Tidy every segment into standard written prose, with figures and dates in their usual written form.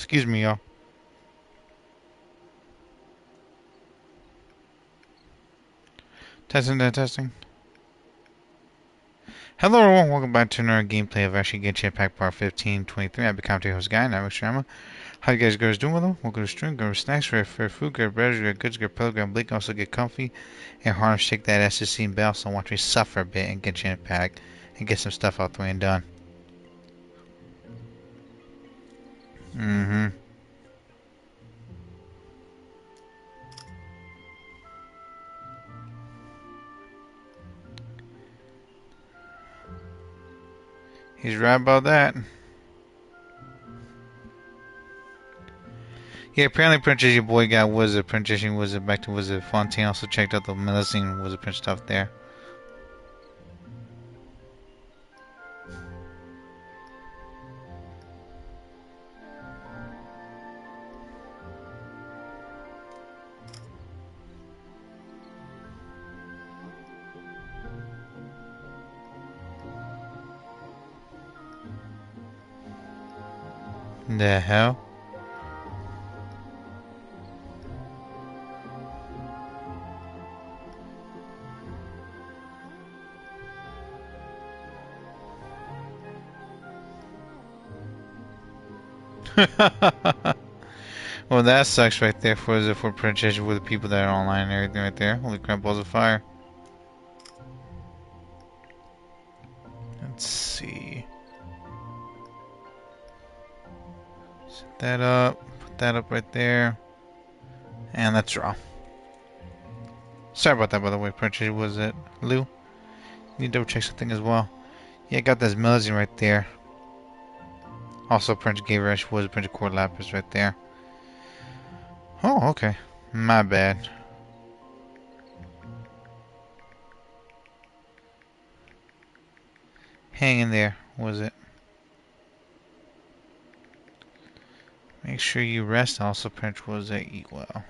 Excuse me, y'all. Testing, testing. Hello everyone, welcome back to another gameplay of actually Genshin Impact Part 1523. I've become your host guy, Nightmare0XRanma's. How you guys doing with them? Welcome to stream, grab snacks, grab food, grab bread, grab goods, grab pillow, grab blink, also get comfy, and harness, shake that SSC and bell, so watch me suffer a bit in Genshin Impact and get some stuff out the way and done. He's right about that. Yeah, apparently Princess your boy got Wizard, Princess Wizard back to Wizard Fontaine. Also checked out the Melusine Wizard Prince stuff there. The hell? Well, that sucks right there for Princess with the people that are online and everything right there. Holy crap, balls of fire. Let's see. Set that up. Put that up right there. And let's draw. Sorry about that, by the way, Princess. Was it Lou? You need to double check something as well. Yeah, I got this Melusine right there. Also, Prince Gavrash was Prince Cord Lapis right there. Oh, okay. My bad. Hang in there, was it? Make sure you rest. Also, Prince was a eat well.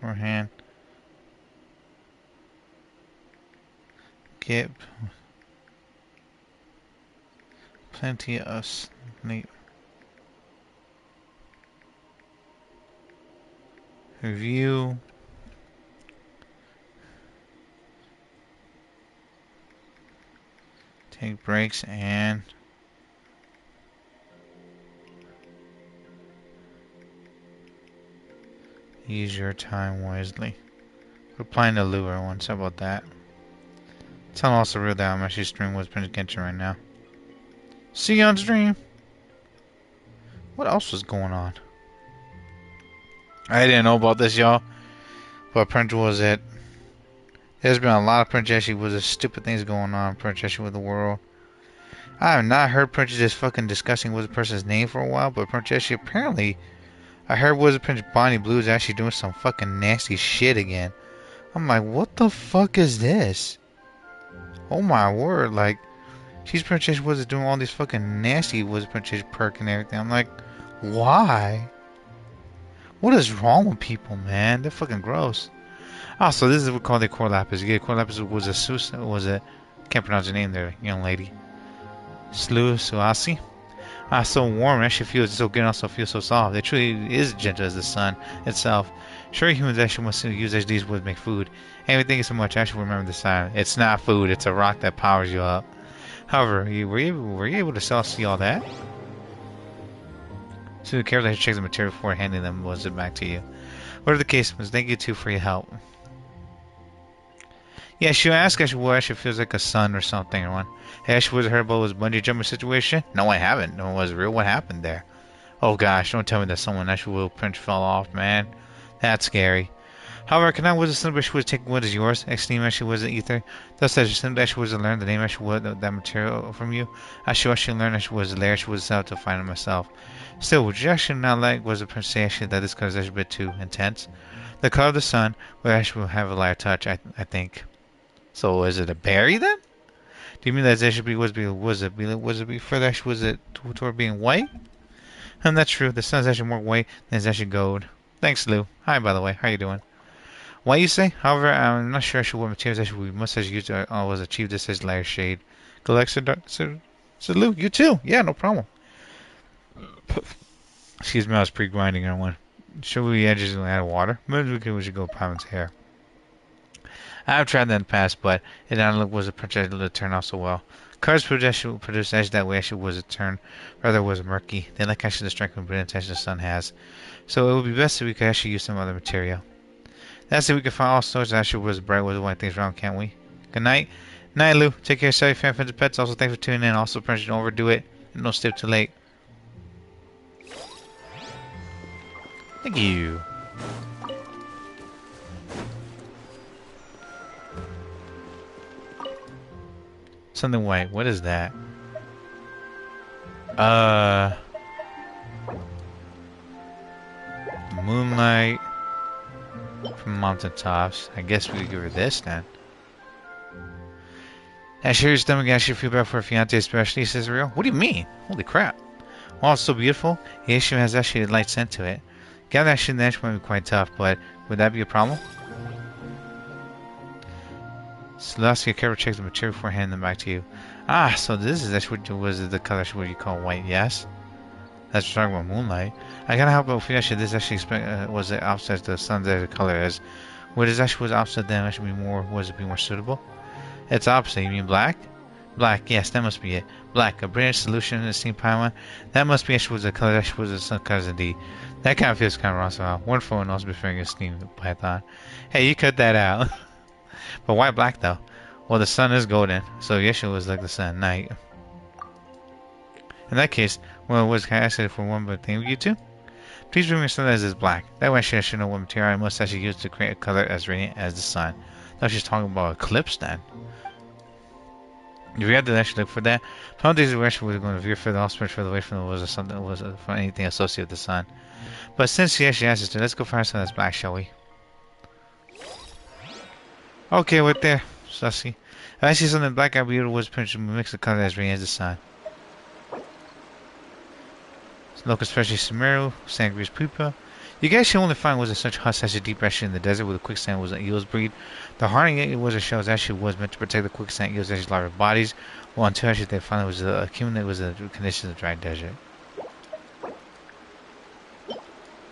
Or hand. Get plenty of sleep. Review. Take breaks and use your time wisely. Replying to Lure once. How about that? Tell him also real that I'm actually streaming with Prince Genshin right now. See you on stream. What else was going on? I didn't know about this, y'all. But Prince was it. There's been a lot of Princess was stupid things going on. Princess with the world. I have not heard Princess just fucking discussing Wizard Person's name for a while, but Princess apparently, I heard Wizard Prince Bonnie Blue is actually doing some fucking nasty shit again. I'm like, what the fuck is this? Oh my word, like, she's Princess Wizard doing all these fucking nasty Wizard Princess perk and everything. I'm like, why? What is wrong with people, man? They're fucking gross. Also, this is what we call the Core Lapis. Yeah, Core Lapis was a can't pronounce her name there, young lady. Suasi. So warm, it actually feels so good and also feels so soft. It truly is gentle as the sun itself. Sure, humans actually must use these wood to make food. Everything is so much. Actually, remember this time. It's not food, it's a rock that powers you up. However, were you able to see all that? So carefully check the material before handing them was it back to you. Whatever the case was, thank you too for your help. Yeah, she'll ask what actually feels like a sun or something or one. Hey, Ashley, was heard about was bungee jumping situation? No, I haven't. No, it was real. What happened there? Oh gosh, don't tell me that someone actually will Prince fell off, man. That's scary. However, can I was a syllable she was taking what is yours? Ex-name actually was ether. Thus as you actually was to learn the name actually was that material from you. I should actually learn actually was there, she was out to find it myself. Still, would you actually not like was the Prince say actually that this color is actually a bit too intense? The color of the sun will actually have a lighter touch, I think. So is it a berry then? Do you mean that it should be was it be further actually was it toward being white? And that's true. The sun's actually more white than it's actually gold. Thanks, Lou. Hi, by the way. How you doing? What you say? However, I'm not sure actually what materials actually we must have used to was achieve this as lighter shade. Galaxy, so Lou, you too. Yeah, no problem. Excuse me, I was pre-grinding on one. Should we edges and add water? Maybe we should go Paimon's hair. I have tried that in the past, but it did not look was a projectile to turn out so well. Cars produce edge that way actually was a turn, rather was murky. They like actually the strength and brilliance the sun has. So it would be best if we could actually use some other material. That's if we could find all sorts that actually was bright with white things around, can't we? Good night. Night, Lou. Take care of yourself, fan, friends, and pets. Also, thanks for tuning in. Also, don't overdo it. And don't stay up too late. Thank you. Something white. What is that? Moonlight from mountaintops. I guess we could give her this then. I share your stomach. I should feel bad for a fiance, especially, says Real. What do you mean? Holy crap. Wow, it's so beautiful. The issue has actually a light scent to it. Gather actually the edge might be quite tough, but would that be a problem? Celestia carefully checks the material before handing them back to you. Ah, so this is actually what was the color what you call white, yes? That's what we're talking about moonlight. I gotta help out if actually this actually was the opposite the sun's color is. What is actually was opposite then actually be more was it be more suitable? It's opposite, you mean black? Black, yes, that must be it. Black, a brilliant solution in the steam Paimon. That must be actually was the color that actually was the sun colors indeed. That kind of feels kind of wrong somehow. Wonderful and also preferring a steam python. Hey, you cut that out. But why black though? Well, the sun is golden, so Yeshua was like the sun at night. In that case, well, was I ask for one but thing with you too? Please bring me something that is black. That way I should know what material I must actually use to create a color as radiant as the sun. Now she's talking about eclipse then. If we had to actually look for that, foundations were actually going to veer further off, spread further away from the was or something was from anything associated with the sun. But since she actually asked us to, let's go find something that's black, shall we? Okay, right there, Sussy. If I see something black, I'll be able to mix the color as radiant as the sun. Look, especially Sumeru, Sangria's pupa. You guys should only find was it such hot such a deep actually in the desert where the quicksand was an eel's breed. The hardening it was a shells actually was meant to protect the quicksand eels actually larger bodies, well until actually they finally was accumulated was the conditions of the dry desert.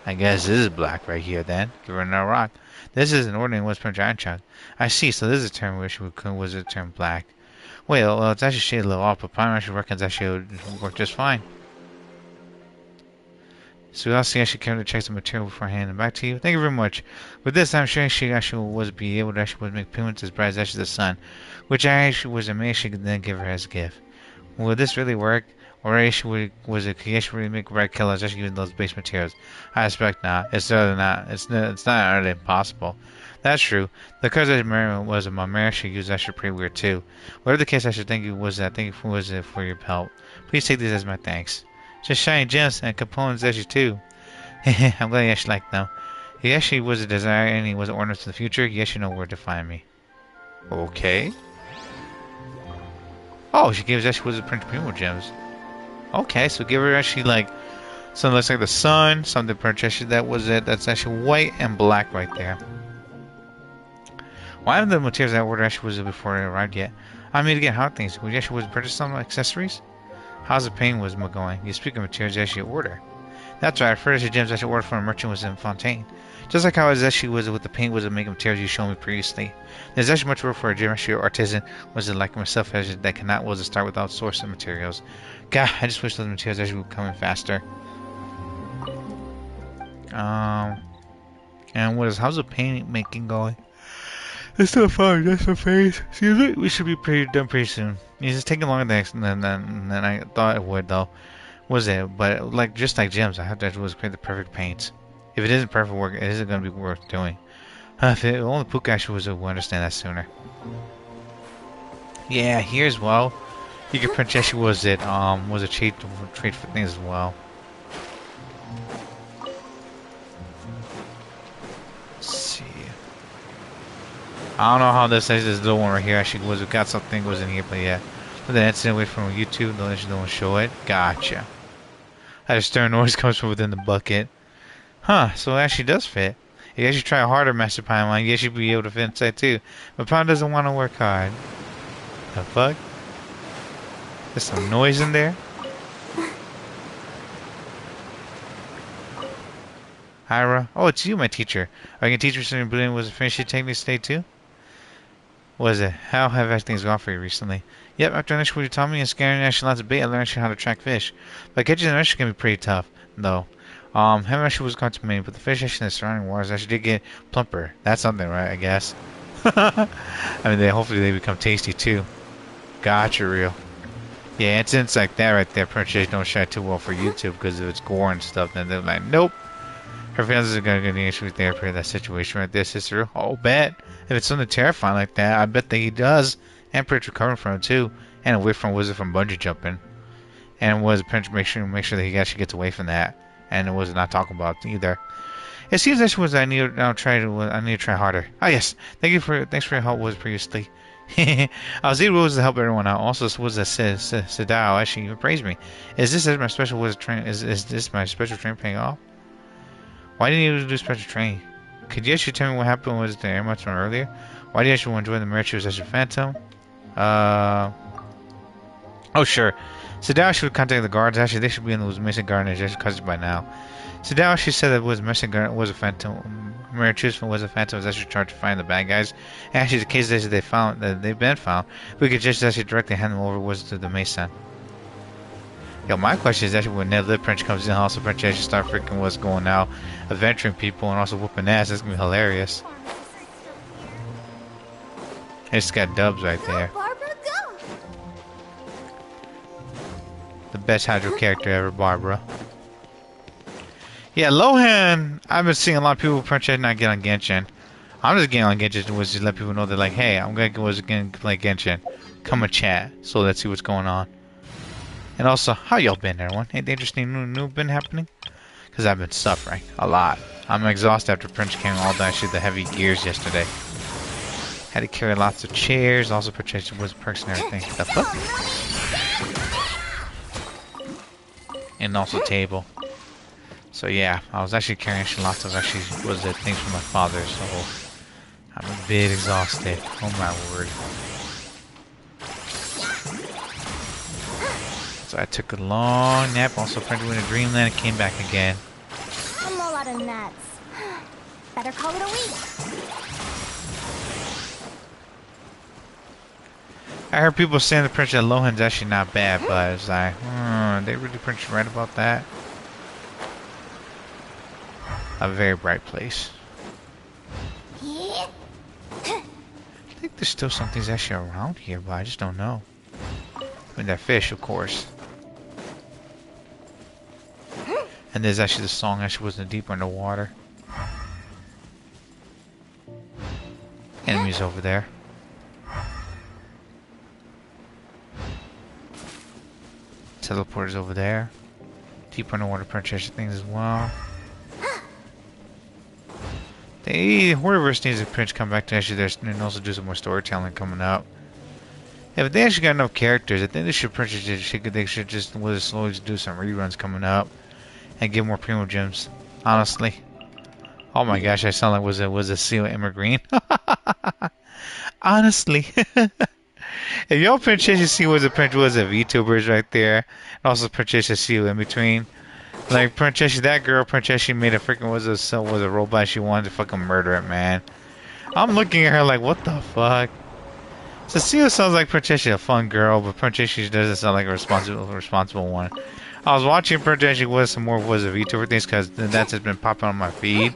I guess this is black right here then. Give her another rock. This is an ordinary Western giant chunk. I see, so this is a term which was a term black. Well, it's actually shaded a little off, but Prime actually reckons actually would work just fine. So we also actually came to check the material beforehand and back to you. Thank you very much. With this, I'm sure she actually was be able to actually make pigments as bright as actually the sun, which I actually was amazed she could then give her as a gift. Will this really work? Or actually was it could actually really make bright colors actually using those base materials? I expect not. It's rather not. It's not utterly impossible. That's true. The colors that Mary was my Mary actually used actually pretty weird too. Whatever the case, I should thank you was that. Thank you was it for your help. Please take these as my thanks. Just shiny gems and components actually too. I'm glad you actually like them. He actually was a desire and he was an ornament to the future. You actually know where to find me. Okay. Oh, she gave us actually was a Prince Primo gems. Okay, so give her actually like something looks like the sun, something actually that was it. That's actually white and black right there. Why haven't the materials that order actually was it before it arrived yet? I mean to get hot things. We actually was purchase some accessories? How's the painting was going? You speak of materials actually order. That's right, furniture gems actually ordered from a merchant was in Fontaine. Just like how it actually was with the paint was making materials you showed me previously. There's actually much work for a gem actually artisan was it like myself actually that cannot was to start without sourcing materials. God, I just wish those materials actually would come in faster. And how's the paint making going? It's still fine, that's the face. Seems like we should be done pretty soon. It's just taking longer than I thought it would though. Was it? But like just like gems, I have to was create the perfect paints. If it isn't perfect work, it isn't gonna be worth doing. If only Puka actually would understand that sooner. Yeah, here as well. You can print actually was a trade for things as well. I don't know how this little one right here actually was. We got something was in here, but yeah. But then it's away from YouTube. Don't show it. Gotcha. That stir noise comes from within the bucket. Huh? So it actually does fit. If you actually try harder, Master Paimon, you should be able to fit inside too. But Paimon doesn't want to work hard. The fuck? There's some noise in there. Hyra. Oh, it's you, my teacher. Are you gonna teach me something brilliant? Was it finishing techniques today too? What is it? How have things gone for you recently? Yep, after initially what you taught me and scaring actually lots of bait, I learned actually how to track fish. But catching them actually can be pretty tough, though. Having actually was gone to me, but the fish actually in the surrounding waters actually did get plumper. That's something, right? I guess. I mean, hopefully they become tasty too. Gotcha, real. Yeah, incidents like that right there, pretty don't shine too well for YouTube because of its gore and stuff. Then they're like, nope. Her fans are gonna get the issue with therapy in that situation right there, sister. Oh, bet. If it's something terrifying like that, I bet that he does. And Prince recovering from it too. And away from Wizard from bungee jumping. And was Prince make sure that he actually gets away from that. And it was not talking about either. It seems that was I need to try harder. Ah yes. Thanks for your help was previously. I was able to help everyone out. Also, this was a Sadao actually even praised me. Is this my special wizard train? Is this my special train paying off? Why didn't you do special training? Could you actually tell me what happened with the air from earlier? Why did you actually want to join the merchants as your phantom? Oh sure. Sadao should contact the guards. Actually, they should be in those missing gardeners. They should catch it by now. Sadao actually said that was missing garden was a phantom. Merchants was a phantom. Was actually charged to find the bad guys. And actually, the cases that they've been found, we could just actually directly hand them over to the Mason. Yo, my question is actually when Ned Lip Prince comes in, also Prince actually start freaking what's going out, adventuring people and also whooping ass. That's gonna be hilarious. It's got dubs right there. The best Hydro character ever, Barbara. Yeah, Lohen. I've been seeing a lot of people Prince not get on Genshin. I'm just getting on Genshin to just let people know that like, hey, I'm gonna play Genshin. Come and chat. So let's see what's going on. And also, how y'all been, everyone? Anything interesting new been happening? Because I've been suffering a lot. I'm exhausted after Prince came all the heavy gears yesterday. Had to carry lots of chairs, also purchased was perks and everything. The fuck? And also table. So yeah, I was actually carrying lots of things from my father, so I'm a bit exhausted. Oh my word. So I took a long nap, also went to dreamland and came back again. I'm all out of nuts. Better call it a week. I heard people saying the Prince at Lohen's actually not bad, but it's like, they really Prince right about that? A very bright place. I think there's still some things actually around here, but I just don't know. I mean, that fish, of course. And there's actually the song actually wasn't deeper in the water. Enemies over there. Teleporters over there. Deeper underwater penetration things as well. Horrorverse needs a Prince come back to actually there and also do some more storytelling coming up. Yeah, but they actually got enough characters. I think they should just slowly do some reruns coming up and give more Primo Gems. Honestly. Oh my gosh, I sound like was a seal Emma Green. Honestly. If y'all Princess see was a VTubers right there, and also Princess Seal in between. Like Princess, that girl Princess made a freaking was a robot. She wanted to fucking murder it, man. I'm looking at her like, what the fuck? Cecile sounds like Princess, a fun girl, but Princess doesn't sound like a responsible one. I was watching Princess was some more was a VTuber things because that's just been popping on my feed.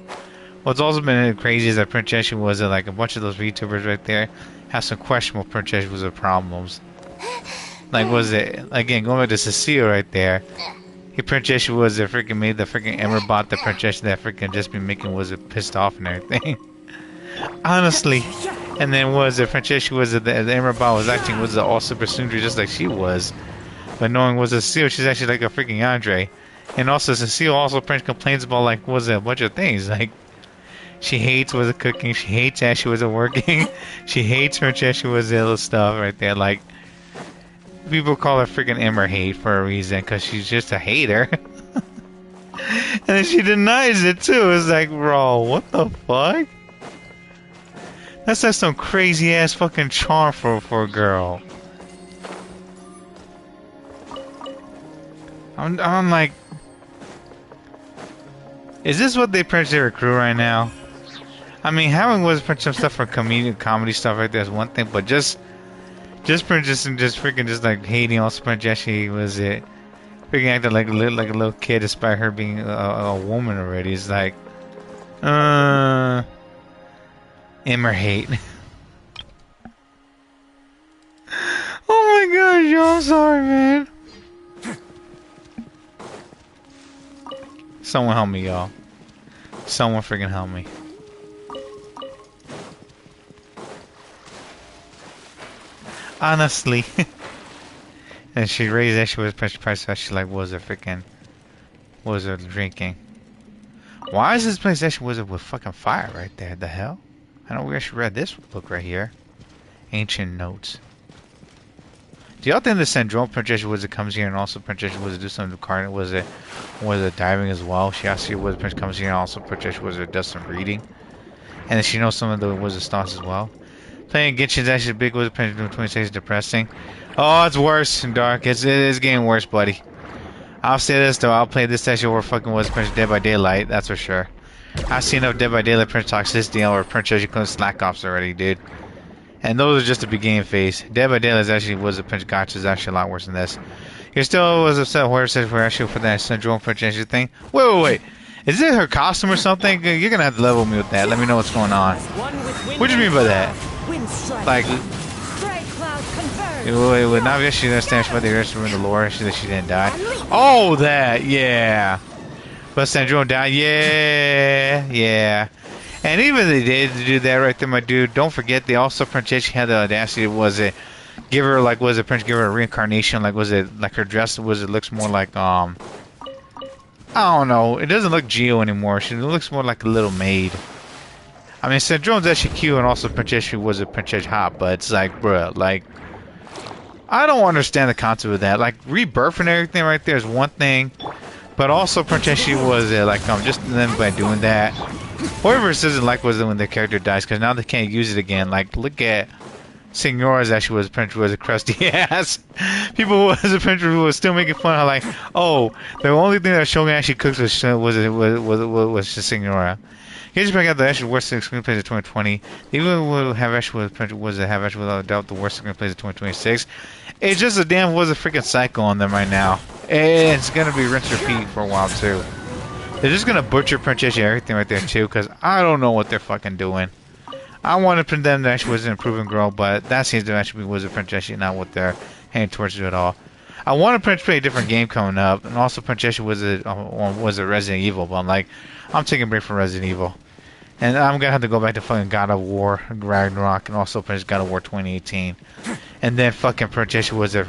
What's also been crazy is that Princess was like a bunch of those VTubers right there have some questionable Princess was problems. Like was it again going back to Cecile right there? He Princess was freaking made the freaking Emmer bot the Princess that freaking just been making was pissed off and everything. Honestly. And then was it Princess was the Emmer bot was acting was all Super Sundry just like she was. But knowing was Cecile, she's actually like a freaking Andre. And also Cecile also Prince complains about like was a bunch of things like she hates was it cooking, she hates that she wasn't working, she hates her she was little stuff right there. Like people call her freaking Emmer hate for a reason because she's just a hater. And then she denies it too. It's like, bro, what the fuck? That's like some crazy ass fucking charm for a girl. I'm like, Is this what they Prince they recruit right now? I mean, having was Prince some stuff for comedy stuff right there is one thing, but just Princess and just freaking just like hating also Princess she was it. Freaking acting like a little kid despite her being a woman already. It's like, Emmer hate. Oh my gosh, yo, I'm sorry, man. Someone help me, y'all. Someone freaking help me. Honestly. And she raised that she was price that she like was a drinking. Why is this place actually was it with fucking fire right there? The hell? I know we actually read this book right here. Ancient notes. Do y'all think the Syndrome Princess Wizard comes here and also Princess Wizard do some card was it diving as well? She actually was Princess comes here and also Princess Wizard does some reading. And then she knows some of the wizard stars as well. Playing Genshin is actually big wizard Princess 26 is depressing. Oh, it's worse and dark. It is getting worse, buddy. I'll say this though, I'll play this session over fucking Wizard Princess Dead by Daylight, that's for sure. I've seen enough Dead by Daylight Prince toxicity or Princess you couldn't slack ops already, dude. And those are just the beginning phase. Dead by Daylight is actually was a Prince Gotcha is actually a lot worse than this. He still was upset where it says for actually for that Syndrome Princess thing. Wait. Is it her costume or something? You're gonna have to level me with that. Let me know what's going on. What do you mean by that? Like wait, now I guess she understands why they arrested her in the lore, that she didn't die. Oh that, yeah. But Syndrome died, yeah. And even if they did do that right there, my dude, don't forget they also Princess had the audacity give her a reincarnation, like was it like her dress looks more like I don't know, it doesn't look Geo anymore. She looks more like a little maid. I mean Syndrome's actually cute and also Princess was a Princess hot, but it's like bruh, like I don't understand the concept of that. Like rebirth and everything right there is one thing, but also Princess was just then by doing that. Whoever doesn't like was when their character dies because now they can't use it again. Like look at Signora's actually was Prince was a crusty ass. People was a Prince who was still making fun of like, oh, the only thing that Shogun actually cooks was Signora. Here's bring out the actual worst screenplays of 2020. Even will have actually without doubt the worst screenplays of 2026. It's just a damn was a freaking cycle on them right now. It's gonna be rinse repeat for a while too. They're just gonna butcher Princess and everything right there too, because I don't know what they're fucking doing. I wanted them to actually was an improving girl, but that seems to actually be Wizard Princess, not what they're heading towards at all. I wanted Prince to play a different game coming up, and also Princess was a Resident Evil, but I'm taking a break from Resident Evil. And I'm gonna have to go back to fucking God of War, Ragnarok, and also Princess God of War 2018. And then fucking Princess was a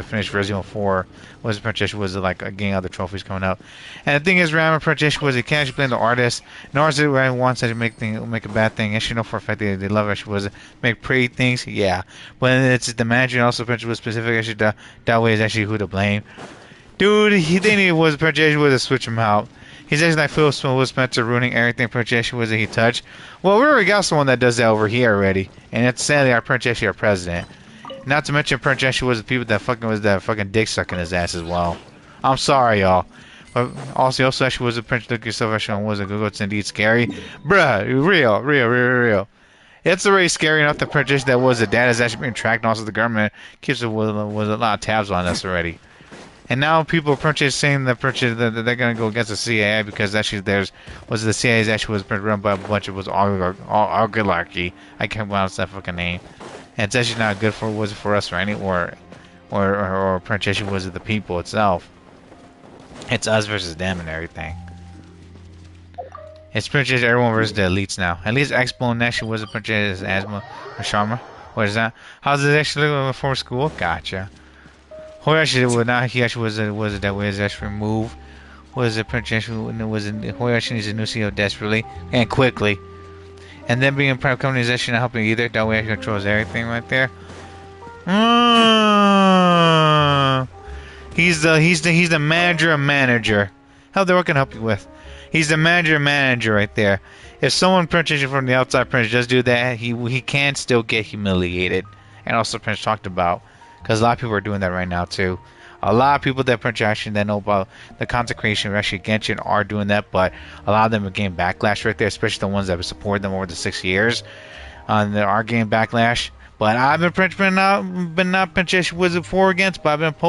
finished Resident Evil 4. Was Princess was like getting other trophies coming up. And the thing is, Rama Princess was you can't actually blame the artist. No artist wants to make a bad thing. And she know for a fact they love her. She was make pretty things, yeah. But it's the manager and also Princess was specific. Actually, that way is actually who to blame. Dude, he was Princess was to switch him out. He's actually like Phil Spencer ruining everything Princess was that he touched. Well, we already got someone that does that over here already, and it's sadly our Princess, our president. Not to mention Princess was the people that fucking dick sucking his ass as well. I'm sorry, y'all. But also actually was a Princess look yourself actually was a Google. It's indeed scary, bruh. Real. It's already scary enough. The Princess that was the dad is actually being tracked, and also the government keeps was a lot of tabs on us already. And now people are saying that they're gonna go against the CIA because actually the CIA's actually was run by a bunch of oligarchy. I can't pronounce that fucking name. And it's actually not good for us or any or Princess was the people itself. It's us versus them and everything. It's Princess everyone versus the elites now. At least Expo actually was a Princess Asma or Sharma. What is that? How's it actually look before school? Gotcha. He actually was that way is actually removed. Was a Princess Hoyashi needs a new CEO desperately and quickly. And then being a private company is actually not helping either. That way he controls everything right there. He's the manager. Hell, what can I help you with? He's the manager right there. If someone Princess from the outside Prince just do that, he can still get humiliated. And also Prince talked about. Because a lot of people are doing that right now too. A lot of people that Prince actually that know about the consecration of actually Genshin are doing that, but a lot of them are getting backlash right there, especially the ones that have supported them over the 6 years. They are getting backlash. But I've been not Prince Wizard for against, but I've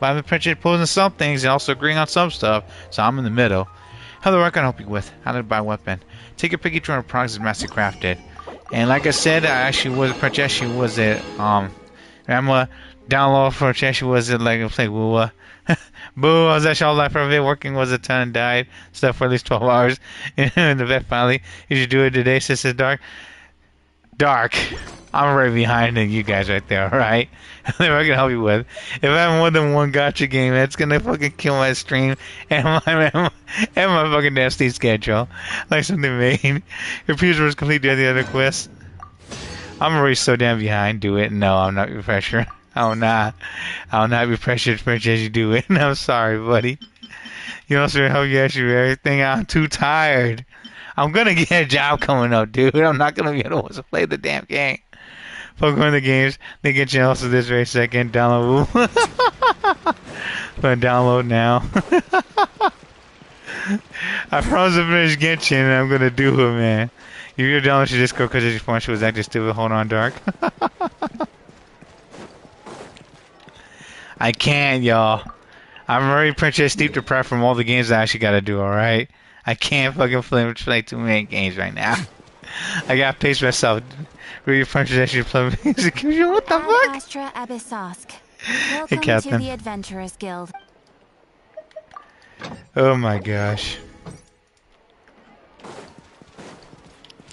been Prince posing some things and also agreeing on some stuff. So I'm in the middle. Hello, what can I help you with? How to buy a weapon? Take a pick each one of the products is master crafted. And like I said, I actually was Prince. She was it. I'm a download for Prince. Was it like play Woo? Boo! I was actually all life of it. Working was a ton and died. Slept for at least 12 hours. In the vet finally. You should do it today. Sister Dark. Dark. I'm right behind you guys right there, alright? That's what I can help you with. If I have more than one gacha game, that's gonna fucking kill my stream and my fucking nasty schedule. Like something main. Your future was complete the other quests. I'm already so damn behind. Do it. No, I'm not your pressure. I'll not be pressured for as you do it. I'm sorry, buddy. You also help you actually with everything. I'm too tired. I'm gonna get a job coming up, dude. I'm not gonna be able to play the damn game. Pokemon the games, they get you also this very second. Download. But download now. I promise to finish Genshin and I'm gonna do it, man. You're gonna download your Discord because your phone was acting stupid. Hold on, Dark. I can't, y'all. I'm already Princess Steep to prep from all the games I actually gotta do, alright? I can't fucking play too many games right now. I gotta pace myself. Really Princess actually play music. What the fuck? Astra Abyssosk. Hey, Welcome Captain. to the Adventurers Guild. Oh my gosh.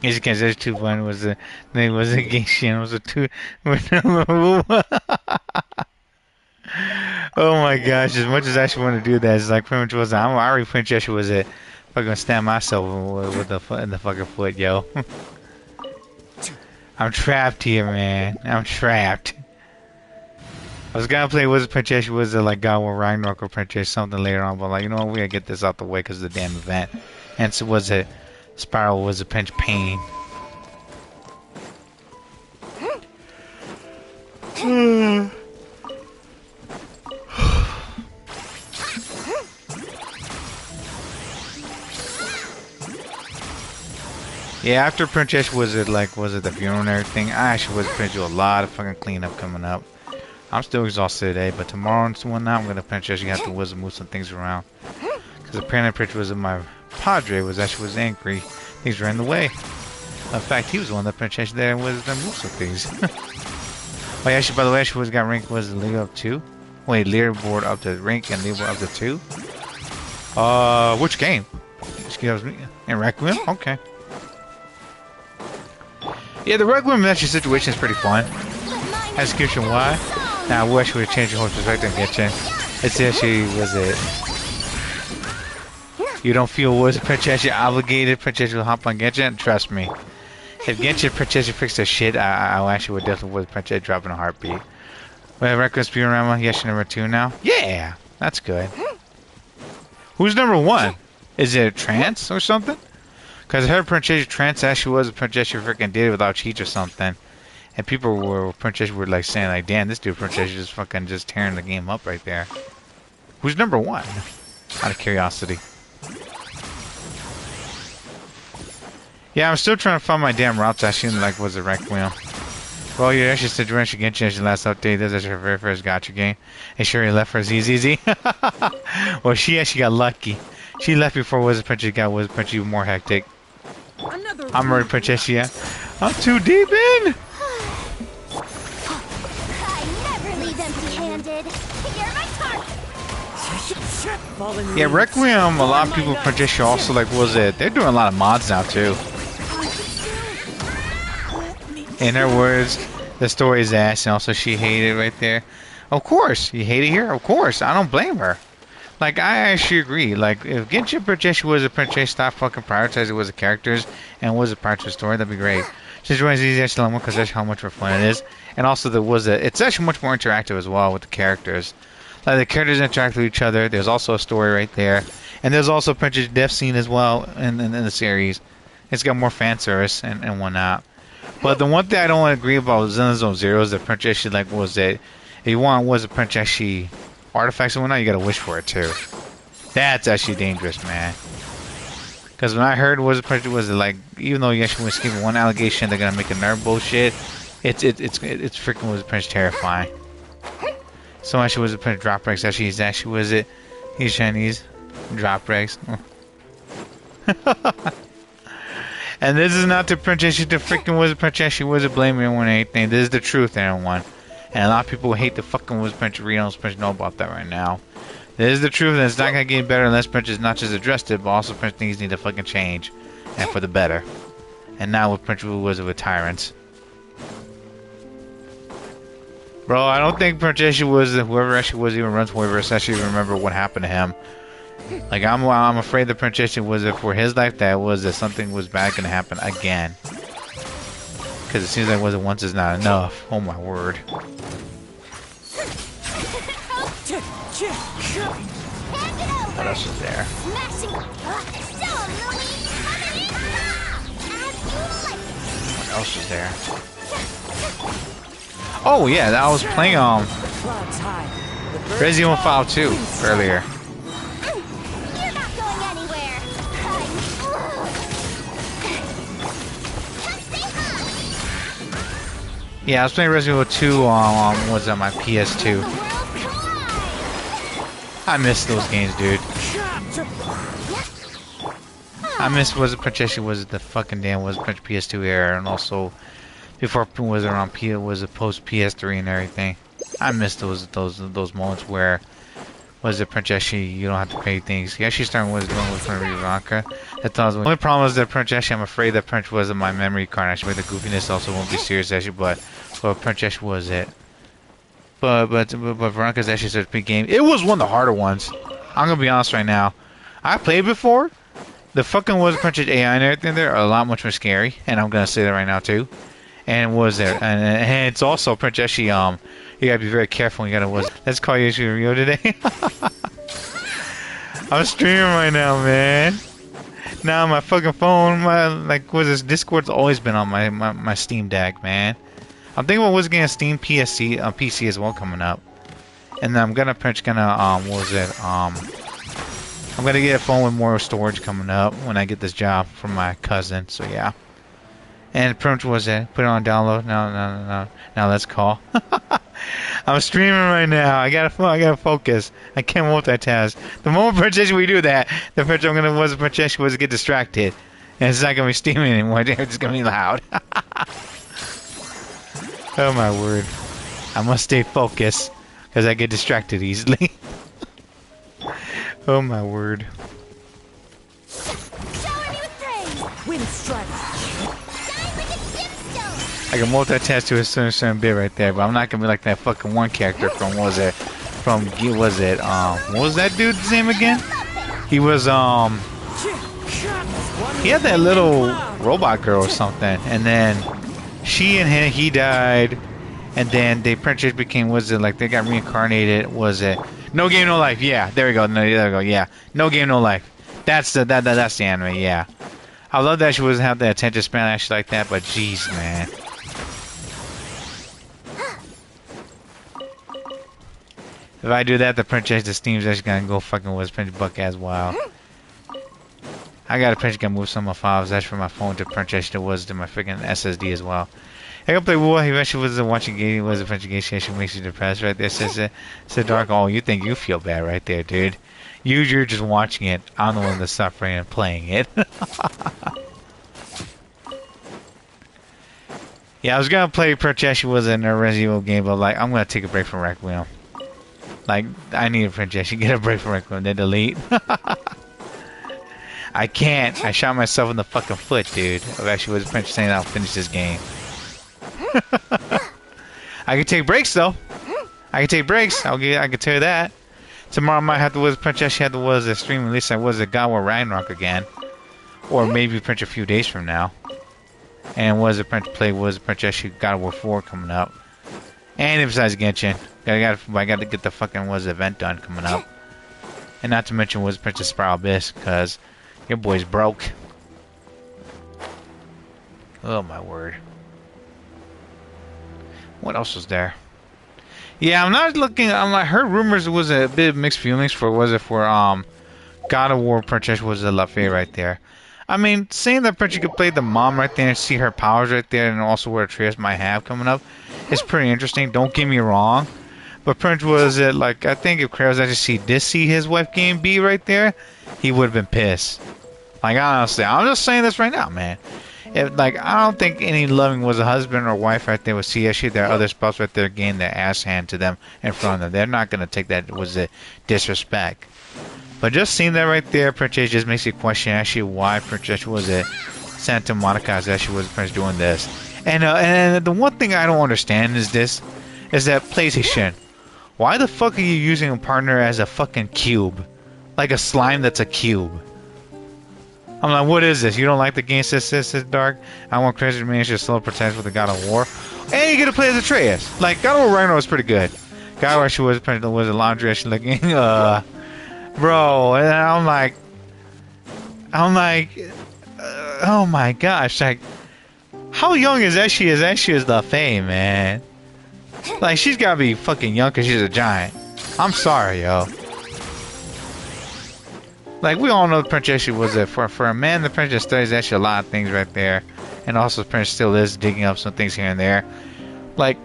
As you can see, there's 2-1 was the name was a Genshin was a 2. Oh my gosh! As much as I actually want to do that, it's like pretty much was I'm already Princess was it. Fucking stab myself with the foot in the fucking foot, yo. I'm trapped here, man. I'm trapped. I was gonna play Wizard Princess was like God War Ragnarok or Princess something later on, but like you know what, we gotta get this out the way because of the damn event. And so was it Spiral was a pinch pain. Yeah, after Princess was it the funeral and everything, I actually was Princess with a lot of fucking cleanup coming up. I'm still exhausted today, but tomorrow and whatnot, I'm gonna Princess. You have to wizard move some things around. Because apparently Princess was my Padre was angry. Things were in the way. In fact, he was the one that Princess there was to move some things. Oh, yeah, actually, by the way, she was got rank was the leader up 2. Wait, leaderboard up to rank and leaderboard up to 2. Which game? Excuse me. In Requiem? Okay. Yeah, the Requiem actually situation is pretty fun. Execution Y. Now I wish we would change the whole perspective and Genshin. It's actually was it. You don't feel was Princess you're obligated Princess will hop on Genshin? Trust me. If Genshin Princess fixed their shit, I actually would definitely with Princess drop in a heartbeat. Wait, Requiem Spirit yes, you're number 2 now? Yeah! That's good. Who's number 1? Is it Trance or something? Because I heard Princess Trance actually was a Princess you freaking did without cheats or something. And people were Princess were like saying like, damn, this dude Princess just fucking just tearing the game up right there. Who's number 1? Out of curiosity. Yeah, I'm still trying to find my damn routes actually like was a Requiem. Well, you actually said Genshin Genshin last update. This is her very first gacha game. And sure he left for ZZZ. Well, she actually got lucky. She left before Wizard Princess got Wizard Princess more hectic. I'm already Princess, yeah. I'm too deep in! I never leave empty-handed. You're my target. Yeah, Requiem, a lot of people Princess also like was it. They're doing a lot of mods now too. In her words, the story is ass and also she hated it right there. Of course, you hate it here? Of course, I don't blame her. Like, I actually agree. Like, if Genshin Princess was a Princess, stop fucking prioritizing was the characters and was a part of the story, that'd be great. Just runs easy actually because that's how much more fun it is. And also, it's actually much more interactive as well with the characters. Like, the characters interact with each other. There's also a story right there. And there's also a Princess death scene as well in the series. It's got more fan service and whatnot. But the one thing I don't agree about with Zenless Zone Zero is that Princess, like, was that if you want was a Princess, Artifacts and whatnot, you gotta wish for it too. That's actually dangerous, man. Because when I heard was like, even though you actually was given one allegation, they're gonna make a nerve bullshit. It's freaking was Prince terrifying. So actually was a Prince drop breaks. Actually was it? He's Chinese. Drop breaks. And this is not the Prince actually the freaking was Prince actually was blaming everyone or anything. This is the truth, everyone. And a lot of people hate the fucking was Prince Reno's Prince know about that right now. This is the truth, and it's not gonna get better unless Prince is not just addressed it, but also Prince things need to fucking change, and for the better. And now with Prince was with tyrants. Bro, I don't think Prince actually was whoever actually was even runs whoever actually remember what happened to him. Like I'm afraid the Prince actually was for his life that something was bad gonna happen again. Because it seems like once is not enough. Oh my word. What else is there? What else is there? Oh yeah, I was playing Resident Evil 2 earlier. You're not going anywhere. Yeah, I was playing Resident Evil 2 what's on my PS2. I miss those games, dude. I miss was it the fucking damn Prince PS2 era, and also before it was around was it post PS3 and everything. I miss those moments where was it Prince actually you don't have to pay things. He actually started doing with Mavuika. The only problem is that Prince actually I'm afraid that Prince wasn't my memory card actually, but the goofiness also won't be serious actually, but Prince actually was it. But Veronica's actually such a big game. It was one of the harder ones. I'm gonna be honest right now. I played before. The fucking was Prince's AI and everything there are a lot much more scary, and I'm gonna say that right now too. And was there, and it's also Prince actually you gotta be very careful. You gotta let's call you Rio today. I'm streaming right now, man. Now my fucking phone, this Discord's always been on my Steam Deck, man. I'm thinking about getting a Steam PC as well coming up, and then I'm gonna I'm gonna get a phone with more storage coming up when I get this job from my cousin. So yeah, and Prince was it? Put it on download. No. Now let's call. I'm streaming right now. I gotta focus. I can't multitask. The moment Prince we do that, the Prince I'm gonna Prince was get distracted, and it's not gonna be steaming anymore. It's just gonna be loud. Oh my word. I must stay focused because I get distracted easily. Oh my word. I can multitask to a certain bit right there, but I'm not gonna be like that fucking one character from what was that dude's name again? He was he had that little robot girl or something, and then she and he died, and then they pretty much became they got reincarnated. Was it No Game No Life? Yeah, there we go. There we go. Yeah, No Game No Life. That's the anime. Yeah, I love that she doesn't have the attention span actually like that. But jeez, man. If I do that, the Princess the Steam's actually gonna go fucking with Prince Buck as well. I got a Prince gonna move some of my files that's from my phone to Princess to my freaking SSD as well. I can play War. He actually was watching game. Was a Prince game actually makes you depressed right there. Says Dark. Oh, you think you feel bad right there, dude? You're just watching it. I'm the one that's suffering and playing it. Yeah, I was gonna play Princess was in a Resident Evil game, but like I'm gonna take a break from Requiem. Like, I need a Princess. You get a break from Requiem, then delete. I can't. I shot myself in the fucking foot, dude. Of actually was Princess saying I'll finish this game. I can take breaks though. I can take breaks. I can tell you that. Tomorrow I might have to Princess. She had to a stream. At least I was a God War Ragnarok again, or maybe Prince a few days from now. And Princess God War 4 coming up. And besides Genshin, I got to get the fucking event done coming up. And not to mention Princess Spiral Abyss, because your boy's broke. Oh my word. What else was there? Yeah, I'm not looking. I heard rumors was a bit mixed feelings for God of War Princess was a Lafay right there. I mean, seeing that Princess could play the mom right there and see her powers right there, and also what Atreus might have coming up, is pretty interesting. Don't get me wrong, but Prince was it like I think if Kratos actually did see his wife game B right there, he would have been pissed. Like honestly, I'm just saying this right now, man. If, like I don't think any loving was a husband or wife right there would see actually their other spouse right there getting their ass handed to them in front of them. They're not gonna take that was a disrespect. But just seeing that right there, Princess just makes you question actually why Princess was it Santa Monica actually was Prince doing this. And the one thing I don't understand is this, is that PlayStation. Why the fuck are you using a partner as a fucking cube? Like a slime that's a cube. I'm like, what is this? You don't like the game says dark? I want Crazy to manage to slow protect with the God of War. And you get to play as Atreus. Like, God of War Ragnarok was pretty good. God of War actually was a laundry actually looking, bro, and I'm like, oh my gosh, like, how young is Eshi is the Fae, man? Like, she's gotta be fucking young because she's a giant. I'm sorry, yo. Like, we all know the Princess Eshi was it. For a man, the Princess studies actually a lot of things right there. And also, the Princess still is digging up some things here and there. Like,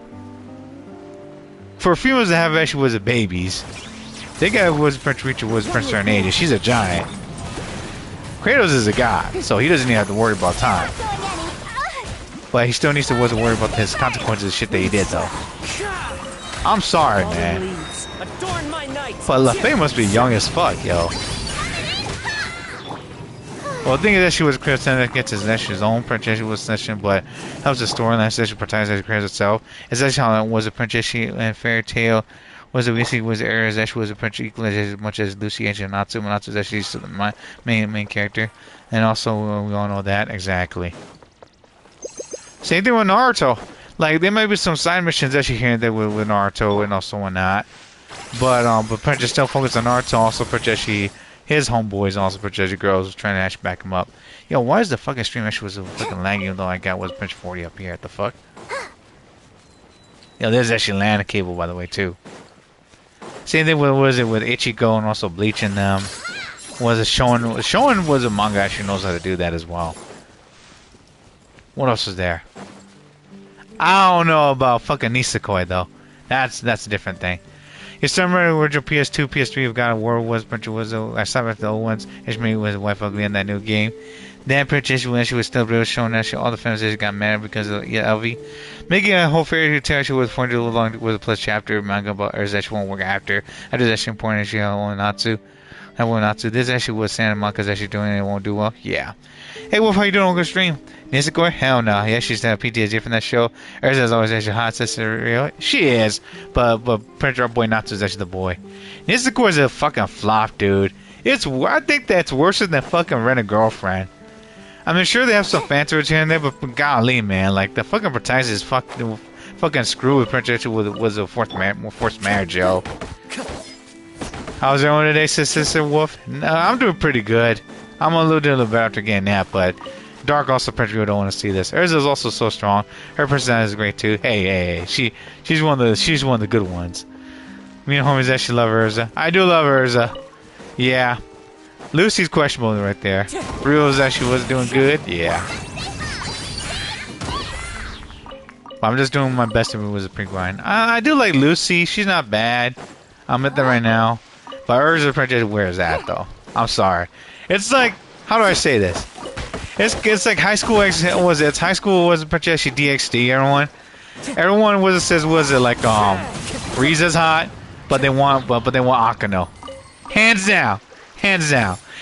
for females to have actually was a babies, they got was Prince Richard was Prince Serenade. She's a giant. Kratos is a god, so he doesn't even have to worry about time. But he still needs to wasn't worry about his consequences of the shit that he did, though. I'm sorry, man. But LaFay must be young as fuck, yo. Well, the thing is that she was Kratos that gets his own Princess was session, but that was the storyline session prioritized Kratos itself. It's actually how it was a Princess and Fairy Tale. Was it basically was Ares actually was a Princess equally as much as Lucy and Natsu. Natsu is actually still the main character, and also we all know that exactly. Same thing with Naruto. Like there might be some side missions actually here and there with Naruto and also whatnot, but Princess still focused on Naruto. Also Princess his homeboys also Princess girls was trying to actually back him up. Yo, why is the fucking stream actually was fucking laggy even though I got was Prince 40 up here? What the fuck? Yo, there's actually LAN cable by the way too. Same thing with was it with Ichigo and also bleaching them. Was it Shonen? Shonen was a manga actually knows how to do that as well. What else is there? I don't know about fucking Nisekoi though. That's a different thing. You still remember original PS2, PS3 of God of War was I saw the old ones. Ishmael was wife ugly in that new game. Then Princess when she was still real showing that all the fans got mad because of Elvie. Making a whole fairy tale she was pointed along with a plus chapter manga about or that she won't work after. I just actually important she only Natsu. I will not to. This actually was Santa Monica's actually doing it. It won't do well. Yeah. Hey, Wolf, how you doing on the stream? Nisekoi? Hell no. Yeah, she's PTSD from that show. Urza's always actually hot sister. Real. She is. But Prince our boy Natsu is actually the boy. Nisekoi is a fucking flop, dude. I think that's worse than fucking Rent a Girlfriend. I mean, sure they have some fan towards here and there, but golly, man, like the fucking protagonist is fucking screwed with Prince was a forced marriage, yo. How's everyone today, Sister Wolf? No, I'm doing pretty good. I'm a little better after getting that, but Dark also pretty good. Don't want to see this. Urza's also so strong. Her personality is great too. Hey, she's one of the good ones. Me and homies actually love Urza. I do love Urza. Yeah. Lucy's questionable right there. Rio's actually was doing good. Yeah. I'm just doing my best if it was a pre-grind. I do like Lucy. She's not bad. I'm at that right now. But Urza Princess, where is that though? I'm sorry. It's like, how do I say this? It's like high school. It's high school was Princess DxD. Everyone was it like Riza's hot, but they want Akano. Hands down.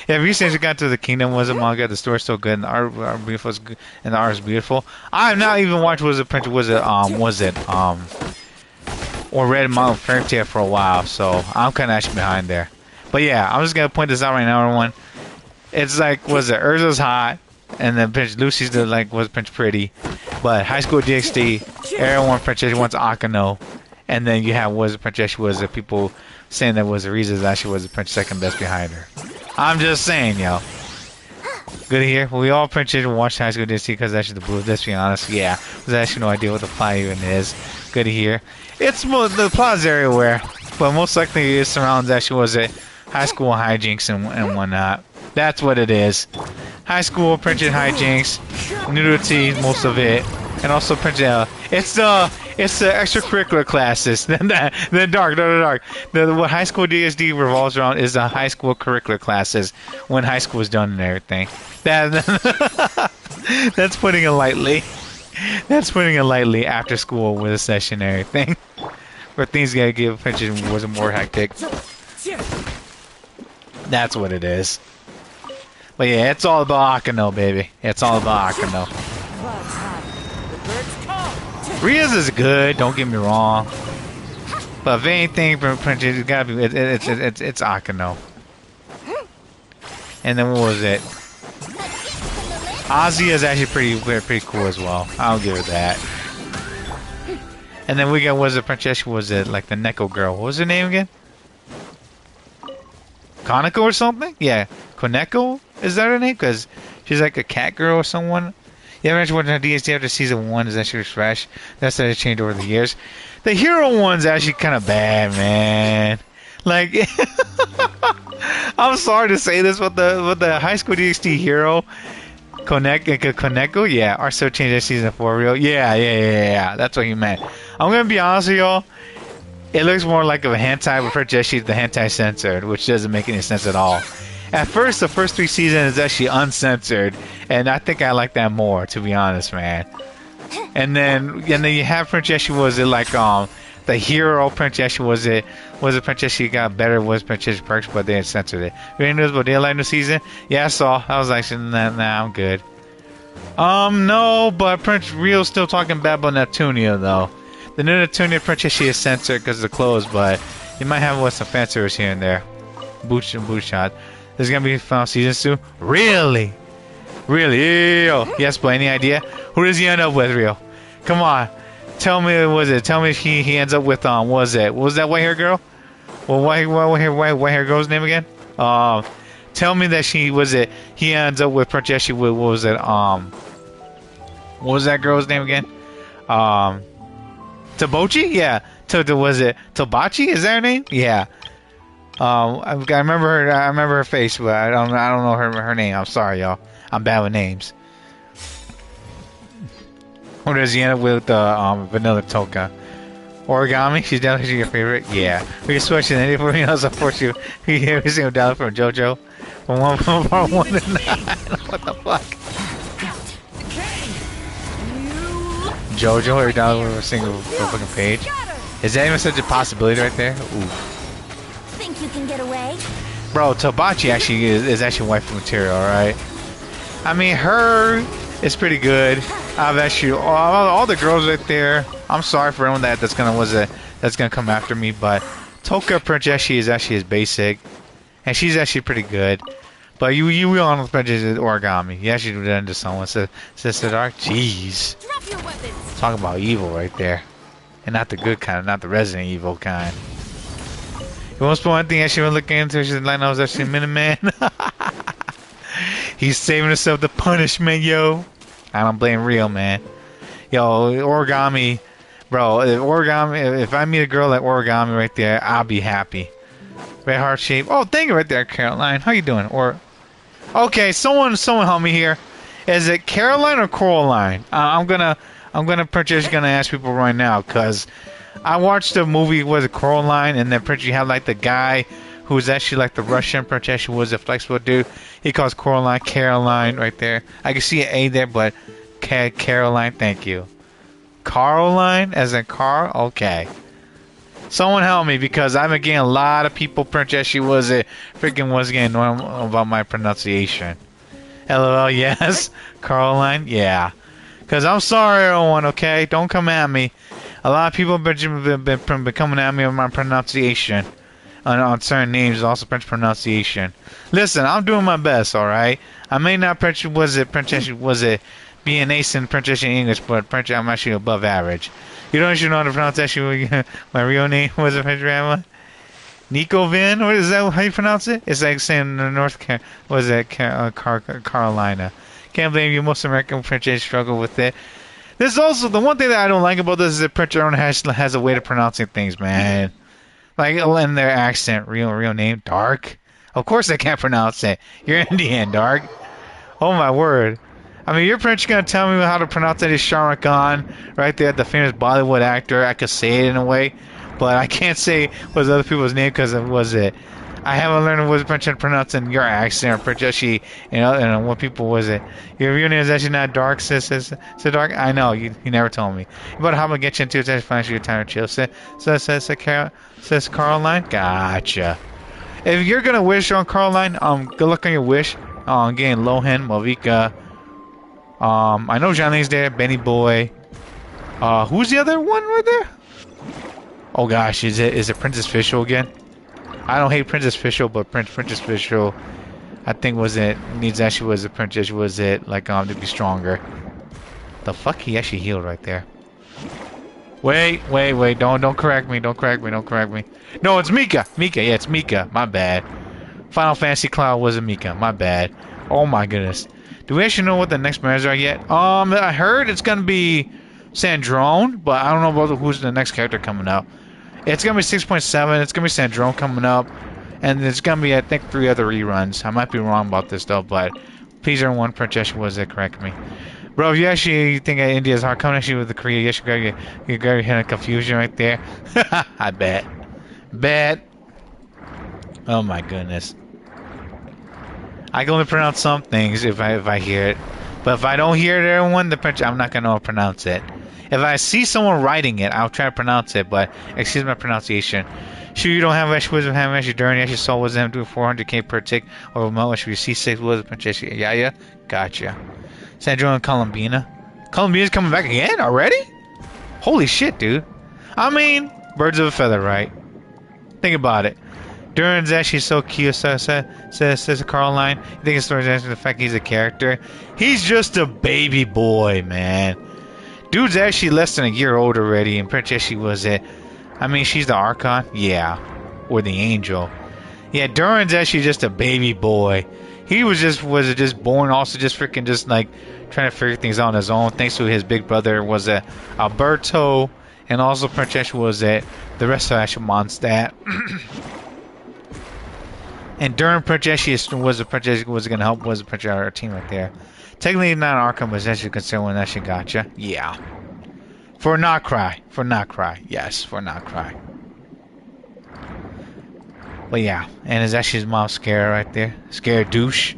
Yeah, recently got to the Kingdom was a manga. The story's so good, and the art beautiful, and the art is beautiful. I've not even watched or read Model Fairy Tale for a while, so I'm kind of actually behind there. But yeah, I'm just gonna point this out right now, everyone. It's like Urza's hot, and then Prince Lucy's was Prince Pretty, but High School DxD, everyone Princess wants Akano, and then you have Princess was people saying that Riza's actually was the Prince second best behind her. I'm just saying, yo. Good here. We all printed and watched High School DxD because that's the blue. Let's be honest. Yeah. There's actually no idea what the plot even is. Good here. It's the plot's everywhere. But most likely it surrounds actually was it high school hijinks and whatnot. That's what it is. High school printed hijinks, nudity, most of it, and also printed. It's the extracurricular classes. The dark. What high school DxD revolves around is the high school curricular classes when high school is done and everything. That's putting it lightly. That's putting it lightly. After school with a session and everything, where things gotta get printed was more hectic. That's what it is. But yeah, it's all about Akano, baby. It's all about Akano. Ria's is good, don't get me wrong. But if anything printed, it's gotta be it's Akano. And then what was it? Ozzy is actually pretty cool as well. I'll give her that. And then we got was it like the Neko girl? What was her name again? Koneko or something? Yeah, Koneko? Is that her name? Because she's like a cat girl or someone. Yeah, I mentioned what DxD after season 1 is actually fresh. That's how it changed over the years. The hero one's actually kind of bad, man. Like, I'm sorry to say this, but the high school DxD hero, Koneko, yeah, are so changed at season 4 real. Yeah. That's what he meant. I'm gonna be honest with y'all. It looks more like a hentai, but for Jessie, the hentai censored, which doesn't make any sense at all. At first, the first 3 seasons is actually uncensored, and I think I like that more, to be honest, man. And then you have Princess was it like the hero Princess was it Princess got better was Princess Perks, but they censored it. You any news about Daylight new season? Yeah, I saw. I was like, nah, I'm good. No, but Prince Real's still talking bad about Neptunia though. The new Neptunia Princess is censored because of the clothes, but you might have some fanciers here and there. Boot shot. There's gonna be final season soon. Really? Ew. Yes, but any idea? Who does he end up with, Rio? Come on. Tell me Tell me he ends up with what was that white hair girl? Well, white hair girl's name again? Tell me that he ends up with Princess with what was that girl's name again? Tabochi? Yeah. Was it Tobachi? Is that her name? Yeah. I remember her face, but I don't know her name. I'm sorry, y'all. I'm bad with names. Or does he end up with Vanilla Toka? Origami? She's definitely your favorite? Yeah. We can switch to any for me. I'll support you. Every single dollar from JoJo. From 1 to 9. What the fuck? JoJo every dollar for a single fucking page? Is that even such a possibility right there? Ooh. Think you can get away? Bro, Tobachi actually is actually waifu material, alright? I mean, her is pretty good. I've actually all the girls right there. I'm sorry for anyone that's gonna come after me, but Toka Princess is actually is basic, and she's actually pretty good. But you all know Princess is Origami. You actually do that into someone. Sister Dark. Jeez. Drop your weapons. Talk about evil right there, and not the good kind, not the Resident Evil kind. You want to one thing I should look into? She's like, I was actually Minuteman. He's saving himself the punishment, yo. I don't blame Real, man. Yo, Origami, bro. If I meet a girl like Origami right there, I'll be happy. Red heart shape. Oh, thank you right there, Caroline. How you doing? Okay, someone help me here. Is it Caroline or Coraline? I'm gonna ask people right now, cause I watched the movie, was it Coraline, and then you had like the guy who was actually like the Russian Princess, who was a flexible dude. He calls Caroline right there. I can see an A there, but Caroline, thank you. Caroline, as in Carl? Okay. Someone help me, because I'm getting a lot of people Princess was getting annoyed about my pronunciation. LOL, yes. Caroline, yeah. Because I'm sorry, everyone, okay? Don't come at me. A lot of people have been coming at me with my pronunciation on certain names, also French pronunciation. Listen, I'm doing my best, alright? I may not be an ace in Princess English, but I'm actually above average. You don't should know how to pronounce actually my real name was a French grandma? Nicovin? What is that? How you pronounce it? It's like saying what is that? Carolina. Can't blame you. Most American French struggle with it. This is also the one thing that I don't like about this is that French has a way of pronouncing things, man. Like in their accent, real name, Dark. Of course I can't pronounce it. You're Indian, Dark. Oh my word. I mean, you're French gonna tell me how to pronounce it. Is Shah Rukh Khan right there, the famous Bollywood actor. I could say it in a way, but I can't say what's other people's name because it was it. I haven't learned what French and pronouncing your accent or French actually, and what people was it. Your real name is actually not Dark, says Dark. I know you never told me. But how about get you into it? Actually, financial time to chill. Says Caroline. Gotcha. If you're gonna wish on Caroline, good luck on your wish. Getting Lohen, Mavuika. I know Johnny's there. Benny Boy. Who's the other one right there? Oh gosh, is it Princess Fischl again? I don't hate Princess Fischl, but Princess Fischl, I think needs actually was a princess, was it like to be stronger. The fuck, he actually healed right there. Wait, don't correct me. No, it's Mika. Yeah, it's Mika. My bad. Final Fantasy Cloud wasn't Mika. My bad. Oh my goodness. Do we actually know what the next members are yet? I heard it's gonna be Sandrone, but I don't know about who's the next character coming up. It's gonna be 6.7. It's gonna be Sandrone coming up, and it's gonna be I think 3 other reruns. I might be wrong about this though, but please everyone, Princess was it? Correct me, bro. If you actually think that India's hard, come actually with the Korea. You got your head of confusion right there. I bet. Oh my goodness. I can only pronounce some things if I hear it, but if I don't hear it, everyone, I'm not gonna pronounce it. If I see someone writing it, I'll try to pronounce it, but excuse my pronunciation. Sure, you don't have actually wisdom, have actually during actually saw wisdom doing 400k per tick or remote. Should we see 6 wisdom? Yeah, gotcha. Sandro and Columbina. Columbina's coming back again already? Holy shit, dude. I mean, birds of a feather, right? Think about it. Duran's actually so cute, says Caroline. You think his story's actually the fact he's a character? He's just a baby boy, man. Dude's actually less than a year old already, and Princess she was it. I mean, she's the Archon, yeah, or the Angel. Yeah, Duran's actually just a baby boy. He was just born, also just freaking just like trying to figure things out on his own. Thanks to his big brother was Alberto, and also Princess was it. The rest of actually Mondstadt. And during Princess was a Princess was gonna help was a Princess our team right there. Technically not Arkham, but actually considered when that shit gotcha. Yeah. For not cry. Yes, for not cry. But yeah, and it's actually his mom Scare right there. Scare douche.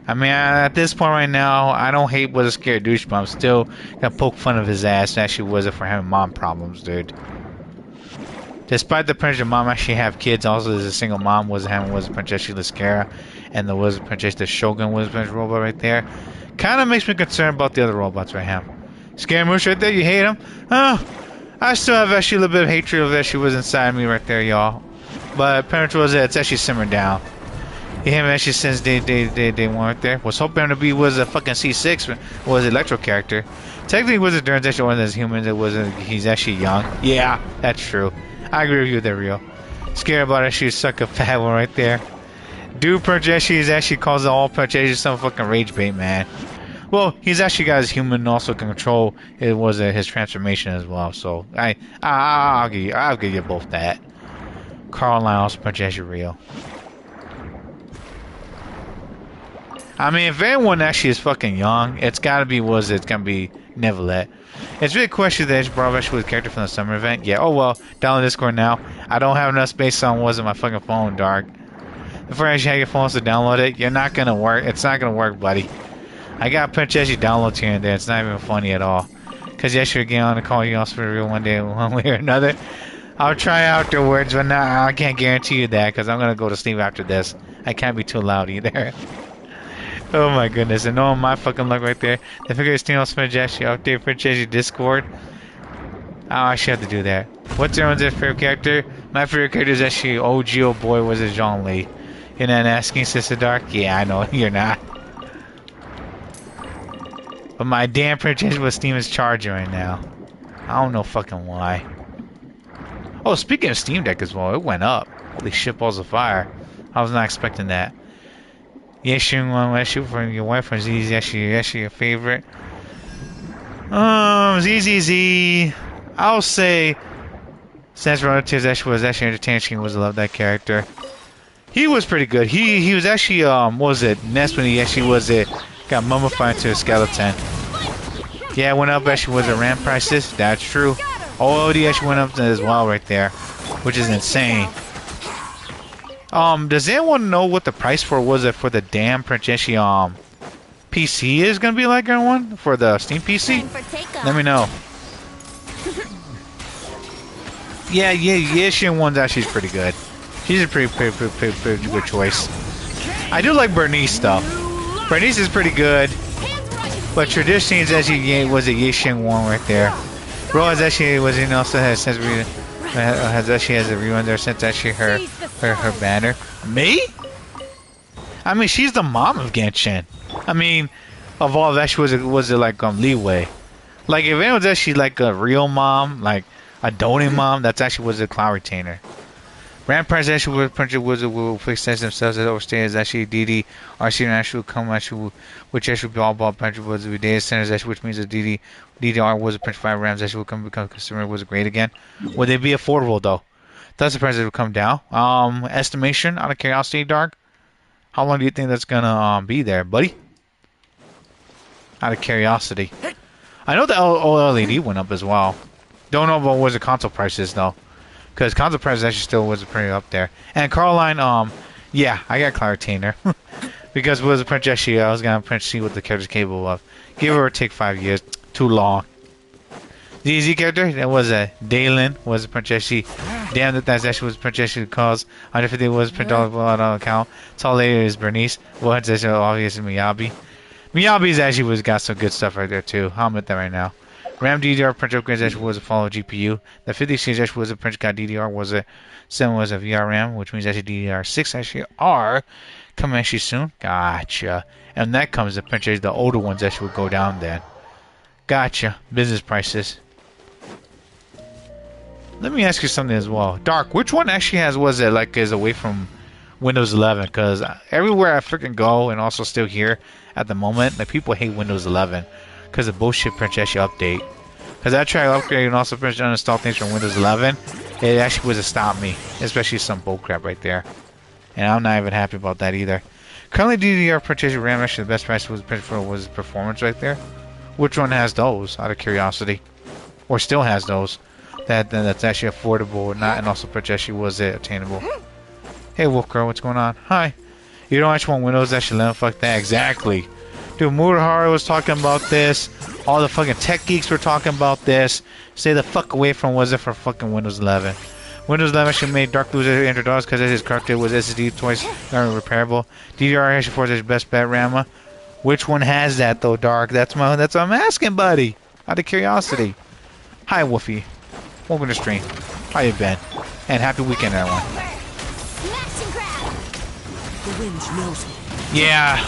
I mean, at this point right now, I don't hate was a Scare douche, but I'm still gonna poke fun of his ass. Actually, was it for having mom problems, dude? Despite the Princess mom actually have kids, also as a single mom was Princess Lascara, and there was Princess the Shogun was Princess robot right there. Kind of makes me concerned about the other robots right here. Scaramouche right there, you hate him? Oh, I still have actually a little bit of hatred of that she was inside me right there, y'all. But Parents was it's actually simmered down. Him actually since they weren't there. Was hoping to be was a fucking C6 was Electro character. Technically was a Durns actually one of those humans that wasn't he's actually young. Yeah, that's true. I agree with you there, Rio. Scared about it, she's suck a fat one right there. Dude Projeshi is actually causing all Projeshi some fucking rage bait, man. Well, he's actually got his human and also can control his transformation as well. So I'll give you both that. Caroline also Projeshi Rio. I mean, if anyone actually is fucking young, it's gotta be it's gonna be Neverlet. It's really a question that it's brought actually with a character from the summer event. Yeah, oh well, download Discord now. I don't have enough space on my fucking phone, Dark. Before I actually have your phone to download it, you're not gonna work. It's not gonna work, buddy. I got Princess downloads here and there. It's not even funny at all. Cause yes, you're getting on to call you also for real one day, one way or another. I'll try afterwards, but now I can't guarantee you that because I'm gonna go to sleep after this. I can't be too loud either. Oh my goodness, and oh my fucking luck right there. The figure is Tino Smith actually update for Chase Discord. I actually have to do that. What's your own favorite character? My favorite character is actually OG old boy was it Jean Lee. You're not asking Sister Dark? Yeah, I know you're not. But my damn princess was Steven's charger right now. I don't know fucking why. Oh, speaking of Steam Deck as well, it went up. Holy shit, balls of fire. I was not expecting that. Yeshin one issue from your wife from ZZ, actually your favorite. ZZZ. I'll say Sans Relatives actually was actually entertaining. She was love that character. He was pretty good. He was actually what was it? Nest when he actually was it got mummified into a skeleton. Yeah, it went up actually was it RAM prices. That's true. OLD actually went up as well right there, which is insane. Does anyone know what the price for was it for the damn Princeshi PC is gonna be like, everyone, for the Steam PC? Let me know. Yeah, Yishin one's actually pretty good. She's a pretty good choice. I do like Bernice though. Bernice is pretty good, but traditionally it's actually was a Yishin one right there. Rose actually was also has actually has a rerun there since actually her banner. Me? I mean, she's the mom of Genshin. I mean, of all that, she was it like leeway. Like if it was actually like a real mom, like a doting mom, that's actually was a cloud retainer. Rampart actually will fix themselves as overstay as actually DD RC actually come actually which actually be all about punch was the data centers actually, which means that DDR was a punch 5 rams actually will become consumer was great again. Would they be affordable though? That's the price that will come down. Estimation out of curiosity, Dark. How long do you think that's gonna be there, buddy? Out of curiosity. I know the OLED went up as well. Don't know about what the console prices though. Because console prices actually still was pretty up there. And Caroline, yeah, I got Cloud Retainer. Because it was a print actually, I was gonna print see what the character's capable of. Give or take 5 years. Too long. The easy character, that was a Dalen, was a print actually. Damn that's actually was print actually cause 150 was print on account. Tall later is Bernice. Well it's actually obvious Miyabi. Miyabi's actually was got some good stuff right there too. I'll admit that right now. RAM DDR print upgrades actually was a follow GPU. The 50 series actually was a print got DDR was a 7 was a VR RAM, which means actually DDR6 actually are coming actually soon. Gotcha. And that comes the print the older ones actually would go down then. Gotcha. Business prices. Let me ask you something as well. Dark, which one actually was it like is away from Windows 11? Because everywhere I freaking go and also still here at the moment, like people hate Windows 11. Because of bullshit print actually update. Because I tried to upgrade and also print uninstall things from Windows 11. It actually was to stop me. Especially some bullcrap right there. And I'm not even happy about that either. Currently DDR printed RAM actually the best price was printed for was performance right there. Which one has those out of curiosity? Or still has those. That's actually affordable or not and also print actually was it attainable. Hey Wolf Girl, what's going on? Hi. You don't actually want Windows actually 11? Fuck that, exactly. Dude, Murahara was talking about this. All the fucking tech geeks were talking about this. Stay the fuck away from was it for fucking Windows 11. Windows 11 actually made Dark Loser enter DOS because his character was SSD twice repairable. DDR actually for his best bet Rama. Which one has that though, Dark? That's what I'm asking, buddy. Out of curiosity. Hi, Woofy. Welcome to stream. How you been? And happy weekend, everyone. The wind knows me. Yeah,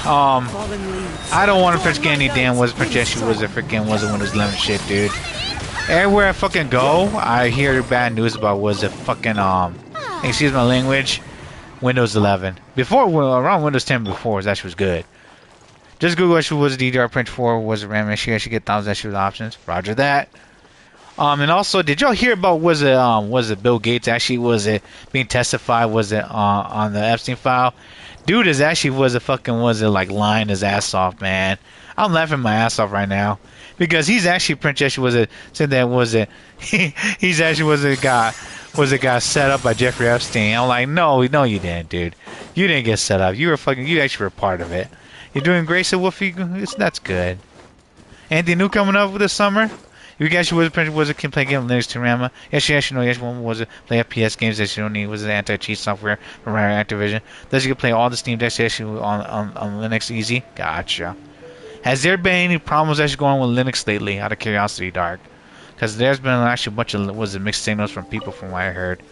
I don't want to print any damn was projection was a freaking was a Windows 11 shit, dude. Everywhere I fucking go, I hear bad news about was it fucking excuse my language, Windows 11. Before around Windows 10 before that was good. Just Google actually was DDR print 4 was RAM issue. I should get 1,000 issue options. Roger that. And also, did y'all hear about was it Bill Gates actually was it being testified was it on the Epstein file? Dude is actually was it like lying his ass off, man. I'm laughing my ass off right now because he's actually Prince actually was it said that was it he's actually was it got set up by Jeffrey Epstein. I'm like no you didn't, dude. You didn't get set up. You actually were part of it. You're doing great, so Wolfie. That's good. Anything new coming up this summer? You guys can play game Linux to Rama. Yes, one was play FPS games that you don't need was anti-cheat software from Activision. Does you can play all the Steam Decks on Linux easy? Gotcha. Has there been any problems actually going on with Linux lately? Out of curiosity, Dark, because there's been actually a bunch of mixed signals from people from what I heard,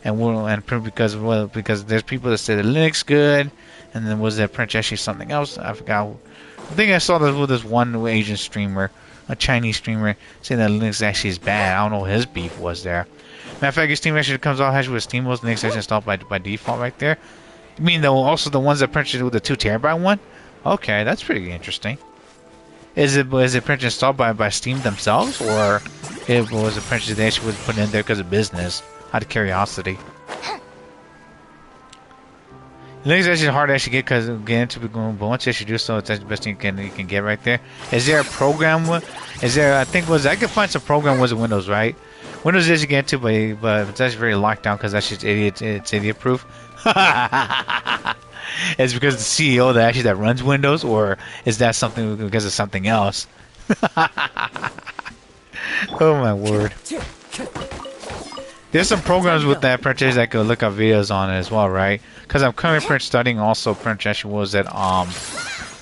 because there's people that say that Linux good, and then was that print actually something else? I forgot. I think I saw this with this one Asian streamer a Chinese streamer saying that Linux actually is bad. I don't know what his beef was there. Matter of fact, your Steam actually comes off actually with SteamOS. Linux actually installed by default right there. You mean though also the ones that printed with the 2 terabyte one? Okay, that's pretty interesting. Is it printed installed by Steam themselves, or it was a printed they actually was put in there because of business, out of curiosity? Linux is actually hard to actually get into, but once you actually do so, it's the best thing you can get right there. Is there a program? Is there? I think I could find some program was Windows, right? Windows is you get into, but it's actually very locked down because that's just idiot. It's idiot proof. It's because the CEO that runs Windows, or is that something because of something else? Oh my word! There's some programs with that printer that could look up videos on it as well, right? Because I'm currently studying also actually was that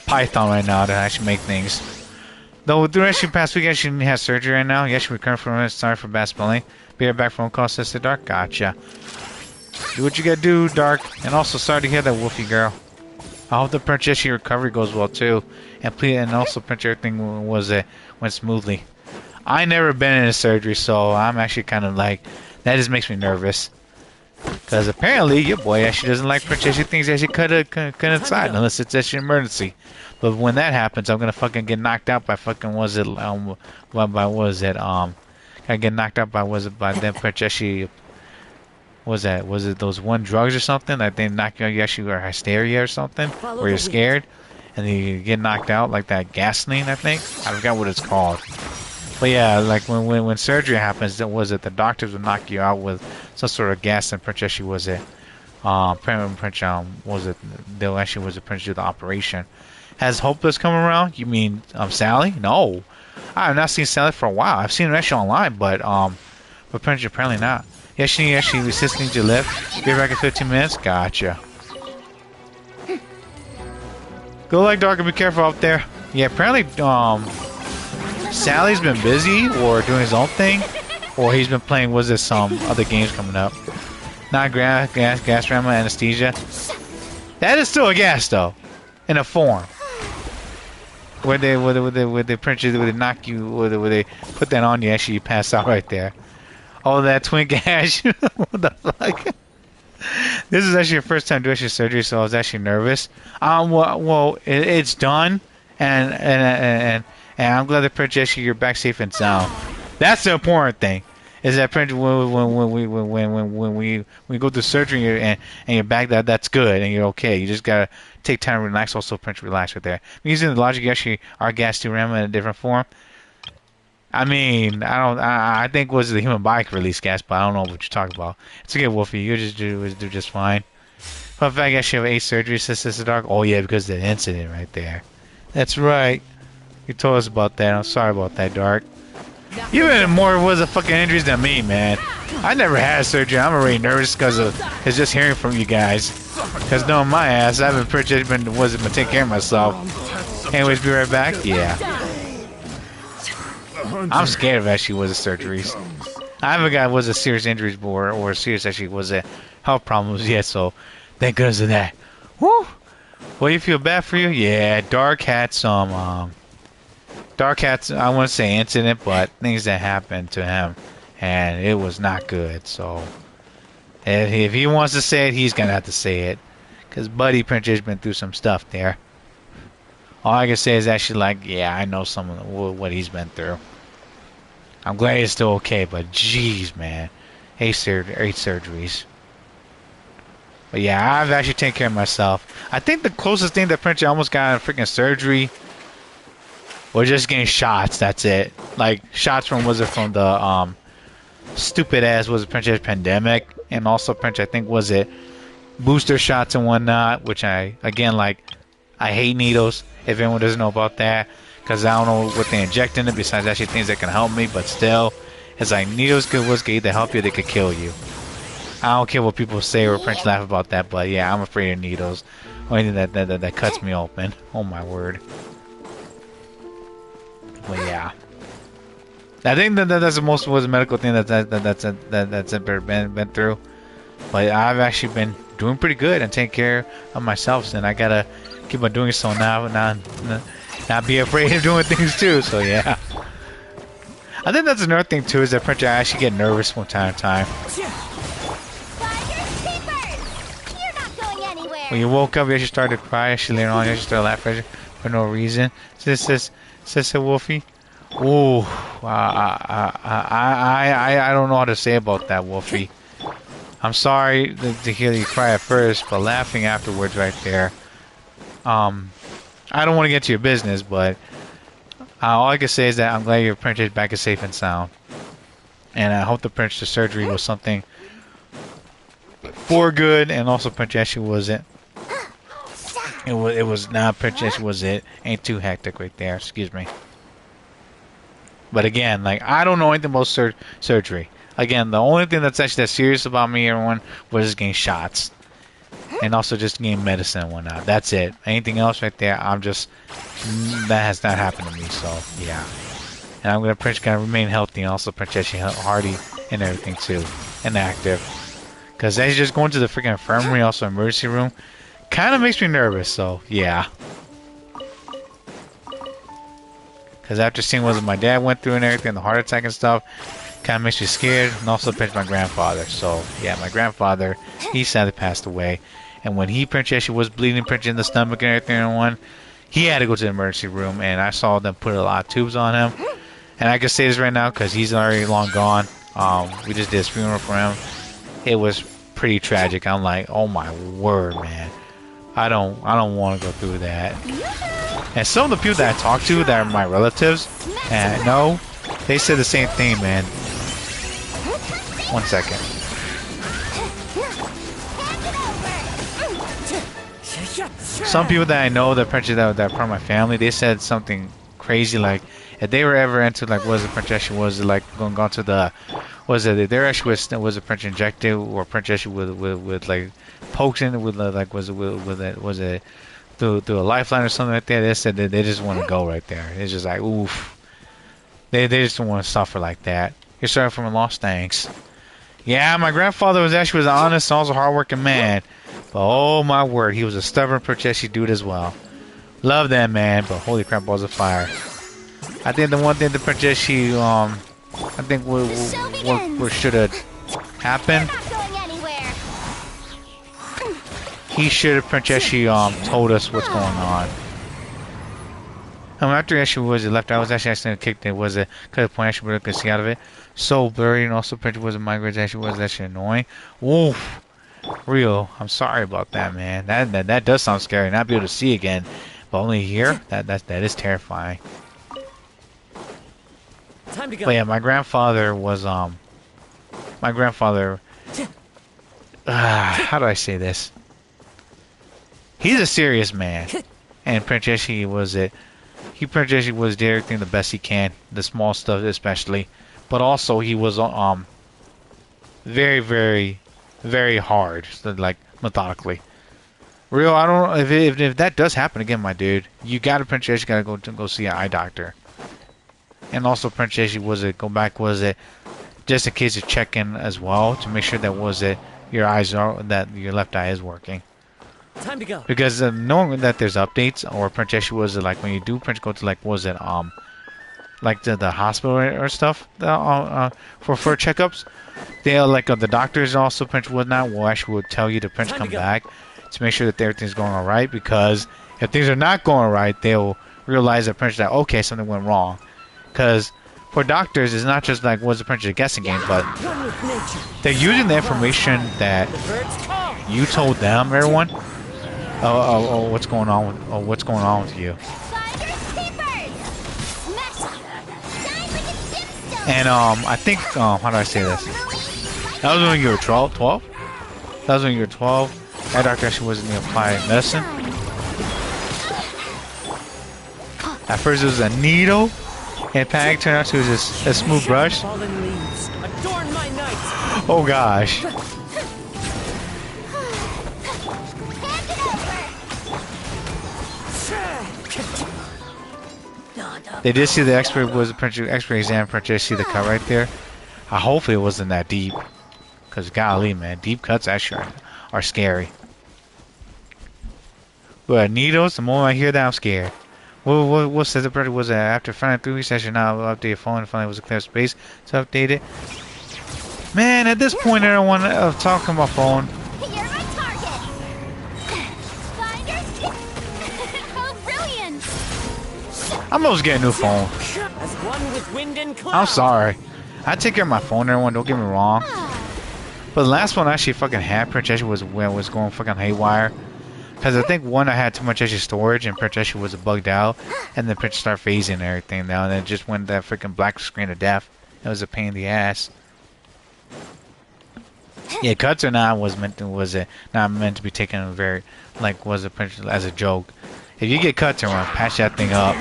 Python right now to actually make things. Though during actually past week I actually had surgery right now. You actually recovered from it. Sorry for bad spelling. Be right back. Phone call, Sister Dark. Gotcha. Do what you gotta do, Dark. And also sorry to hear that, Wolfie girl. I hope the Princess recovery goes well too. And also Princess everything went smoothly. I never been in a surgery, so I'm actually kind of like that just makes me nervous. Because apparently your boy actually doesn't like Princess. He thinks that she cut inside unless it's actually an emergency. But when that happens, I'm gonna fucking get knocked out by fucking I get knocked out by them Princess. Was it those one drugs or something that they knock you out? You actually are hysteria or something, where you're scared and you get knocked out like that gasoline. I think I forgot what it's called. But yeah, like when surgery happens, the doctors would knock you out with some sort of gas and Princess was it? Was it? They'll actually was a Princess do the operation. Has Hopeless come around? You mean Sally? No, I have not seen Sally for a while. I've seen her actually online, but Princess apparently not. Yeah, she actually assist needs your lift. Be back in 15 minutes. Gotcha. Go like Dark and be careful out there. Yeah, apparently Sally's been busy or doing his own thing, or he's been playing. Was there some other games coming up? Not gas rama anesthesia. That is still a gas though, in a form. Where they print you, where they knock you, where they put that on you, actually you pass out right there. Oh, that twin gash. What the fuck? This is actually your first time doing your surgery, so I was actually nervous. It's done, and I'm glad that Princess you're back safe and sound. That's the important thing. Is that when we go through surgery and you're back, that's good and you're okay. You just gotta take time to relax. Also, Prince, relax right there. Using the logic, actually, our gas to RAM in a different form. I mean, I think was the human body could release gas, but I don't know what you're talking about. It's okay, Wolfie. You just do just fine. But in fact, I guess you have 8 surgeries, Sister Dark. Oh yeah, because of the incident right there. That's right. You told us about that. I'm sorry about that, Dark. You had more was a fucking injuries than me, man. I never had surgery. I'm already nervous because of it's just hearing from you guys. Because knowing my ass, I haven't pretty much been taking care of myself. Anyways, be right back. Yeah. I'm scared of actually was the surgeries. I haven't got was a serious injuries before or serious actually was a health problems yet. So thank goodness of that. Woo. Well, you feel bad for you? Yeah. Dark had some. Dark Hat's, I wouldn't say incident, but things that happened to him, and it was not good. So, if he wants to say it, he's gonna have to say it, cause Buddy Printer's been through some stuff there. All I can say is actually like, yeah, I know some of what he's been through. I'm glad he's still okay, but jeez, man, 8 surgeries. But yeah, I've actually taken care of myself. I think the closest thing that Printer almost got a freaking surgery. We're just getting shots. That's it. Like shots from the stupid ass Princess pandemic, and also Princess I think was it booster shots and whatnot. Which I hate needles. If anyone doesn't know about that, because I don't know what they inject in it besides actually things that can help me. But still, it's like needles could either help you, or they could kill you. I don't care what people say or Princess laugh about that, but yeah, I'm afraid of needles. Only that cuts me open. Oh my word. But yeah, I think that's the most was a medical thing that's ever been through. But I've actually been doing pretty good and taking care of myself, and I gotta keep on doing so now. Not be afraid of doing things too. So yeah, I think that's another thing too, is that Princess actually get nervous from time to time. You're not going anywhere. When you woke up, you actually started to cry. Actually later on, you actually started laughing for no reason. Sister Wolfie. Ooh, I don't know how to say about that, Wolfie. I'm sorry to hear you cry at first, but laughing afterwards right there. I don't want to get to your business, but all I can say is that I'm glad your princess back is safe and sound. And I hope the princess surgery was something for good, and also princess wasn't. It was not princess was it. Ain't too hectic right there. Excuse me. But again, like, I don't know anything about surgery. Again, the only thing that's actually that serious about me, everyone, was just getting shots. And also just getting medicine and whatnot. That's it. Anything else right there, that has not happened to me, so, yeah. And I'm going to remain healthy, and also Princess hardy and everything, too. And active. Because as just going to the freaking infirmary, also emergency room, kind of makes me nervous, so, yeah. Because after seeing what my dad went through and everything, the heart attack and stuff, kind of makes me scared. And also pinched my grandfather. So, yeah, my grandfather, he sadly passed away. And when he was bleeding, pinched in the stomach and everything, he had to go to the emergency room. And I saw them put a lot of tubes on him. And I can say this right now because he's already long gone. We just did his funeral for him. It was pretty tragic. I'm like, oh my word, man. I don't want to go through that. And some of the people that I talked to that are my relatives, and no, they said the same thing, man. 1 second. Some people that I know that are part of my family, they said something crazy, like if they were ever into like was a princess was like going to the there actually was a princess injected or princess with like pokes in with like was it through a lifeline or something like that. They said that they just want to go right there. It's just like oof. They just don't want to suffer like that. You're sorry from a loss, thanks. Yeah, my grandfather was an honest and also hardworking man. But oh my word, he was a stubborn Purchasey dude as well. Love that man, but holy crap, balls of fire. I think the one thing the Purchasey, I think what should have happened. He should have Purchasey told us what's going on. After actually was it left, I was actually accidentally kicked it. Was it cut the point actually could see out of it? So blurry, and also Princess was a migrant actually was actually annoying. Oof. Real. I'm sorry about that, man. That does sound scary. Not be able to see again, but only here. That is terrifying. Time to go. But yeah, my grandfather was how do I say this? He's a serious man, and Princess was it. Princess was did everything the best he can, the small stuff especially, but also he was very, very, very hard, so, like methodically. Real, I don't know if that does happen again, my dude. You gotta Princess, you gotta go see an eye doctor. And also Princess was it just in case you check in as well to make sure that your left eye is working. Time to go. Because knowing that there's updates or Princess was it like when you do go to like like the hospital or stuff for checkups, they like the doctors also will actually tell you to come back to make sure that everything's going all right, because if things are not going right, they'll realize that that okay, something went wrong. Because for doctors, it's not just like was the Princess a guessing game, but they're using the information that you told them, everyone. What's going on with you? And I think how do I say this? That was when you were 12. That was when you were 12. That doctor actually wasn't going to apply medicine. At first it was a needle, and panic turned out to just a smooth brush. Oh gosh. They did see the X-ray exam. Princess, see the cut right there. Hopefully it wasn't that deep, cause golly, man, deep cuts actually are scary. But needles, the moment I hear that, I'm scared. What says the project was after finding 3 weeks, I should now update your phone and finally was a clear space to update it. Man, at this point, I don't want to talk on my phone. You're my target. Finders. How brilliant! I'm almost getting a new phone. As one with wind and cloud. I'm sorry. I take care of my phone, everyone. Don't get me wrong. But the last one actually fucking had Princess was going fucking haywire. Because I think one I had too much extra storage and Princess was bugged out, and then Princess started phasing and everything now, and it just went that freaking black screen of death. It was a pain in the ass. Yeah, cuts or not was it not meant to be taken very was a Princess as a joke. If you get cuts or one, patch that thing up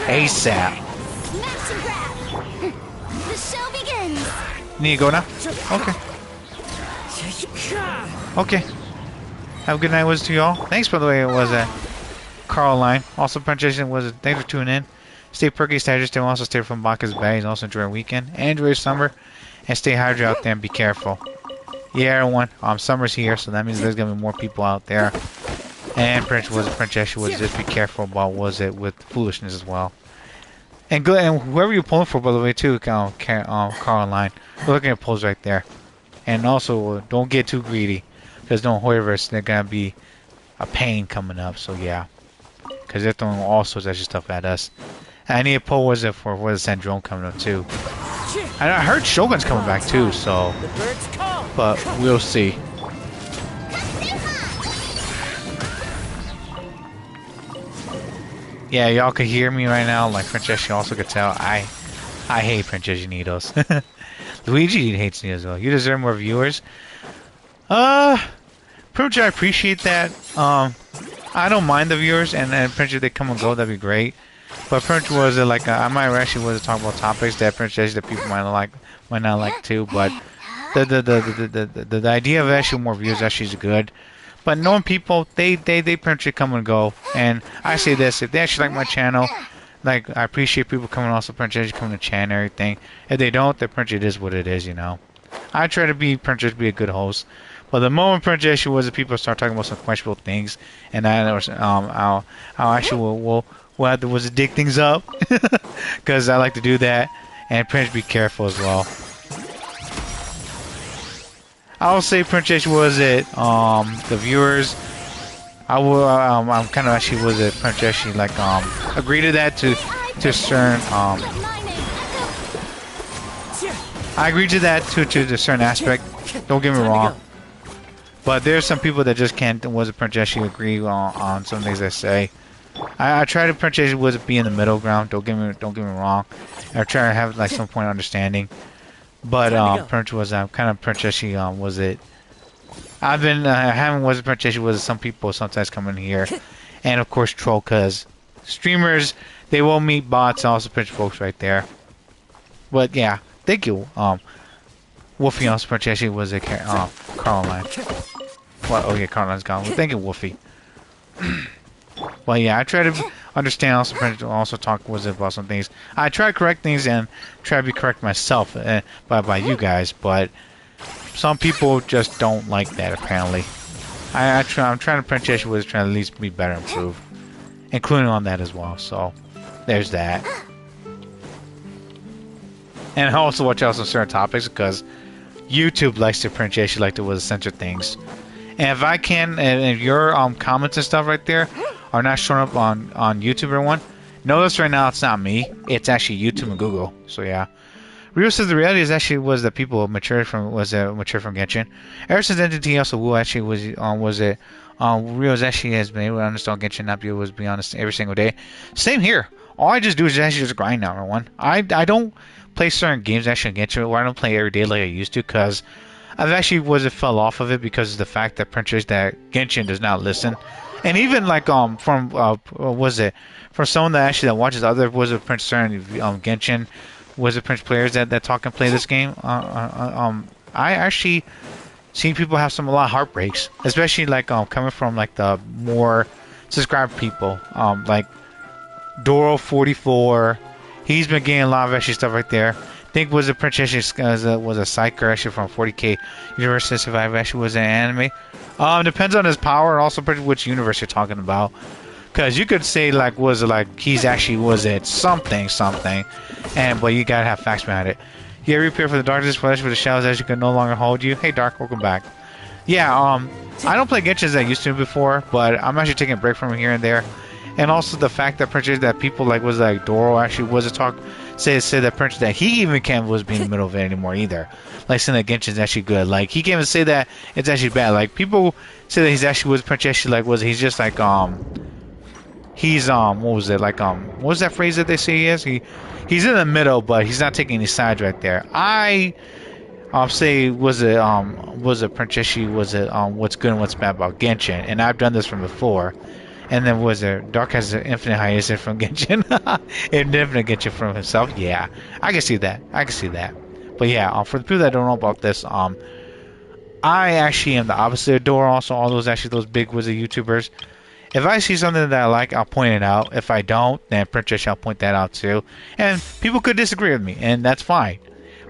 ASAP. Smash and grab. The show begins. Need to go now? Okay. Okay. Have a good night, was to y'all. Thanks, by the way, it was Caroline. Also, Princess was thanks for tuning in. Stay perky, stay hydrated, also stay from Bacchus Bay, and also enjoy your weekend. And enjoy your summer. And stay hydrated out there and be careful. Yeah, everyone. Summer's here, so that means there's gonna be more people out there. And Princess was just be careful about with foolishness as well. And good, and whoever you're pulling for, by the way, too, Caroline. Look at your polls right there. And also, don't get too greedy. Because no Hoyverse, they're gonna be a pain coming up. So yeah, because they're throwing all sorts of extra stuff at us. And I need a poll was it for the Syndrome coming up too. And I heard Shogun's coming back too. So, but we'll see. Yeah, y'all could hear me right now. Like Princess, you also could tell I hate Princess Unidos. Luigi hates me as well. You deserve more viewers. Pretty much I appreciate that. I don't mind the viewers, and pretty much they come and go, that'd be great. But pretty much was it I might actually was talk about topics that pretty much that people might not like too. But the idea of actually more views actually is good. But knowing people, they pretty much come and go. And I say this: if they actually like my channel, I appreciate people coming, also pretty much coming to chat and everything. If they don't, then pretty much it is what it is, you know. I try to be pretty much be a good host. But the moment projection was that people start talking about some questionable things, and I'll actually will have to dig things up because I like to do that, and pretty much be careful as well. I will say projection was it the viewers. I will I'm kind of actually was it projection agree to that to certain I agree to that to a certain aspect. Don't get me wrong. But there's some people that just can't projection agree on some things I say. I try to projection be in the middle ground. Don't get me wrong. I try to have some point of understanding. But kind of projection was it. I've been having projection was some people sometimes come in here, and of course troll because streamers they will meet bots and also pitch folks right there. But yeah, thank you. Wolfie also projection was a Caroline. Well, oh yeah, Caroline's gone. Well, thank you, Wolfie. Well, yeah, I try to understand also talk about some things. I try to correct things and try to be correct myself by you guys, but some people just don't like that apparently. I'm trying to pronunciation was trying to at least be better, improve, including on that as well. So there's that. And I also watch out on certain topics because YouTube likes to pronunciation like there was censor things. And if I can, and if your comments and stuff right there are not showing up on YouTube, everyone, notice right now it's not me. It's actually YouTube and Google. So yeah. Rio says the reality is actually was that people matured from Genshin. Ever since Entity also Wu actually Rio's actually has been able to understand Genshin, not be able to be honest every single day. Same here. All I just do is actually just grind now, everyone. I don't play certain games actually Genshin, or I don't play every day like I used to, because I've actually fell off of it because of the fact that Genshin does not listen. And even from someone that actually watches other certain Genshin Prince players that talk and play this game, I actually seen people have a lot of heartbreaks, especially coming from the more subscribed people, like Doro44. He's been getting a lot of actually stuff right there. I think was a Princess was a psyker actually from 40K Universe Survive actually was an anime. Depends on his power and also which universe you're talking about. Because you could say like was it like he's actually was it something, and but you gotta have facts behind it. Yeah, repair for the darkness, flesh with the shadows as you can no longer hold you. Hey Dark, welcome back. Yeah, I don't play Genshin as I used to before, but I'm actually taking a break from here and there. And also the fact that purchase that people like was like Doro actually was a talk say that purchase that he even can't was being in the middle of it anymore either. Like saying that Genshin's actually good. Like he can't even say that it's actually bad. Like people say that he's actually was purchase actually like was he's just like he's what was it like what was that phrase that they say he is? He's in the middle but he's not taking any sides right there. I say was it Princeshi was it what's good and what's bad about Genshin, and I've done this from before. And then was there Dark has an infinite hiatus from Genshin, and infinite Genshin from himself. Yeah, I can see that. But yeah, for the people that don't know about this, I actually am the opposite of Dora. Also, all those big wizard YouTubers. If I see something that I like, I'll point it out. If I don't, then Princess shall point that out too. And people could disagree with me, and that's fine.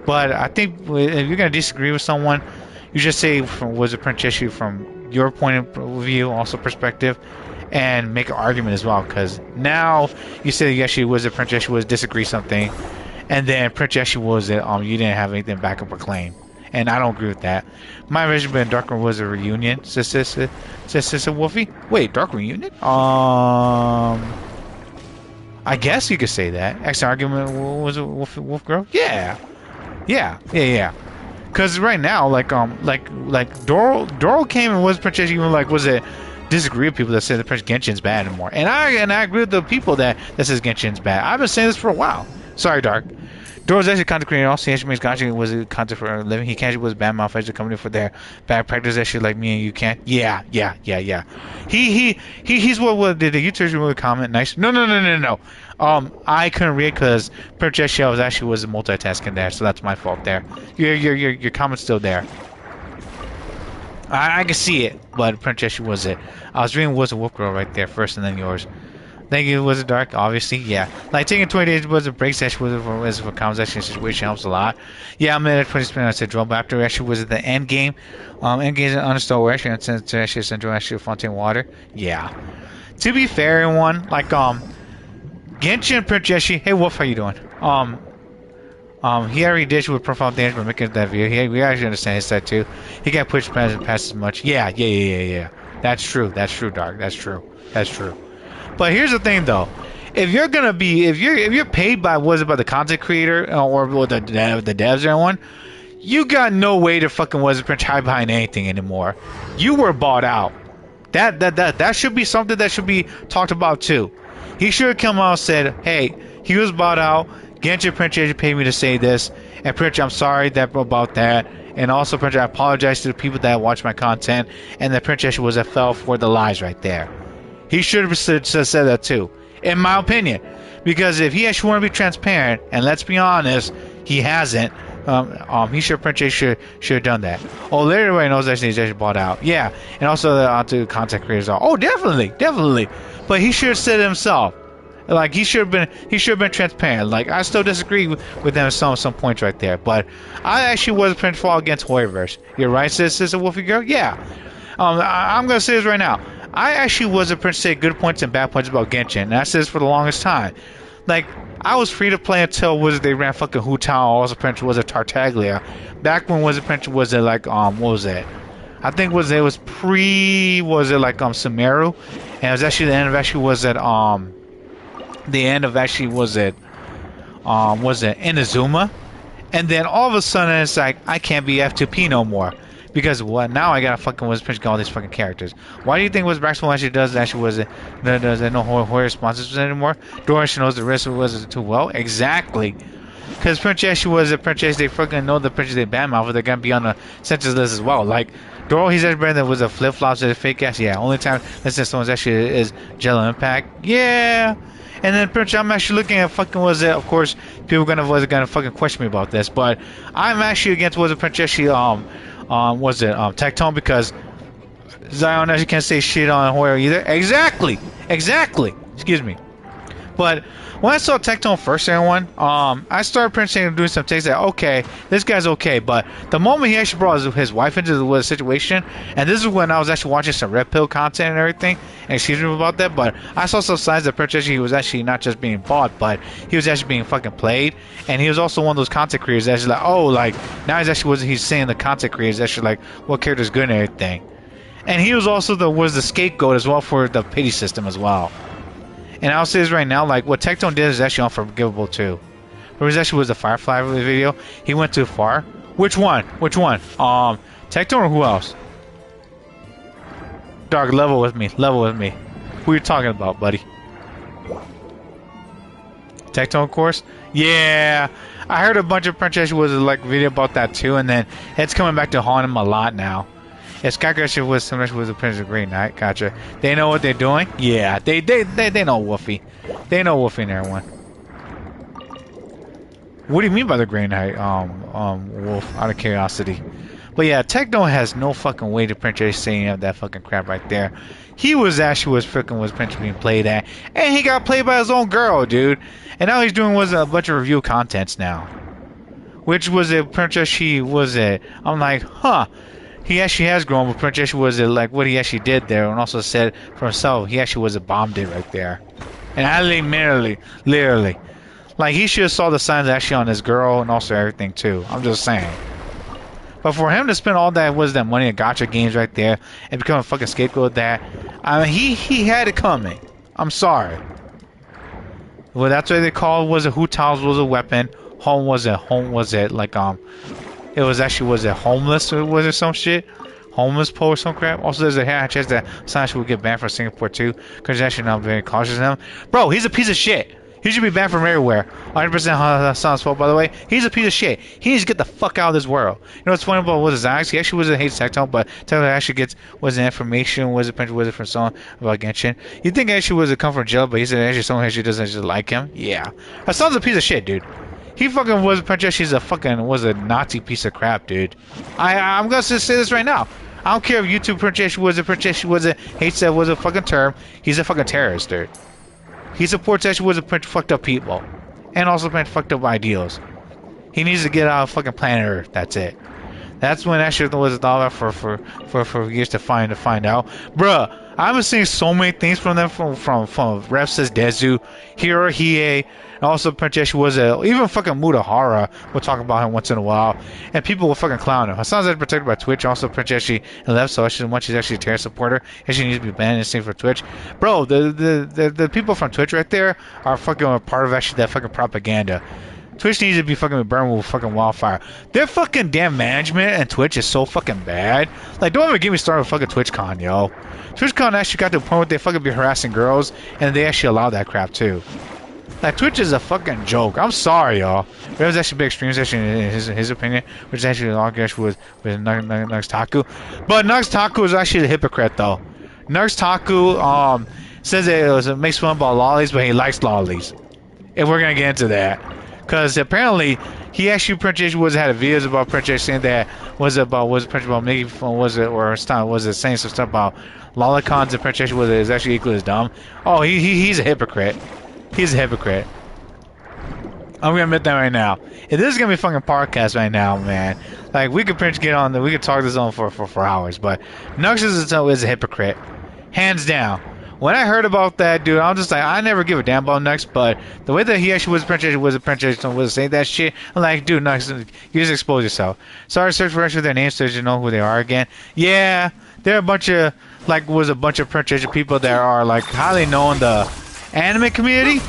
But I think if you're gonna disagree with someone, you just say from Wizard Princess from your point of view, also perspective. And make an argument as well, because now you say you actually was a Princess was disagree something, and then Princess was it you didn't have anything back up or claim, and I don't agree with that. My version of Dark was a reunion, sister Wolfie. Wait, Dark reunion? I guess you could say that. Actually, argument was a Wolf Girl. Yeah. Because right now, like Doro came and was Princess even like was it. Disagree with people that say the Prince Genshin's bad anymore, and I agree with the people that says Genshin's bad. I've been saying this for a while. Sorry, Dark. Doro's actually content creator. Also, he makes Genshin was a content for a living. He can't was bad mouth as a company for their bad practice. Actually, like me and you can't. Yeah. He's what did the YouTubers really comment? Nice. No. I couldn't read because Princess Shell actually was multitasking there, so that's my fault there. Your comment's still there. I can see it, but Princess was it. I was reading was a Wolf Girl right there first, and then yours. Thank you, was it Dark? Obviously, yeah. Like taking 20 days was a break session was for conversation situation helps a lot. Yeah, I'm at 20 minutes. I said drone, but after actually was it the end game? End game is understood where actually since actually central actually Fontaine Water. Yeah. To be fair, everyone, like Genshin Princess. Hey Wolf, how you doing? He already did with profile damage by making that video. We actually understand his side too. He got pushed past as much. Yeah. That's true, Dark. That's true. But here's the thing though. If you're gonna be if you're paid by by the content creator or the devs or anyone, you got no way to fucking hide behind anything anymore. You were bought out. That should be something that should be talked about too. He should have come out and said, hey, he was bought out. Genshin Princess paid me to say this, and Princess, I'm sorry about that, and also Princess, I apologize to the people that watch my content, and the Princess was a fell for the lies right there. He should have said that too, in my opinion, because if he actually want to be transparent, and let's be honest, he hasn't. He should Princess should have done that. Oh, later everybody knows that he's actually bought out. Yeah, and also onto content creators. Oh, definitely, but he should have said it himself. Like he should have been transparent. Like I still disagree with them on some points right there, but I actually was a fall against Hoyverse. You're right, Sister Wolfie Girl. Yeah. I'm gonna say this right now. I actually was a Prince say good points and bad points about Genshin, and I said this for the longest time. Like I was free to play until they ran fucking Hu Tao. Also, Prince was a Tartaglia. Back when Prince was it like what was it? I think was it like Sumeru, and it was actually the end of Inazuma, and then all of a sudden it's like I can't be F2P no more because what now I gotta fucking Prince get all these fucking characters. Why do you think Braxton actually does no horror responses anymore? Doris knows the risk was too well. Exactly. Because Princess was a Princess, they fucking know the Princess they ban mouth, they're gonna be on the census list as well. Like Doro, he's actually brand that was a flip flops and a fake ass. Yeah, only time that someone's actually is Jello Impact. Yeah. And then Prince, I'm actually looking at fucking of course people gonna fucking question me about this, but I'm actually against Princess Tectone because Zion actually can't say shit on Hoyer either. Exactly. Excuse me. But when I saw Tectone first in one, I started printing doing some things that okay, this guy's okay. But the moment he actually brought his wife into the situation, and this is when I was actually watching some Red Pill content and everything, and excuse me about that, but I saw some signs that Prince he was actually not just being bought, but he was actually being fucking played, and he was also one of those content creators that's like, oh, like now he's saying the content creators actually like what character's good and everything, and he was also the scapegoat as well for the pity system as well. And I'll say this right now, like what Tectone did is actually unforgivable too. But it actually was the Firefly video. He went too far. Which one? Which one? Tectone or who else? Dark, level with me. Level with me. Who you talking about, buddy? Tectone, of course. Yeah, I heard a bunch of Princess was like video about that too, and then it's coming back to haunt him a lot now. Yeah, Skycrasher was similar with the Prince of Green Knight. Gotcha. They know what they're doing? Yeah, they know Wolfie. They know Wolfie and everyone. What do you mean by the Green Knight, Wolf, out of curiosity? But yeah, Tectone has no fucking way to Princess saying of that fucking crap right there. He was Princess being played at, and he got played by his own girl, dude. And now he's doing a bunch of review contents now. Which was a Princess she was it. I'm like, huh. He actually has grown, but Princess was like what he actually did there, and also said for himself he actually was a bombed it right there. And I literally, like he should have saw the signs actually on his girl and also everything too. I'm just saying. But for him to spend all that money at gacha games right there and become a fucking scapegoat with that, I mean he had it coming. I'm sorry. Well, that's what they called who tiles was a weapon. Home was it like it was actually homeless or was it some shit? Homeless po or some crap. Also, there's a chance that Sancho would get banned from Singapore too, because he's actually not very cautious of him. Bro, he's a piece of shit. He should be banned from everywhere. 100% Hassan's fault, by the way. He's a piece of shit. He needs to get the fuck out of this world. You know what's funny about Zax? He actually hate Tectone, but Tectone actually was information, from someone about Genshin. You think actually was a come from jail, but he said actually someone actually doesn't actually like him? Yeah. Hassan's a piece of shit, dude. He fucking was Princess. She's a Nazi piece of crap, dude. I'm gonna say this right now. I don't care if YouTube Princess was a hates that was a fucking term. He's a fucking terrorist, dude. He supports actually was a fucked up people, and also fucked up ideals. He needs to get out of fucking planet Earth. That's it. That's when actually was a dollar for years to find out, bruh. I've been seeing so many things from them from Ref says Dezu, Hiro Hiei, and also Princess was even fucking Mudahara will talk about him once in a while, and people will fucking clown him. Hassan's actually protected by Twitch, also Princess and left, so she's actually a terror supporter, and she needs to be banned and same for Twitch. Bro, the people from Twitch right there are fucking part of actually that fucking propaganda. Twitch needs to be fucking burned with fucking wildfire. Their fucking damn management and Twitch is so fucking bad. Like, don't ever get me started with fucking TwitchCon, yo. TwitchCon actually got to the point where they fucking be harassing girls, and they actually allow that crap too. Like, Twitch is a fucking joke. I'm sorry, y'all. There was actually big streams actually in his opinion, which is actually all with Nugs Taku. But Nugs Taku is actually a hypocrite though. Nugs Taku says it makes fun about lollies, but he likes lollies. If we're gonna get into that. Because apparently he actually had videos about Princess saying that making fun saying some stuff about lolicons and Princess is actually equal as dumb. Oh, he's a hypocrite. He's a hypocrite. I'm gonna admit that right now. If this is gonna be a fucking podcast right now, man, like we could we could talk this on for hours, but Nux is a hypocrite, hands down. When I heard about that, dude, I'm just like, I never give a damn about Nux, but the way that he actually was a princess, was saying that shit, I'm like, dude, Nux, you just expose yourself. Sorry, search for their names so you know who they are again. Yeah, they're a bunch of princess people that are like highly known in the anime community,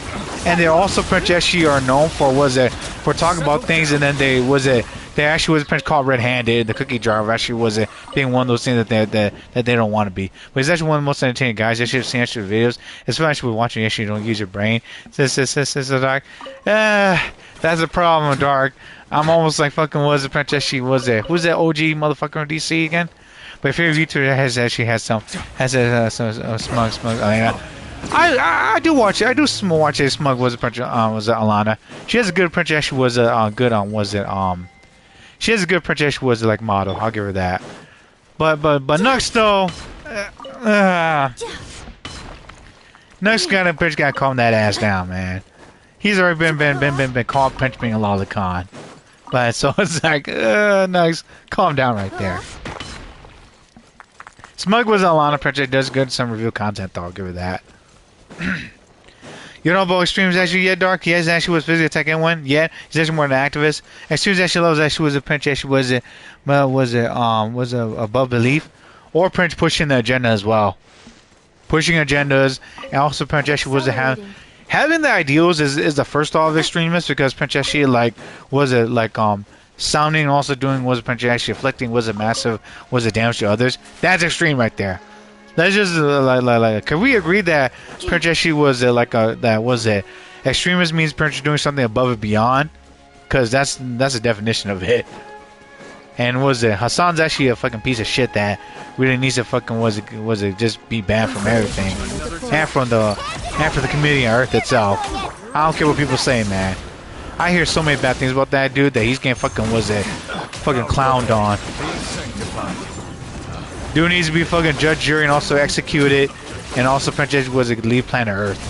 and they're also princess are known for talking about things, and then they actually was a prince called Red-Handed. The cookie jar actually was being one of those things that they don't want to be. But he's actually one of the most entertaining guys. You should have seen actual videos, especially with watching. You don't use your brain. Dark. That's a problem, Dark. I'm almost like fucking was a princess. She was it. Who's that OG motherfucker in DC again? But if your YouTuber has some smug. I do watch it. I do watch it. Smug was a princess. Was Alana? She has a good princess. She was a good She has a good princess. Was like model. I'll give her that. But Nux though, Next guy, Prince gotta calm that ass down, man. He's already been called Prince being a lolicon. But so it's like, nice, calm down right there. Smug was a lot of Prince. It does good some review content though. I'll give it that. You know about extremes actually yet, Dark? He hasn't actually was physically attacking one yet. He's actually more an activist. Extremes actually loves actually was a Prince actually was above belief, or Prince pushing the agenda as well, pushing agendas, and also Prince actually was having the ideals is the first thought of extremists because Prince actually sounding and also doing was Prince actually afflicting was it damage to others. That's extreme right there. That's just can we agree that Prince actually was extremist means Prince doing something above and beyond? Because that's the definition of it. And Hassan's actually a fucking piece of shit that really needs to fucking just be banned from everything and from the community on Earth itself. I don't care what people say, man. I hear so many bad things about that dude that he's getting fucking clowned on. Dude needs to be fucking judge, jury, and also executed, and also Prince was leave planet Earth.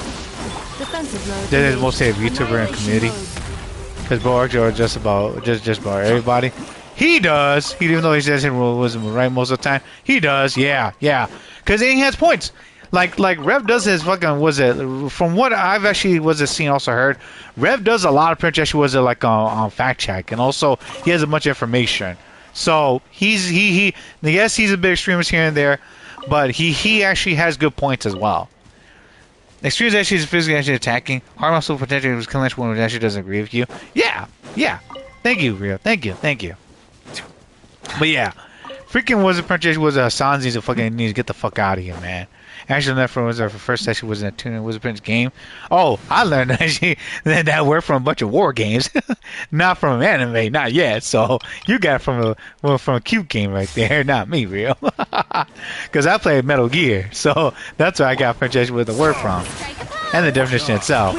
That is mostly a YouTuber and community. Because Boarjo just about everybody. He does. Even though he says he wasn't right most of the time, he does. Yeah. Because he has points. Like Rev does his fucking from what I've actually seen also heard, Rev does a lot of Prince actually on fact check, and also he has a bunch of information. So he yes, he's a bit extremist here and there, but he actually has good points as well. Extremist actually is physically actually attacking. Harm also potentially was killing one who actually doesn't agree with you. Yeah. Thank you, Rio. Thank you. But yeah, freaking was Hassan needs to get the fuck out of here, man. Actually, that was our first session was in a tune was a Prince game. Oh, I learned actually that word from a bunch of war games, not from anime, not yet. So you got it from a cute game right there, not me, real. Because I played Metal Gear, so that's where I got Prince actually with the word from, and the definition itself.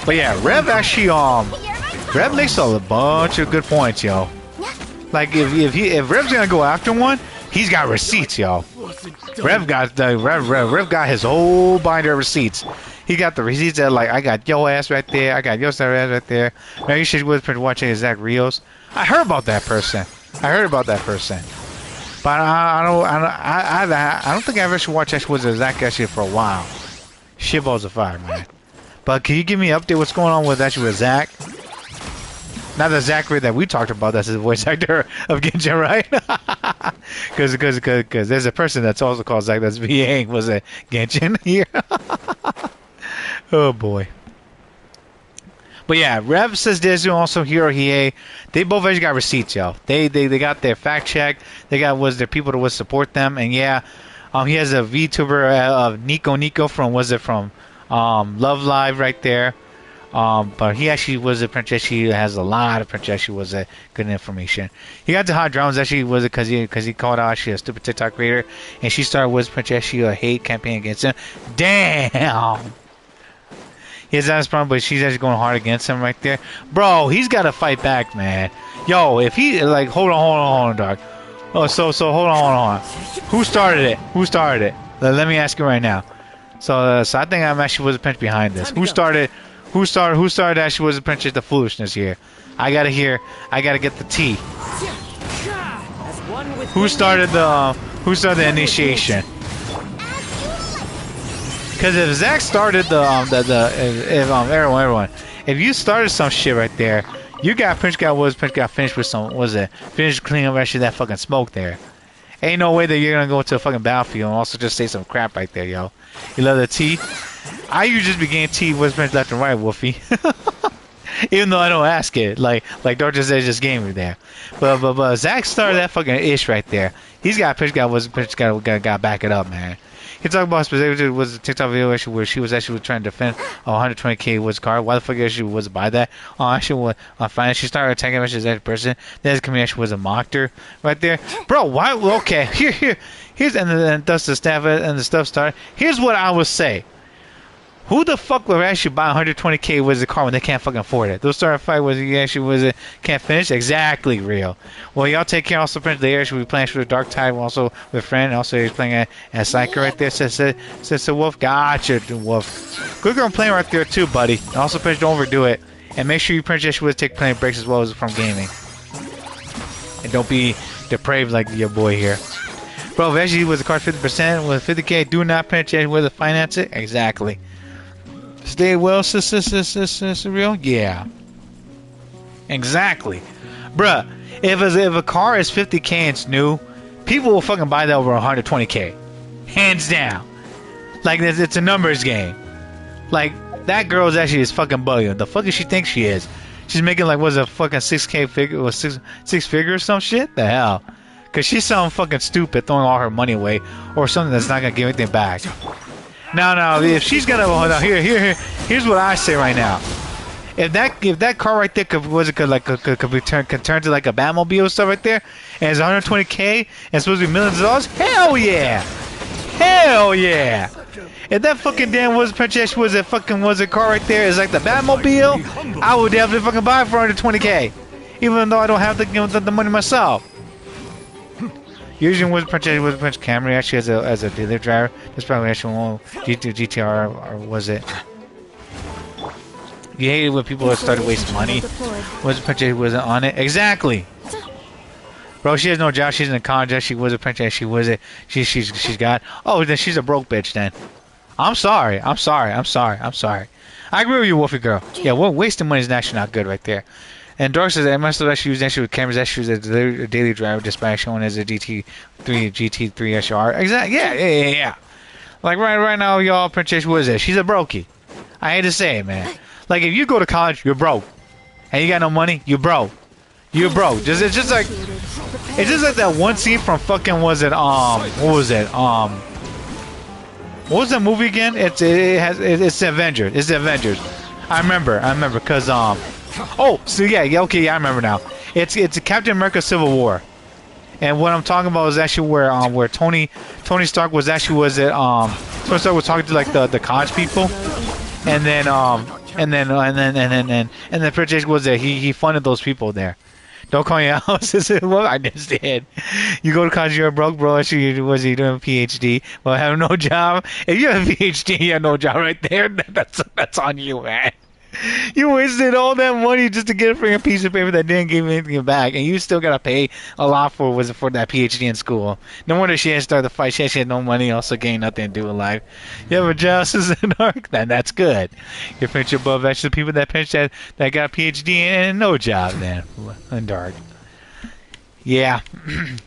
But yeah, Rev actually Rev makes a bunch of good points, yo. Like if Rev's gonna go after one. He's got receipts, y'all. Rev got his whole binder of receipts. He got the receipts that I got your ass right there. I got your ass right there. Now you should watching Zach Rios. I heard about that person. But I don't think I've actually watched Zach actually for a while. Shitballs of fire, man. But can you give me an update? What's going on with Zach? Not the Zachary that we talked about. That's the voice actor of Genshin, right? Because there's a person that's also called Zach that's VAing was a Genshin here. Oh boy. But yeah, Rev says there's also Hiro Hiei. They both actually got receipts, yo. They got their fact check. They got their people that would support them. And yeah, he has a VTuber of Nico from Love Live right there. But he actually was a Prince. He has a lot of Prince. Was a good information. He got to hot drums actually because he called out actually a stupid TikTok creator, and she started with Prince a hate campaign against him. Damn. He has that problem, but she's actually going hard against him right there, bro. He's got to fight back, man. Yo, if he hold on, dog. Oh, so hold on. Who started it? Let me ask you right now. So I think I'm actually was a Prince behind this. Who started actually was the Prince the foolishness here? I gotta get the tea. Who started the initiation? Because if Zach started everyone, if you started some shit right there, you got Prince got finished with finished cleaning up actually that fucking smoke there. Ain't no way that you're gonna go to a fucking battlefield and also just say some crap right there, yo. You love the tea? I usually just begin tea with Prince left and right, Wolfie. Even though I don't ask it, like Dark just gave me there. But Zach started that fucking ish right there. He's got Prince got back it up, man. He talked about specifically was a TikTok video actually where she was actually trying to defend a 120k was car. Why the fuck actually was buy that? Actually fine. She started attacking actually that person. That community actually was a mocked her right there, bro. Why? Okay, here's and thus the staff and the stuff started. Here's what I would say. Who the fuck would actually buy 120k was a car when they can't fucking afford it? Those start a fight was you actually was it can't finish? Exactly, real. Well, y'all take care. Also, Prince the Air should be playing for the Dark Tide. Also with friend. Also he's playing a Psycho right there. Says Wolf. Gotcha, Wolf. Good girl playing right there too, buddy. Also, Prince, don't overdo it, and make sure you Prince you should take plenty of breaks as well as from gaming, and don't be depraved like your boy here. Bro, if actually was a car 50% with 50k, do not Prince with to finance it. Exactly. Stay well, real? Yeah. Exactly. Bruh, if a car is 50k and it's new, people will fucking buy that over 120k. Hands down. Like, it's a numbers game. Like, that girl is actually is fucking bugging. The fuck does she think she is? She's making, like, what's a fucking 6k figure, or six figure or some shit? The hell? Because she's something fucking stupid, throwing all her money away, or something that's not gonna give anything back. No, if she's gonna hold on, here's what I say right now. If that car right there could turn to like a Batmobile or stuff right there, and it's 120k and supposed to be millions of dollars, hell yeah, hell yeah. If that fucking damn was a car right there is like the Batmobile, I would definitely fucking buy it for 120k, even though I don't have the money myself. Usually with Prince Camry actually as a delivery driver. That's probably actually one GTR or was it? You hated when people started wasting money. Was Prince wasn't on it? Exactly. Bro, she has no job. She's in a contract. She was a Prince. She was it. She's got. Oh, then she's a broke bitch. Then. I'm sorry. I agree with you, Wolfie girl. Yeah, well, wasting money is actually not good right there. And Dark says I must have actually used with cameras. Actually, as a daily driver, despite showing as a GT3 SR. Exactly. Yeah. Like right now, y'all, Princess, what is it? She's a brokey. I hate to say it, man. Like if you go to college, you're broke, and you got no money, you're broke. You're broke. It's just like that one scene from fucking what was it? What was that movie again? It's the Avengers. It's the Avengers. I remember, cause oh, so yeah, okay, I remember now. It's Captain America: Civil War, and what I'm talking about is actually where Tony Stark was actually Tony Stark was talking to like the college people, and then Prince was there. He funded those people there. Don't call me out. Well, I just did. You go to college, you're broke, bro. Actually, was he doing a PhD? Well, I have no job. If you have a PhD, you have no job right there. That's on you, man. You wasted all that money just to get a freaking piece of paper that didn't give anything back, and you still gotta pay a lot for that PhD in school. No wonder she had started the fight. She had no money, also gained nothing to do in life. You have a job, in Dark, then that's good. You pinch above actually people that pinch that got a PhD and no job then in Dark. Yeah,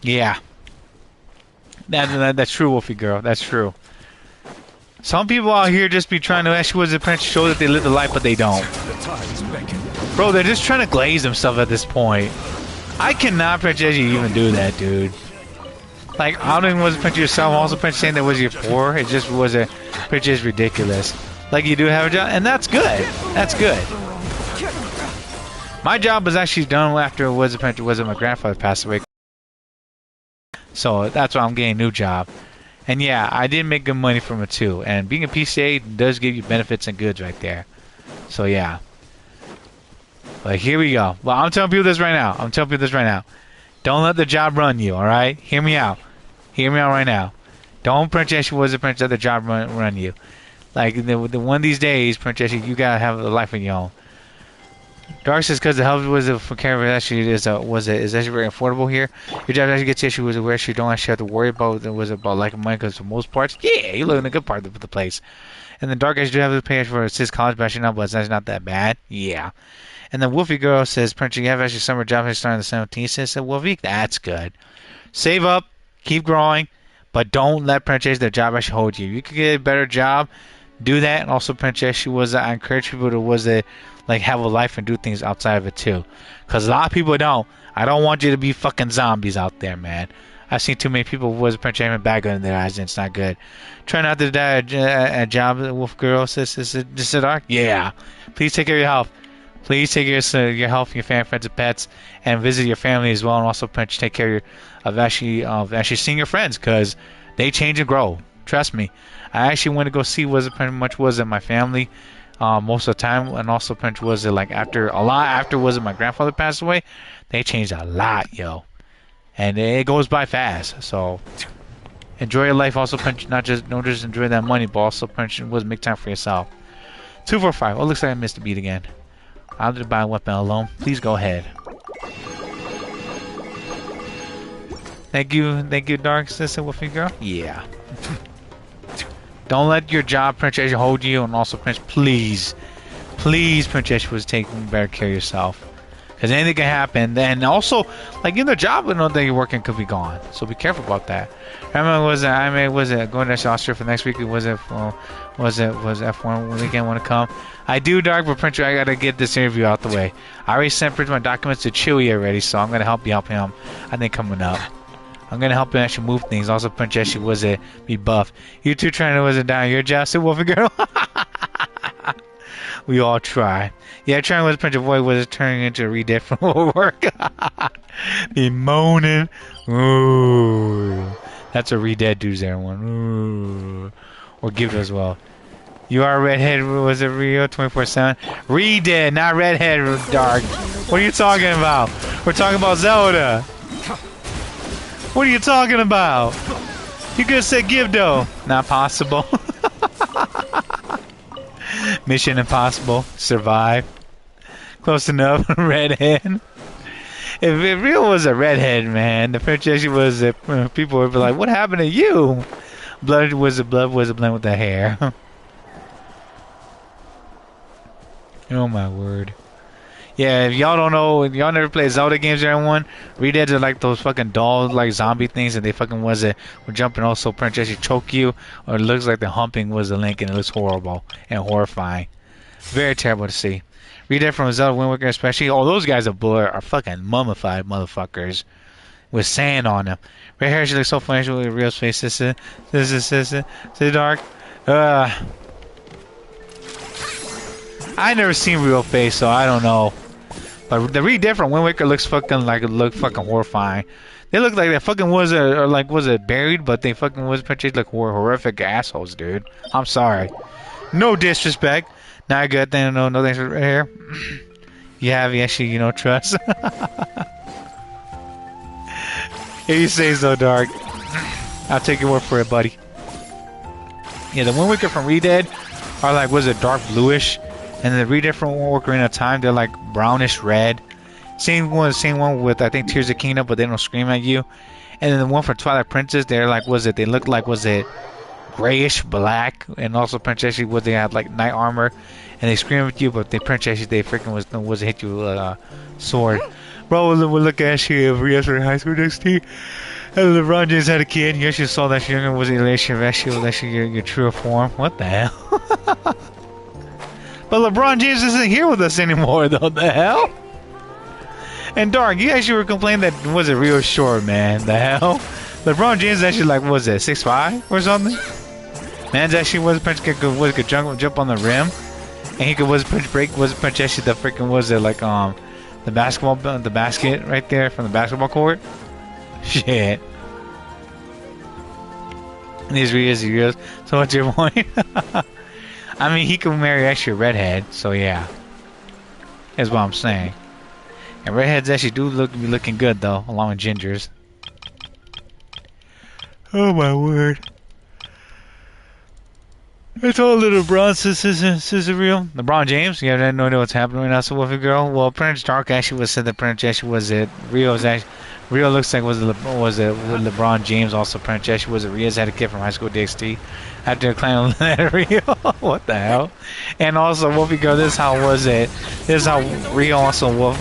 yeah. That's true, Wolfie girl. That's true. Some people out here just be trying to actually show that they live the life, but they don't. Bro, they're just trying to glaze themselves at this point. I cannot picture you even do that, dude. Like, I don't even picture yourself. Also, picture saying that was your poor. It just was a picture is ridiculous. Like, you do have a job, and that's good. That's good. My job was actually done after my grandfather passed away. So that's why I'm getting a new job. And yeah, I did make good money from it too. And being a PCA does give you benefits and goods right there. So yeah. But here we go. Well, I'm telling people this right now. Don't let the job run you, alright? Hear me out. Hear me out right now. Don't Princess let the job run you. Like, the one of these days, Princess, you gotta have a life of your own. Dark says because the health was for care actually is actually very affordable here. Your job actually gets issue where you don't actually have to worry about like money because for most parts, yeah, you live in a good part of the place. And the Dark actually do have to pay for assist college, but actually but that's not that bad. Yeah. And then Wolfie girl says, Prince, you have actually summer job starting the 17th. Said Wolfie, that's good. Save up, keep growing, but don't let Prince the job actually hold you. You could get a better job, do that, and also Prince I encourage people to have a life and do things outside of it too, because a lot of people don't. I don't want you to be fucking zombies out there, man. I've seen too many people with a bad gun in their eyes, and it's not good. Try not to die a job, Wolf Girl says, Dark. Yeah. Please take care of your health. Please take care of your health, your family, friends, and pets, and visit your family as well. And also, take care of actually seeing your friends, because they change and grow. Trust me. I actually went to go see was it pretty much was it my family most of the time, and also pretty much was it like after was it my grandfather passed away. They changed a lot, yo, and it goes by fast. So enjoy your life. Also, not just don't just enjoy that money, but also was make time for yourself. 245. Oh, looks like I missed a beat again. I'll just buy a weapon alone. Please go ahead. Thank you, Dark Sister Wolfie Girl. Yeah. Don't let your job, Princess, hold you, and also, please, Princess, was taking better care of yourself. Because anything can happen. And also, like in the job, you know, that you're working could be gone. So be careful about that. Remember, was it going to Austria for next week? Was F1 weekend want to come? I do, Dark, but Prince, I gotta get this interview out the way. I already sent Prince my documents to Chewy already, so I'm gonna help him. I think coming up. I'm gonna help him actually move things. Also, Prince actually was it be buff. You two trying to was it down your job, Wolfie Girl? We all try. Yeah, trying was Prince Boy was turning into a redead from work. Be moaning. Ooh, that's a redead dude's there one. Ooh, or give it as well. You are redhead. Was it Rio 24/7? Redead, not redhead. Dark. What are you talking about? We're talking about Zelda. What are you talking about? You could have said give though. Not possible. Mission impossible. Survive. Close enough. Redhead. If it real was a redhead, man, the princess was people would be like, "What happened to you?" Blood was a blend with the hair. Oh my word. Yeah, if y'all don't know, if y'all never played Zelda games, everyone, Redeads are like those fucking dolls, like zombie things, and they fucking would jump and also princess choke you, or it looks like the humping was the link, and it looks horrible and horrifying. Very terrible to see. Redead from Zelda Wind Waker especially, those guys are fucking mummified motherfuckers with sand on them. Red hair, she looks so funny with a real face. Sister, Dark. I never seen real face, so I don't know. But the Redead from Wind Waker looks fucking horrifying. They look like they fucking was it buried, but they fucking was portrayed like horrific assholes, dude. I'm sorry. No disrespect. Not a good thing. No thanks for right here. You have actually, trust. If you say so, Dark, I'll take your word for it, buddy. Yeah, the Wind Waker from Redead are like, was it dark bluish? And the Redead from Ocarina of Time, they're like brownish red. Same one with I think Tears of Kingdom, but they don't scream at you. And then the one for Twilight Princess, they're like, they look like grayish black, and also Princess they had like knight armor, and they scream at you, but they freaking was hit you with a sword. Bro, we'll look at you yesterday in high school next year. And LeBron James had a kid. You actually saw that younger was elation of actually your true form. What the hell? But LeBron James isn't here with us anymore, though. The hell? And Dark, you actually were complaining that was it real short, man. The hell? LeBron James actually like was it 6'5" or something? Man's actually could jump on the rim, and he could actually the freaking the basket right there from the basketball court. Shit. These videos. So what's your point? I mean, he could marry actually a redhead, so yeah. That's what I'm saying. And redheads actually do be looking good though, along with gingers. Oh my word. It's all little LeBron, sister real. LeBron James, you have no idea what's happening right now, so Wolfie Girl. Well, Prince Dark actually said that Prince actually was it. Rio looks like was it LeBron James also Prince actually was it. Rio's had a kid from high school DXT after declining Rio. What the hell? And also Wolfie Girl, this is how was it. This is how Rio also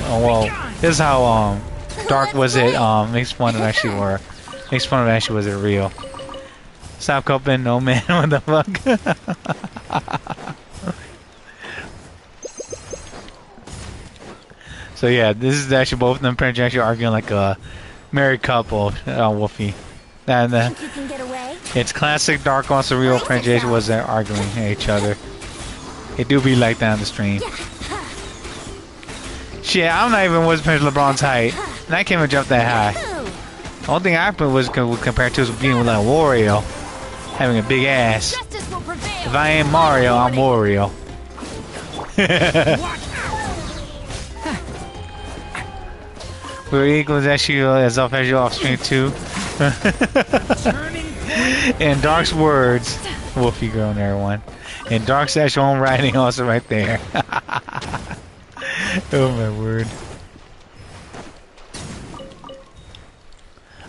this is how Dark was it makes fun of actually was it Rio. Stop coping, no man, what the fuck? So yeah, this is actually both of them parents actually arguing like a married couple, Wolfie. And it's classic Dark also real parents was arguing at each other. It do be like that on the stream. Shit, I'm not even was LeBron's height, and I can't even jump that high. The only thing I put was compared to was being with like Wario. Having a big ass. Justice will prevail. If I ain't Mario, I'm Wario. We're equals actually as off as you off screen too. In Dark's words, Wolfie girl and everyone. And Dark's actual own writing also right there. Oh my word.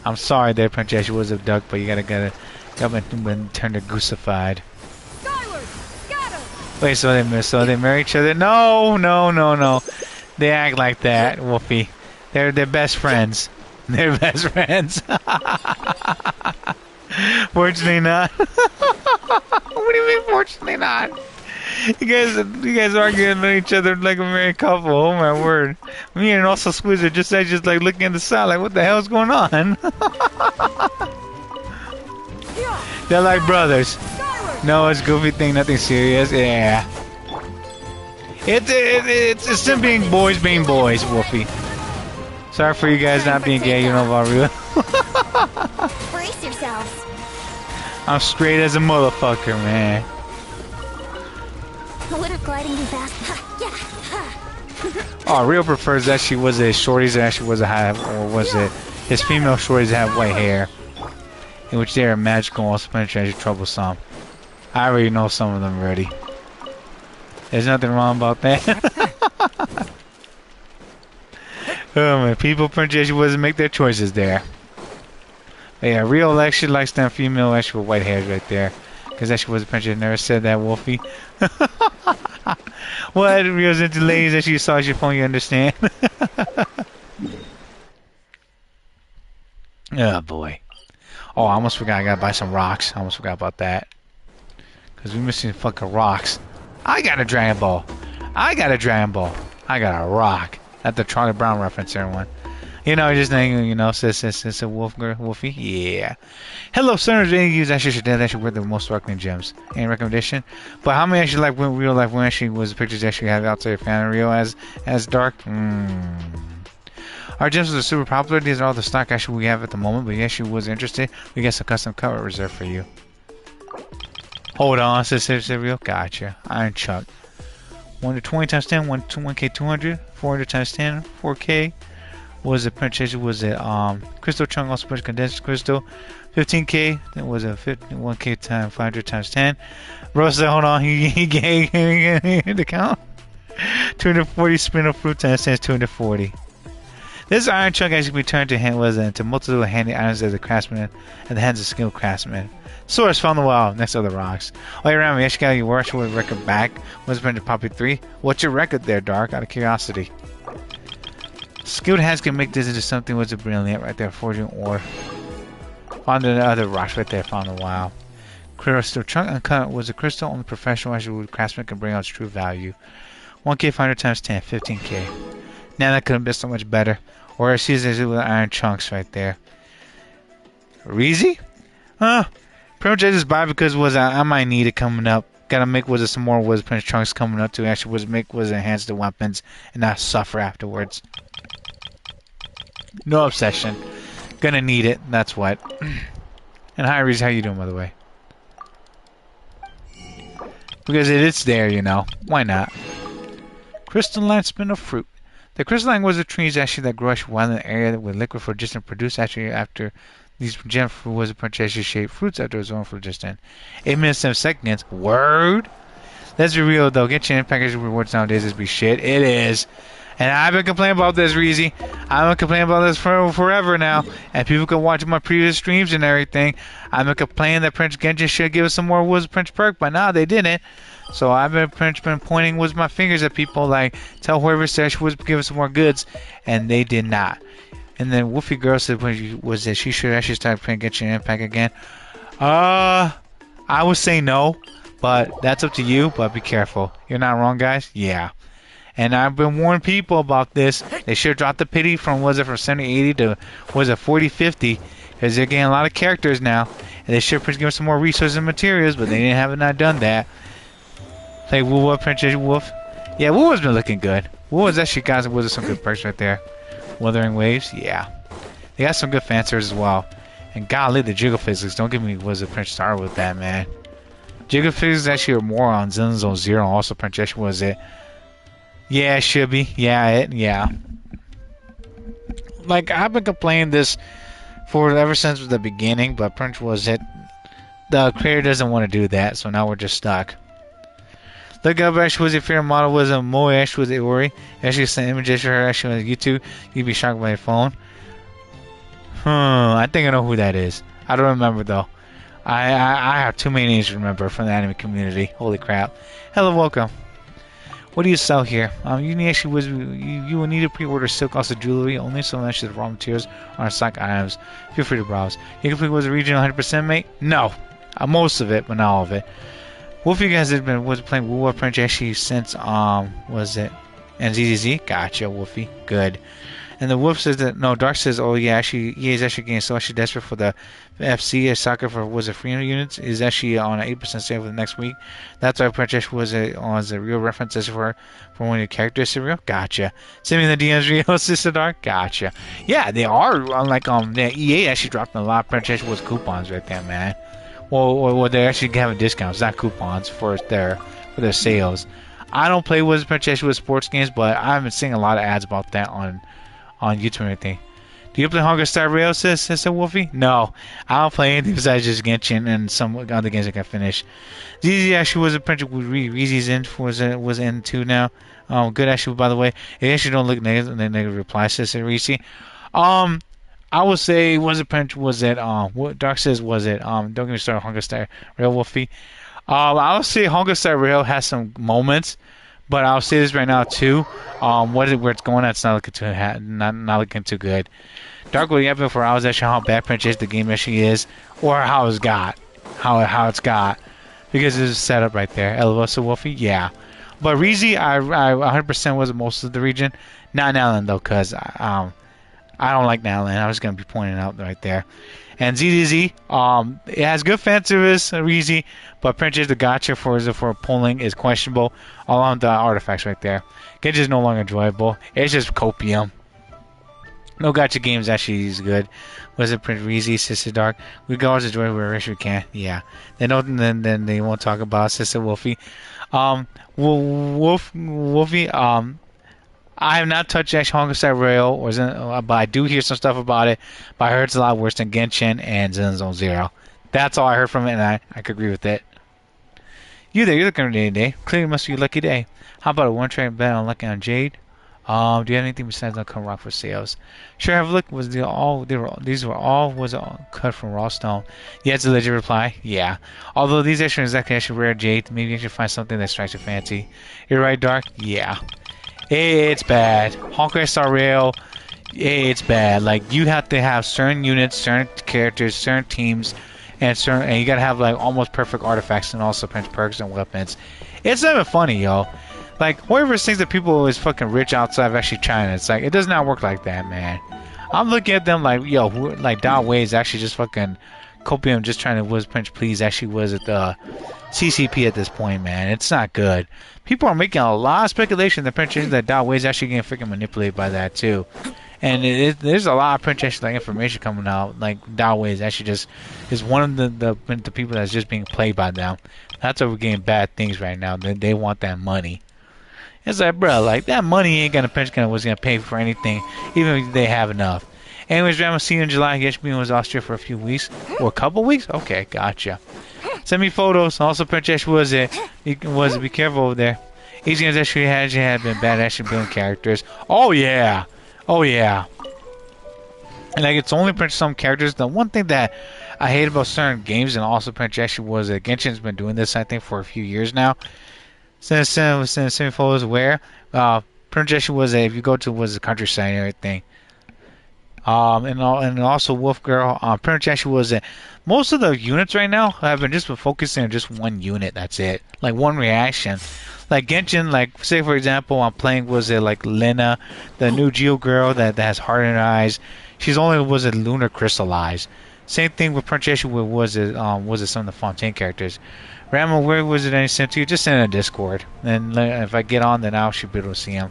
I'm sorry there, Princess, you was a duck, but you gotta been turned to gooseified. Wait, so they marry each other? No. They act like that, Wolfie. They're best friends. They're best friends. Fortunately not. What do you mean, fortunately not? You guys arguing with each other like a married couple. Oh my word. Me and also Squeezer just like looking at the side like, what the hell is going on? They're like brothers. No, it's a goofy thing, nothing serious. Yeah. It's them being boys, Wolfie. Sorry for you guys not being gay, you know about real. Brace yourselves. I'm straight as a motherfucker, man. What are gliding too fast? Yeah. Oh, Real prefers that she was a shorties that she was a high, or was it his female shorties that have white hair, in which they are magical, also penetrating troublesome. I already know some of them already. There's nothing wrong about that. Oh man, people pronunciation wasn't make their choices there. But yeah, Real actually likes that female actually with white hairs right there. Because actually was a pronunciation, never said that, Wolfie. What? Real's into ladies that you saw your phone, you understand? Oh boy. Oh, I almost forgot I gotta buy some rocks. I almost forgot about that. Because we're missing fucking rocks. I got a Dragon Ball. I got a rock. That's the Charlie Brown reference, everyone. You know, just saying, you know, sis, a Wolfie. Yeah. Hello, sinners. Any use actually should actually worth the most sparkling gems. Any recommendation? But how many actually like when real life when actually was the pictures actually had outside your fan real as dark? Our gems are super popular. These are all the stock actually we have at the moment. But if you actually was interested, we got some custom cover reserved for you. Hold on, sis, real. Gotcha. Iron Chuck. 1 to 20 times 10, 1K 200, 400 times 10, 4K. Was it purchase? Was it crystal chunk also purchased condensed crystal? 15K. That was a 1K times 500 times 10. Rose said, hold on, he gave the count. 240 spinner fruit times 10 is 240. This iron chunk actually returned to him was into multiple handy items as a craftsman and the hands of skilled craftsmen. Source found the wild next to the rocks. Oh, you around me, actually got your worship record back. Was been to Poppy 3. What's your record there, Dark? Out of curiosity. Skilled hands can make this into something was a brilliant right there, forging ore. Found the other rocks right there, found the wild. Crystal chunk uncut was a crystal only professional actual craftsman can bring out its true value. 1K 500 times 10, 15K. Now that could have been so much better. Or I see this with iron chunks right there. Reezy? Huh? Pretty much I just buy because I might need it coming up. Gotta make some more was Prince chunks coming up to actually enhance the weapons and not suffer afterwards. No obsession. Gonna need it, that's what. And hi Reezy, how you doing by the way? Because it's there, you know. Why not? Crystalline spin of fruit. The crystalline was the trees actually that grow wild in the area with liquid phlogiston produced actually after these gem fruit was a particularly shaped fruits after its own phlogiston. 8 minutes 7 seconds. Word? Let's be real though. Genshin Impact rewards nowadays is be shit. It is. And I've been complaining about this, Reezy. I've been complaining about this for forever now. And people can watch my previous streams and everything. I've been complaining that Prince Genshin should give us some more Woods Prince perk, but now they didn't. So I've been pointing with my fingers at people like, tell whoever said she was give us some more goods, and they did not. And then Wolfie Girl said was that she should actually start playing Genshin Impact again. I would say no, but that's up to you. But be careful. You're not wrong, guys. Yeah. And I've been warning people about this. They should drop the pity from from 70-80 to 40-50 because they're getting a lot of characters now. And they should give us some more resources and materials, but they have not done that. Like Wolf, Princess Wolf. Yeah, Wolf has been looking good. Wolf has actually got some good perks right there. Wuthering Waves, yeah. They got some good fan service as well. And golly, the jiggle physics. Don't give me was a Prince started with that, man. Jiggle physics actually are more on Zone Zero. Also, Prince was it. Yeah, it should be. Yeah. Like, I've been complaining this for ever since the beginning, but Prince was it. The creator doesn't want to do that, so now we're just stuck. Look up actually was your favorite model was a Moe actually was a Ori. Actually sent images for her actually on YouTube. You'd be shocked by your phone. I think I know who that is. I don't remember though. I have too many names to remember from the anime community. Holy crap. Hello, welcome. What do you sell here? You need actually was you will need to pre-order silk also jewelry only, so much the raw materials are stock items. Feel free to browse. You can was a regional 100% mate? No. Most of it, but not all of it. Wolfie guys was playing War Prince actually since was it NZZZ? Gotcha, Wolfie. Good. And the Wolf says that no, Dark says, oh yeah, actually he is actually getting so actually desperate for the FC soccer for was it free units is actually on an 8% sale for the next week. That's why Prince was a real references for one of your characters cereal. Gotcha. Send me the DMs real Sister Dark. Gotcha. Yeah, they are like the EA actually dropped a lot of Prince was coupons right there, man. Well, they're actually having discounts, not coupons for their sales. I don't play with Prince with sports games, but I've been seeing a lot of ads about that on YouTube and everything. Do you play Hunger Star Rail, Sister Wolfie? No, I don't play anything besides just Genshin and some other games I can finish. ZZ actually was a Prince with Reezy's in was in too now. Good actually, by the way. It actually don't look negative reply, Sister Reese. I would say was it Prince was it what Dark says was it don't get me started Hunger Star Rail Wolfie. I would say Hunger Star Rail has some moments. But I'll say this right now too. Where it's going at, it's not looking too good. Dark will have been for hours actually how bad Prince is the game actually is, or how it's got, because it's set up right there. Elvosa Wolfie, yeah. But Reezy, I 100% was most of the region. Not Nalan though, cause I don't like Nalan. I was gonna be pointing out right there. And ZZZ, it has good fan service, Reezy, but Prince the gotcha for pulling is questionable along the artifacts right there. Genshin is no longer enjoyable. It's just copium. No gotcha games actually is good. Was it Prince Reezy, Sister Dark? We can always enjoy where we can. Yeah. Then they won't talk about Sister Wolfie. Wolfie, I have not touched actually Hunger Star Rail, but I do hear some stuff about it. But I heard it's a lot worse than Genshin and Zone Zero. That's all I heard from it, and I could agree with it. You there, you're looking at a day. Clearly must be a lucky day. How about a one-train bet on Lucky on Jade? Do you have anything besides Come Rock for sales? Sure, have a look. These were all cut from raw stone. Yeah, it's a legit reply. Yeah. Although these extra exactly actually rare Jade, maybe you should find something that strikes your fancy. You're right, Dark? Yeah. It's bad. Honkai Star Rail, it's bad. Like, you have to have certain units, certain characters, certain teams, and you gotta have like almost perfect artifacts and also perks and weapons. It's not even funny, yo. Like, whoever thinks that people is fucking rich outside of actually China, it's like, it does not work like that, man. I'm looking at them like, yo, like Dao Wei is actually just fucking copium, just trying to was Prince please actually was at the CCP at this point, man. It's not good. People are making a lot of speculation that Prince that Dao Wei is actually getting freaking manipulated by that too. And there's a lot of Prince like information coming out. Like Dao Wei is actually just is one of the people that's just being played by them. That's why we're getting bad things right now. They want that money. It's like, bro, like that money ain't gonna pay for anything, even if they have enough. Anyways, I'm see you in July. Genshin was Austria for a few weeks or a couple weeks. Okay, gotcha. Send me photos. Also, Princess was it? Be careful over there. Each games actually had been bad actually building characters. Oh yeah, and like it's only Prince some characters. The one thing that I hate about certain games and also Prince actually was that Genshin's been doing this I think for a few years now. Send me photos where Prince actually was if you go to was the countryside and everything. And also Wolf Girl. Prince actually was most of the units right now have been focusing on just one unit. That's it. Like one reaction. Like Genshin, like say for example, I'm playing like Lena, the new Geo girl that has heart in her eyes. She's only lunar crystallized. Same thing with Prince actually was some of the Fontaine characters. Rama, where was it any sent to you? Just send it in Discord. And if I get on, then I should be able to see him.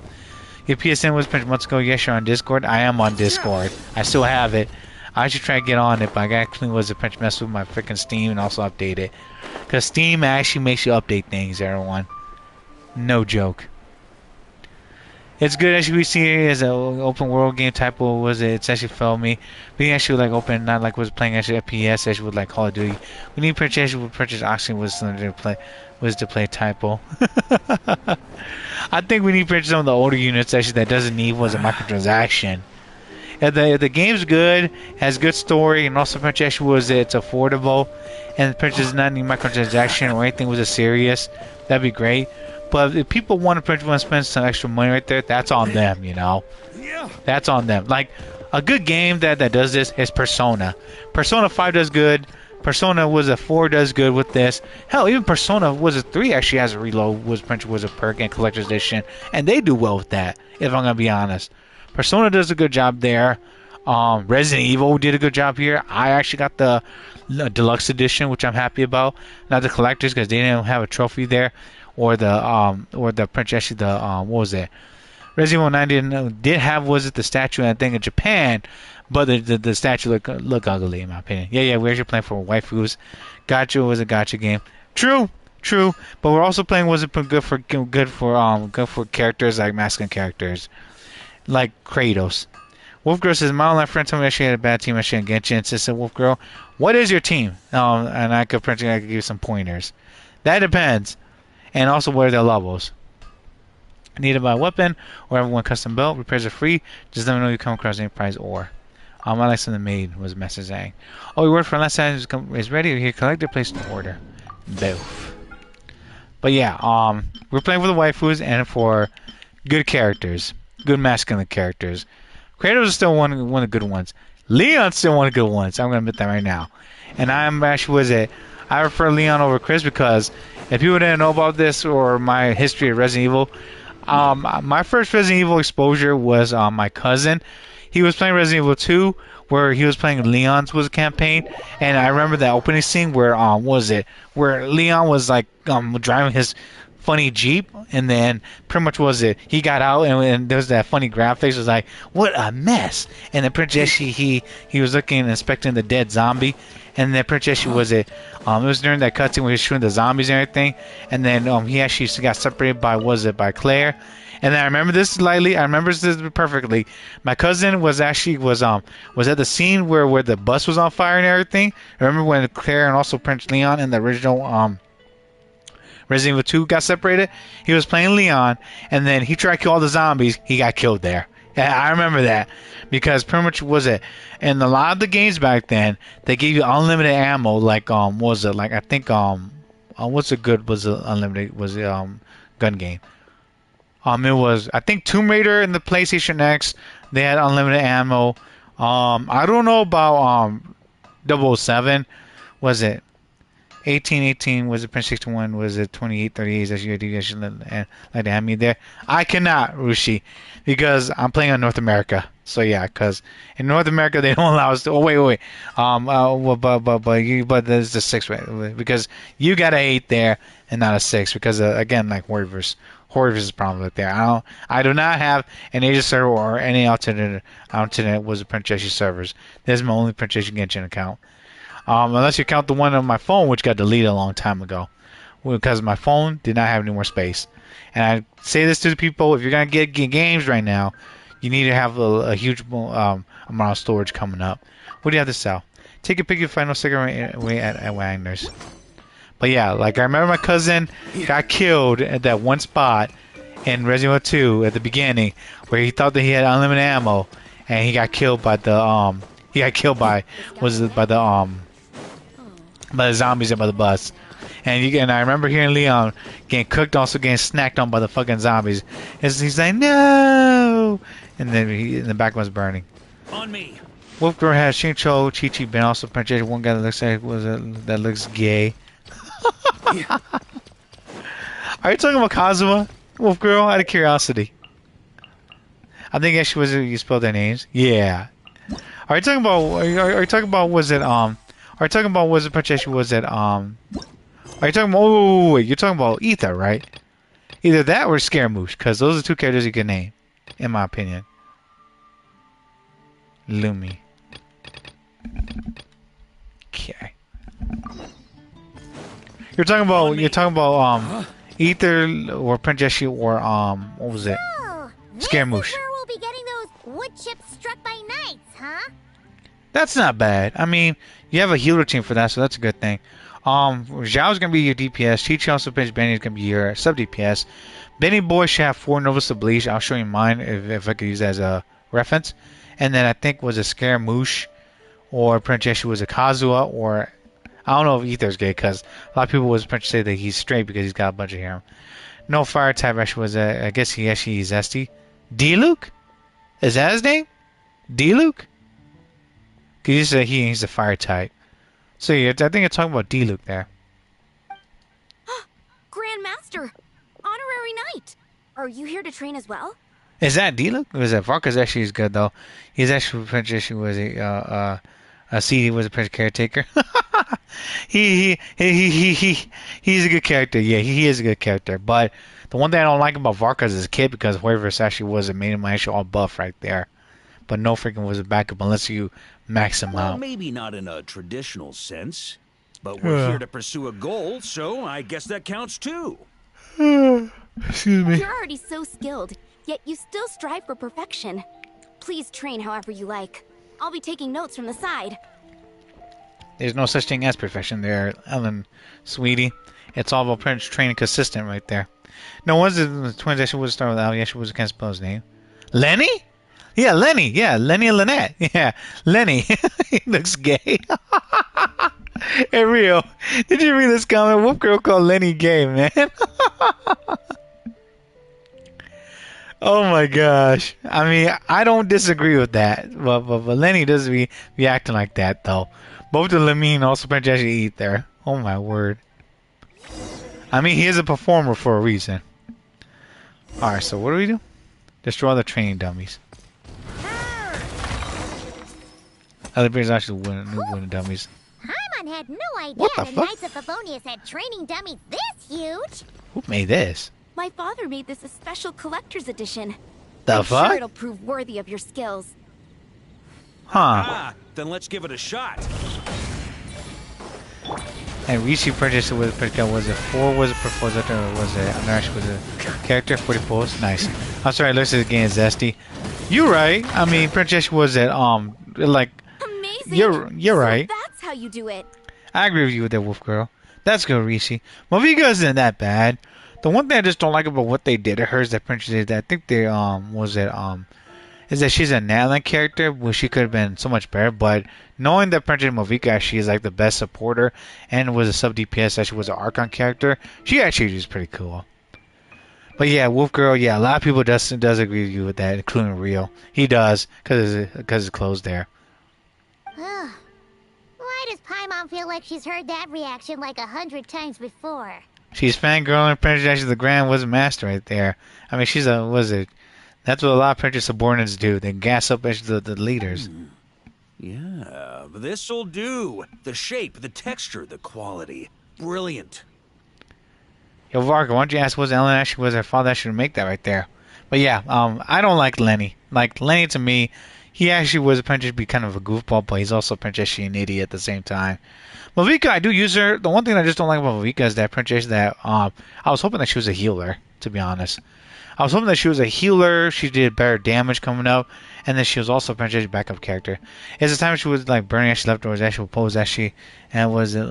Your PSN was Prince months ago. Yes, you're on Discord. I am on Discord. I still have it. I should try to get on it, but I actually was a pinch mess with my freaking Steam and also update it. Because Steam actually makes you update things, everyone. No joke. It's good as we see it as an open world game type of was it? It's actually felt me. We actually like open, not like was playing actually FPS actually with like Call of Duty. We need purchase would purchase Oxygen was to play typo. I think we need to purchase some of the older units actually that doesn't need was a microtransaction. If the game's good, has good story, and also purchase was it's affordable, and purchase does not need microtransaction or anything was a serious, that'd be great. But if people want to spend some extra money right there, that's on them, you know. That's on them. Like a good game that does this is Persona. Persona 5 does good. Persona was a 4 does good with this. Hell, even Persona was a 3 actually has a reload was a perk and collector's edition, and they do well with that. If I'm gonna be honest, Persona does a good job there. Resident Evil did a good job here. I actually got the deluxe edition, which I'm happy about. Not the collectors because they didn't have a trophy there. Or the Prince actually what was it? Resident Evil 9 did have was it the statue I think in Japan, but the statue look ugly in my opinion. Yeah, we're actually playing for waifus. Gacha was a gacha game. True, but we're also playing was it good for characters like masculine characters, like Kratos. Wolfgirl says my online friend told me she had a bad team and she had Genshin. Said Wolfgirl, what is your team? And I could give you some pointers. That depends. And also what are their levels. Need to buy a weapon or everyone custom built. Repairs are free. Just let me know you come across any prize or. I like something made was message saying. Oh, your word for last time is ready. Here, collect it, place an order. Both. But yeah, we're playing for the waifus and for good characters. Good masculine characters. Kratos is still one of the good ones. Leon's still one of the good ones. I'm gonna admit that right now. And I'm actually I prefer Leon over Chris because if people didn't know about this or my history of Resident Evil, my first Resident Evil exposure was my cousin. He was playing Resident Evil 2, where he was playing Leon's was a campaign, and I remember that opening scene where where Leon was like driving his funny Jeep, and then pretty much he got out and there was that funny graphics. It was like, what a mess. And then pretty much he was looking and inspecting the dead zombie. And then pretty much it was during that cutscene where he was shooting the zombies and everything. And then he actually got separated by Claire. And then I remember this slightly. I remember this perfectly. My cousin was at the scene where the bus was on fire and everything. I remember when Claire and also Prince Leon in the original Resident Evil 2 got separated. He was playing Leon, and then he tried to kill all the zombies. He got killed there. I remember that because pretty much in a lot of the games back then they gave you unlimited ammo. Like I think what's a good unlimited gun game. It was I think Tomb Raider in the PlayStation X. They had unlimited ammo. I don't know about 007. Was it 1818? Was it Prince 61? Was it 2838? That's you guys like to have me there. I cannot, Rushi, because I'm playing on North America. So yeah, because in North America they don't allow us to. Oh wait. But there's the 6 right? Because you got a 8 there and not a 6 because again like Horrorverse is problem right there. I do not have an Asia server or any alternate was a Princess servers. This is my only Princess Genshin account. Unless you count the one on my phone, which got deleted a long time ago, because my phone did not have any more space. And I say this to the people: if you're gonna get games right now, you need to have a huge amount of storage coming up. What do you have to sell? Take a pick your final cigarette away at Wagner's. But yeah, like I remember my cousin got killed at that one spot in Resident Evil 2 at the beginning, where he thought that he had unlimited ammo, and he got killed by the by the zombies and by the bus. And I remember hearing Leon getting cooked, also getting snacked on by the fucking zombies. And he's like, no! And then the back was burning. On me. Wolfgirl has Shincho, Chi-Chi, Ben also purchased one guy that looks like that looks gay. Are you talking about Kazuma? Wolfgirl, out of curiosity. I think actually you spelled their names. Yeah. Are you talking about? Are you talking about? Was it Are you talking about? Was it purchase? Was it Are you talking about? Oh, wait, you're talking about Ether, right? Either that or Scaramouche, because those are 2 characters you can name, in my opinion. Lumi. Okay. You're talking about Ether or Princess Shi or what was it? Oh, this Scaramouche. is where we'll be getting those wood chips struck by knights, huh? That's not bad. I mean, you have a healer team for that, so that's a good thing. Zhao's gonna be your DPS. Chi-Chi also Pinch Benny is gonna be your sub DPS. Benny Boy should have 4 Novas to Bleach. I'll show you mine if I could use that as a reference. And then I think was a Scaramouche or Princess Shi was a Kazuha or I don't know if Ether's gay because a lot of people was say that he's straight because he's got a bunch of hair. No fire type actually was I guess he actually is Zesty. D-Luke? Is that his name? D-Luke? Because you said he's a fire type. So yeah, I think you're talking about D-Luke there. Grandmaster, honorary knight. Are you here to train as well? Is that D-Luke? Or is that Varka's actually is good though. He's actually Princess was a CD was a Prince caretaker. He's a good character. Yeah, he is a good character. But the one thing I don't like about Varka's is a kid because Hoiverse actually was a made him actually all buff right there. But no freaking was a backup unless you max him Well, out. maybe not in a traditional sense, but we're here to pursue a goal, so I guess that counts too. Excuse me. You're already so skilled, yet you still strive for perfection. Please train however you like. I'll be taking notes from the side. There's no such thing as perfection there, Ellen, sweetie. It's all about Prince training consistent right there. No, was it the twins actually would start with Al? Yeah, she was, I can't spell his name. Lenny? Yeah, Lenny. Yeah, Lenny and Lynette. Yeah, Lenny. He looks gay. Hey, Rio, did you read this comment? What girl called Lenny gay, man? Oh my gosh. I mean, I don't disagree with that. But Lenny does be acting like that, though. Both of Lamine also Princess eat there. Oh my word. I mean, he is a performer for a reason. Alright, so what do we do? Destroy the training dummies. Other players actually win dummies. Paimon had no idea What the the fuck? Knights of Favonius had training dummies this huge. Who made this? My father made this a special collector's edition. The I'm fuck? sure it'll prove worthy of your skills. Huh. Ah, then let's give it a shot. And Rishi purchased it with was it 4 was it proposed or was it Nash was a character 40 posts? Nice. I'm sorry, it looks like again zesty. You're right. I mean Princess was it like Amazing. you're right. So that's how you do it. I agree with you with that Wolf Girl. That's good, Rishi. Mavuika isn't that bad. The one thing I just don't like about what they did to her is that Princess is that I think they is that she's a Natlan character, which she could have been so much better. But knowing that Princess Mavuika actually is like the best supporter and was a sub DPS, that she was an Archon character, she actually is pretty cool. But yeah, Wolf Girl, yeah, a lot of people does agree with you with that, including Rio. He does because it's closed there. Why does Paimon feel like she's heard that reaction like 100 times before? She's fangirling Princess the Grand was a master right there. I mean, she's a that's what a lot of Princess subordinates do. They gas up the leaders. Yeah, this'll do. The shape, the texture, the quality. Brilliant. Yo, Varka, why don't you ask was Ellen actually was her father actually to make that right there? But yeah, I don't like Lenny. Like Lenny to me, he actually was a Princess be kind of a goofball, but he's also Princess an idiot at the same time. Mavuika, I do use her. The one thing I just don't like about Mavuika is that Princess that I was hoping that she was a healer, to be honest. I was hoping that she was a healer, she did better damage coming up, and then she was also a Princess backup character. Is the time she was like burning actually leftovers actually pose actually and was it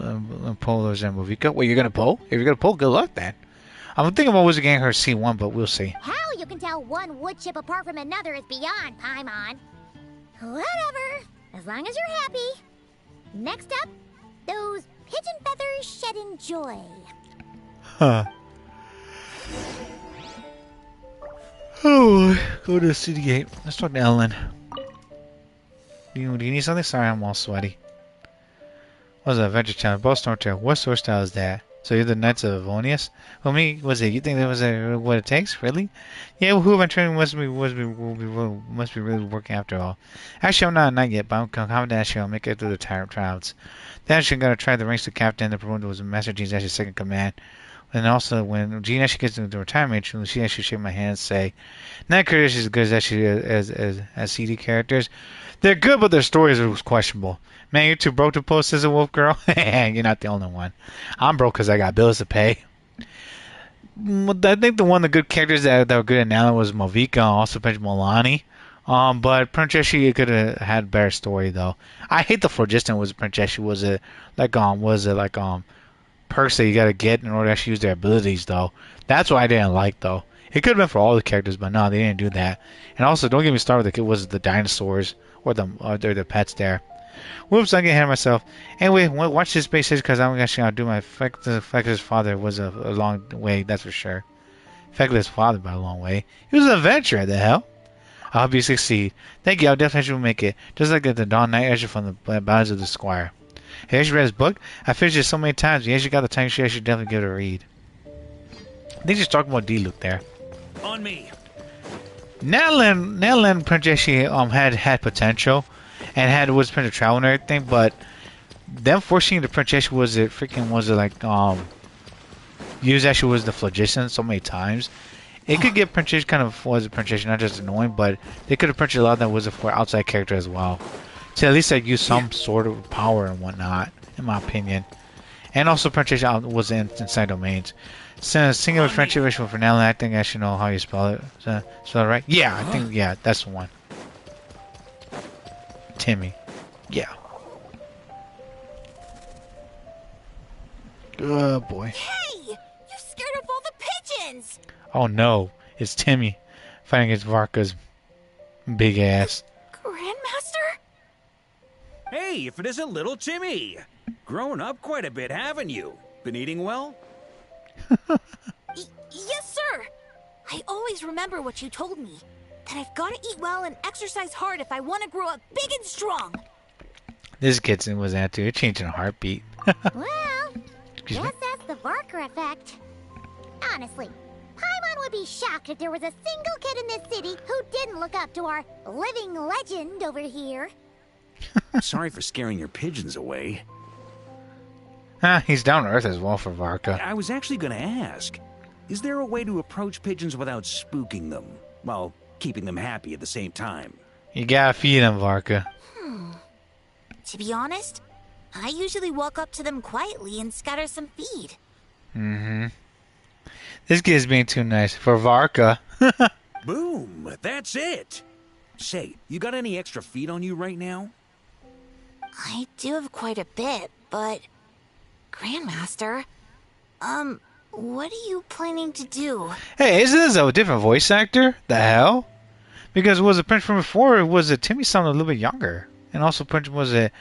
Polos and Mavuika? Wait, you're gonna pull? If you're gonna pull, good luck then. I'm thinking about was getting her C1, but we'll see. How you can tell one wood chip apart from another is beyond, Paimon. Whatever, as long as you're happy. Next up, those pigeon feathers shedding joy. Huh. Oh, go to the city gate. Let's talk to Ellen. Do you need something? Sorry, I'm all sweaty. What's that? Adventure Challenge. Boss Storm Trail. What sword style is that? So you're the Knights of Avonius? Well, me, was it? You think that was what it takes? Really? Yeah, well, who am I training must be really working after all. Actually, I'm not a knight yet, but I'm confident actually I'll make it through the tyrant trials. Then actually I'm gonna try the ranks to captain. The promoter was Master G's actually second command. And also, when Jean actually gets into retirement, she actually shake my hand and say, not characters as good as she as CD characters. They're good, but their stories are questionable. Man, you're too broke to post as a wolf girl? You're not the only one. I'm broke because I got bills to pay. I think the one of the good characters that were good in Nala was Mavuika, also Prince Milani. But Princessi could have had a better story though. I hate the phlogiston was Princessi was it like perks that you gotta get in order to actually use their abilities though. That's what I didn't like though. It could have been for all the characters, but no, they didn't do that. And also, don't get me started with the dinosaurs or the pets there. Whoops, I get ahead of myself. Anyway, watch this space because I'm actually gonna do my Feckless father was a long way, that's for sure. Feckless father by a long way. He was an adventurer, the hell. I hope you succeed. Thank you, I'll definitely make it. Just like the Dawn Night Edge from the Ballads of the Squire. Have you actually read his book? I finished it so many times. You actually got the time, you should definitely give it a read. I think she's talking about D-Luke there. On me. Natalie Princess had potential and was trying to travel and everything, but them forcing the princess was it use actually was the phlogiston so many times. It could get princess kind of was a princess not just annoying, but they could have printed a lot of that was for outside character as well. So at least use some sort of power and whatnot, in my opinion. And also princess was inside domains. Singular friendship issue for Natalie, I think I should know how you spell it. Spell it right? Yeah, I think that's the one. Timmy. Yeah. Good boy. Hey! You're scared of all the pigeons! Oh no, it's Timmy fighting against Varka's big ass. Grandmaster? Hey, if it isn't little Timmy! Grown up quite a bit, haven't you? Been eating well? Yes, sir! I always remember what you told me. That I've got to eat well and exercise hard if I want to grow up big and strong. This kid's was that too. It changed in a heartbeat. Well, guess that's the Varka effect. Honestly, Paimon would be shocked if there was a single kid in this city who didn't look up to our living legend over here. Sorry for scaring your pigeons away. He's down to earth as well for Varka. I was actually going to ask, is there a way to approach pigeons without spooking them, while keeping them happy at the same time? You gotta feed him, Varka. To be honest, I usually walk up to them quietly and scatter some feed. This kid's being too nice for Varka. Boom! That's it! Say, you got any extra feed on you right now? I do have quite a bit, but... Grandmaster, what are you planning to do? Hey, isn't this a different voice actor? The hell? Because was it Prince from before? Was it Timmy sounded a little bit younger? And also Prince was it?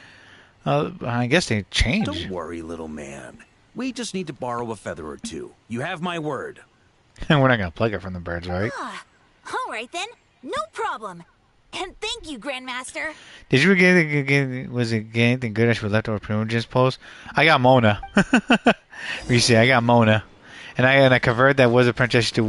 I guess they changed. Don't worry, little man. We just need to borrow a feather or two. You have my word. We're not gonna pluck it from the birds, right? All right then, no problem. And thank you, Grandmaster. Did you get anything good as we left over Primogen's post? I got Mona. You see, I got Mona, and I converted that was a princess to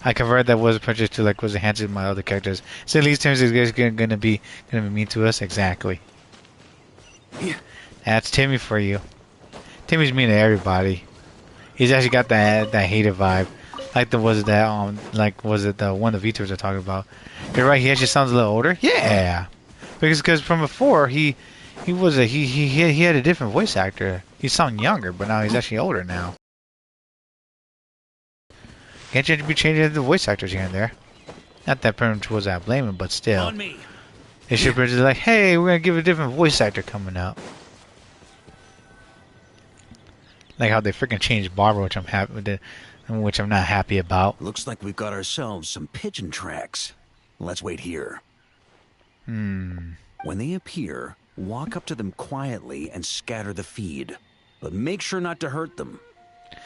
I converted that was a princess to was a handsome my other characters. So at least Tim's is gonna be mean to us exactly. Yeah. That's Timmy for you. Timmy's mean to everybody. He's actually got that hater vibe. Like the was it the one the VTubers are talking about? You're right. He actually sounds a little older. Yeah, because from before he had a different voice actor. He sounded younger, but now he's actually older now. Can't you be changing the voice actors here and there? Not that parents was I blame him, but still. On me. They should be like, hey, we're gonna give a different voice actor coming up. Like how they freaking changed Barbara, which I'm happy with. Which I'm not happy about. Looks like we've got ourselves some pigeon tracks. Let's wait here. When they appear, walk up to them quietly and scatter the feed. But make sure not to hurt them.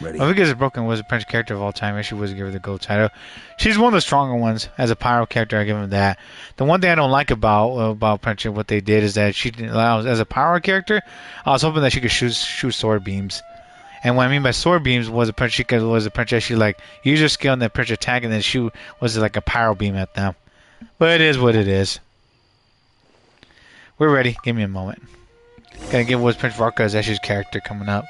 Ready? I think it's broken was a Prince character of all time. I should was give her the gold title. She's one of the stronger ones as a pyro character. I give him that. The one thing I don't like about Prince, what they did is that she allows as a pyro character. I was hoping that she could shoot sword beams. And what I mean by sword beams was a princess she use her skill and then punch attack and then shoot was like a pyro beam at them. But it is what it is. We're ready. Give me a moment. Gotta give what's Prince Varka as Ash's character coming up.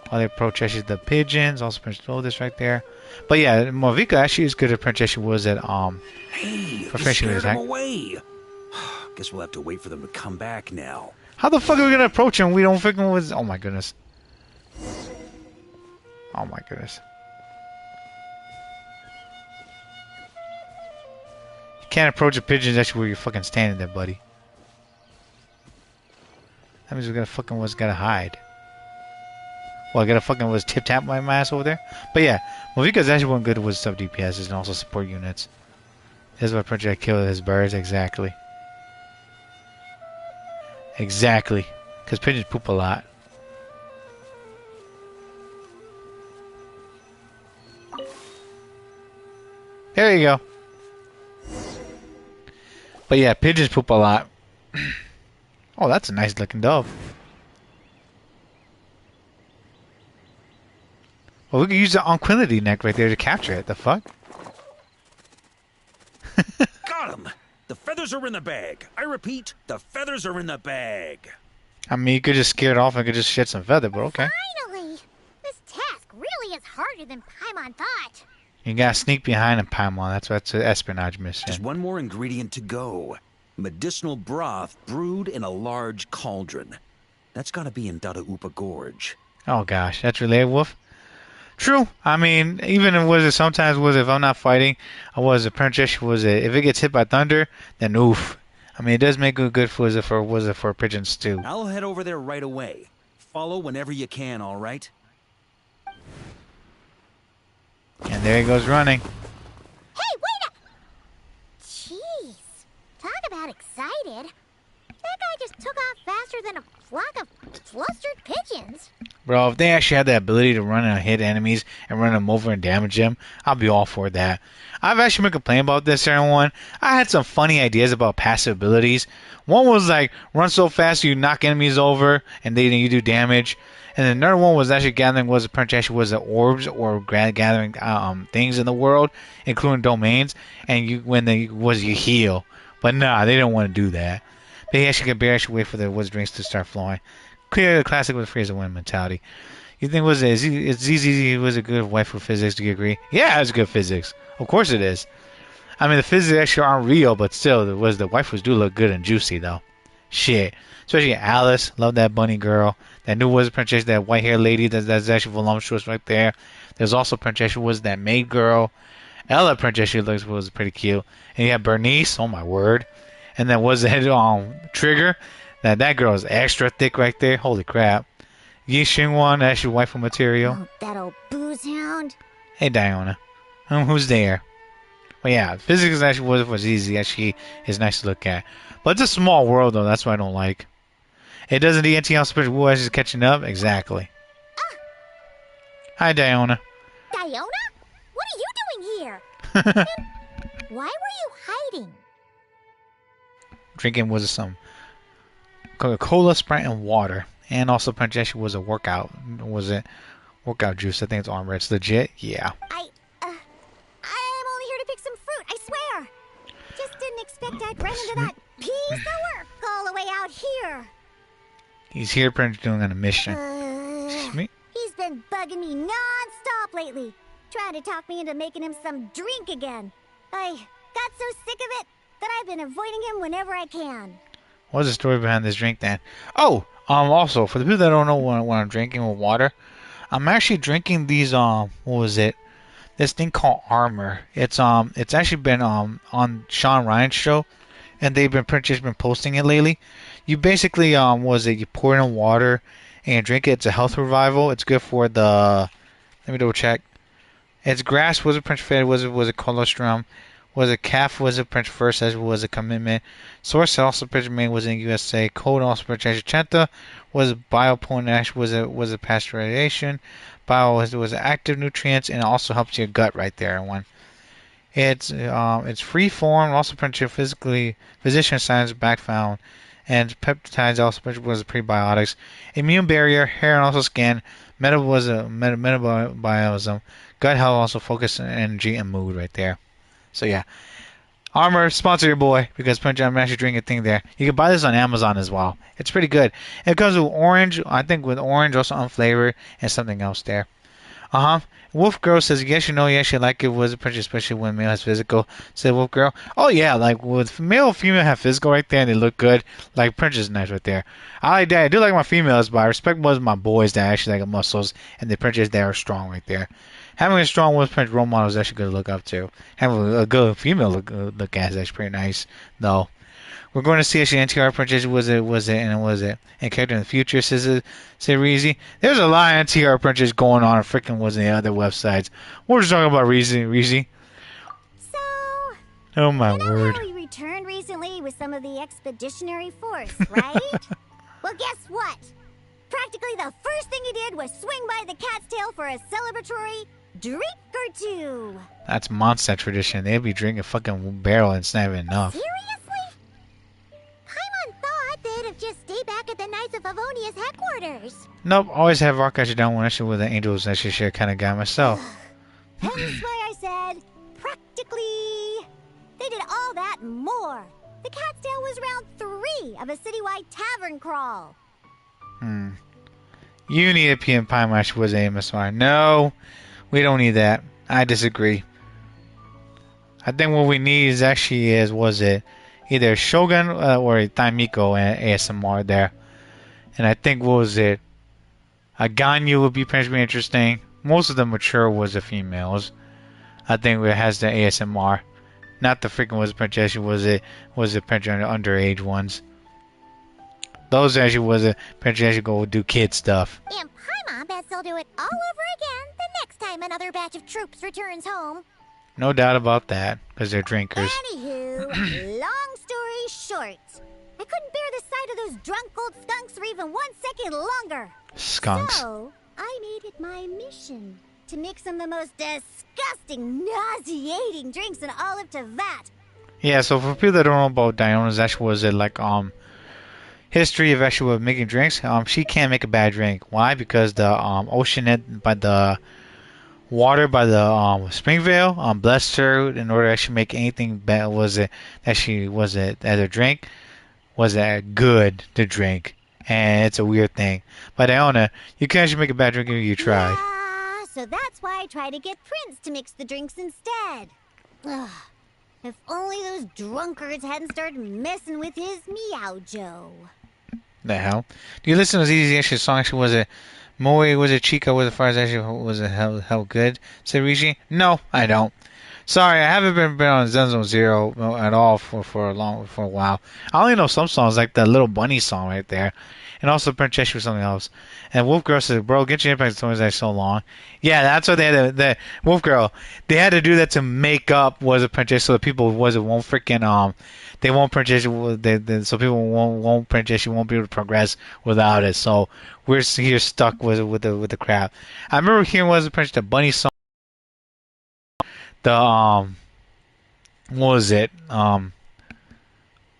While they approach actually the pigeons, also Princess this right there. But yeah, Mavuika actually is good at Princess she was at Hey, for you finishing scared the them attack. away. Guess we'll have to wait for them to come back now. How the fuck are we gonna approach him? We don't freaking was. Oh my goodness. Oh my goodness. You can't approach a pigeon actually where you're fucking standing there, buddy. That means we're gonna fucking gotta hide. Well, I gotta fucking tip tap my ass over there. But yeah, Mavuika's actually one good with sub DPSs and also support units. This is why Project killed his birds exactly. Exactly, because pigeons poop a lot. There you go. But yeah, pigeons poop a lot. Oh, that's a nice looking dove. Well, we could use the Anquility neck right there to capture it. The fuck? Got him! The feathers are in the bag. I repeat, the feathers are in the bag. I mean, you could just scare it off and could just shed some feather, but okay. Finally! This task really is harder than Paimon thought. You gotta sneak behind him, Paimon. That's an espionage Just mission. one more ingredient to go. Medicinal broth brewed in a large cauldron. That's gotta be in Dadaupa Gorge. Oh gosh, that's related, Wolf. True. I mean, even if sometimes if I'm not fighting, a princess if it gets hit by thunder, then oof. I mean, it does make it good for pigeons too. I'll head over there right away. Follow whenever you can, all right? And there he goes running. Hey, wait up! Jeez. Talk about excited. That guy just took off faster than a flock of flustered pigeons. Bro, if they actually had the ability to run and hit enemies and run them over and damage them, I'll be all for that. I've actually been complaining about this, everyone. I had some funny ideas about passive abilities. One was like, run so fast you knock enemies over and then you do damage. And another one was actually the orbs or gathering things in the world, including domains, and you heal. But nah, they didn't want to do that. They actually could wait for the drinks to start flowing. Clear the classic with Fraser win mentality. You think was a good wife for physics? Do you agree? Yeah, it's good physics. Of course it is. I mean, the physics actually aren't real, but still, the waifus do look good and juicy though. Shit, especially Alice. Love that bunny girl. That new wizard princess, that white haired lady. That's actually voluptuous right there. There's also princess who was that maid girl. Ella princess she was pretty cute. And you have Bernice. Oh my word. And then was that Trigger. That girl is extra thick right there. Holy crap. Yi Xingwan, actually waifu material. Oh, that old booze hound. Hey Diona. Who's there? Well, yeah, physics actually was easy. Actually, is nice to look at. But it's a small world though. That's what I don't like. It doesn't the NTL special Wu is catching up exactly. Hi Diona. Diona? What are you doing here? And why were you hiding? Drinking was some Coca-Cola, Sprite, and water. And also Pancheshi was a workout. Was it workout juice? I think it's armor. It's legit. Yeah. I'm only here to pick some fruit, I swear. Just didn't expect I'd run into that piece of work all the way out here. He's here doing on a mission. Excuse me? He's been bugging me non-stop lately, trying to talk me into making him some drink again. I got so sick of it that I've been avoiding him whenever I can. What's the story behind this drink then? Oh, also for the people that don't know what I'm drinking with water, I'm actually drinking these what was it? This thing called Armor. It's actually been on Sean Ryan's show, and they've been posting it lately. You basically you pour it in water and you drink it. It's a health revival. It's good for the. Let me double check. It's grass. Was it Prince Fed? Was it colostrum? Was it calf? Was it Prince First? As was a commitment. Source also Prince Main was in USA. Code also Prince Chenta. Was it biopoint ash? Was it pasteurization? Bio was active nutrients and it also helps your gut right there. One. It's free form. Also Prince physician science background. And peptides also was prebiotics, immune barrier, hair and also skin, metabolism, gut health also focus on energy and mood right there. So yeah, Armor, sponsor your boy, because Punch I'm actually drinking a thing there. You can buy this on Amazon as well. It's pretty good. It comes with orange, I think with orange, also unflavored, and something else there. Wolf Girl says, yes, you know, yes, you like it was a Punch, especially when male has physical. Said Wolf Girl. Oh, yeah, like with male and female have physical right there, and they look good. Like, Punch is nice right there. I like that. I do like my females, but I respect most of my boys that actually like muscles, and the Punches that are strong right there. Having a strong Wolf Punch role model is actually good to look up to. Having a good female look at is actually pretty nice, though. We're going to see actually NTR Punches was it, and character in the future, says Reezy. There's a lot of NTR Punches going on and freaking was in the other websites. We're just talking about Reezy. So, oh my you know word. how we returned recently with some of the expeditionary force, right? Well, guess what? Practically the first thing he did was swing by the cat's tail for a celebratory drink or two. That's Mondstadt tradition. They'd be drinking a fucking barrel and it's not even enough. Seriously? Paimon thought they'd have just stayed back at the Knights of Favonia's headquarters. Nope, always have Arctis down when actually with the Angels actually share kind of guy myself. Hence why I said, practically. They did all that and more. The cat's tail was round 3 of a citywide tavern crawl. You need a PM Pie Mash was AMSR. No, we don't need that. I disagree. I think what we need is actually either Shogun or a Taimiko ASMR there. And I think what was it? A Ganyu would be potentially interesting. Most of the mature was the females. I think it has the ASMR. Not the freaking was Princess, was it underage ones. Those actually was a Princess go do kid stuff. And Paimon bets they'll do it all over again the next time another batch of troops returns home. No doubt about that, because they're drinkers. Anywho, long story short, I couldn't bear the sight of those drunk old skunks for even 1 second longer. Skunks. So, I made it my mission to make some of the most disgusting, nauseating drinks in all of Teyvat. Yeah, so for people that don't know about Diona's, actually was it like history of actually with making drinks. She can't make a bad drink. Why? Because the ocean by the water by the Springvale blessed her in order to actually make anything bad. Was it as a drink? Was it good to drink? And it's a weird thing. But Iona, you can actually make a bad drink if you try. Yeah, so that's why I try to get Prince to mix the drinks instead. Ugh. If only those drunkards hadn't started messing with his Meow Joe. The hell? Do you listen to ZZ actually song? Actually, was it Moe? Was it Chica? Was it far as actually was it hell good? Said Rishi? No, I don't. Sorry, I haven't been on Zenzo Zero at all for a while. I only know some songs like the Little Bunny song right there, and also Princess or something else. And Wolf Girl says, "Bro, Genshin Impact toys like so long." Yeah, that's what they had to. The Wolf Girl, they had to do that to make up was a Princess, so the people won't freaking they won't Princess. So people won't Princess. You won't be able to progress without it. So we're here stuck with the crap. I remember hearing was a Princess the Bunny song. The what was it? What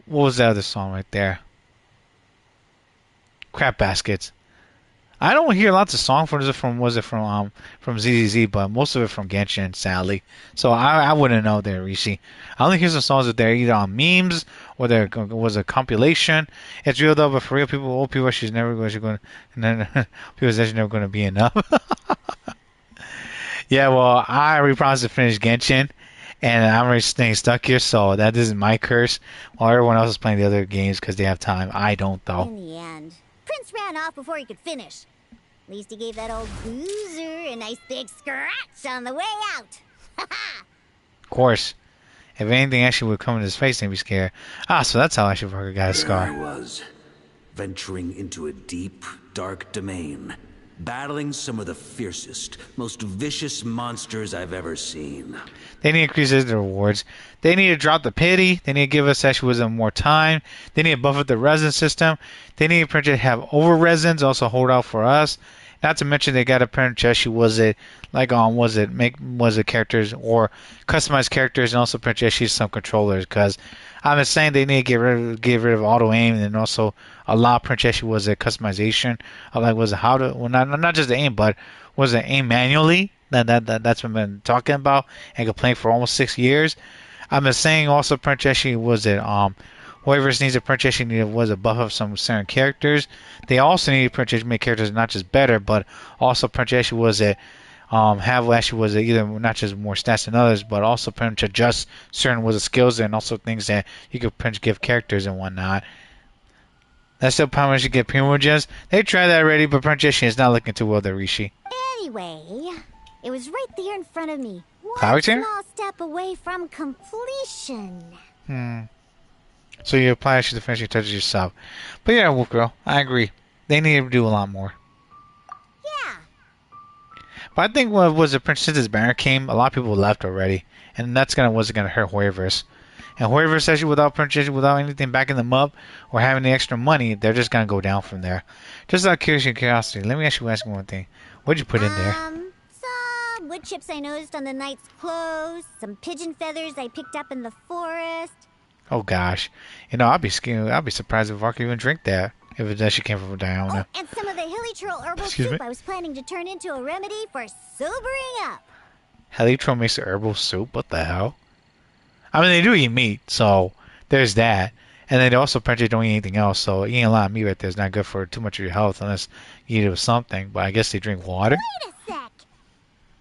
was the other song right there? Crap Baskets. I don't hear lots of songs from ZZZ, but most of it from Genshin, sadly. So I wouldn't know there, Rishi. I only hear some songs that they're either on memes or there was a compilation. It's real though, but for real people, old people, she's never going to, people's actually never going to be enough. Yeah, well, I already promised to finish Genshin, and I'm already staying stuck here, so that isn't my curse. While everyone else is playing the other games because they have time, I don't though. In the end, Prince ran off before he could finish. At least he gave that old boozer a nice big scratch on the way out. Of course. If anything actually would come in his face, they'd be scared. So that's how actually Parker got a scar. There I was, venturing into a deep, dark domain, battling some of the fiercest, most vicious monsters I've ever seen. They need to increase their rewards. They need to drop the pity. They need to give us actually wisdom more time. They need to buff up the resin system. They need to have over resins, also hold out for us. Not to mention they got a print actually was it characters or customized characters and also print actually some controllers because I've been saying they need to get rid of auto aim and also allow print actually was it customization of like was it how to well not just the aim but was it aim manually that's what I've been talking about and complaining for almost 6 years. I've been saying also Princess She was it whoever needs a Princess She needed was a buff of some certain characters. They also needed Princess She make characters not just better, but also Princess She was it have actually was either not just more stats than others, but also pretty much adjust certain was the skills and also things that you could pretty much give characters and whatnot. That's still how much you get privileges. They tried that already, but Princess She is not looking too well there, Rishi. Anyway, it was right there in front of me. Flower One Tamer? small step away from completion. So you apply actually to finish your touches yourself. But yeah, Wolf Girl, I agree. They need to do a lot more. Yeah. But I think what was the Princess Banner came, a lot of people left already. And that's wasn't gonna hurt Hoyoverse. And Hoyoverse actually without Princess, without anything backing them up or having the extra money, they're just gonna go down from there. Just out of curiosity, let me actually ask you one thing. What'd you put in there? Some wood chips I noticed on the knight's clothes, some pigeon feathers I picked up in the forest. Oh gosh. You know, I'd be scared. I'd be surprised if Varka even drink that. If it actually came from Diana. Oh, and some of the Helitrol herbal Excuse soup me? I was planning to turn into a remedy for sobering up. Helitrol makes a herbal soup? What the hell? I mean, they do eat meat, so there's that. And then they also apparently don't eat anything else, so eating a lot of meat right there is not good for too much of your health unless you eat it with something. But I guess they drink water? Wait a sec.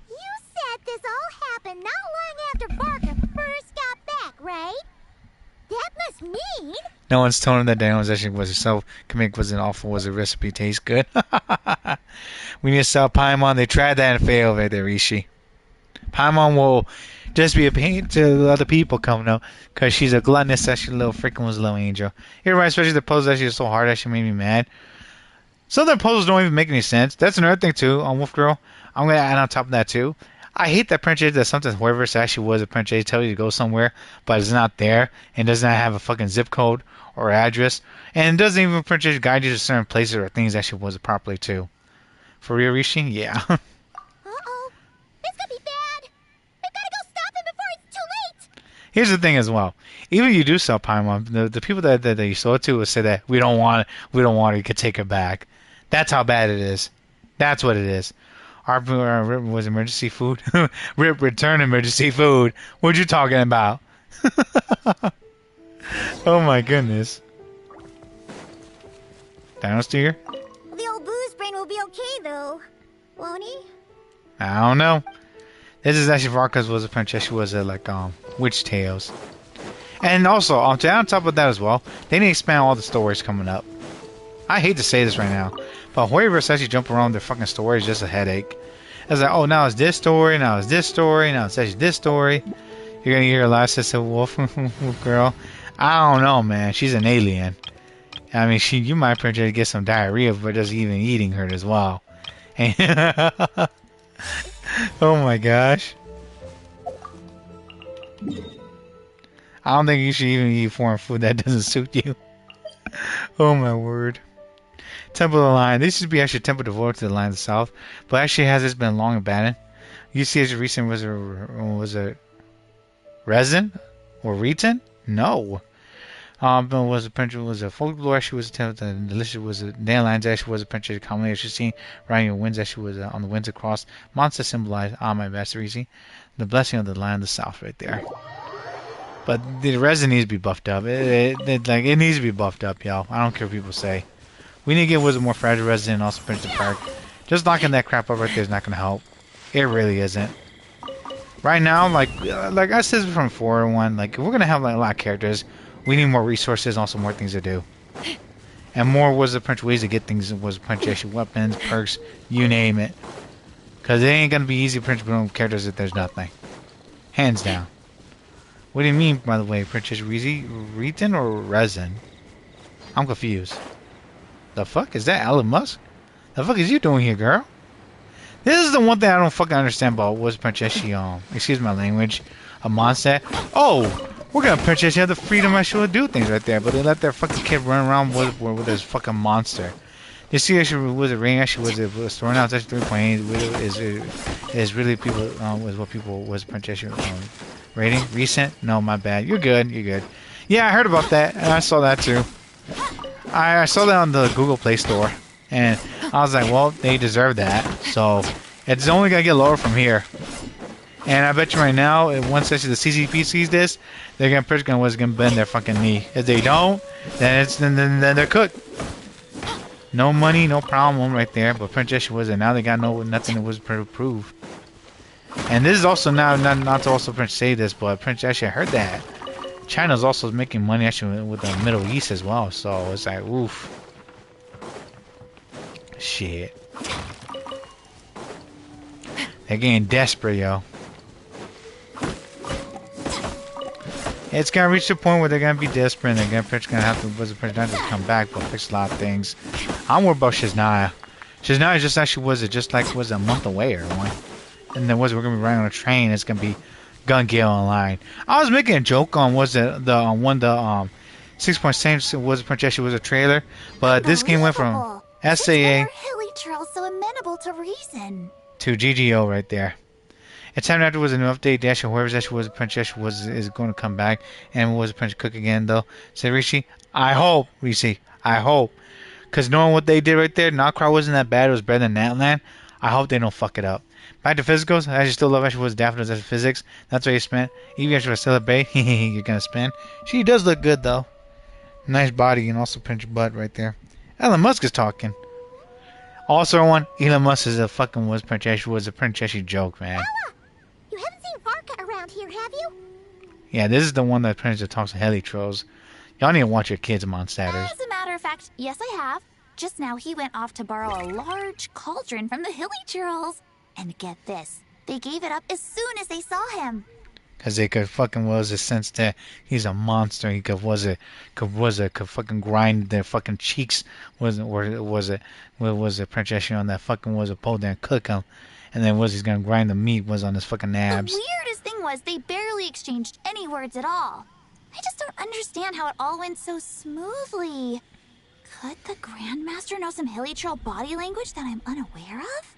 You said this all happened not long after Barker first got back, right? That must mean... No one's telling him that Diana actually was herself. Commit wasn't awful. Was the recipe taste good? We need to sell Paimon. They tried that and failed right there, Rishi. Paimon will just be a pain to the other people coming up because she's a gluttonous, actually little freaking was a little angel. You're right, especially the puzzles actually are so hard, actually made me mad. Some of the puzzles don't even make any sense. That's another thing too on Wolf Girl. I'm gonna add on top of that too. I hate that Princess that sometimes whoever actually was a Princess tell you to go somewhere, but it's not there and does not have a fucking zip code or address, and it doesn't even Princess guide you to certain places or things actually was properly too. For real, Rishi? Yeah. Uh-oh. This could be bad. We've got to go stop him before it's too late. Here's the thing as well. Even if you do sell Paimon, the people that you sold it to will say that we don't want it, you could take it back. That's how bad it is. That's what it is. Our was emergency food. Rip return emergency food. What you talking about? Oh my goodness. Dino's still here? The old booze brain will be okay, though. Won't he? I don't know. This is actually Varka's was a princess. She was like witch tales. And also on top of that as well, they need to expand all the stories coming up. I hate to say this right now, but Hoyoverse actually jump around their fucking stories just a headache. It's like, oh, now it's this story, now it's this story, now it's actually this story. You're gonna hear a lot of Sister Wolf Girl. I don't know, man. She's an alien. I mean, you might potentially get some diarrhea for just even eating her as well. Oh my gosh. I don't think you should even eat foreign food that doesn't suit you. Oh my word. Temple of the Lion. This should be actually a temple devoted to the Lion of the South, but actually has this been long abandoned. You see, as recent was a resin or retin? No. Was a printer was a folklore. Actually was a temple. The delicious was a dandelions. Actually was a printer. Commonly actually seen riding your winds. Actually was on the winds across. Monster symbolized my master easy. The blessing of the Lion of the South right there. But the resin needs to be buffed up. It needs to be buffed up, y'all. I don't care what people say. We need to get Wizard more fragile resin and also Prince the Park. Just knocking that crap up right there is not gonna help. It really isn't. Right now, like I said from 4-1, like if we're gonna have like a lot of characters, we need more resources and also more things to do. And more was the Prince ways to get things was Prince weapons, perks, you name it. Cause it ain't gonna be easy to print characters if there's nothing. Hands down. What do you mean, by the way, Princess Retin or resin? I'm confused. The fuck? Is that Elon Musk? The fuck is you doing here, girl? This is the one thing I don't fucking understand about was Princess excuse my language, a monster. Oh, we're gonna Princess have the freedom actually to do things right there, but they let their fucking kid run around with this fucking monster. You see, actually, was it rain? Actually, was it story now? It's actually 3.8. Is really people was what people was Princess rating recent? No, my bad. You're good. You're good. Yeah, I heard about that, and I saw that too. I saw that on the Google Play Store, and I was like, well, they deserve that, so it's only gonna get lower from here. And I bet you right now, once actually the CCP sees this, they're gonna bend their fucking knee. If they don't, then they're cooked. No money, no problem right there. But Princess was it. Now they got nothing that was approved. And this is also now not to also say this, but Prince actually heard that China's also making money actually with the Middle East as well. So it's like oof. Shit. They're getting desperate, yo. It's gonna reach the point where they're gonna be desperate and they're gonna have to come back but fix a lot of things. I'm worried about Shiznaya. Shiznaya just actually was a month away or one. And then we're gonna be riding on a train, it's gonna be Gun Gale Online. I was making a joke on 6.6 was Princess was a trailer, but this game went from SAA Hilly Trail so amenable to reason. to GGO right there. It's time after was a new update. Dash whoever's actually was Princess is going to come back and was Prince Cook again though. Said Rishi, I hope, because knowing what they did right there, Nocra wasn't that bad. It was better than Natland. I hope they don't fuck it up. Back to physicals. I actually still love actually was Daphne's as physics. That's what you spent. Even if you're still a bae, you're gonna spend. She does look good though. Nice body and also pinch butt right there. Elon Musk is talking. Also, Elon Musk is a fucking was a Princess joke, man. Ella! You haven't seen Varka around here, have you? Yeah, this is the one that Princess talks to heli trolls. Y'all need to watch your kids, monsters. As a matter of fact, yes I have. Just now he went off to borrow a large cauldron from the Hilly Trolls. And get this, they gave it up as soon as they saw him. Cause they could fucking was a sense that he's a monster. He could fucking grind their fucking cheeks. Was it Princess on that fucking was a pole there and cook him, and then he's gonna grind the meat was on his fucking abs. The weirdest thing was they barely exchanged any words at all. I just don't understand how it all went so smoothly. Could the Grandmaster know some Hilly Troll body language that I'm unaware of?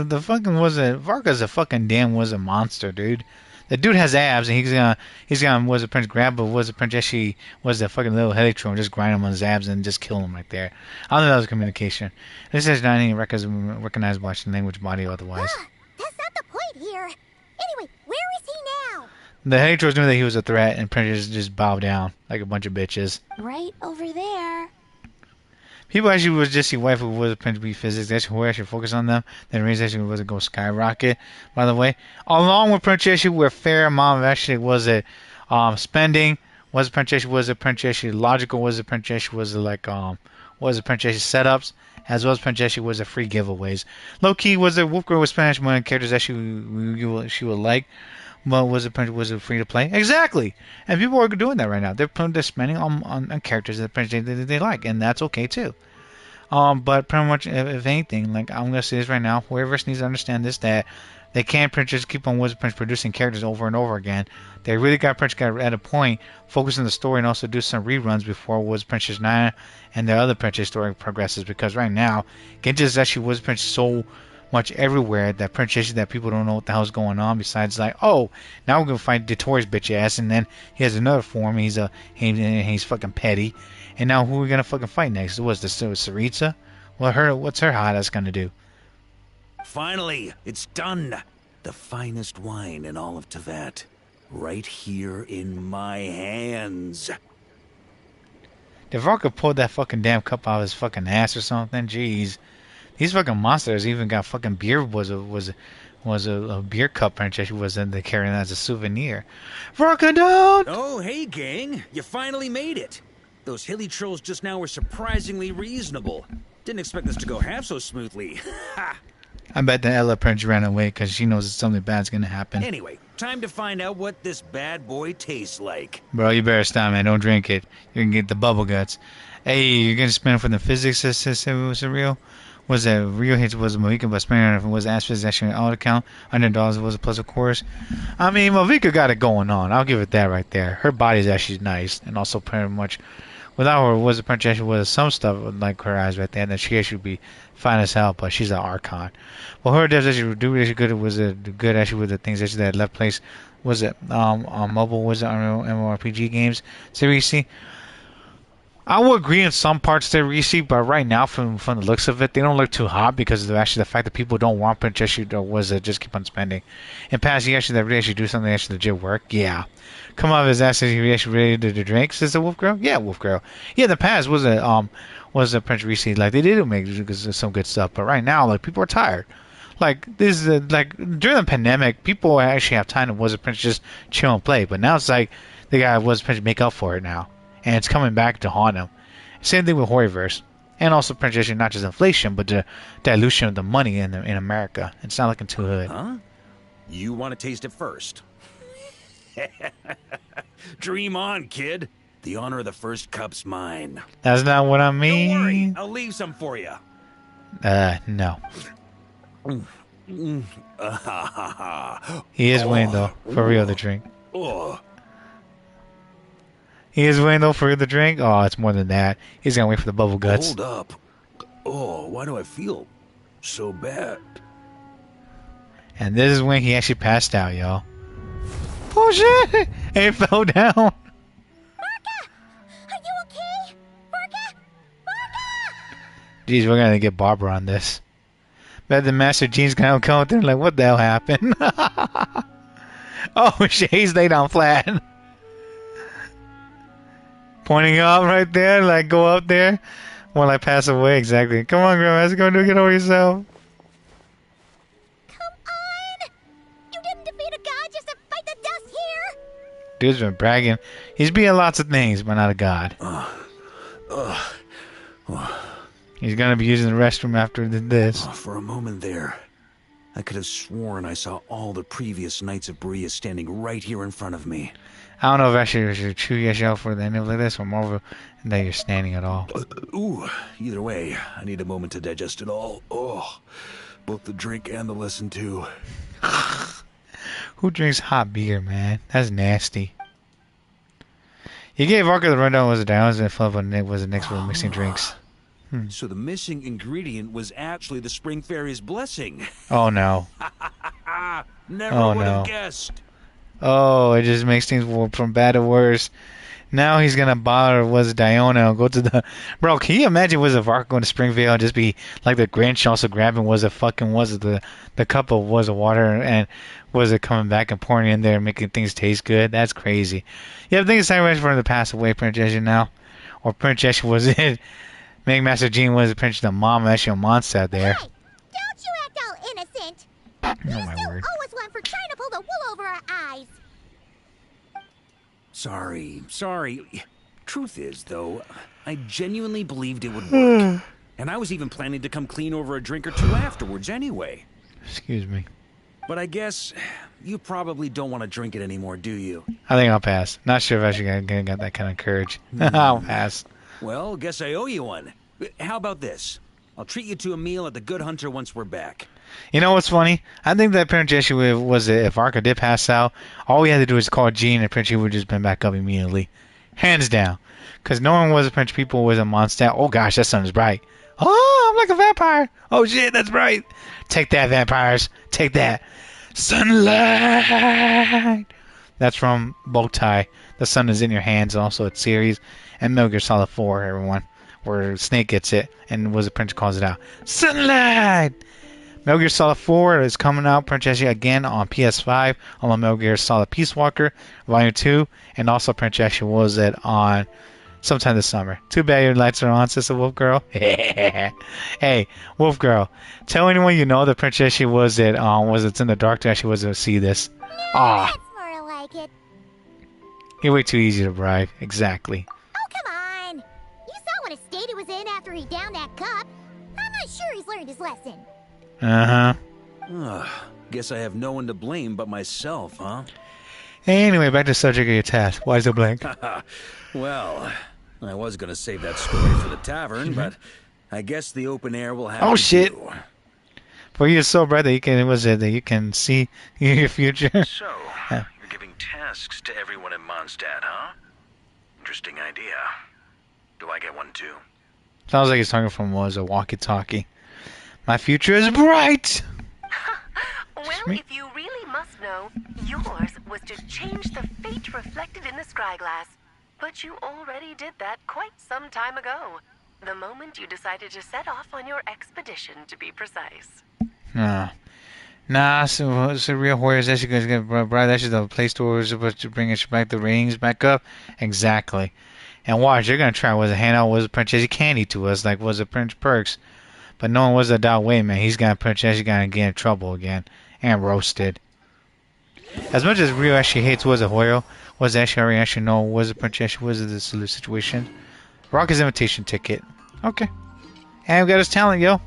The fucking Varka's a fucking damn was a monster, dude. The dude has abs, and he's gonna was a Prince grab, but was a Princess she was a fucking little Helitron, just grind him on his abs and just kill him right there. I don't think that was communication. This is not any recognized watching language body otherwise. That's not the point here. Anyway, where is he now? The Helitrons knew that he was a threat, and Princess just bowed down like a bunch of bitches. Right over there. People actually was just see wife who was Prince B physics. That's who actually focus on them. Then reason actually was to go skyrocket. By the way, along with Princess, where a fair amount of actually was it spending. Was Princess logical? Was it Princess was it like was it Princess setups as well as Princess was a free giveaways. Low key was it Wolf Girl with Spanish money characters that she would like. But was it free to play? Exactly. And people are doing that right now. They're spending on characters that they like, and that's okay too. But pretty much, if anything, like I'm gonna say this right now, whoever needs to understand this, that they can't just keep on producing characters over and over again. They really got at a point, focus on the story and also do some reruns before was Princess Naya and the other Princess story progresses. Because right now, Genshin actually was Princess so much everywhere that Princess that people don't know what the hell's going on. Besides, like, oh, now we're gonna fight Detour's bitch ass, and then he has another form. He's fucking petty, and now who are we gonna fucking fight next? What's this? Saritsa? Well, what's her hot ass gonna do? Finally, it's done. The finest wine in all of Tevat, right here in my hands. If Varka pulled that fucking damn cup out of his fucking ass or something, jeez. These fucking monsters even got fucking beer was a beer cup Princess was in the carrying as a souvenir. Varka down! Oh, hey gang, you finally made it. Those hilly trolls just now were surprisingly reasonable. Didn't expect this to go half so smoothly. Ha! I bet the Ella Prince ran away because she knows that something bad's gonna happen. Anyway, time to find out what this bad boy tastes like. Bro, you better stop, man. Don't drink it. You're gonna get the bubble guts. Hey, you're gonna spend it for the physics, was it real? Was that real hits was Mavuika, but spending on it was Aspis actually an out account. $100 was a plus, of course. I mean, Mavuika got it going on. I'll give it that right there. Her body's actually nice, and also pretty much without her was a Princess was some stuff like her eyes right there, and that she actually would be fine as hell, but she's an Archon. Well, her devs actually do really good. It was a good actually with the things actually that left place. Was it on mobile? Was it on MMORPG games? Seriously. I will agree in some parts there, Reese, but right now, from the looks of it, they don't look too hot because of actually the fact that people don't want Prince Issue was just keep on spending. In past, he actually do something that actually legit work. Yeah. Come on, his ass, is he actually ready to drink? Says the Wolf Girl. Yeah, Wolf Girl. Yeah, in the past was a Prince Reese, like they did make some good stuff, but right now, like people are tired. Like this is like during the pandemic, people actually have time to was a Prince just chill and play, but now it's like the guy was Prince make up for it now. And it's coming back to haunt him. Same thing with Horrorverse. And also penetration, not just inflation, but the dilution of the money in America. It's not looking too good. Huh? You want to taste it first? Dream on, kid. The honor of the first cup's mine. That's not what I mean. Don't worry, I'll leave some for you. No. He is winning, though. For real, the drink. He is winning, though, for the drink. Oh, it's more than that. He's gonna wait for the bubble guts. Hold up. Oh, why do I feel so bad? And this is when he actually passed out, y'all. Oh, shit! And he fell down. Barca! Are you okay? Barca! Barca! Jeez, we're gonna get Barbara on this. Bet the Master Gene's gonna come out there like, what the hell happened? Oh, shit, he's laid down flat. Pointing up right there, like, go up there. While I pass away, exactly. Come on, Grandmaster, go do get over yourself. Come on! You didn't defeat a god just to fight the dust here! Dude's been bragging. He's being lots of things, but not a god. He's gonna be using the restroom after this. For a moment there, I could have sworn I saw all the previous Knights of Berea standing right here in front of me. I don't know if actually you should chew your shell for the end of this or more of that you're standing at all. Either way, I need a moment to digest it all. Both the drink and the lesson too. Who drinks hot beer, man? That's nasty. You gave Arca the rundown was the downs and Flip was the next for mixing drinks. So the missing ingredient was actually the Spring Fairy's blessing. Oh no. Never would have guessed. Oh, it just makes things from bad to worse. Now he's gonna bother was Diona and go to the bro. Can you imagine was if Ark going to Springvale and just be like the Grinch also grabbing was the cup of was of water and was it coming back and pouring in there and making things taste good? That's crazy. Yeah, I think it's time for him to pass away, Prince Jessie now, or Prince Jessie was it? Make Master Gene was the Prince the mom actually a monster out there. Hey, don't you act all innocent. Oh You my still word. owe us one for trying to pull the wool over our eyes. Sorry. Truth is, though, I genuinely believed it would work. And I was even planning to come clean over a drink or two afterwards anyway. Excuse me. But I guess you probably don't want to drink it anymore, do you? I think I'll pass. Not sure if I actually got that kind of courage. I'll pass. Well, guess I owe you one. How about this? I'll treat you to a meal at the Good Hunter once we're back. You know what's funny? I think that Prince Jessie was if Arca did pass out, all we had to do is call Gene and Prince Jessie would just been back up immediately. Hands down. Because no one was a Prince people was a monster. Oh gosh, that sun is bright. Oh, I'm like a vampire. Oh shit, that's bright. Take that, vampires. Take that. Sunlight. That's from Bowtie. The sun is in your hands. Also, it's series and Metal Gear Solid 4. Everyone, where Snake gets it and was the Prince calls it out. Sunlight. Metal Gear Solid 4 is coming out, Prince Jessie again on PS5, on Metal Gear Solid Peace Walker Volume 2, and also Prince Jessie was it on sometime this summer. Too bad your lights are on, Sister Wolf Girl. Hey, Wolf Girl, tell anyone you know that Prince Jessie was it's in the dark to actually was to see this. That's more like it. You're way too easy to bribe. Exactly. Oh, come on. You saw what a state he was in after he downed that cup. I'm not sure he's learned his lesson. Guess I have no one to blame but myself, huh? Anyway, back to the subject of your task. Why so blank? Well, I was gonna save that story for the tavern, but I guess the open air will have. Oh to shit! do. For you, so bright that you can see your future. So, you're giving tasks to everyone in Mondstadt, huh? Interesting idea. Do I get one too? Sounds like he's talking from was a walkie-talkie. My future is bright. Well, if you really must know, yours was to change the fate reflected in the scryglass. But you already did that quite some time ago. The moment you decided to set off on your expedition, to be precise. Nah, so real Warriors actually going to get brought. Actually, the Play Store is supposed to bring it back, the ratings back up. Exactly. And watch, they're going to try was a handout was a Princess Candy to us, like was a Prince Perks. But no one was a doubt. Wait, man, he's going to Princess going to get in trouble again and roasted. As much as Rio actually hates was a Hoyo, was actually know was a Princess was this situation. Rock his invitation ticket. Okay. And we got his talent, yo.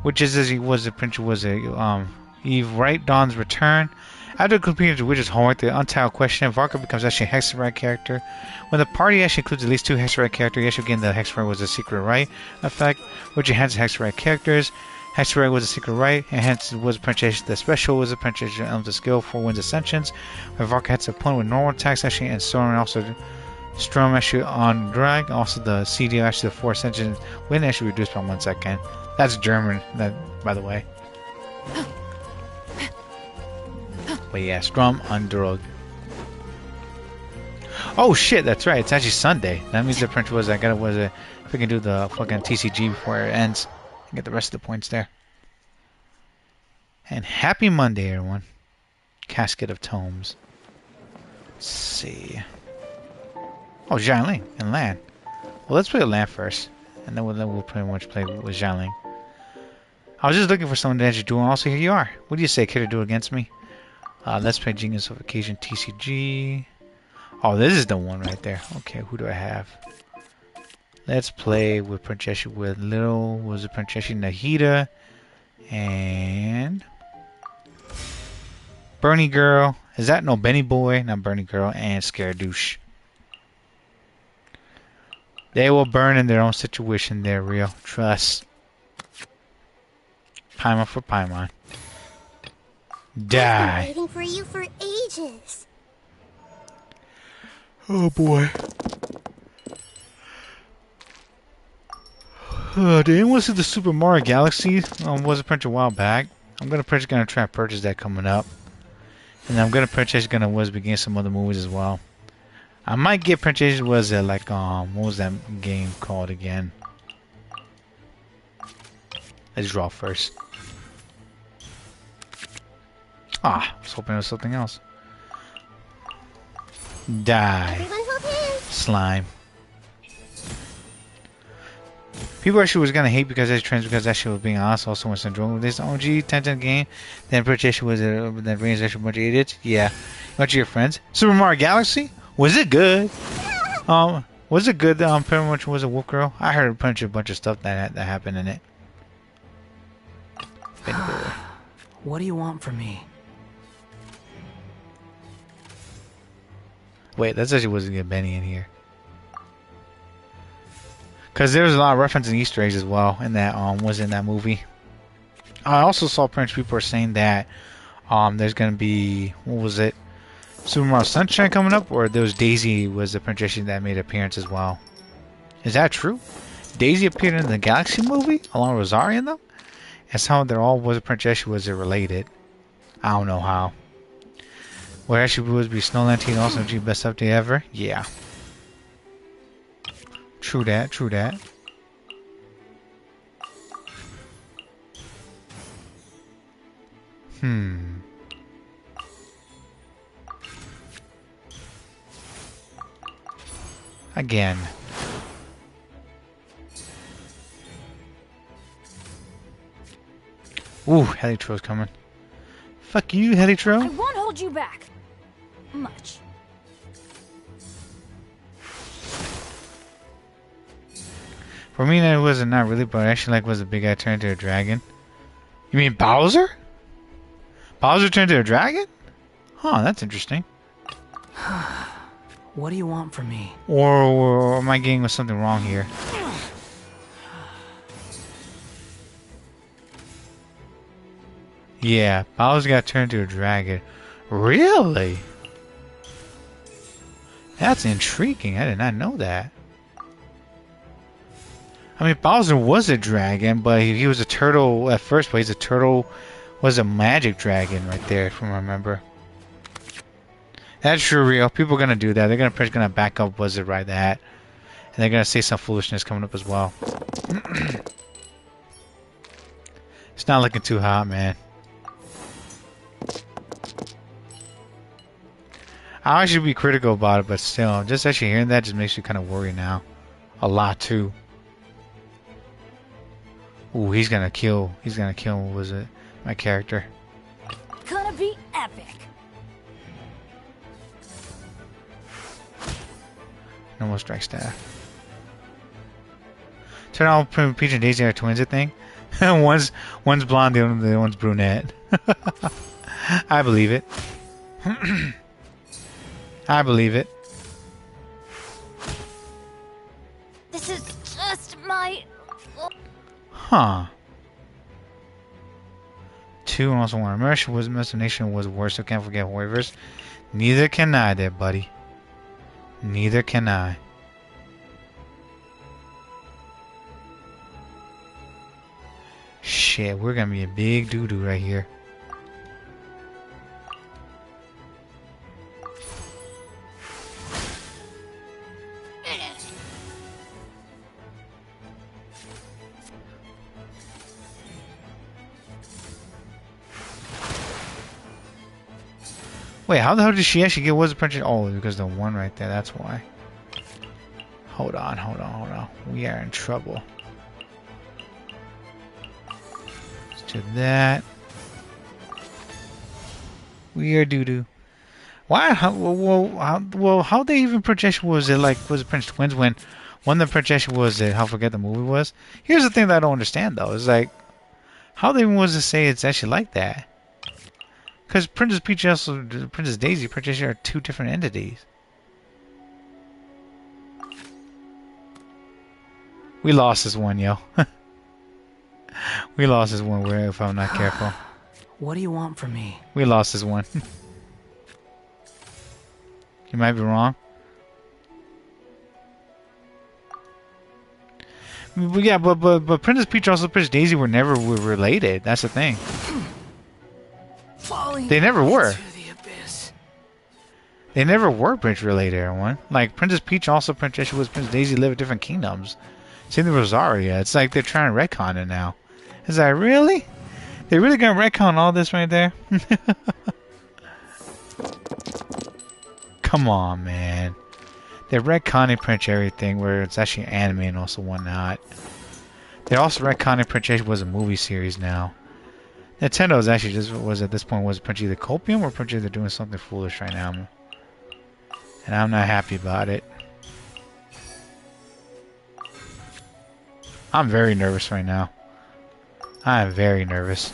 Which is as he was a prince was a Eve Right Dawn's return. After completing the witch's homework, the untitled question, Varka becomes actually a Hexarite character. When the party actually includes at least 2 Hexarite characters, you actually gain the Hexarite was a secret right effect, which enhances Hexarite characters. Hexarite was a secret right, and hence was a princess. The special was a princess element of skill for wins ascensions. When Varka hits a opponent with normal attacks actually, and Storm also Storm actually on drag. Also the CD actually the 4 ascensions win actually reduced by 1 second. That's German, that by the way. But yeah, Strom Underog. Oh shit, that's right. It's actually Sunday. That means the Prince was I gotta was if we can do the fucking TCG before it ends and get the rest of the points there. And happy Monday, everyone. Casket of Tomes. Let's see. Oh, Xiaoling and Lan. Well, let's play Lan first, and then we'll pretty much play with Xiaoling. I was just looking for someone to actually do, and also here you are. What do you say, kid, to do against me? Let's play Genius of Occasion TCG. Oh, this is the one right there. Okay, who do I have? Let's play with Princess with Little was it Princess Nahida and Bernie Girl. Is that no Benny Boy? Not Bernie Girl and Scaradouche. They will burn in their own situation. They're real. Trust. Paimon for Paimon. Die. I've been waiting for you for ages. Oh boy. Did anyone see the Super Mario Galaxy? Was a purchase a while back. I'm gonna try to purchase that coming up, and I'm gonna begin some other movies as well. I might get purchase was like what was that game called again? Let's draw first. I was hoping it was something else. Die. Slime. People actually was gonna hate because that shit was being honest. Also, when Syndrome with this OG 10 game, then purchase was then brings actually a bunch of idiots. Yeah, a bunch of your friends. Super Mario Galaxy, was it good? Was it good? Pretty much was a Wolf Girl. I heard a bunch of stuff that happened in it. What do you want from me? Wait, that's actually wasn't good Benny in here. Because there was a lot of reference and Easter eggs as well in that was in that movie. I also saw Prince people are saying that there's gonna be what was it? Super Mario Sunshine coming up, or there was Daisy was the princess that made an appearance as well. Is that true? Daisy appeared in the Galaxy movie along with Rosario though? And how they're all was a princess was it related. I don't know how. Where actually would be Snowland Teen also G best update ever? Yeah. True that, true that. Again. Ooh, Helitro's coming. Fuck you, Helitro. I won't hold you back. Much. For me, that wasn't not really, but actually like was a big guy turned into a dragon. You mean Bowser? Bowser turned into a dragon? Huh, that's interesting. What do you want from me? Or am I getting with something wrong here? Yeah, Bowser got turned into a dragon. Really? That's intriguing. I did not know that. I mean, Bowser was a dragon, but he was a turtle at first, but he's a turtle, was a magic dragon right there, if I remember. That's true, Rio. People are gonna do that. They're gonna back up was it right that. And they're gonna say some foolishness coming up as well. It's not looking too hot, man. I actually be critical about it, but still, just actually hearing that just makes you kind of worry now. A lot, too. Ooh, he's gonna kill, what was it? My character. Gonna be epic. No more strike staff. Turn out Peach and Daisy are twins, I think. one's blonde, the other one's brunette. I believe it. I believe it. This is just my... Huh. 2 and also 1. Immersion was imagination was worse, so can't forget waivers. Neither can I there, buddy. Neither can I. Shit, we're gonna be a big doo-doo right here. Wait, how the hell did she actually get was the princess? Oh, because the one right there, that's why. Hold on. We are in trouble. Let's do that. We are doo-doo. Why? How they even projection was it like was it Prince Twins when the projection was it? How forget the movie was? Here's the thing that I don't understand though. Is like how they even was to say it's actually like that? Because Princess Peach and also Princess Daisy, Princess are 2 different entities. We lost this one, yo. We lost this one if I'm not careful. What do you want from me? We lost this one. You might be wrong. But yeah, but Princess Peach also Princess Daisy were never related. That's the thing. They never were. They never were Prince related, everyone. Like Princess Peach also Princess Daisy live in different kingdoms. Same with Rosaria. It's like they're trying to retcon it now. Is that really? They really gonna retcon all this right there? Come on, man. They're retconning Prince everything where it's actually anime and also whatnot. They're also retconning Prince was a movie series now. Nintendo is actually just was at this point was Prince either copium or Prince either doing something foolish right now. And I'm not happy about it. I'm very nervous right now. I am very nervous.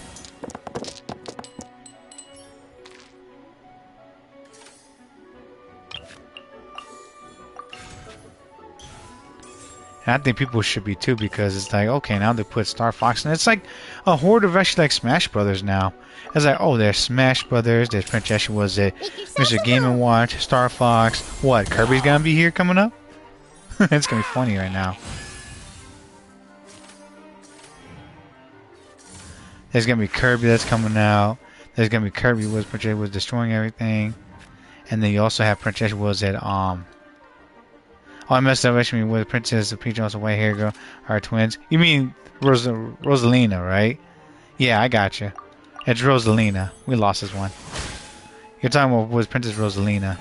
And I think people should be too because it's like, okay, now they put Star Fox and it's like a horde of actually like Smash Brothers now. It's like, oh, there's Smash Brothers, there's Princess was it, Mr. Game & Watch, Star Fox. What, Kirby's gonna be here coming up? It's gonna be funny right now. There's gonna be Kirby that's coming out. There's gonna be Kirby was Princess was destroying everything. And then you also have Princess was it Oh, I messed up actually with Princess Peach also white hair girl are twins. You mean Rosalina, right? Yeah, I got you. It's Rosalina. We lost this one. You're talking about was Princess Rosalina.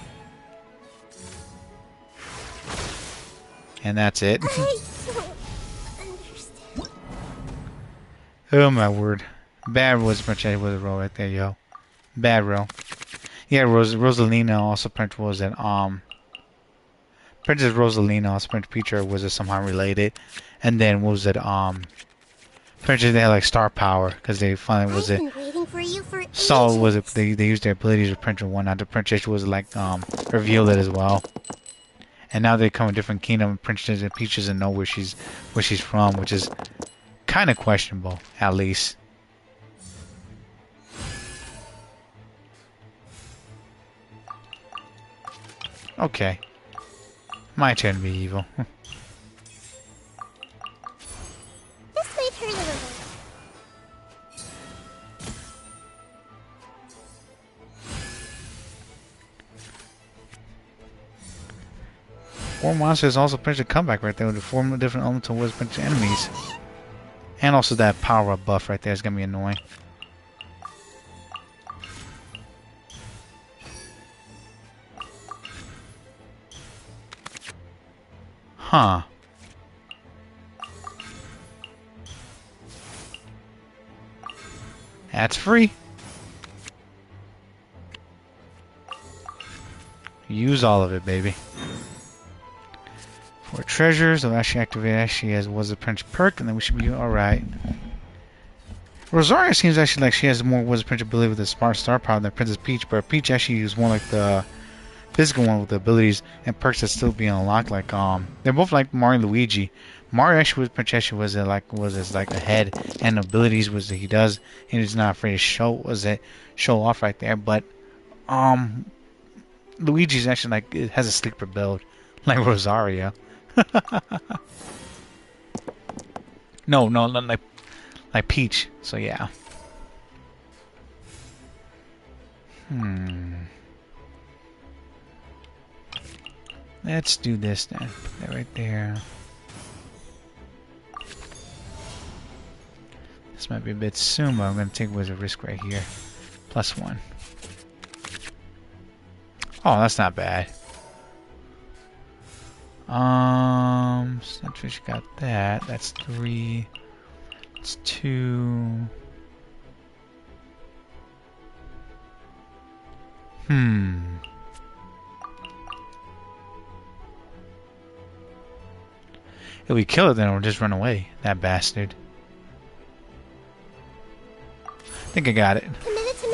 And that's it. I don't understand. Oh my word. Bad was Princess was a roll right there, yo. Bad roll. Yeah, Rosalina also Princess was it Princess Rosalina, also Princess Peach was somehow related, and then what was it? Princess they had like star power because they finally was it. Saw was it? They used their abilities with Princess one. Now the Princess was like revealed it as well, and now they come in different kingdom. Princess and Peach doesn't know where she's from, which is kind of questionable, at least. Okay. My turn to be evil. This way, turn a little. 4 monsters also Prince a comeback right there with the 4 different elemental was Prince enemies. And also that power up buff right there is gonna be annoying. Huh. That's free. Use all of it, baby. For treasures, I'll actually activate actually as was a Prince perk, and then we should be alright. Rosaria seems actually like she has more was Prince ability with the smart star power than Princess Peach, but Peach actually used more like the physical one with the abilities and perks that still being unlocked. Like they're both like Mario and Luigi. Mario actually was Prince actually was like the head and abilities was that he does, and he's not afraid to show off right there. But Luigi's actually like it has a sleeper build like Rosario. No, not like Peach. So yeah. Let's do this then. Put that right there. This might be a bit soon, but I'm going to take with a risk right here. +1. Oh, that's not bad. Sunfish got that. That's 3. It's 2. If we kill it, then it'll just run away. That bastard. I think I got it. Committed to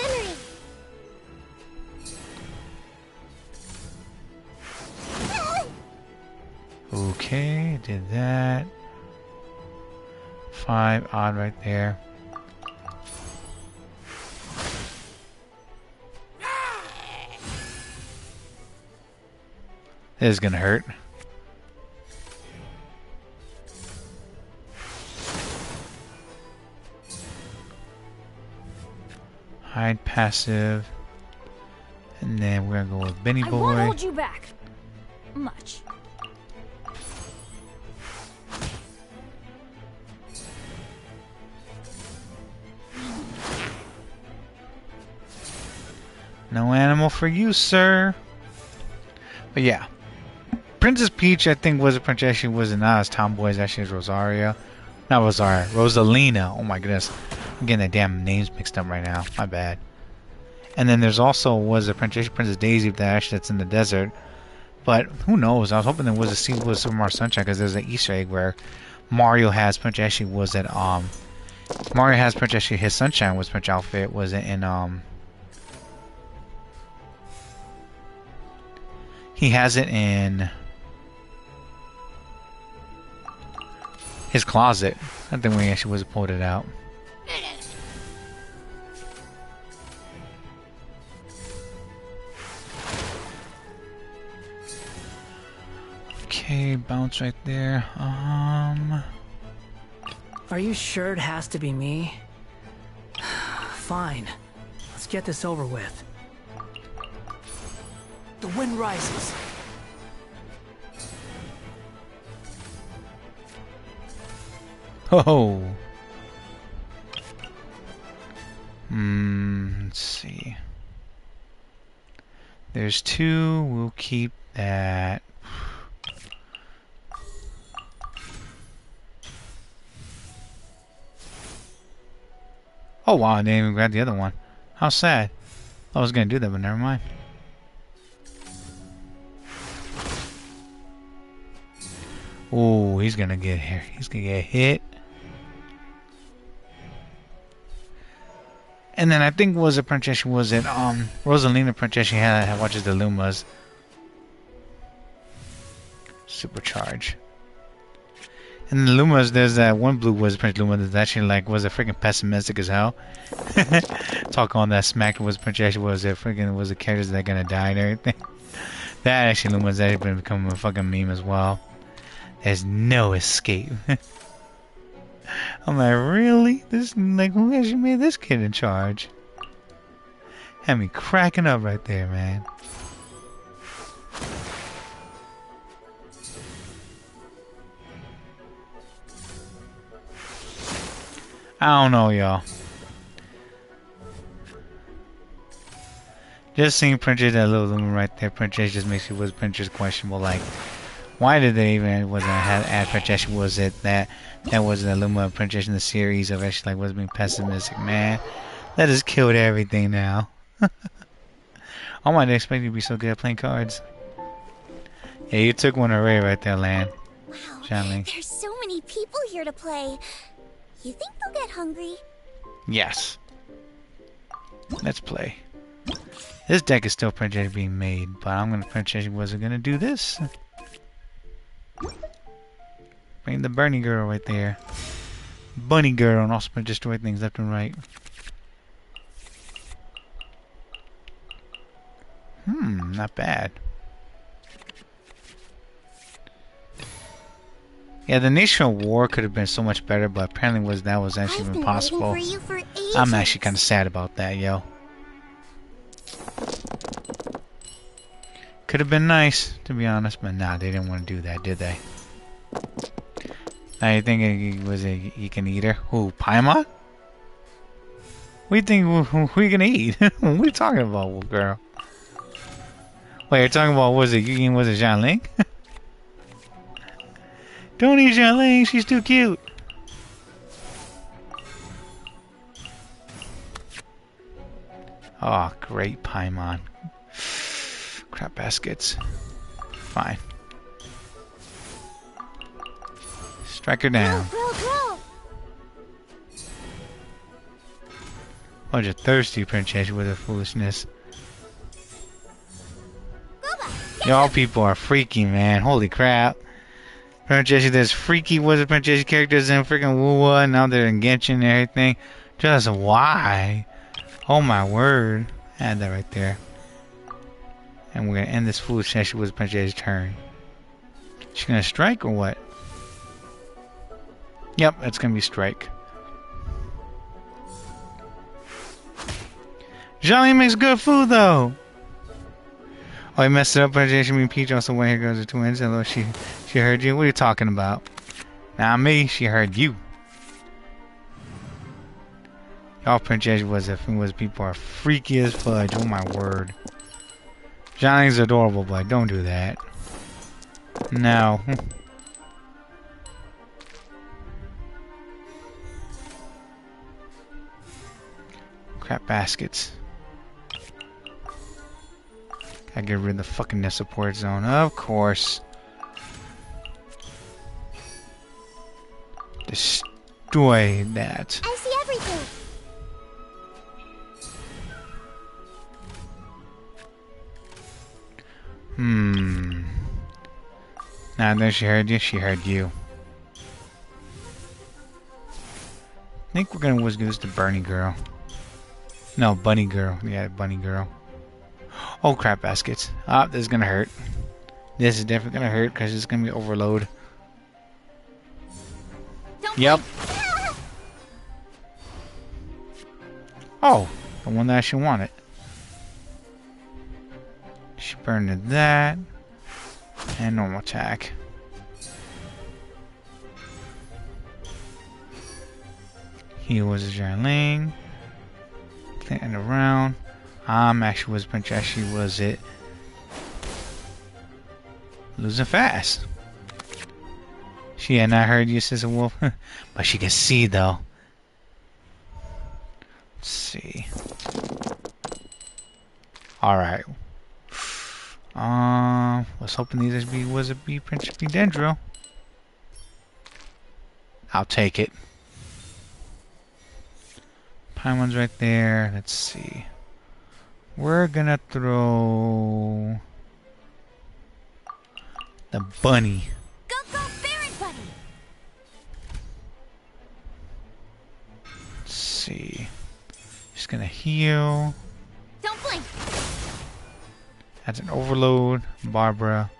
memory. Okay, did that. 5 odd right there. This is gonna hurt. Hide passive. And then we're gonna go with Benny Boy. I won't hold you back. Much. No animal for you, sir. But yeah. Princess Peach, I think, was a princess. She was not as tomboy as actually as Rosario. Not Rosario. Rosalina. Oh my goodness. I'm getting the damn names mixed up right now. My bad. And then there's also was a Princess Daisy that's in the desert. But who knows? I was hoping there was a sequel to Super Mario Sunshine because there's an Easter egg where Mario has Princess was at Mario has Princess his Sunshine was Prince outfit was in he has it in his closet. I think we actually was pulled it out. Okay, bounce right there. Are you sure it has to be me? Fine. Let's get this over with. The wind rises. Oh. Let's see. There's 2. We'll keep that. Oh wow, I didn't even grab the other one. How sad. I was gonna do that, but never mind. Oh, he's gonna get here. He's gonna get hit. And then I think was a princess was it Rosalina princess she had watches the Lumas. Supercharge. And the Lumas, there's that one blue was Prince Luma that's actually like was a freaking pessimistic as hell. Talk on that smack was Prince was it freaking was the characters that are gonna die and everything. That actually Luma's actually been becoming a fucking meme as well. There's no escape. I'm like, really? This like who actually made this kid in charge? Had me cracking up right there, man. I don't know, y'all. Just seeing Princess, that little Luma right there, Princess just makes me was Princess questionable. Like, why did they even wasn't add Princess? Was it that was the Luma Princess in the series of actually like was being pessimistic? Man, that just killed everything now. I might expect you to be so good at playing cards. Yeah, you took one away right there, Lan. Wow, Shanling. there's so many people here to play. You think they'll get hungry? Yes. Let's play. This deck is still Princess being made, but I'm gonna Princess wasn't gonna do this. Bring the Bunny Girl right there. Bunny Girl, and also destroy things left and right. Not bad. Yeah, the Nation of War could have been so much better, but apparently that was actually impossible. I'm actually kind of sad about that, yo. Could have been nice, to be honest, but nah, they didn't want to do that, did they? Now you think he can eat her? Who, Paimon? What do you think? Who you gonna eat? What are you talking about, girl? Wait, you're talking about was it Xianling? Don't eat Xianling, she's too cute. Oh, great Paimon. Crap baskets. Fine. Strike her down. Grow. Bunch of thirsty Princess with her foolishness. Y'all people are freaky, man. Holy crap. Princess, there's freaky wizard Princess characters in freaking Wuwa. Now they're in Genshin and everything. Just why? Oh my word. Add that right there. And we're gonna end this foolish session with Princess' turn. She's gonna strike or what? Yep, it's gonna be strike. Johnny makes good food though. Oh, he messed it up. Princess, me and Peach also went. Here goes the twins. Hello, she heard you. What are you talking about? Not me. She heard you. Y'all Princess was people are freaky as fudge. Oh my word. Johnny's adorable, but don't do that. No. Crap baskets. Gotta get rid of the fucking support zone. Of course. Destroy that. I see everything. Now that she heard you, she heard you. I think we're gonna whiz this to Bunny Girl. No, Bunny Girl. Yeah, Bunny Girl. Oh crap baskets. Ah, this is gonna hurt. This is definitely gonna hurt because it's gonna be overload. Yep. Oh, the one that she wanted. She burned that. And normal attack. He was a Xianling. Clinton around. Actually was Princess. She was it. Losing fast. She had not heard you, Sister Wolf. But she can see though. Let's see. Alright. Was hoping these was a B Princess B Dendro. I'll take it. Paimon's right there. Let's see. We're gonna throw the bunny. Go, Baron Bunny! Let's see. Just gonna heal. Don't blink! That's an overload. Barbara.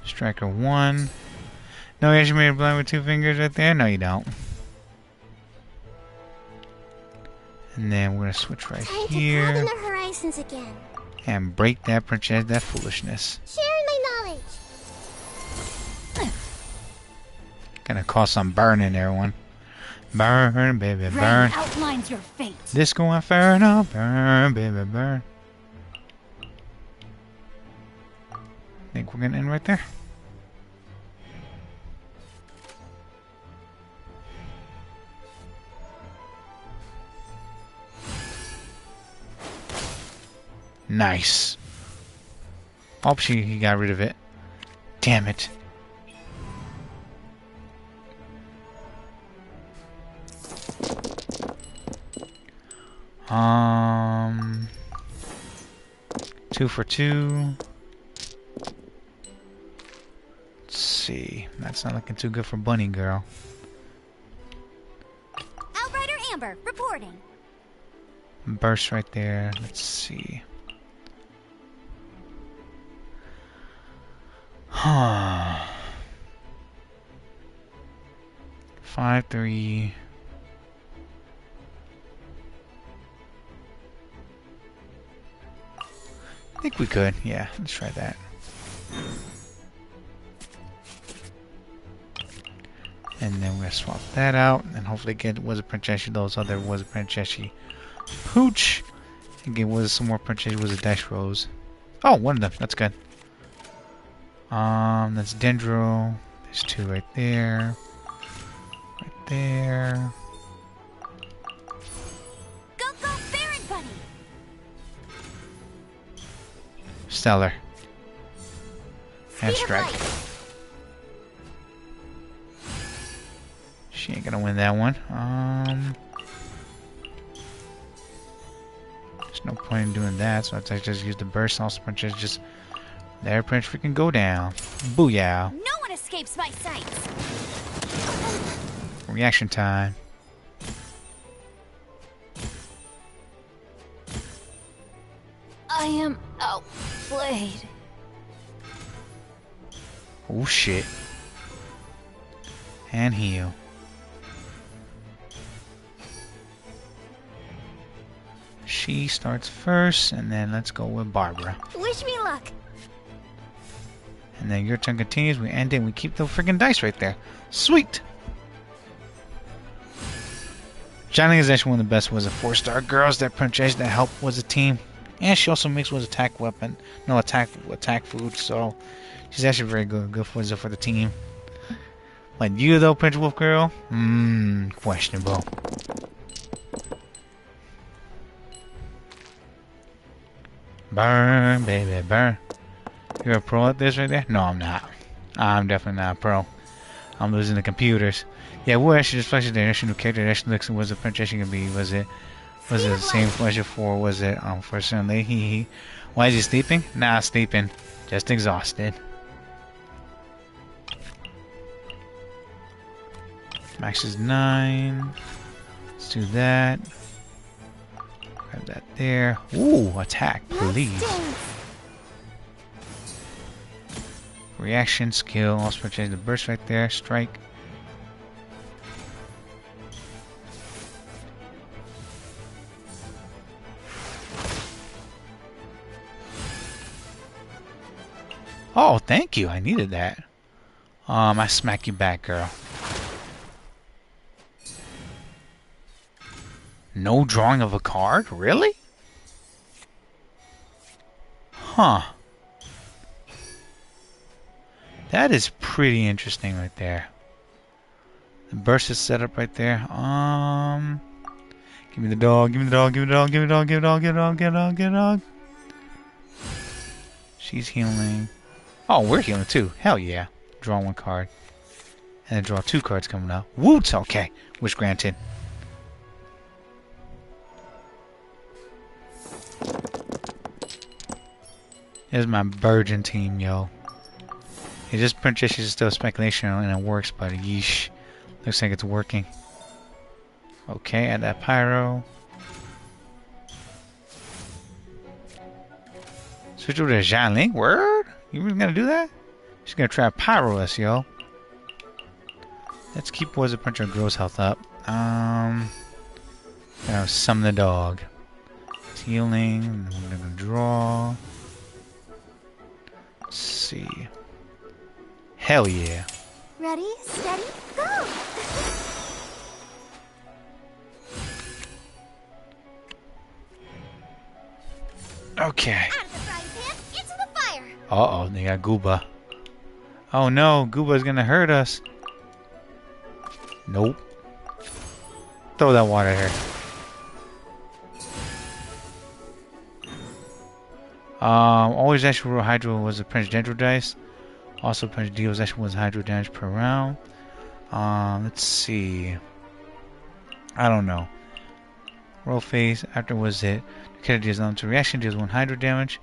Striker 1. No, you actually made a blind with 2 fingers right there? No, you don't. And then we're gonna switch right Time here. to broaden the horizons again. And break that princess, that foolishness. Sharing my knowledge. Gonna cause some burning, everyone. Burn, baby, burn. Rain outlines your fate. Disco Inferno, burn, baby, burn. Think we're gonna end right there. Nice. Oh, he got rid of it. Damn it. Two for two. Let's see. That's not looking too good for Bunny Girl. Outrider Amber, reporting. Burst right there. Let's see. Huh. 5-3. I think we could. Yeah, let's try that. And then we're gonna swap that out, and hopefully get was a princess. Those other was a princess. Pooch. And get was some more princess. Was a dash rose. Oh, one of them. That's good. That's Dendro. There's two right there. Right there. Go, go, Baron Bunny. Stellar. And Speed of Strike. light. She ain't gonna win that one. There's no point in doing that, so I just use the burst. Also, princess just there. Prince freaking go down. Booyah! No one escapes my sights. Reaction time. I am outplayed. Oh shit. And heal. She starts first, and then let's go with Barbara. Wish me luck. And then your turn continues, we end it, we keep the freaking dice right there. Sweet! Johnny is actually one of the best was a 4-star girls that princess that helped was a team. And she also makes was attack weapon. No, attack food, so she's actually very good for the team. But you though, Prince Wolf Girl? Questionable. Burn, baby, burn. You're a pro at this right there? No, I'm not. I'm definitely not a pro. I'm losing the computers. Yeah, we'll actually just flash the initial character that actually looks was a princess she can be. Was it the same pleasure for was it for certainly he why is he sleeping? Nah, sleeping. Just exhausted. Max is 9. Let's do that. Grab that there. Ooh, attack, please. Reaction, skill, also change the burst right there. Strike. Oh, thank you. I needed that. I smack you back, girl. No drawing of a card? Really? Huh. That is pretty interesting right there. The burst is set up right there. Give me the dog, give me the dog, give me the dog, give me the dog, give me the dog, give me the dog, give me the dog, give me the dog. She's healing. Oh, we're healing too. Hell yeah. Draw one card. And then draw 2 cards coming up. Woot! Okay. Wish granted. Here's my virgin team, yo. It just princess is still speculation and it works, but yeesh. Looks like it's working. Okay, add that pyro. Switch over to Xianling. Word? You really gonna do that? She's gonna try to pyro us, yo. Let's keep Wizard Puncher Gross health up. Summon the dog. Healing. We're gonna draw. Let's see. Hell yeah. Ready, steady, go! Okay. Out of the frying pan, into the fire! Uh-oh, they got Gooba. Oh no, Gooba's gonna hurt us. Nope. Throw that water here. Always extra roll hydro was a Prince Gentle dice. Also Prince deals extra was hydro damage per round. Let's see. I don't know. Roll phase after was hit. The character deals on to reaction deals 1 hydro damage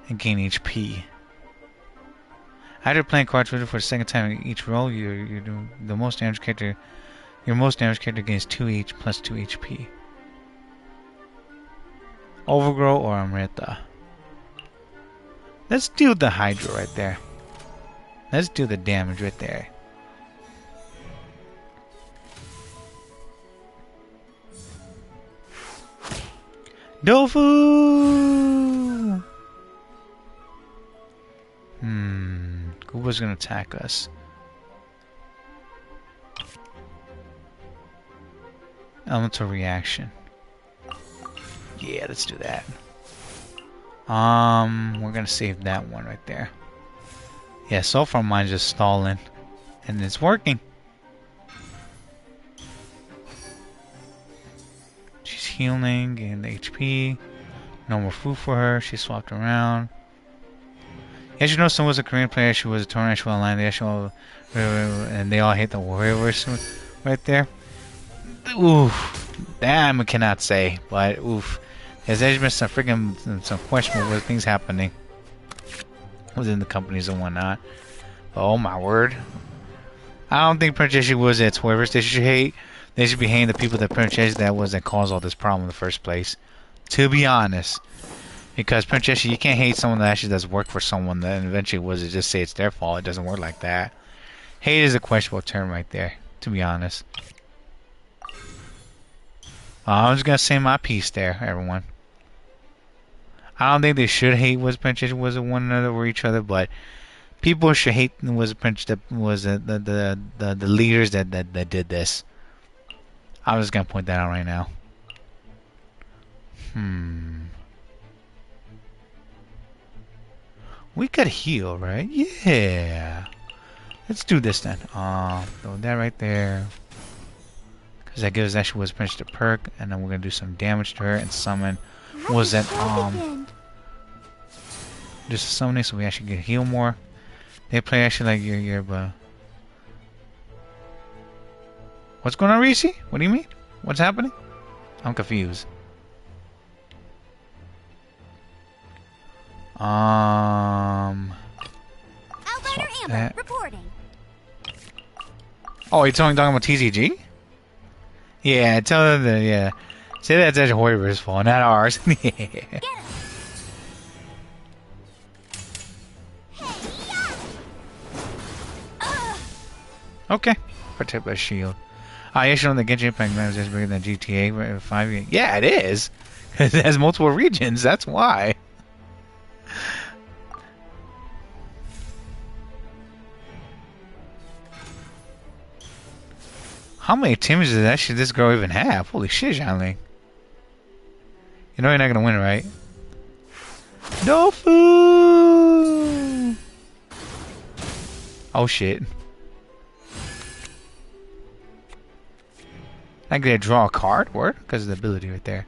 and gain HP. After playing cards for the second time in each roll, you do the most damaged character. Your most damaged character gains 2 each plus 2 HP. Overgrow or Amrita. Let's do the Hydra right there. Let's do the damage right there. Dofu! Gooba's gonna attack us. Elemental reaction. Yeah, let's do that. We're gonna save that one right there. Yeah, so far mine's just stalling. And it's working. She's healing, getting the HP. No more food for her. She swapped around. As you know, someone was a Korean player. She was a Torrential line. They actually, and they all hate the warriors right there. Oof. Damn, I cannot say. But, oof. There's been some freaking some questionable things happening within the companies and whatnot. But, oh my word. I don't think Princess was its whoever they should hate. They should be hating the people that Princess that was that caused all this problem in the first place. To be honest. Because Princess, you can't hate someone that actually does work for someone that eventually was to just say it's their fault. It doesn't work like that. Hate is a questionable term right there, to be honest. I'm just gonna say my piece there, everyone. I don't think they should hate was Princess was one another or each other, but people should hate was Princess that was the leaders that did this. I'm just gonna point that out right now. We could heal, right? Yeah. Let's do this then. Throw that right there. Because that gives actually was Princess the perk, and then we're gonna do some damage to her and summon. What was that? Just summoning, so we actually get heal more. They play actually like your What's going on, Reese? What do you mean? What's happening? I'm confused. Outliner Amber reporting. Oh, you're talking about TCG? Yeah, tell them that, yeah. Say that's actually Hoiber's fault, not ours. Okay. Protect by shield. Actually on the Genshin Impact map is bigger than GTA 5. Yeah, it is. Because it has multiple regions, that's why. How many teams does actually this girl even have? Holy shit, Xiangling. You know you're not gonna win, right? No food! Oh shit. I get to draw a card? Word? Because of the ability right there.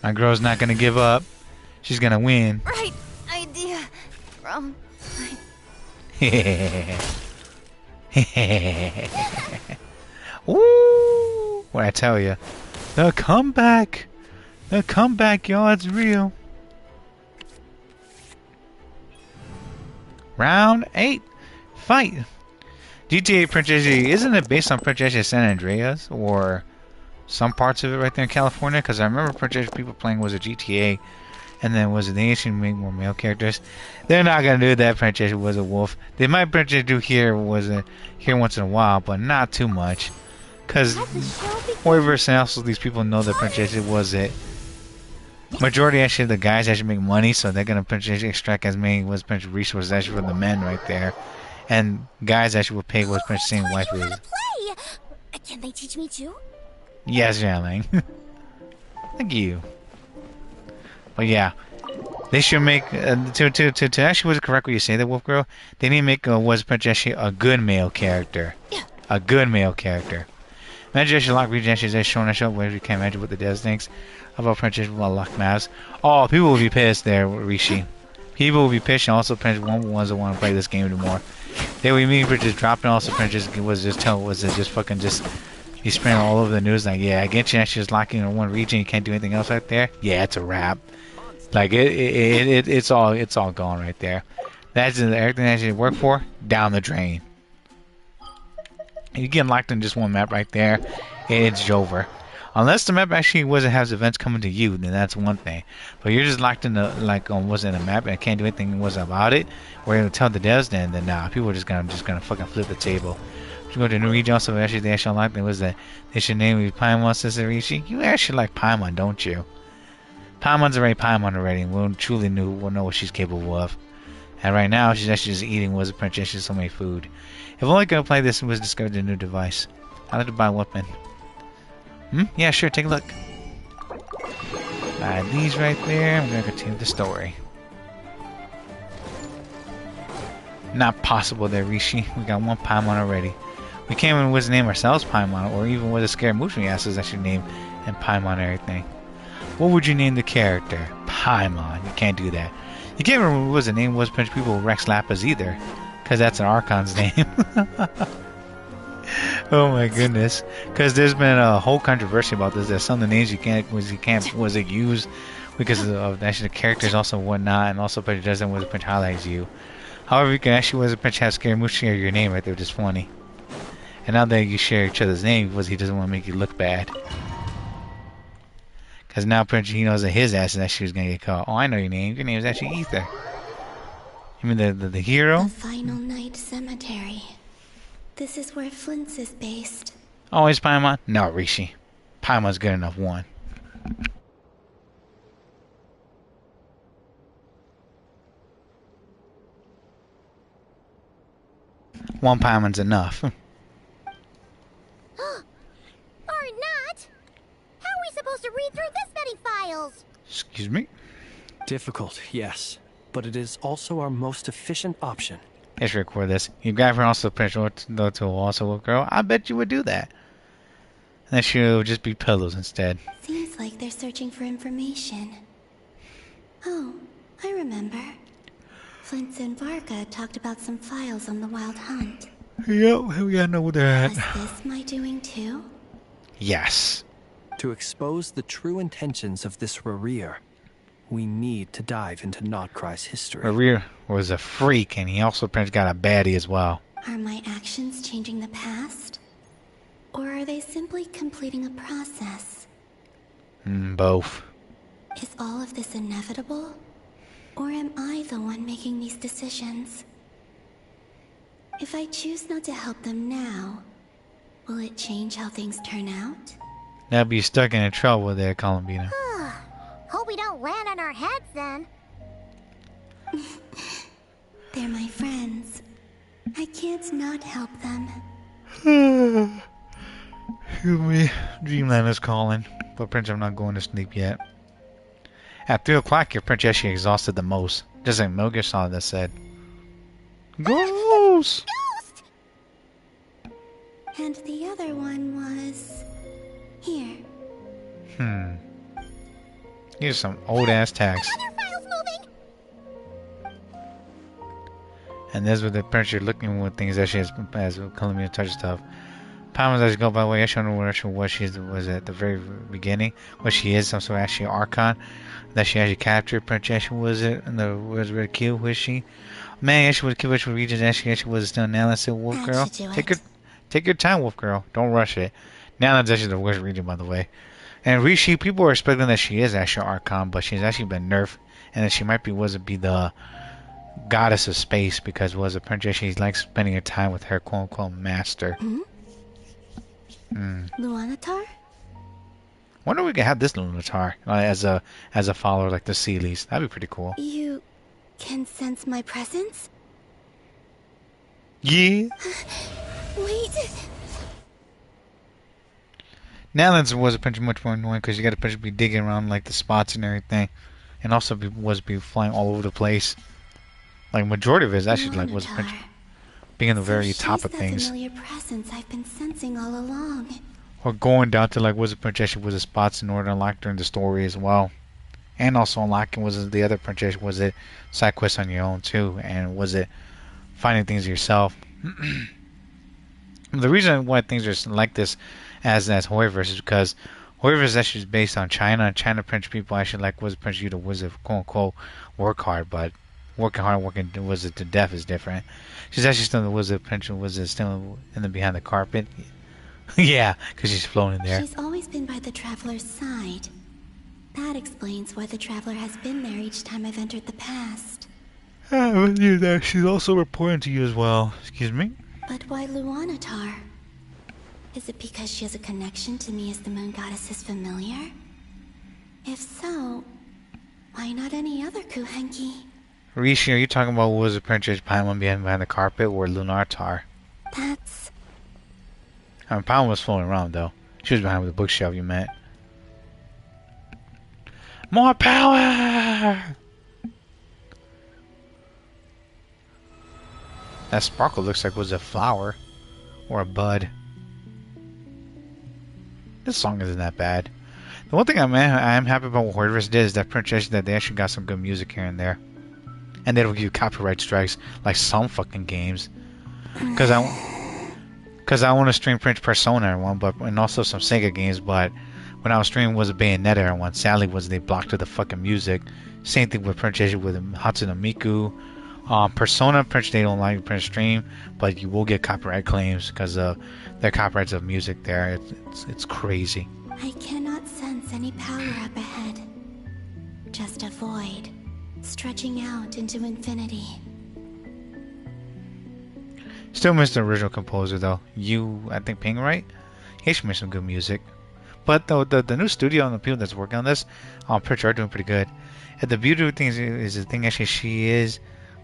My girl's not gonna give up. She's gonna win. Right idea. Wrong. Woo! What I tell you, the comeback, y'all, it's real. Round 8, fight. GTA Princess, isn't it based on Princess San Andreas or some parts of it right there in California? Because I remember Princess people playing was a GTA, And then was it the ancient make more male characters? They're not gonna do that. Princess was a wolf. They might Princess do here once in a while, but not too much. Cause Warverse and also these people know that Princess was it. Majority actually the guys actually make money, so they're gonna Princess extract as many was Princess resources actually for the men right there. And guys actually will pay was Princess same wife is. Can they teach me too? Yes, Xiaoling. Thank you. But yeah, they should make to actually was correct what you say, that Wolf Girl. They need to make was Princess a good male character, a good male character. Imagine actually lock region actually showing us up where we can't imagine what the devs thinks about Princess lock maps. Oh, people will be pissed there, Rishi. People will be pissed, and also Princess won't ones that want to play this game anymore. They will mean Princess dropping. Also Princess was just fucking just. He's spreading all over the news like, yeah, Genshin actually is locking in one region. You can't do anything else right there. Yeah, it's a wrap. Like it's all gone right there. That's everything that you work for down the drain. You get locked in just one map right there, it's over. Unless the map actually has events coming to you, then that's one thing. But you're just locked in the was in a map and can't do anything about it. Or you tell the devs, then nah, people are just gonna fucking flip the table. You go to a new region, also actually they actually like it was that they should name you Paimon, Sister Rishi. You actually like Paimon, don't you? Paimon's already Paimon already, and we'll know what she's capable of. And right now she's actually just eating was a princess, she's so many food. If only gonna play this was discovered a new device. I'd like to buy a weapon. Yeah, sure, take a look. Buy these right there, I'm gonna continue the story. Not possible there, Rishi. We got one Paimon already. We can't even was name ourselves Paimon, or even with a scared Mushroom asses that should name and Paimon and everything. What would you name the character? Paimon. You can't do that. You can't remember what the name was Prince people Rex Lapis either, because that's an Archon's name. Oh my goodness. Because there's been a whole controversy about this. There's some of the names you can't use because of actually the characters also whatnot, and also Prince doesn't was Prince highlights you. However, you can actually was a Prince have Scaramouche share your name right there, which is funny. And now that you share each other's name, because he doesn't want to make you look bad. Because now Prince he knows that his ass is actually gonna get caught. Oh, I know your name. Your name is actually Ether. You mean the hero? The Final Night Cemetery. This is where Flint's is based. Oh, is Paimon? No, Rishi. Paimon's good enough one. One Paimon's enough. Or not? How are we supposed to read through this many files? Excuse me? Difficult, yes. But it is also our most efficient option. Let's record this. You got her also pressure to also girl. I bet you would do that. And that shit would just be pillows instead. Seems like they're searching for information. Oh, I remember. Flint and Varga talked about some files on the Wild Hunt. Yep, we gotta know where they're at. Was this my doing too? Yes. To expose the true intentions of this Rerir, we need to dive into Notcry's history. Rerir was a freak, and he also got a baddie as well. Are my actions changing the past? Or are they simply completing a process? Both. Is all of this inevitable? Or am I the one making these decisions? If I choose not to help them now, will it change how things turn out? Now be stuck in trouble there, Columbina. Hope we don't land on our heads then. They're my friends. I can't not help them. Excuse me. Dreamland is calling. But Prince, I'm not going to sleep yet. At 3 o'clock, your Prince actually exhausted the most. Just like Mogish saw that said. Ghost! Ghost! And the other one was... here. Here's some old-ass tags. Other files moving! And that's what the Prince you're looking with things actually as Columbia touch stuff. Paimon's actually go by the way. I don't know what she was at the very beginning. What she is, some sort of actually Archon that she actually captured. Princess was it? And the was really cute. Was she? Man, actually was cute. Which region actually was still analysis. Wolf girl. Take your time, Wolf girl. Don't rush it. Now that's actually the worst region, by the way. And Rishi, people are expecting that she is actually Archon, but she's actually been nerfed, and that she might be the goddess of space because was a princess. She likes spending her time with her quote unquote master. Luanatar? Wonder if we could have this Lunatar as a follower like the Sealies. That'd be pretty cool. You can sense my presence? Yeah. Wait. Now that was a pinch much more annoying because you got to be digging around like the spots and everything, and also be flying all over the place. Like majority of it is actually like was a pinch being in the very top of things. Familiar presence I've been sensing all along. Or going down to like was a princess was the spots in order to unlock during the story as well, and also unlocking was the other princess was it side quests on your own too, and was it finding things yourself. The reason why things are like this as Hoyverse is because Hoyverse is actually based on China, and China French people actually like was French you to was it quote unquote work hard, but working hard, working was it to death is different. She's actually still was it French was it still in the behind the carpet. Yeah, because she's floating there. She's always been by the Traveler's side. That explains why the Traveler has been there each time I've entered the past. She's also reporting to you as well. Excuse me? But why Luanatar? Is it because she has a connection to me as the Moon Goddess's familiar? If so, why not any other Kuhenki? Rishi, are you talking about was the Princess Paimon behind the carpet or Lunartar? That's... I mean, Paimon was floating around though. She was behind the bookshelf you meant. More power! That sparkle looks like was a flower or a bud. This song isn't that bad. The one thing I am happy about what Hoyverse did is that Princess that they actually got some good music here and there, and they don't give you copyright strikes like some fucking games. Because I want to stream Prince Persona one, and also some Sega games. But when I was streaming was a Bayonetta one. Sadly, was they blocked the fucking music. Same thing with Princess with Hatsune Miku. Persona Prince they don't like Prince stream, but you will get copyright claims because their copyrights of music there. It's crazy. I cannot sense any power up ahead. Just a void, stretching out into infinity. Still miss the original composer though. I think Ping, right? He should make some good music. But the new studio and the people that's working on this, pretty sure are doing pretty good. And the beauty of things is the thing actually she is.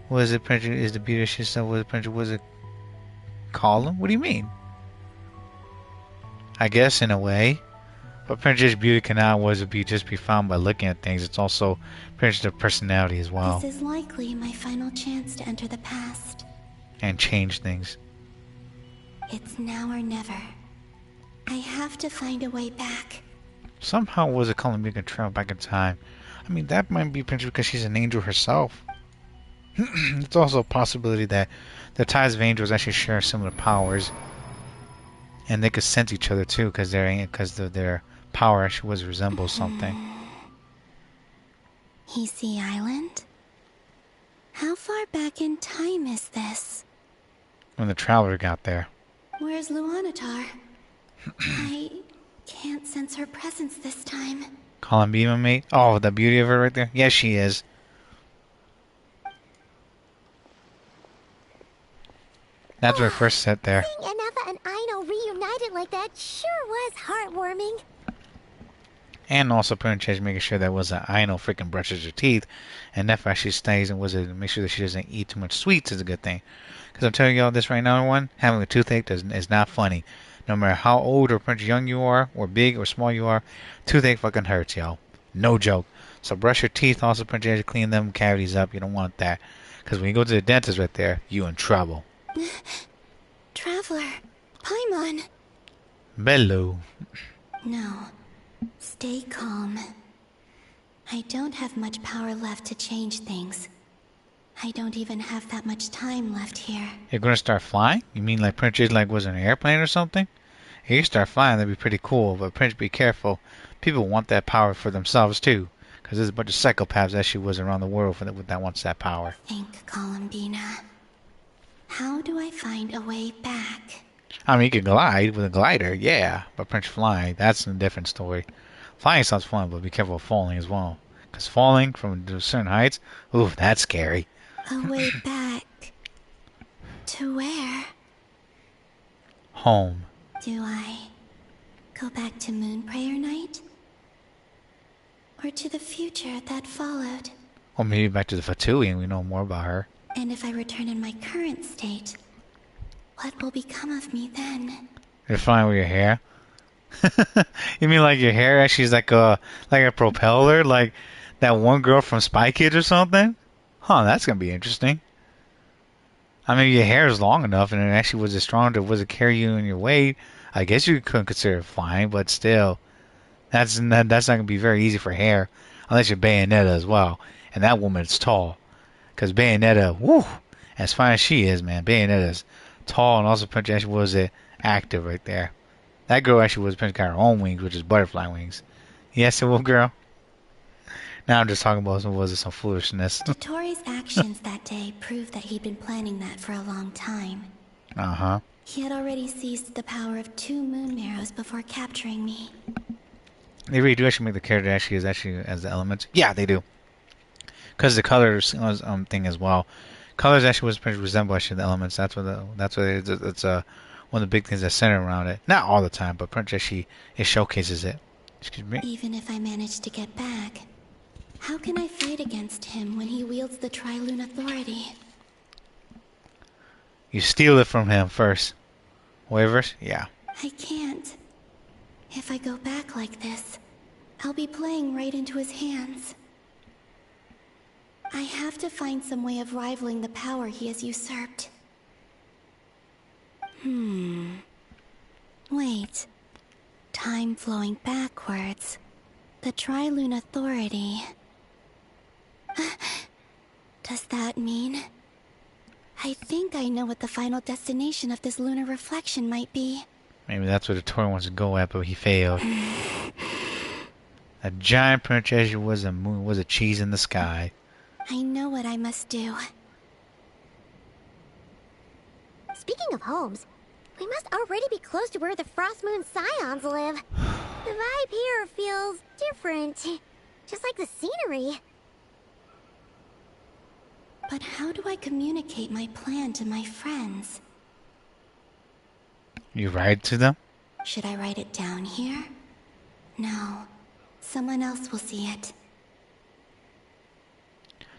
Was it Prince? Is the beauty she said was Prince? Was it column? What do you mean? I guess in a way, but Princess Beauty cannot just be found by looking at things. It's also Princess personality as well. This is likely my final chance to enter the past and change things. It's now or never. I have to find a way back. Somehow was it calling me can travel back in time? I mean that might be Princess because she's an angel herself. It's also a possibility that the ties of angels actually share similar powers, and they could sense each other too, because their power actually resembles something. Hisi Island? How far back in time is this? When the Traveler got there. Where's Luanatar? I can't sense her presence this time. Colin Beeman, mate. Oh, the beauty of her right there. Yes, she is. That's where first set there. Seeing Anafa and Aino reunited like that sure was heartwarming. And also Princess making sure that Aino freaking brushes her teeth, and Nefa actually stays and make sure that she doesn't eat too much sweets is a good thing. Because I'm telling y'all this right now, everyone, having a toothache is not funny. No matter how old or young you are, or big or small you are, toothache fucking hurts, y'all. No joke. So brush your teeth, also Princess, clean them cavities up. You don't want that. Because when you go to the dentist right there, you in trouble. Traveler, Paimon. Bello. No. Stay calm. I don't have much power left to change things. I don't even have that much time left here. You're gonna start flying? You mean like Princess was an airplane or something? If you start flying, that'd be pretty cool. But Prince, be careful. People want that power for themselves too. Because there's a bunch of psychopaths that she was around the world that wants that power. Think, Columbina. How do I find a way back? I mean, you can glide with a glider, yeah. But Prince flying, that's a different story. Flying sounds fun, but be careful of falling as well. Because falling from certain heights, ooh, that's scary. A way back. To where? Home. Do I go back to Moon Prayer Night? Or to the future that followed? Or maybe back to the Fatui and we know more about her. And if I return in my current state, what will become of me then? You're flying with your hair? You mean like your hair actually is like a propeller? Like that one girl from Spy Kids or something? Huh, that's gonna be interesting. I mean, your hair is long enough and it actually was strong to carry you in your weight. I guess you could consider it flying, but still, that's not gonna be very easy for hair, unless you're Bayonetta as well. And that woman's tall, cause Bayonetta, woo, as fine as she is, man, Bayonetta's tall and also Princess was it active right there. That girl actually was got her own wings, which is butterfly wings. Yes, it will, girl. Now I'm just talking about some foolishness. Dotori's actions that day proved that he'd been planning that for a long time. Uh-huh. He had already seized the power of 2 moon marrows before capturing me. They really do actually make the character actually as the elements. Yeah, they do. Because the colors thing as well. Colors actually was pretty resemble actually the elements. That's what it's one of the big things that center around it. Not all the time, but pretty much it showcases it. Excuse me. Even if I manage to get back, how can I fight against him when he wields the Tri-Lune Authority? You steal it from him first. Waivers? Yeah. I can't. If I go back like this, I'll be playing right into his hands. I have to find some way of rivaling the power he has usurped. Wait. Time flowing backwards. The Tri-Lune Authority. Does that mean... I think I know what the final destination of this lunar reflection might be. Maybe that's where the Tori wants to go at, but he failed. A giant princess was a cheese in the sky. I know what I must do. Speaking of homes, we must already be close to where the Frost Moon Scions live. The vibe here feels different. Just like the scenery. But how do I communicate my plan to my friends? You write to them? Should I write it down here? No. Someone else will see it.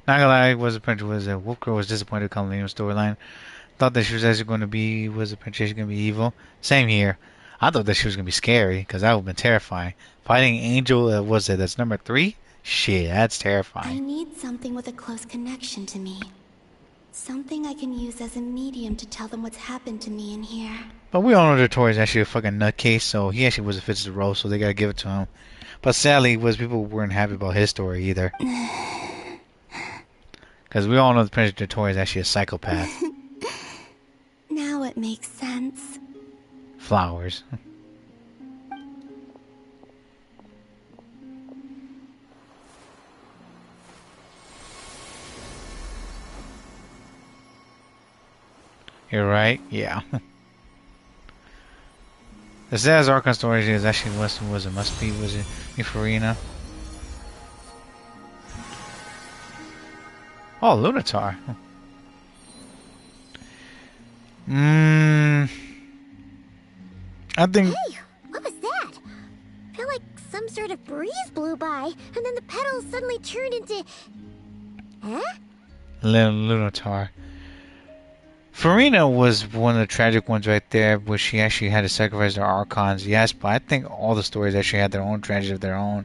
Not gonna lie, Wolf Girl was disappointed with Kalina's storyline. Thought that she was actually going to be, was the princess going to be evil? Same here. I thought that she was going to be scary, because that would have been terrifying. Fighting Angel, that's number 3? Shit, that's terrifying. I need something with a close connection to me. Something I can use as a medium to tell them what's happened to me in here. But we all know that Tori's actually a fucking nutcase, so he actually wasn't fits the role, so they gotta give it to him. But sadly, people weren't happy about his story either. Because we all know the Prince Tori is actually a psychopath. Now it makes sense. Flowers. You're right, yeah. The says Archon story is actually was it must be was it Farina? Oh, Lunatar. I think. Hey, what was that? I feel like some sort of breeze blew by, and then the petals suddenly turned into. Huh? Lunatar. Farina was one of the tragic ones right there, where she actually had to sacrifice her Archons, yes, but I think all the stories actually had their own tragedy of their own.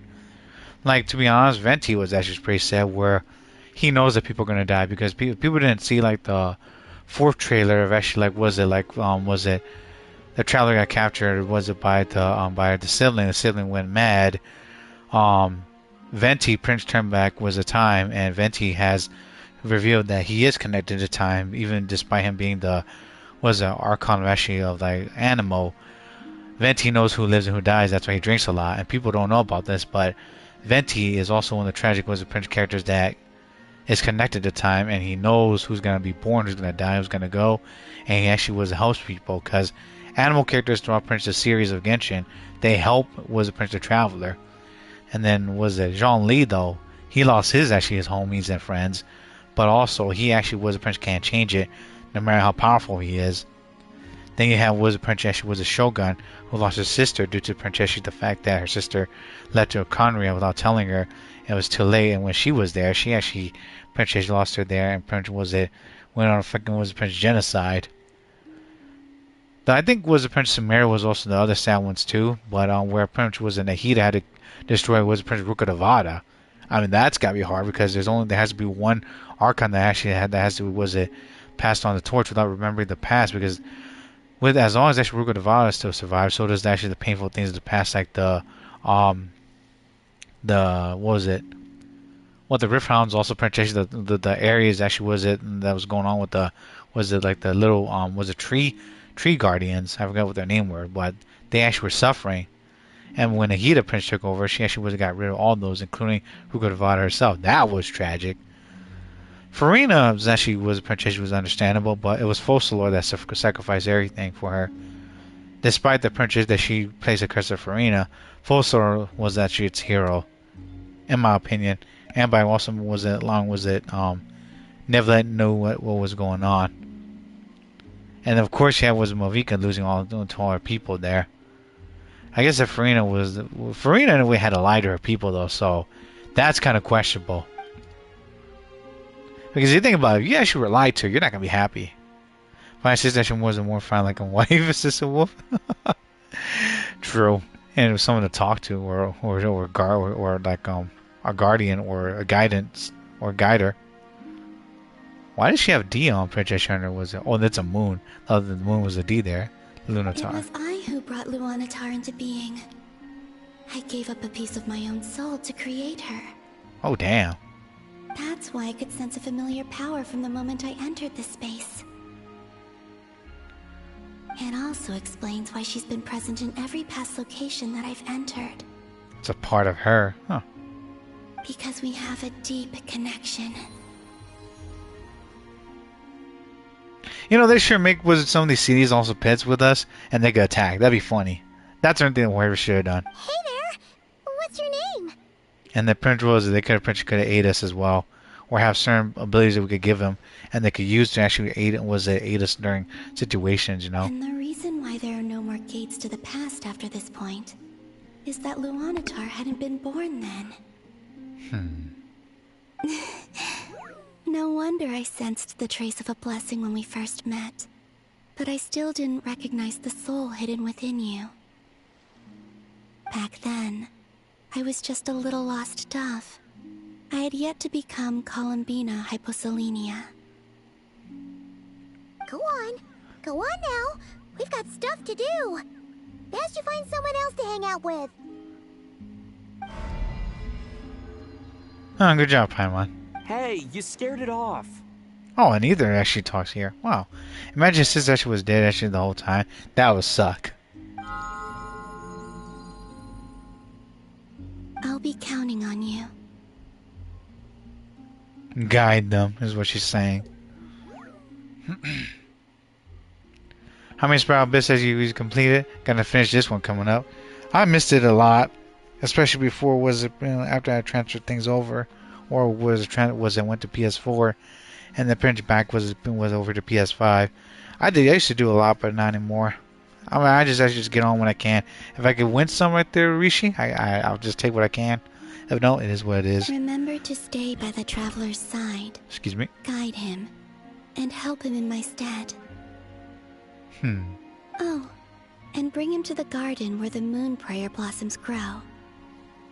Like, to be honest, Venti was actually pretty sad, where he knows that people are going to die, because people didn't see, like, the 4th trailer of actually, like, was it the traveler got captured, was it by the sibling went mad, Venti, Prince Turnback, was a time, and Venti has revealed that he is connected to time, even despite him being the Archon actually of like Animo. Venti knows who lives and who dies, that's why he drinks a lot, and people don't know about this, but Venti is also one of the tragic Wizard Prince characters that is connected to time, and he knows who's going to be born, who's going to die, who's going to go, and he actually helps people, because Animal characters throughout Prince the series of Genshin, they help Wizard Prince the Traveler. And then was it Jean Lee though? He lost his homies and friends, but also he actually was a prince, can't change it, no matter how powerful he is. Then you have was a prince actually was a shogun who lost his sister due to Princess the fact that her sister left to Conria without telling her. It was too late, and when she was there, she actually Princess lost her there, and Prince was it went on a fucking was a Prince genocide. I think was the Prince Samara was also the other sad ones too, but where Prince was in Nahida had to destroy was Prince Rukadavada. I mean that's gotta be hard because there has to be one Archon that actually had that has to was it passed on the torch without remembering the past, because with as long as actually Rukadavada still survives, so does actually the painful things of the past, like the what was it? Well, the Rift Hounds also Princess the areas actually was it that was going on with the was it like the little was it tree guardians, I forgot what their name were, but they actually were suffering. And when Nahida Prince took over, she actually was got rid of all those, including Rukadavada herself. That was tragic. Farina was actually was a princess, she was understandable, but it was Focalor that sacrificed everything for her. Despite the princess that she placed a curse of Farina, Focalor was actually its hero, in my opinion. And by also was it long was it never let know what was going on. And of course, you had was Mavuika losing all her people there. I guess that Farina in a way had to lie to her people though, so that's kind of questionable. Because you think about it, if you actually were lied to, you're not gonna be happy. My sister actually wasn't more fine like a wife, Sister Wolf. True, and it was someone to talk to, or like a guardian or a guidance or guider. Why does she have D on Princess Hunter? Was it? Oh, that's a moon. Other than the moon was a D there. Lunatar. It was I who brought Luanatar into being. I gave up a piece of my own soul to create her. Oh, damn. That's why I could sense a familiar power from the moment I entered this space. It also explains why she's been present in every past location that I've entered. It's a part of her, huh? Because we have a deep connection. You know, they sure make was some of these CDs also pets with us, and they get attacked. That'd be funny. That's something whoever should have done. Hey there! What's your name? And the Prince was they could have aided us as well, or have certain abilities that we could give them, and they could use to actually aid us during situations, you know. And the reason why there are no more gates to the past after this point is that Luanatar hadn't been born then. No wonder I sensed the trace of a blessing when we first met, but I still didn't recognize the soul hidden within you. Back then, I was just a little lost dove. I had yet to become Columbina Hyposelenia. Go on now. We've got stuff to do. Best you find someone else to hang out with. Oh, good job, Paimon. Hey, you scared it off. Oh, and Ether actually talks here. Wow. Imagine if Sis actually was dead actually the whole time. That would suck. I'll be counting on you. Guide them, is what she's saying. How many Spiral Bits has you completed? Gonna finish this one coming up. I missed it a lot. Especially before after I transferred things over. Or was it went to PS4 and the print back was over to PS5. I used to do a lot, but not anymore. I mean, I just get on when I can. If I could win some right there, Rishi, I'll just take what I can. If no, it is what it is. Remember to stay by the traveler's side. Excuse me. Guide him, and help him in my stead. Oh, and bring him to the garden where the moon prayer blossoms grow.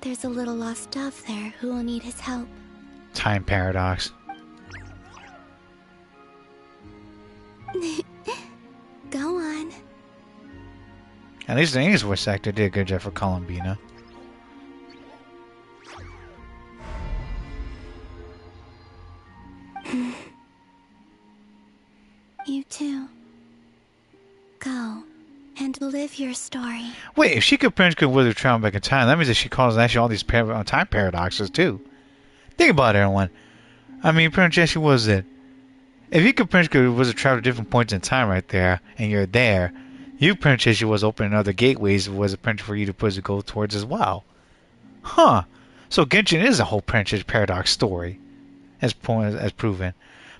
There's a little lost dove there who will need his help. Time paradox. Go on. At least the English voice actor did a good job for Columbina. You too. Go and live your story. Wait, if she could wizard travel back in time, that means that she causes actually all these time paradoxes too. Think about it, everyone. I mean, Princess, was it? If you could wizard travel to different points in time right there, and you're there, you Princess was opening other gateways was a print for you to go towards as well. Huh. So Genshin is a whole Princess Paradox story, as proven.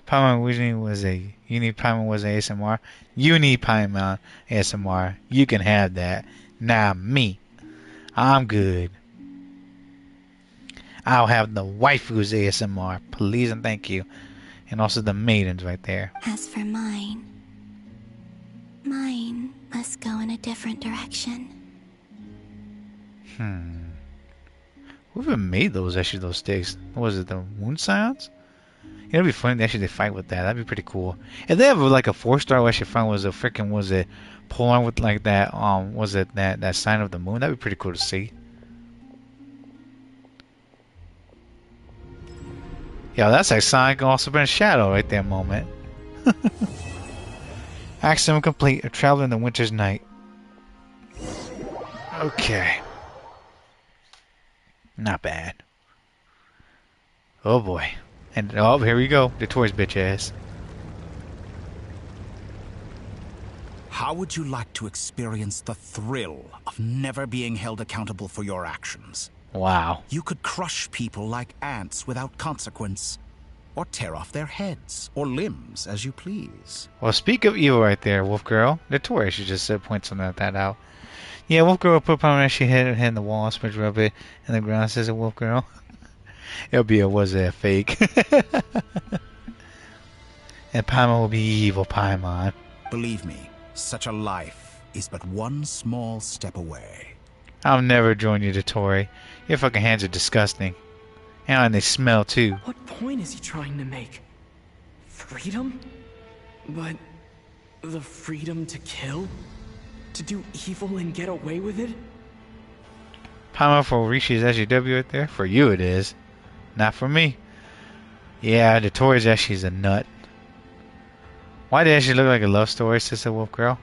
Paimon originally was a Paimon was a ASMR. Paimon ASMR. You can have that. Nah, me. I'm good. I'll have the waifu's ASMR, please and thank you. And also the maidens right there. As for mine must go in a different direction. Whoever made those sticks? What was it, the Moon Scions? It'd be funny if they fight with that. That'd be pretty cool. If they have like a 4-star, what I should find was a freaking polar with like that that sign of the moon? That'd be pretty cool to see. Yeah, that's like Sonic also been Shadow right there moment. Axiom complete. A traveler in the winter's night. Okay. Not bad. Oh boy. And oh, here we go. The toys bitch ass. How would you like to experience the thrill of never being held accountable for your actions? Wow. You could crush people like ants without consequence, or tear off their heads or limbs as you please. Well, speak of evil right there, Wolf Girl. The toy she just points something like that out. Yeah, Wolf Girl put Paimon she hit her head in the wall, spread rub it in the ground, says a Wolf Girl. It'll be a fake. And Paimon will be evil Paimon. Believe me, such a life is but one small step away. I'll never join you, Dotori. Your fucking hands are disgusting. And they smell too. What point is he trying to make? Freedom? But the freedom to kill? To do evil and get away with it? Paimon for Rishi's SJW right there. For you it is. Not for me. Yeah, Dotori's actually a nut. Why did it actually look like a love story, says the Wolf Girl?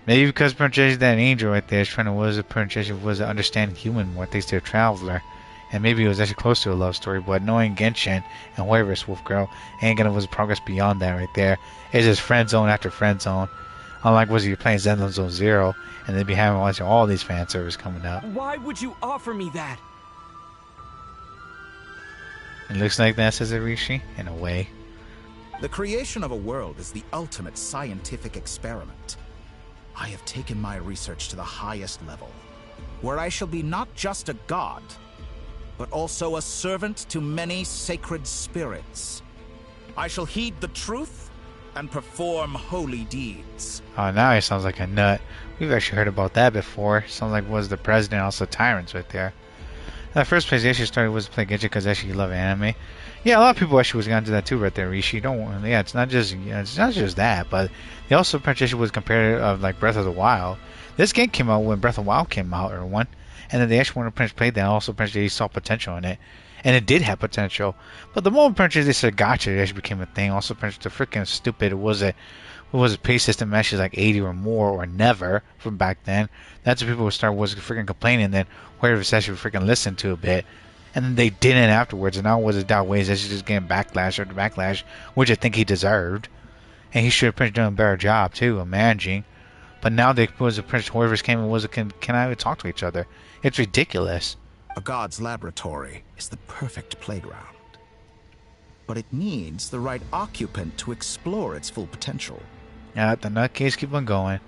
Maybe because Princess that angel right there is trying to Princess understand human more thanks to a traveler. And maybe it was actually close to a love story, but knowing Genshin and whoever is Wolf Girl ain't gonna progress beyond that right there. It's just friend zone after friend zone. Unlike you're playing Zenless Zone Zero and they'd be having all these fan service coming up. Why would you offer me that? It looks like that, says Rishi, in a way. The creation of a world is the ultimate scientific experiment. I have taken my research to the highest level, where I shall be not just a god, but also a servant to many sacred spirits. I shall heed the truth and perform holy deeds. Oh, now he sounds like a nut. We've actually heard about that before. Sounds like was the president, also tyrants right there. In the first place, he actually started to play Genshin because actually you love anime. Yeah, a lot of people actually was gonna do that too, right there, Rishi. Don't worry. Yeah, it's not just that, but they also apparently was compared of like Breath of the Wild. This game came out when Breath of the Wild came out, or one, and then they actually when Prince played that, also apparently saw potential in it, and it did have potential. But the moment apparently they said gotcha, it actually became a thing. Also apparently the freaking stupid was a pay system matches like 80 or more or never from back then. That's when people would start freaking complaining. Then whoever actually freaking listened to a bit. And then they didn't afterwards, and now it was a doubt ways that just getting backlash after backlash, which I think he deserved. And he should have done a better job too of managing. But now they was a Prince whoever's came and can I even talk to each other? It's ridiculous. A god's laboratory is the perfect playground. But it needs the right occupant to explore its full potential. Yeah, the nutcase keep on going.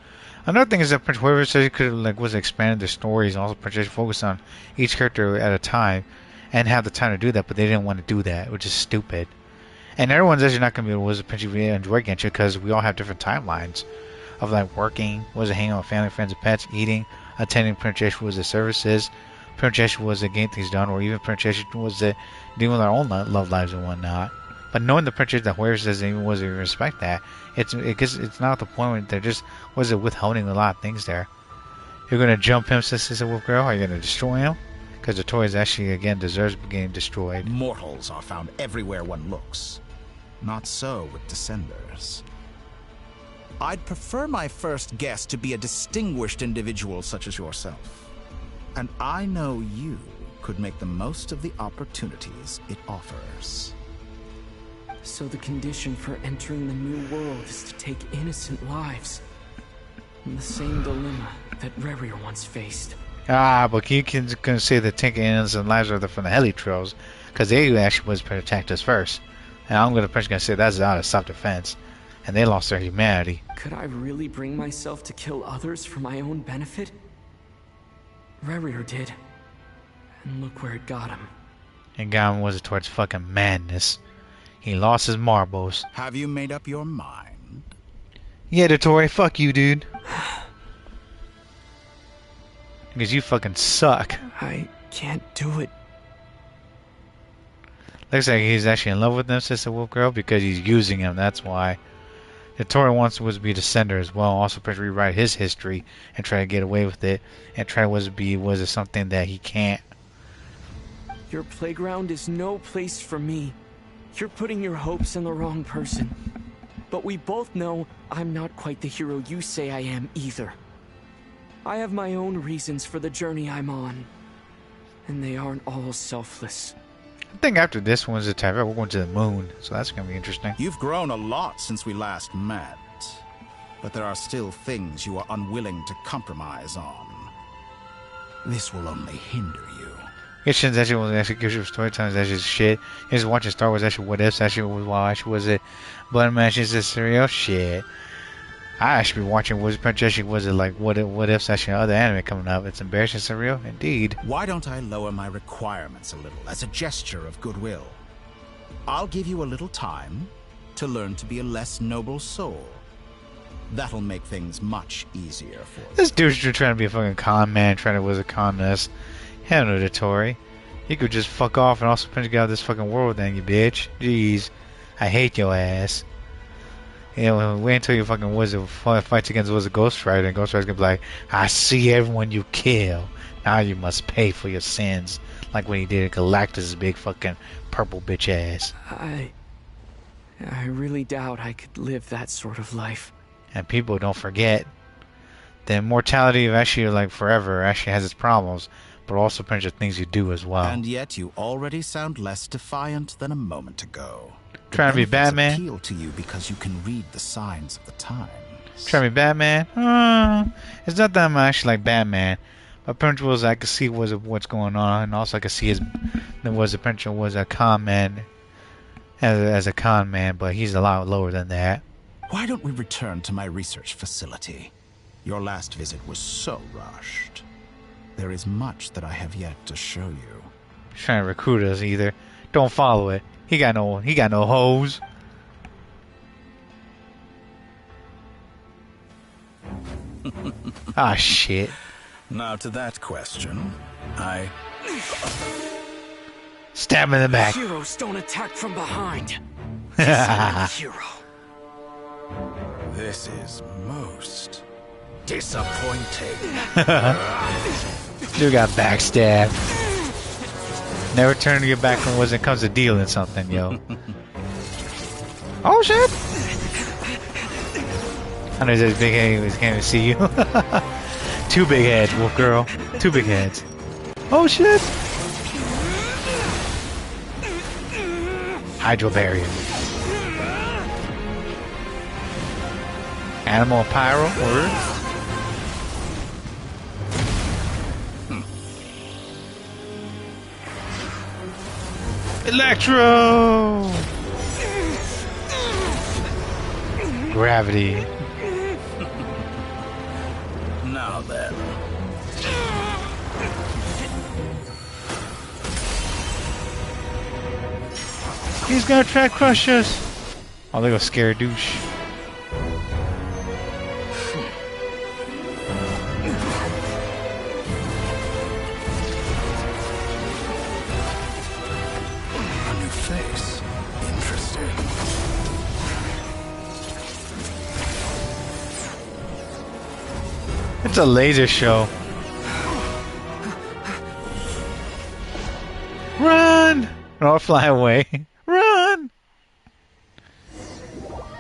Another thing is that Prince whoever says he could have expanded the stories and also Prince focused on each character at a time and have the time to do that, but they didn't want to do that, which is stupid. And everyone's actually not going to be able to really enjoy Genshin because we all have different timelines of like working, hanging out with family, friends, and pets, eating, attending Princess services, Princess getting things done, or even Princess dealing with our own love lives and whatnot. But knowing the Princess that whoever doesn't even respect that, it's not at the point where they're just withholding a lot of things there. You're gonna jump him, says a Wolf Girl. Are you gonna destroy him? Because the toy is actually again deserves getting destroyed. Mortals are found everywhere one looks. Not so with Descenders. I'd prefer my first guest to be a distinguished individual such as yourself. And I know you could make the most of the opportunities it offers. So the condition for entering the new world is to take innocent lives. The same dilemma that Rerir once faced. Ah, but you can say the Tinker innocent lives are from the heli trails, because they actually was to attack us first. And I'm gonna say that's out of self-defense, and they lost their humanity. Could I really bring myself to kill others for my own benefit? Rerir did. And look where it got him. And got him was towards fucking madness. He lost his marbles. Have you made up your mind? Yeah, Dottore, fuck you, dude. Because you fucking suck. I can't do it. Looks like he's actually in love with them, Sister Wolf Girl, because he's using him, that's why. Dottore wants to be the sender as well, also tries to rewrite his history and try to get away with it, and try to be something that he can't. Your playground is no place for me. You're putting your hopes in the wrong person. But we both know I'm not quite the hero you say I am either. I have my own reasons for the journey I'm on. And they aren't all selfless. I think after this one's the time we're going to the moon, so that's going to be interesting. You've grown a lot since we last met. But there are still things you are unwilling to compromise on. This will only hinder you. Genshin's actually gives you story times, that's just shit. You just watching Star Wars, actually what ifs, actually was wow, actually was it Blood Matches is real shit. I actually be watching was actually was it like what ifs actually other anime coming up. It's embarrassing surreal indeed. Why don't I lower my requirements a little as a gesture of goodwill? I'll give you a little time to learn to be a less noble soul. That'll make things much easier for you. This dude's just trying to be a fucking con man, trying to was a con us. Hell no, Dottore. You could just fuck off and also get out of this fucking world then, you bitch. Jeez. I hate your ass. You know, wait until you fucking wizard fights against Wizard Ghost Rider, and Ghost Rider's gonna be like, I see everyone you kill. Now you must pay for your sins. Like when he did Galactus' big fucking purple bitch ass. I really doubt I could live that sort of life. And people don't forget, the immortality of actually like forever actually has its problems, but also depends on things you do as well. And yet you already sound less defiant than a moment ago. Trying to be Batman? Appeal to you because you can read the signs of the times. Trying to be Batman? It's not that I'm actually like Batman. My principle is I can see what's going on, and also I can see the principle was a con man, as a con man, but he's a lot lower than that. Why don't we return to my research facility? Your last visit was so rushed. There is much that I have yet to show you. He's trying to recruit us either. Don't follow it. He got no hoes. Ah, shit. Now to that question, stab him in the back. Heroes don't attack from behind. Hero. This is most disappointing. You got backstabbed. Never turn your back on when it comes to dealing something, yo. Oh shit! I know this big head, he can't even see you. 2 big heads, Wolf Girl. 2 big heads. Oh shit! Hydro barrier. Animal pyro, word. Electro! Gravity. Now then. He's gonna try to crush us. Oh, they go scare douche. It's a laser show. Run! Or fly away. Run!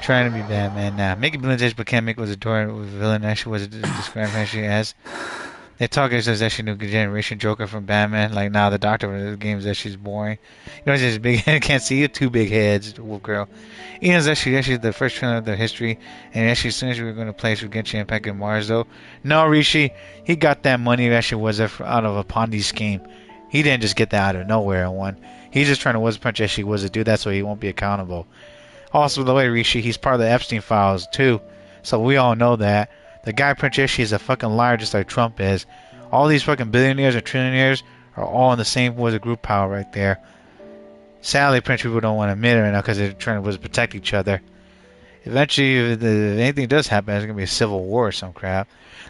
Trying to be Batman now. Making villain but can't make was a door with villain actually was described actually as. They talk as that she new generation Joker from Batman. Like, now the Doctor in the games that she's boring. You know, she's big head, can't see you, two big heads, Wolf Girl. Ian's actually the first trainer of the history, and actually as soon as we were going to play with Genshin Impact in Mars, though. No, Rishi, he got that money that actually was out of a Ponzi scheme. He didn't just get that out of nowhere in one. He's just trying to Wizard Punch as she was to do that so he won't be accountable. Also, the way Rishi, he's part of the Epstein files, too. So we all know that. The guy Prince Rishi is a fucking liar just like Trump is. All these fucking billionaires and trillionaires are all in the same Wizard group power right there. Sadly, Prince people don't want to admit it right now because they're trying to protect each other. Eventually, if anything does happen, there's going to be a civil war or some crap.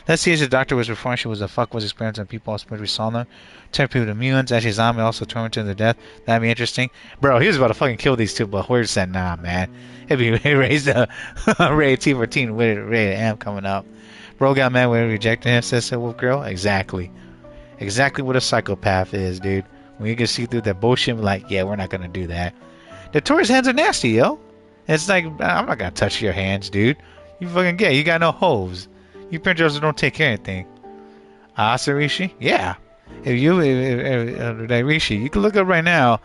Let's see as the Doctor was performing, she was a fuck was experiencing people else we saw them. Turn people to mutants, actually zombie also turned to their death. That'd be interesting. Bro, he was about to fucking kill these two, but Hoyer said, nah, man. It'd be raised a rated T14 with rated M coming up. Bro got mad when he rejected him, says Wolf Girl. Exactly. Exactly what a psychopath is, dude. When you can see through that bullshit, like, yeah, we're not gonna do that. The tourist hands are nasty, yo. It's like, I'm not gonna touch your hands, dude. You fucking gay. You got no hoes. You printers don't take care of anything. Rishi? Yeah. Rishi, you can look up right now.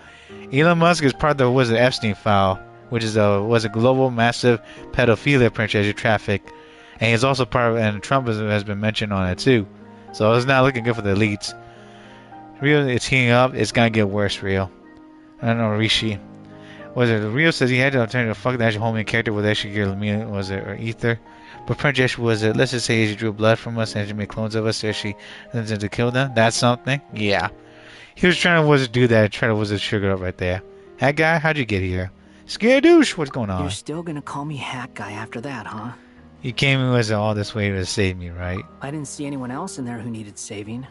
Elon Musk is part of the Epstein file, which is a global massive pedophilia franchisee traffic, and he's also part of, and Trump has been mentioned on it too. So it's not looking good for the elites. Rio, it's heating up. It's gonna get worse, Rio. I don't know, Rishi. Rio says he had to turn to fuck the actual homie character with actually get or Ether. But Princess let's just say she drew blood from us and she made clones of us so she intended to kill them. That's something? Yeah. He was trying to do that, trying to sugar up right there. Hat guy, how'd you get here? Scaredouche, what's going on? You're still gonna call me Hat Guy after that, huh? You came in all this way to save me, right? I didn't see anyone else in there who needed saving.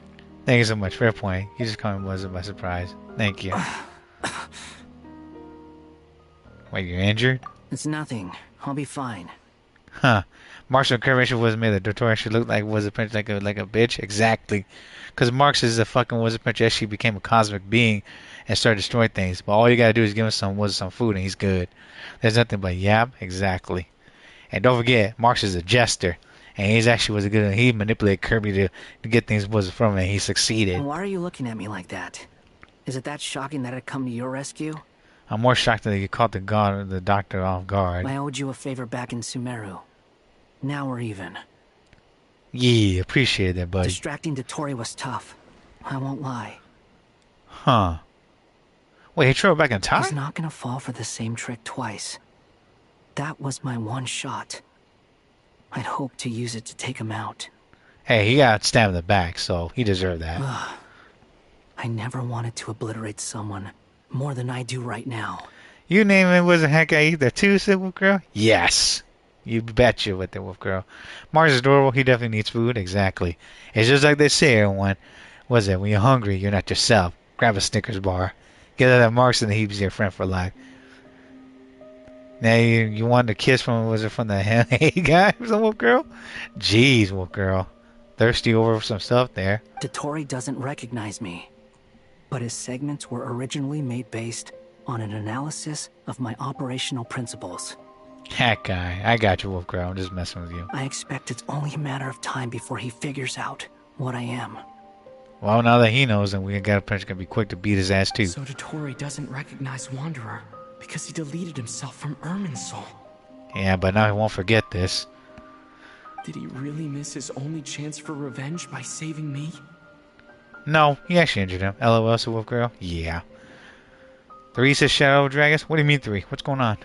Thank you so much. Fair point. You just caught me by surprise. Thank you. Wait, you're injured? It's nothing. I'll be fine. Huh. Mark's curvature was made. The Doctor should look like Wizard Prince like a bitch. Exactly. Because Marx is a fucking Wizard Prince. She became a cosmic being and started destroying things. But all you gotta do is give him some food and he's good. There's nothing but yap. Exactly. And don't forget, Marx is a jester. And he's actually was a good. He manipulated Kirby to get things from him, and he succeeded. And why are you looking at me like that? Is it that shocking that I'd come to your rescue? I'm more shocked that you caught the Doctor off guard. I owed you a favor back in Sumeru. Now we're even. Yeah, appreciate that, buddy. Distracting Dotori was tough. I won't lie. Huh. Wait, he threw it back in time? He's not gonna fall for the same trick twice. That was my one shot. I'd hoped to use it to take him out. Hey, he got stabbed in the back, so he deserved that. I never wanted to obliterate someone more than I do right now. You name it was a heck I either too, said Wolf Girl? Yes. You betcha with the Wolf Girl. Mars is adorable. He definitely needs food. Exactly. It's just like they say, everyone. When you're hungry, you're not yourself. Grab a Snickers bar. Get out of Marks and he's your friend for life. Now you wanted a kiss from the hey guy from the Wolf Girl? Jeez, Wolf Girl. Thirsty over some stuff there. Dotori doesn't recognize me. But his segments were originally made based on an analysis of my operational principles. That guy. I got you, Wolf Girl. I'm just messing with you. I expect it's only a matter of time before he figures out what I am. Well, now that he knows, then we got a punch gonna be quick to beat his ass too. So Dotori doesn't recognize Wanderer because he deleted himself from Irminsul. Yeah, but now he won't forget this. Did he really miss his only chance for revenge by saving me? No, he actually injured him. LOL, so Wolf Girl? Yeah. 3 says Shadow Dragons? What do you mean 3? What's going on?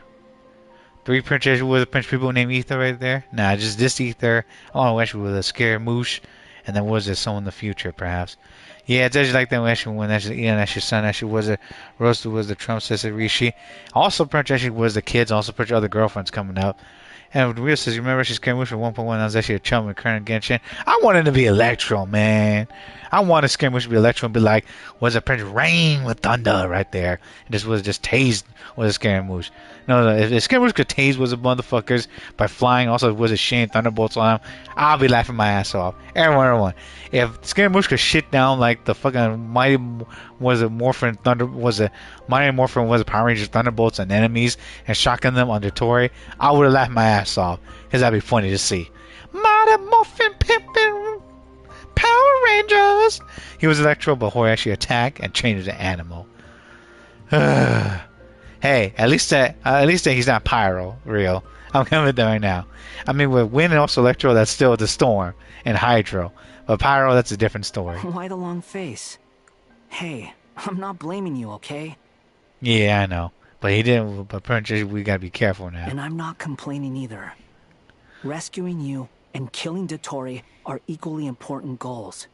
3 princesses with a bunch of people named Ether right there? Nah, just this Ether. Oh, actually with a Scaramouche. And then was there someone in the future, perhaps? Yeah, it's actually like that when actually Ian, actually son, actually was a Roasted was the Trump sister Rishi. Also, Prince actually was the kids. Also, Prince other girlfriends coming up. And Real says, remember she's Scaramouche at 1.1. I was actually a chum with current Genshin. I wanted to be Electro, man. I wanted Scaramouche to be Electro and be like, was it Prince Rain with thunder right there? And this was just tased was a Scaramouche. No, if Scaramouche could tase was a motherfuckers by flying, also was a Shane Thunderbolts on him, I'll be laughing my ass off. Everyone. If Scaramouche could shit down like the fucking Mighty Morphin was a Power Rangers Thunderbolts and enemies and shocking them under Tori, I would have laughed my ass off. Because that'd be funny to see. Mighty Morphin Pimpin' Power Rangers dangerous. He was Electro before he actually attacked and trained as an animal. Hey, at least that he's not Pyro, real. I'm coming with that right now. I mean, with Wind and also Electro, that's still the Storm and Hydro. But Pyro, that's a different story. Why the long face? Hey, I'm not blaming you, okay? Yeah, I know. But he didn't. But Princess, we gotta be careful now. And I'm not complaining either. Rescuing you and killing Dottore are equally important goals.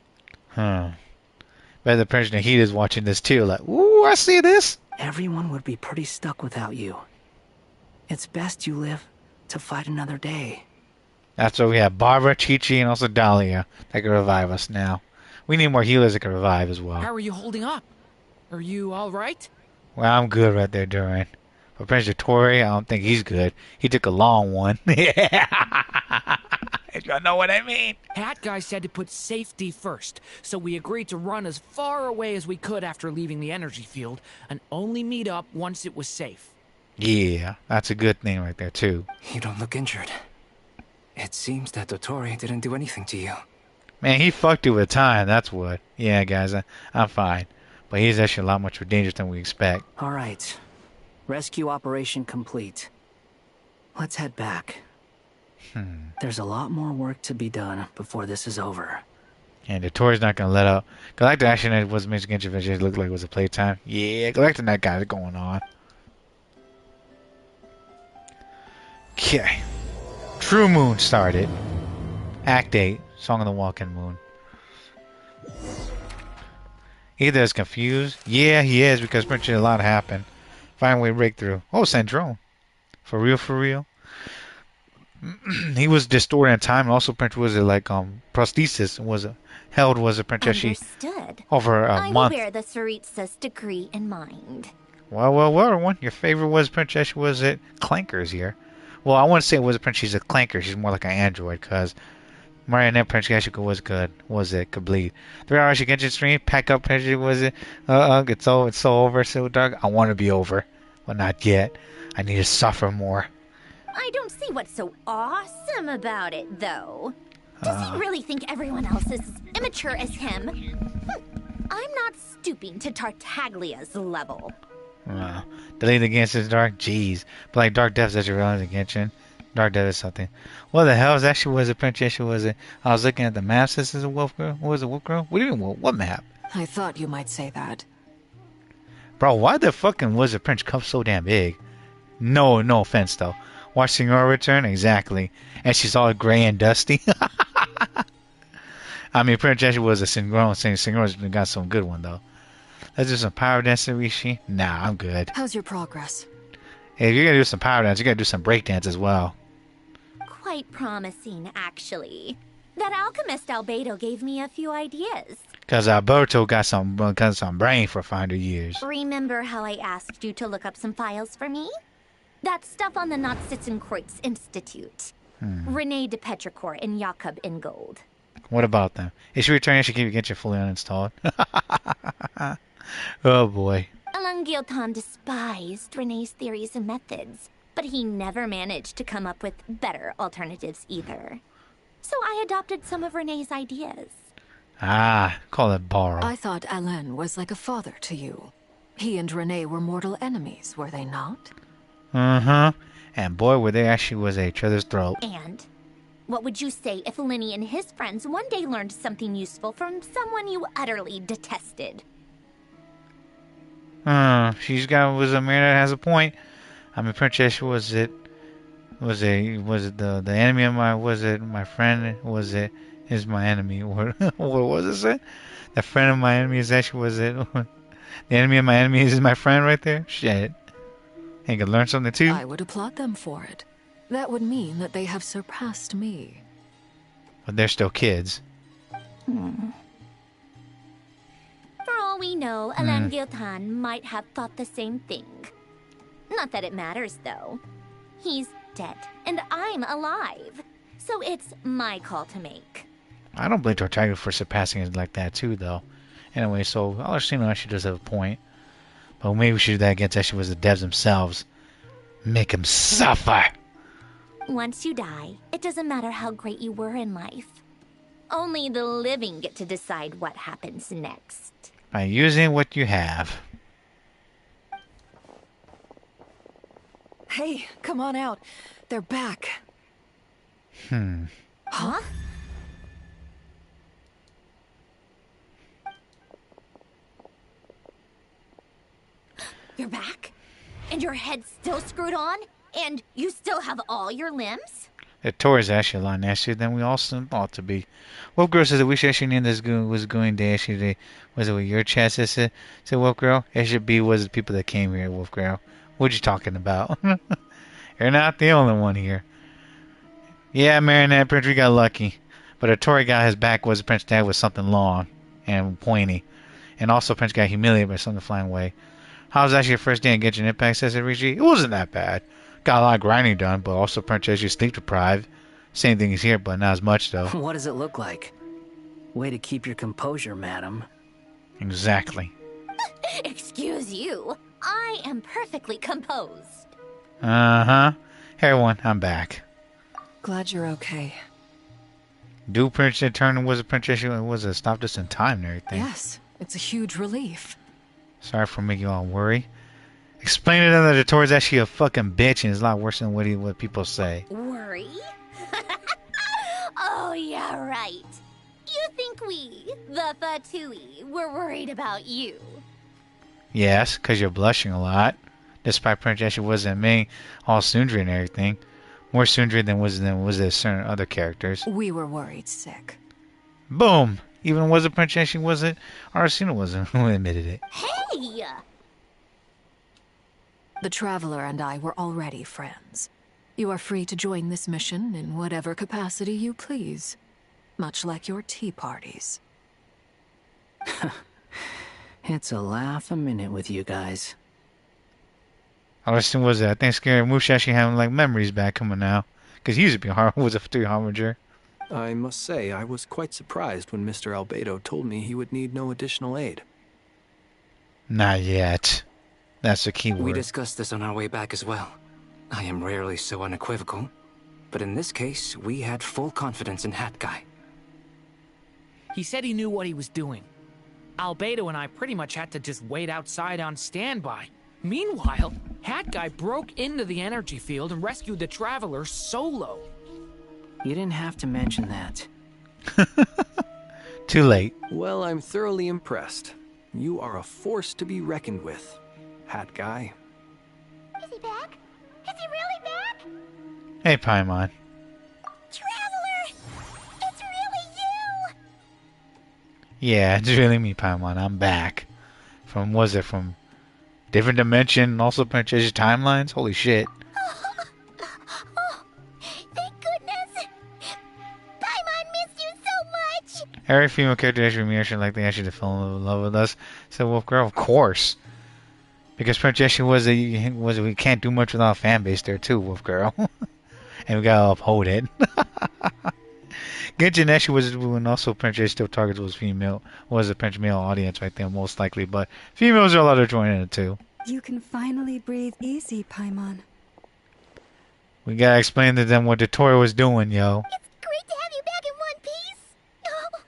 Huh. Bet the Princess Nahida is watching this too. Like, ooh, I see this. Everyone would be pretty stuck without you. It's best you live to fight another day. That's why we have Barbara, Chi-Chi, and also Dahlia that can revive us now. We need more healers that can revive as well. How are you holding up? Are you alright? Well, I'm good right there, Duran. But Prince Dottore, I don't think he's good. He took a long one. Yeah. Y'all know what I mean? Hat guy said to put safety first, so we agreed to run as far away as we could after leaving the energy field, and only meet up once it was safe. Yeah, that's a good thing right there, too. You don't look injured. It seems that Dottore didn't do anything to you. Man, he fucked you with time, that's what. Yeah, guys, I'm fine. But he's actually a lot much more dangerous than we expect. Alright. Rescue operation complete. Let's head back. There's a lot more work to be done before this is over. And Dottore's not gonna let up. Galactic action that was Mr. Genshin Adventure looked like it was a playtime. Yeah, Galactic Night got it going on. Okay. True Moon started. Act 8. Song of the Walking Moon. Either is confused. Yeah, he is, because pretty a lot happened. Finally breakthrough. Oh, Sandrone. For real, for real. He was distorted in time, and also Prince was like prosthesis was held was a princess Understood. Over a month. I will bear the Tsaritsa's decree in mind. Well, everyone. Your favorite was Princess was it Clankers here. Well, I wouldn't say it was a princess. She's a Clanker. She's more like an android, because Marionette Princess was good. Was it complete? 3 hours you get your stream. Pack up Princess was it? It's so over. So dark. I want to be over, but not yet. I need to suffer more. I don't see what's so awesome about it, though. Does he really think everyone else is as immature as him? I'm not stooping to Tartaglia's level. Delete against his dark. Jeez. But like Dark Depths that you realize against Dark Depth is something. What the hell is actually was a princess? Was it? I was looking at the map. This is a wolf girl. What was a wolf girl? What do you mean? What map? I thought you might say that. Bro, why the fucking Wizard Prince cup so damn big? No offense though. Watch Signora return? Exactly. And she's all gray and dusty. I mean, Princess was a Signora, saying Signora's got some good one, though. Let's do some power dance, Rishi. Nah, I'm good. How's your progress? Hey, if you're going to do some power dance, you got to do some break dance as well. Quite promising, actually. That alchemist Albedo gave me a few ideas. Because Alberto got some brain for 500 years. Remember how I asked you to look up some files for me? That stuff on the Nachtszitzenkreuz Institute. Renee de Petrichor and Jakob Ingold. What about them? If she returns, she can get you fully uninstalled. Oh boy. Alain Guillotin despised Renee's theories and methods, but he never managed to come up with better alternatives either. So I adopted some of Renee's ideas. Call it borrow. I thought Alain was like a father to you. He and Renee were mortal enemies, were they not? And boy, were they actually was each other's throat. And what would you say if Lenny and his friends one day learned something useful from someone you utterly detested? Was a man that has a point. I mean, Princess was it the enemy of my friend? Was it is my enemy? What was it? The friend of my enemy is actually the enemy of my enemy is my friend right there? Shit. Ain't gonna learn something too? I would applaud them for it. That would mean that they have surpassed me. But they're still kids. For all we know, Alain Guillotin might have thought the same thing. Not that it matters, though. He's dead, and I'm alive. So it's my call to make. I don't blame Tartaglia for surpassing it like that, too, though. Anyway, so Alessino actually does have a point. But maybe we should do that against actually was the devs themselves. Make them suffer! Once you die, it doesn't matter how great you were in life. Only the living get to decide what happens next. By using what you have. Hey, come on out. They're back. Huh? You're back? And your head's still screwed on? And you still have all your limbs? The tour is actually a lot nastier than we all thought to be. Wolf Girl says that we should actually name this was going to actually, was it with your chest? Said Wolf Girl? It should be was the people that came here, Wolf Girl. What you talking about? You're not the only one here. Yeah, Marinette Prince, we got lucky. But a Tory got his back was Prince Dad with something long and pointy. And also Prince got humiliated by something flying away. How was actually your first day in Genshin Impact, says Rishi? It wasn't that bad. Got a lot of grinding done, but also Prince actually sleep deprived. Same thing is here, but not as much though. What does it look like? Way to keep your composure, madam. Exactly. Excuse you. I am perfectly composed. Uh-huh. Hey everyone, I'm back. Glad you're okay. Do Prince turn was a princess was stopped us in time and everything. Yes, it's a huge relief. Sorry for making you all worry. Explain to them that the Tory's actually a fucking bitch and it's a lot worse than what people say. Worry? Oh, yeah, right. You think we, the Fatui, were worried about you? Yes, because you're blushing a lot. Despite Prince actually wasn't me, all Sundry and everything. More Sundry than was there certain other characters. We were worried sick. Boom! Even was it Prince actually wasn't, Arsena wasn't who admitted it. Hey! The Traveler and I were already friends. You are free to join this mission in whatever capacity you please. Much like your tea parties. It's a laugh a minute with you guys. Arsena was it? I think Scary Moosh actually having like memories back coming now. Because he used to be was a Fatui Harbinger. I must say, I was quite surprised when Mr. Albedo told me he would need no additional aid. Not yet. That's the key word. We discussed this on our way back as well. I am rarely so unequivocal, but in this case, we had full confidence in Hat Guy. He said he knew what he was doing. Albedo and I pretty much had to just wait outside on standby. Meanwhile, Hat Guy broke into the energy field and rescued the Traveler solo. You didn't have to mention that. Too late. Well, I'm thoroughly impressed. You are a force to be reckoned with, Hat Guy. Is he back? Is he really back? Hey, Paimon. Traveler! It's really you! Yeah, it's really me, Paimon. I'm back. From different dimension and also Princess timelines? Holy shit. Thank goodness! Paimon missed you so much! Every female character actually reaction like they actually fell in love with us. So Wolf Girl, of course. Because Princess was we can't do much without a fan base there too, Wolf Girl. And we gotta uphold it. Genshin actually was when also Princess still targets was a French male audience right there most likely, but females are allowed to join in it too. You can finally breathe easy, Paimon. We gotta explain to them what the Tory was doing, yo. It's great to have you back in one piece. Oh.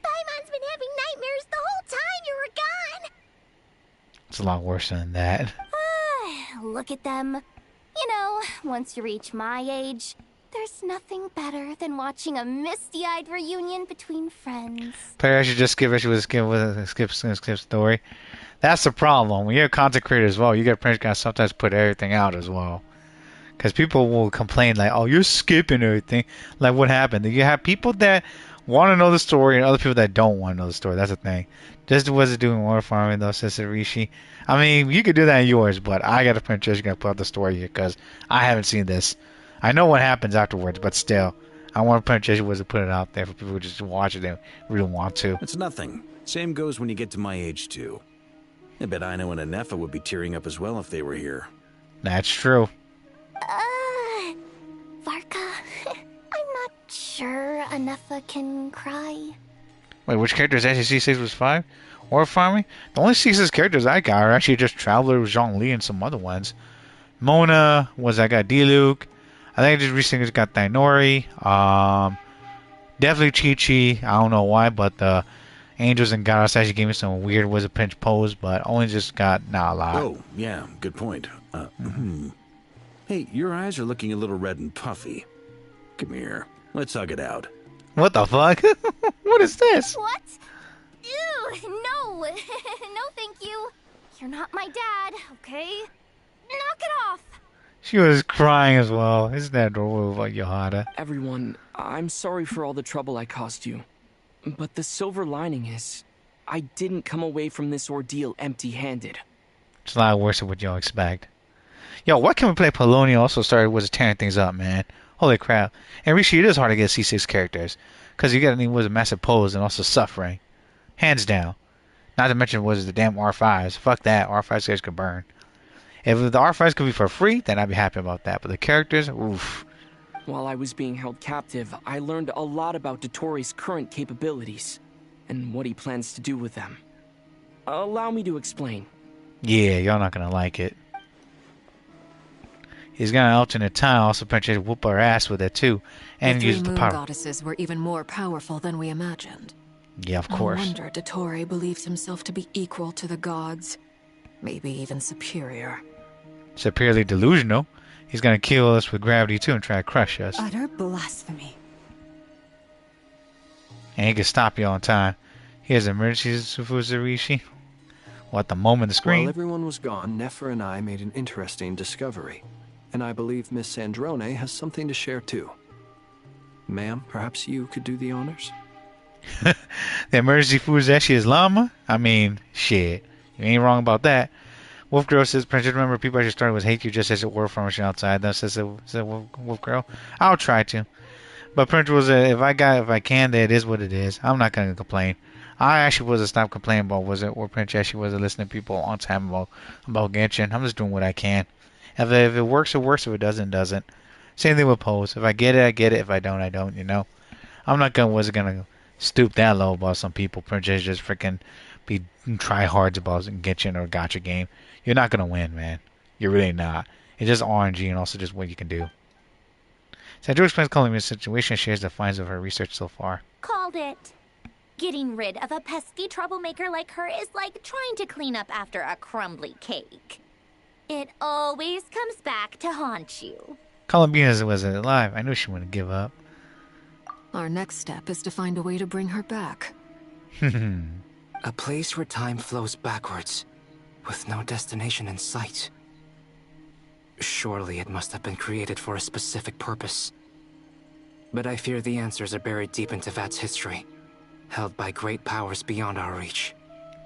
Paimon's been having nightmares the whole time you were gone. It's a lot worse than that. Look at them. You know, once you reach my age, there's nothing better than watching a misty-eyed reunion between friends. Player should just skip story. That's the problem. When you're a content creator as well, you get Prince gotta sometimes put everything out as well. Because people will complain like, oh, you're skipping everything. Like, what happened? You have people that want to know the story and other people that don't want to know the story. That's the thing. Just was it doing water farming though, says Rishi. I mean, you could do that in yours, but I got a Princess gonna put out the story here because I haven't seen this. I know what happens afterwards, but still, I want Princess was to put it out there for people who just watch it and really want to. It's nothing. Same goes when you get to my age too. I bet Ino and Anefa would be tearing up as well if they were here. That's true. Varka, I'm not sure Anefa can cry. Wait, which characters actually C6 was 5? Or farming? The only C6 characters I got are actually just Traveler, Zhongli, and some other ones. Mona I got Diluc. I think I just recently got Thainori. Definitely Chi-Chi. I don't know why, but the Angels and Goddess actually gave me some weird Wizard Pinch pose, but only just got not a lot. Oh, yeah, good point. Hey, your eyes are looking a little red and puffy. Come here, let's hug it out. What the fuck? What is this? What? Ew, no. No, thank you. You're not my dad, okay? Knock it off. She was crying as well. Isn't that adorable, Yohada? Everyone, I'm sorry for all the trouble I caused you. But the silver lining is, I didn't come away from this ordeal empty-handed. It's a lot worse than what y'all expect. Yo, why can't we play Polonia also started was tearing things up, man? Holy crap. And Rishi, it is hard to get C6 characters. Because you got was a massive pose and also suffering. Hands down. Not to mention was the damn R5s. Fuck that. R5s guys could burn. If the R5s could be for free, then I'd be happy about that. But the characters, oof. While I was being held captive, I learned a lot about Dotori's current capabilities and what he plans to do with them. Allow me to explain. Yeah, y'all not gonna like it. He's got an alternate time, also potentially whoop our ass with it too, and the use three the moon power. goddesses were even more powerful than we imagined. Yeah, of course. No wonder Dotori believes himself to be equal to the gods, maybe even superior. Superiorly delusional. He's gonna kill us with gravity too and try to crush us. Utter blasphemy. And he can stop you on time. He has emergencies, Fuzurishi. Well, at the moment the screen. While everyone was gone, Nefer and I made an interesting discovery. And I believe Miss Sandrone has something to share too. Ma'am, perhaps you could do the honors? The emergency Fuzeshi is llama? I mean, shit. You ain't wrong about that. Wolf Girl says, Princess, remember people actually started with hate you just as a word formation outside. That says Wolf Girl. I'll try to. But Prince was if I can, then it is what it is. I'm not gonna complain. I actually wasn't stop complaining about or Prince actually wasn't listening to people on time about Genshin. I'm just doing what I can. If it works, it works. If it doesn't, it doesn't. Same thing with Pose. If I get it, I get it. If I don't, I don't. You know, I'm not gonna stoop that low about some people. Princess just freaking be try hards about Genshin or Gacha game. You're not gonna win, man. You're really not. It's just RNG and also just what you can do. Sandra explains calling me a situation. Shares the finds of her research so far. Called it. Getting rid of a pesky troublemaker like her is like trying to clean up after a crumbly cake. It always comes back to haunt you. Columbina was alive. I knew she wouldn't give up. Our next step is to find a way to bring her back. A place where time flows backwards, with no destination in sight. Surely it must have been created for a specific purpose. But I fear the answers are buried deep into Vat's history, held by great powers beyond our reach.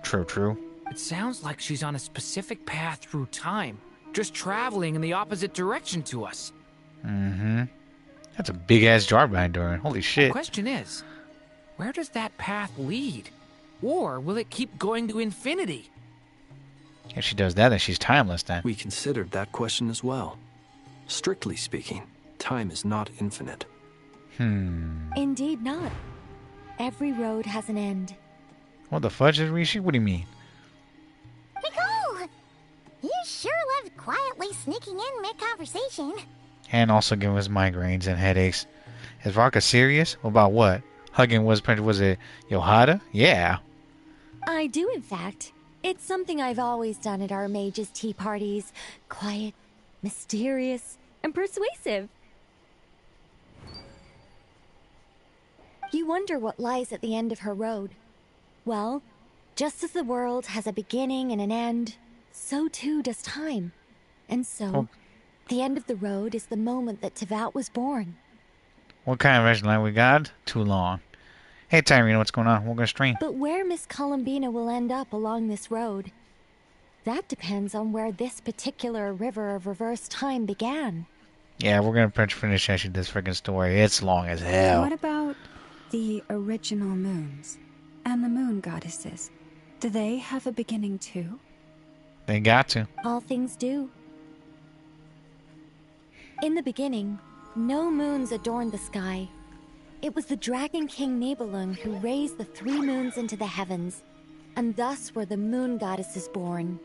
True. It sounds like she's on a specific path through time, just traveling in the opposite direction to us. Mm-hmm. That's a big-ass jar behind her. Holy shit. The question is, where does that path lead? Or will it keep going to infinity? If she does that, then she's timeless then. We considered that question as well. Strictly speaking, time is not infinite. Indeed not. Every road has an end. What the fudge is Rishi? What do you mean? Nicole! You sure love quietly sneaking in mid-conversation. And also giving us migraines and headaches. Is Raka serious? About what? Hugging was it Yohada? Yeah. I do, in fact. It's something I've always done at our mages' tea parties. Quiet, mysterious, and persuasive. You wonder what lies at the end of her road. Well, just as the world has a beginning and an end, so too does time. And so, the end of the road is the moment that Tevat was born. What kind of version line we got? Too long. Hey, Tyrena, what's going on? We're gonna stream. But where Miss Columbina will end up along this road, that depends on where this particular river of reverse time began. Yeah, we're gonna finish actually this freaking story. It's long as hell. What about the original moons and the moon goddesses? Do they have a beginning too? They got to. All things do. In the beginning, no moons adorned the sky. It was the Dragon King Nibelung who raised the 3 moons into the heavens, and thus were the moon goddesses born.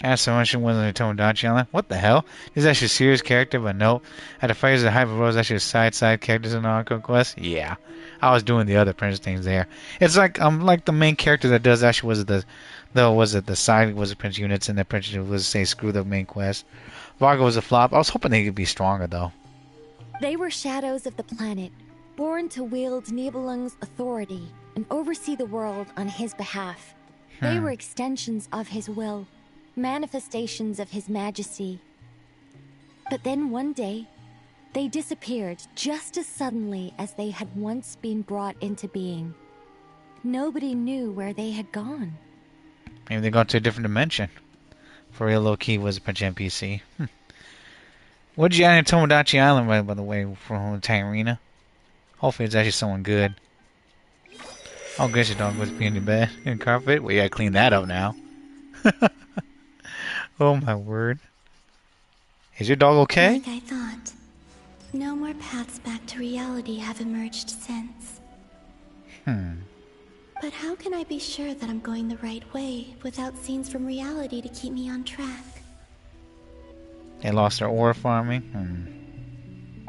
Asked so much she wasn't a Tomodachi Island. What the hell? Is actually a serious character, but no. At the fight, the Hyper Rose actually a side characters in Arco Quest. Yeah, I was doing the other prince things there. It's like like the main character that does actually was the side was the prince units and the prince was say screw the main quest. Vargo was a flop. I was hoping they could be stronger though. They were shadows of the planet, born to wield Nibelung's authority and oversee the world on his behalf. They were extensions of his will, manifestations of his majesty. But then one day, they disappeared just as suddenly as they had once been brought into being. Nobody knew where they had gone. Maybe they got to a different dimension. For real, low key was a bunch of NPC. What did you add in Tomodachi Island, by the way, from Tyrena? Hopefully it's actually someone good. Oh, guess your dog was being in bed and carpet. Well, you gotta clean that up now. Oh my word. Is your dog okay? Like I thought. No more paths back to reality have emerged since. But how can I be sure that I'm going the right way without scenes from reality to keep me on track? They lost their ore farming.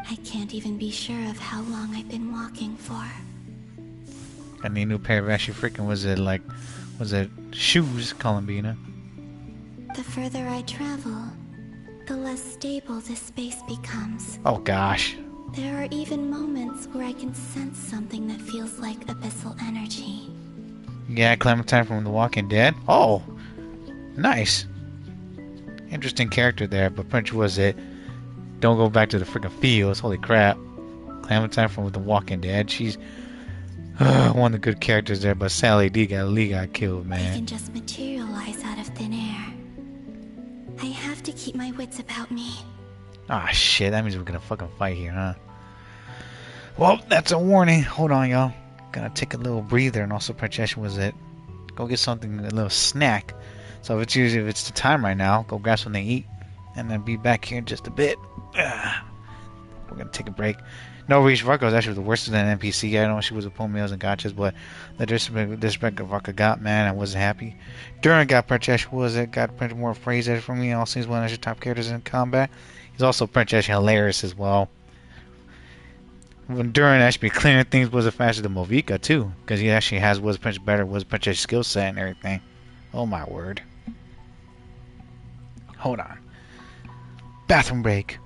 I can't even be sure of how long I've been walking for. I need a new pair of actually freaking was it shoes, Columbina? The further I travel, the less stable this space becomes. Oh gosh. There are even moments where I can sense something that feels like abyssal energy. Yeah, Clementine from The Walking Dead. Oh, nice. Interesting character there, but pretty much was it. Don't go back to the freaking fields. Holy crap. Clementine from The Walking Dead. She's one of the good characters there, but Sally D got killed, man. They can just materialize out of thin air. I have to keep my wits about me. Ah, shit. That means we're gonna fucking fight here, huh? Well, that's a warning. Hold on, y'all. Gonna take a little breather, and also Princess was it. Go get something, a little snack. So if it's the time right now, go grab something to eat, and then be back here in just a bit. We're gonna take a break. No, Reach Varka was actually the worst than an NPC. I know she was a Pomeos and gotchas, but the disrespect Varka got, man, I wasn't happy. Durin got Princess got printed more phrases from me. Also, he's one of the top characters in combat. He's also Princess hilarious as well. When Durin actually clearing things was faster than Mavuika too, because he actually was Princess skill set and everything. Oh my word. Hold on. Bathroom break.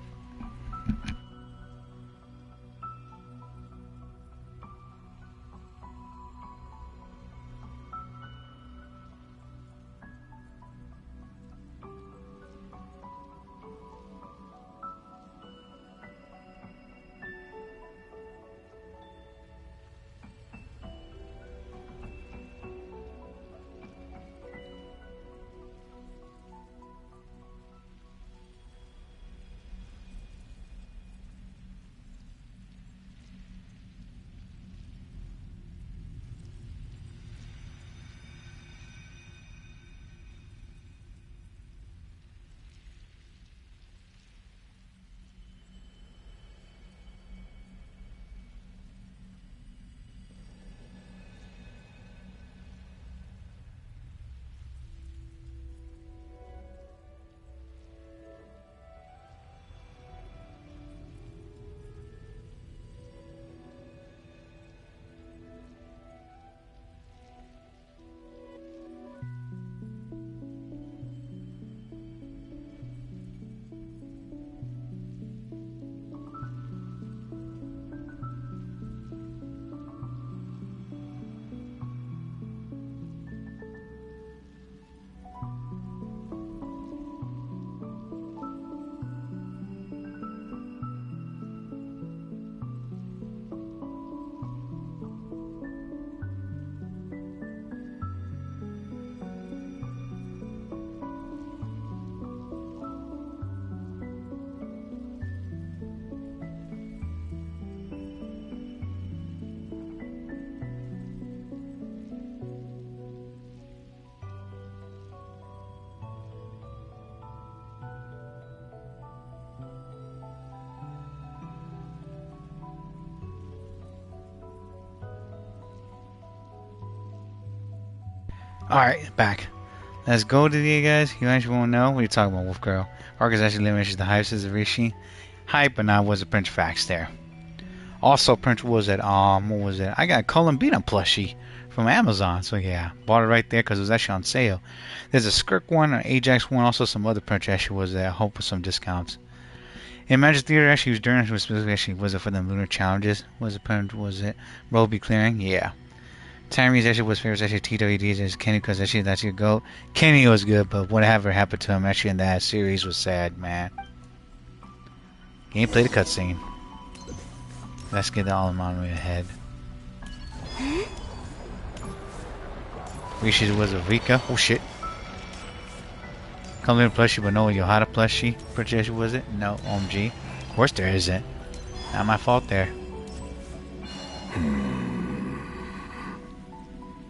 Alright, back. Let's go to the guys. You actually won't know. What are you talking about, Wolf Girl? Arctis actually eliminated the hype, says Rishi. Hype, but now was a Prince Facts there. Also, Prince was at what was it? I got a Columbina plushie from Amazon, so yeah, bought it right there because it was actually on sale. There's a Skirk one, an Ajax one, also some other Prince actually was there. I hope with some discounts. In Magic Theater, actually was during was it for the lunar challenges? Was it Roby clearing? Yeah. Tyree's actually was favorite actually TWD's as Kenny because actually that's your goat. Kenny was good, but whatever happened to him actually in that series was sad, man. Gameplay the cutscene. Let's get all of them ahead. Rishi was a Vika. Oh shit. Come in plushie, but no Yohada plushie. Purchase was it? No, OMG. Of course there isn't. Not my fault there.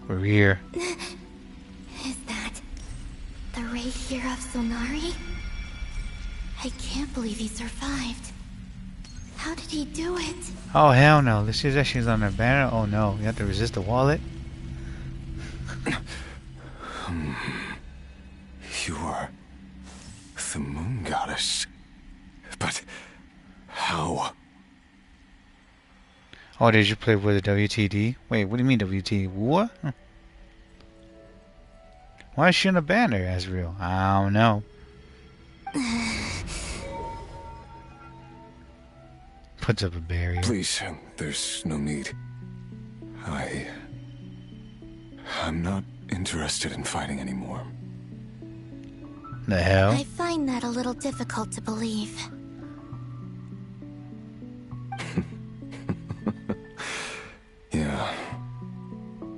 We're here. Is that the Rapier of Sonari? I can't believe he survived. How did he do it? Oh hell no. This is actually on their banner. Oh no. You have to resist the wallet. You are the moon goddess. But how? Oh, did you play with the WTD? Wait, what do you mean WTD? What? Why is she on a banner, Azrael? I don't know. Puts up a barrier. Please, there's no need. I'm not interested in fighting anymore. The hell? I find that a little difficult to believe. Yeah.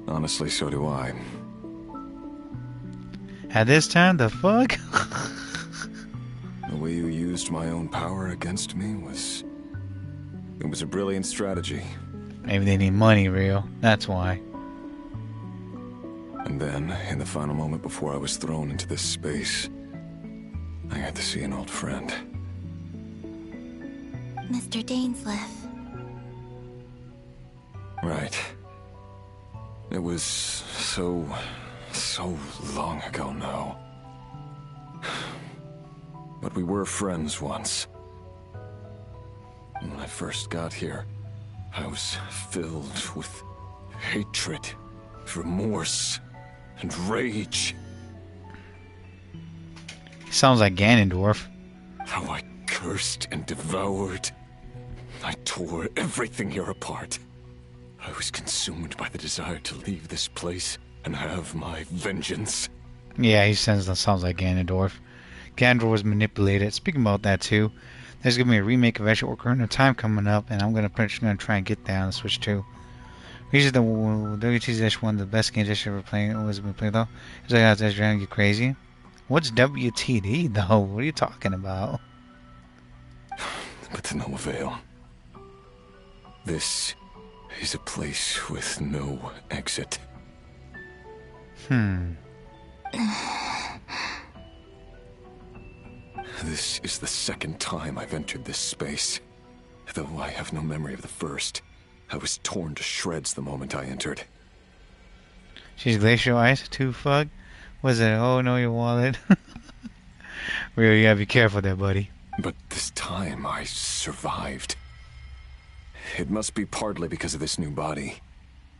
Honestly, so do I. At this time, the fuck? The way you used my own power against me was... It was a brilliant strategy. Maybe they need money, real. That's why. And then, in the final moment before I was thrown into this space, I had to see an old friend. Mr. Dainsleif. Right. It was so long ago now. But we were friends once. When I first got here, I was filled with hatred, remorse, and rage. Sounds like Ganondorf. How I cursed and devoured. I tore everything here apart. I was consumed by the desire to leave this place and have my vengeance. Yeah, he sounds like Ganondorf. Ganondorf was manipulated. Speaking about that too, there's gonna be a remake of actually Ocarina of Time coming up, and I'm gonna try and get that on the Switch too. These are the WT's one of the best games I should ever played. Always been played though. It's like that's driving you crazy. What's WTD though? What are you talking about? But to no avail. This is a place with no exit. This is the second time I've entered this space. Though I have no memory of the first. I was torn to shreds the moment I entered. She's glacial ice too, fuck? Was it? Oh no, your wallet. Really, you gotta be careful there, buddy. But this time I survived. It must be partly because of this new body.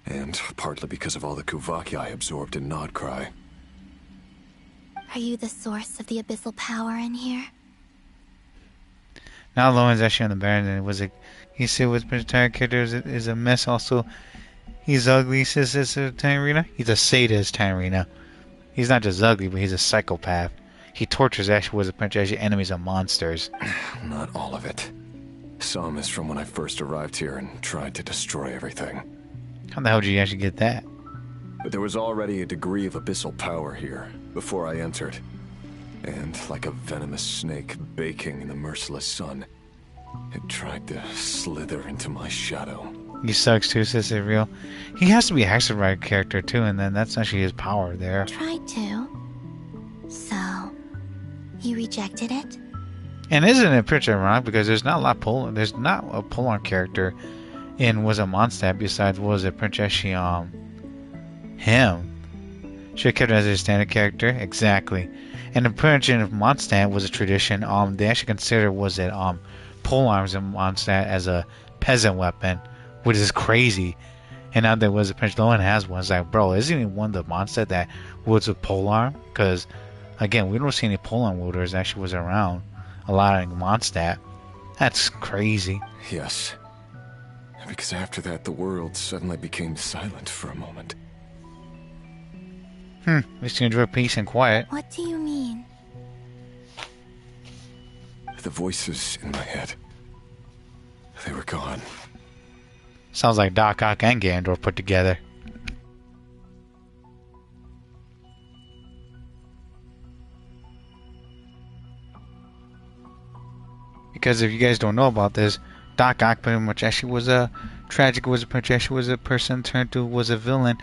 And partly because of all the Kuvaki I absorbed in Nodcry. Are you the source of the abyssal power in here? Now Lohen's actually on the banner, and it was a... He said his entire character is a mess also. He's ugly, says Tyrina. He's a sadist, Tyrina. He's not just ugly, but he's a psychopath. He tortures actually was a bunch of enemies and monsters. Not all of it. Some is from when I first arrived here and tried to destroy everything. How the hell did you actually get that? But there was already a degree of abyssal power here, before I entered. And like a venomous snake baking in the merciless sun, it tried to slither into my shadow. He sucks too, says it real. He has to be a Hexeride character too, and then that's actually his power there. Tried to. So, you rejected it? And isn't it pretty ironic because there's not a lot of there's not a Polar character in was a Mondstadt besides was it Princess him. Should have kept it as a standard character. Exactly. And the origin of Mondstadt was a tradition. They actually considered polearms in Mondstadt as a peasant weapon, which is crazy. And now there was a Prince Lohen has one. It's like, bro, isn't even one of the Mondstadt that wields a polearm? Because again, we don't see any polearm wielders actually was around a lot in Mondstadt. That's crazy. Yes. Because after that, the world suddenly became silent for a moment. At least you enjoy peace and quiet. What do you mean? The voices in my head. They were gone. Sounds like Doc Ock and Ganondorf put together. Because if you guys don't know about this, Doc Ock pretty much actually was a tragic was a person turned to was a villain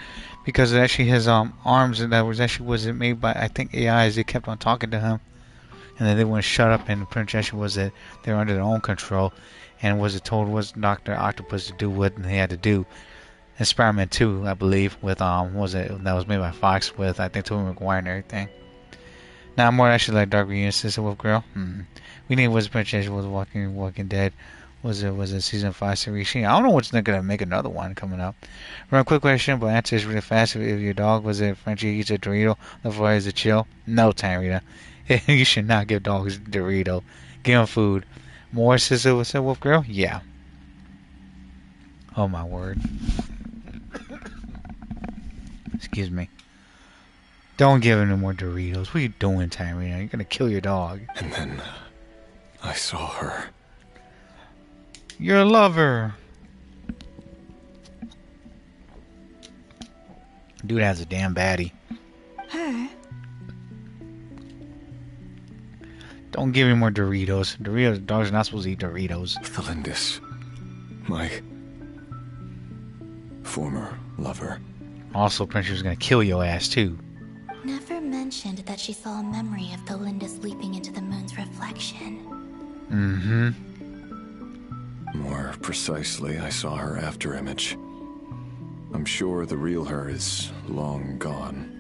because it actually his arms and that was actually made by I think AIs. They kept on talking to him, and then they wouldn't shut up. And pretty much actually was it they were under their own control, and was it told was Dr. Octopus to do what they had to do. And Spider-Man 2, I believe, with was it that was made by Fox with I think Tobey Maguire and everything. Now more actually like Dark Reunion Sister Wolf Girl. We need was pretty much was Walking Dead. Was it season 5 series? I don't know what's not gonna make another one coming up. Real quick question, but answer is really fast. If your dog was it Frenchie eats a Dorito, the floor is a chill. No, Tyrita. You should not give dogs Dorito. Give them food. More Sister Wolf Girl? Yeah. Oh my word. Excuse me. Don't give him no more Doritos. What are you doing, Tyrita? You're gonna kill your dog. And then I saw her. Your lover. Dude has a damn baddie. Her? Don't give him more Doritos. Dogs are not supposed to eat Doritos. Thelindis. My former lover. Also, Prince was gonna kill your ass too. Never mentioned that she saw a memory of Thelindis leaping into the moon's reflection. More precisely, I saw her afterimage. I'm sure the real her is long gone.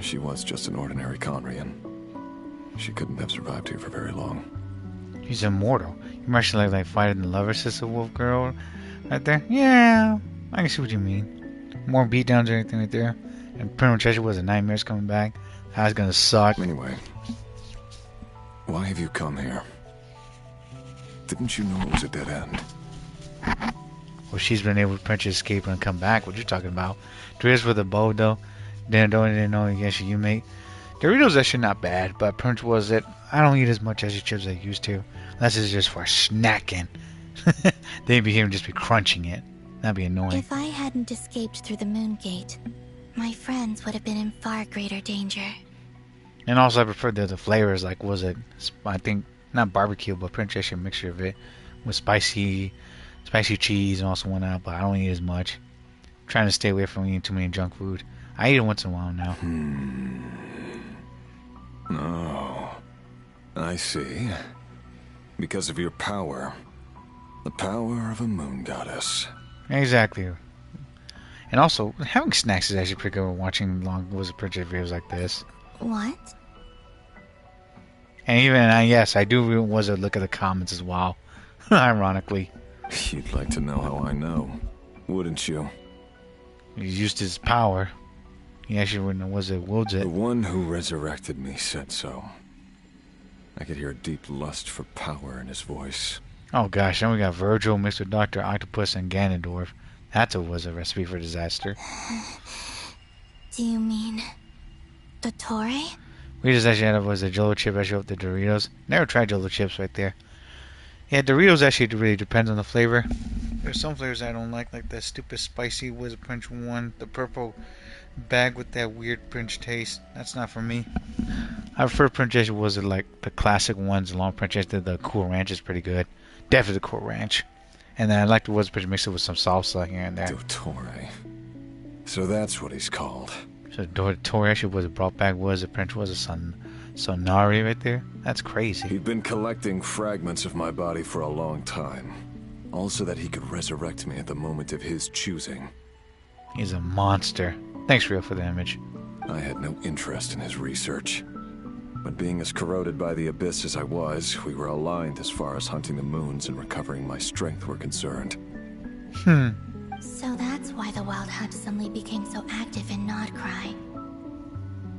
She was just an ordinary Conrian. She couldn't have survived here for very long. She's immortal. You actually like fighting the lover Sister Wolf Girl right there? Yeah, I can see what you mean. More beatdowns or anything right there. And pretty much actually was a Nightmare's coming back. That's gonna suck. Anyway, why have you come here? Didn't you know it was a dead end? Well, she's been able to pretty much escape and come back. What you talking about? Doritos with a bow though. Didn't know. Yes, you mate. Doritos actually not bad, but pretty much was it. I don't eat as much as the chips I used to. Unless it's just for snacking. They'd be here and just be crunching it. That'd be annoying. If I hadn't escaped through the moon gate, my friends would have been in far greater danger. And also I prefer the flavors, like was it I think not barbecue but pretty much a mixture of it with spicy cheese and also whatnot, but I don't eat as much. I'm trying to stay away from eating too many junk food. I eat it once in a while now. Oh, I see. Because of your power. The power of a moon goddess. Exactly. And also, having snacks is actually pretty good when watching long picture videos like this. What? And even, yes, I do was a look at the comments as well. Ironically. You'd like to know how I know, wouldn't you? He used his power. He actually wields it. The one who resurrected me said so. I could hear a deep lust for power in his voice. Oh gosh, then we got Virgil mixed with Dr. Octopus and Ganondorf. That was a recipe for disaster. Do you mean Dottore? We just actually had was a Jolo chip actually with the Doritos. Never tried Jolo chips right there. Yeah, Doritos actually really depends on the flavor. There's some flavors I don't like that stupid spicy was Prince one, the purple bag with that weird Prince taste. That's not for me. I prefer Prince was like the classic ones. The long Prince, the Cool Ranch is pretty good. Definitely the Cool Ranch. And then I like the was Prince mixed it with some salsa here and there. Dottore. So that's what he's called. So Dottore actually was brought back was a Prince was a Sonari right there. That's crazy. He'd been collecting fragments of my body for a long time. Also that he could resurrect me at the moment of his choosing. He's a monster. Thanks, Rio, for the image. I had no interest in his research. But being as corroded by the Abyss as I was, we were aligned as far as hunting the moons and recovering my strength were concerned. So that's why the Wild Hunt suddenly became so active in Nodcry.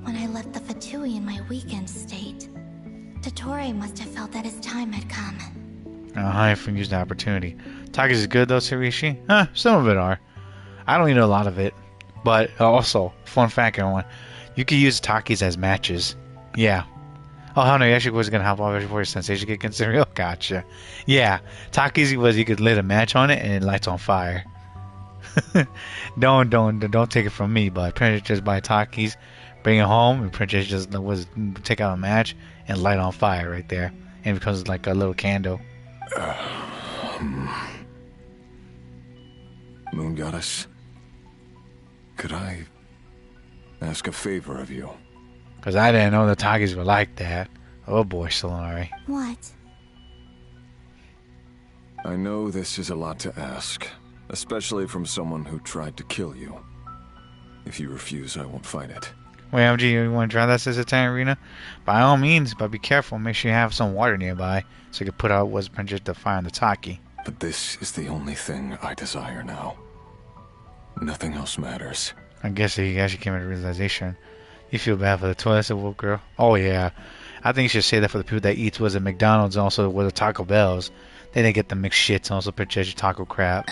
When I left the Fatui in my weakened state, Dottore must have felt that his time had come. I haven't used the opportunity. Takis is good though, Sirishi? Huh, some of it are. I don't eat a lot of it. But also, fun fact everyone, you can use Takis as matches. Yeah. Oh hell no, you actually was gonna hop off before your sensation get considered. Oh, gotcha. Yeah. Takis was you could lit a match on it and it lights on fire. don't take it from me, but Princess just buy Takis, bring it home, and Princess just was take out a match and light on fire right there. And it becomes like a little candle. Moon Goddess, could I ask a favor of you? Because I didn't know the Takis were like that. Oh boy, Solari. What? I know this is a lot to ask, especially from someone who tried to kill you. If you refuse, I won't fight it. Wait, MG, you want to try that Sisatang Arena? By all means, but be careful. Make sure you have some water nearby so you can put out what's Princess to fire on the Taki. But this is the only thing I desire now. Nothing else matters. I guess he actually came to the realization. You feel bad for the toilet, wolf girl. Oh yeah, I think you should say that for the people that eats was at McDonald's and also was at Taco Bell's. They didn't get the mixed shits and also Princess taco crap.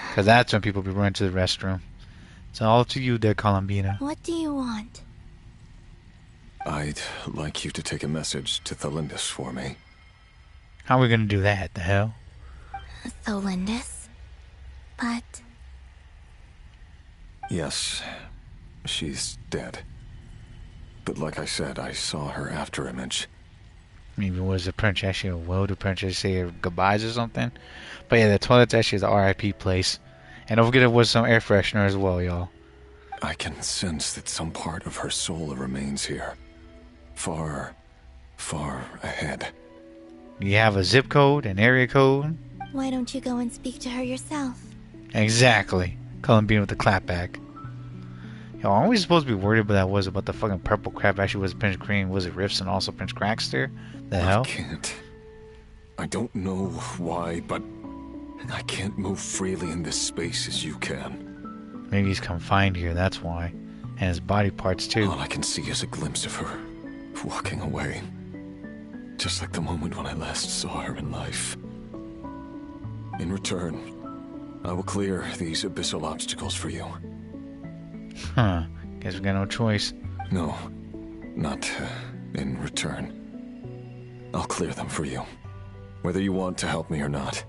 Because that's when people be running to the restroom. It's all up to you there, Columbina. What do you want? I'd like you to take a message to Thalindis for me. How are we gonna do that? The hell? Thalindis? But... Yes, she's dead. But like I said, I saw her after image. Maybe was the Princess actually a will? Did Princess say her goodbyes or something? But yeah, the toilet's actually the RIP place. And don't forget it was some air freshener as well, y'all. I can sense that some part of her soul remains here. Far, far ahead. You have a zip code, an area code? Why don't you go and speak to her yourself? Exactly. Columbine with the clapback. Yo, aren't we supposed to be worried about that? Was about the fucking purple crap actually was Prince Green, was it Rifts and also Prince Crackster? The hell? I can't. I don't know why, but I can't move freely in this space as you can. Maybe he's confined here, that's why. And his body parts too. All I can see is a glimpse of her, walking away. Just like the moment when I last saw her in life. In return, I will clear these abyssal obstacles for you. Huh. Guess we got no choice. No, not in return. I'll clear them for you. Whether you want to help me or not.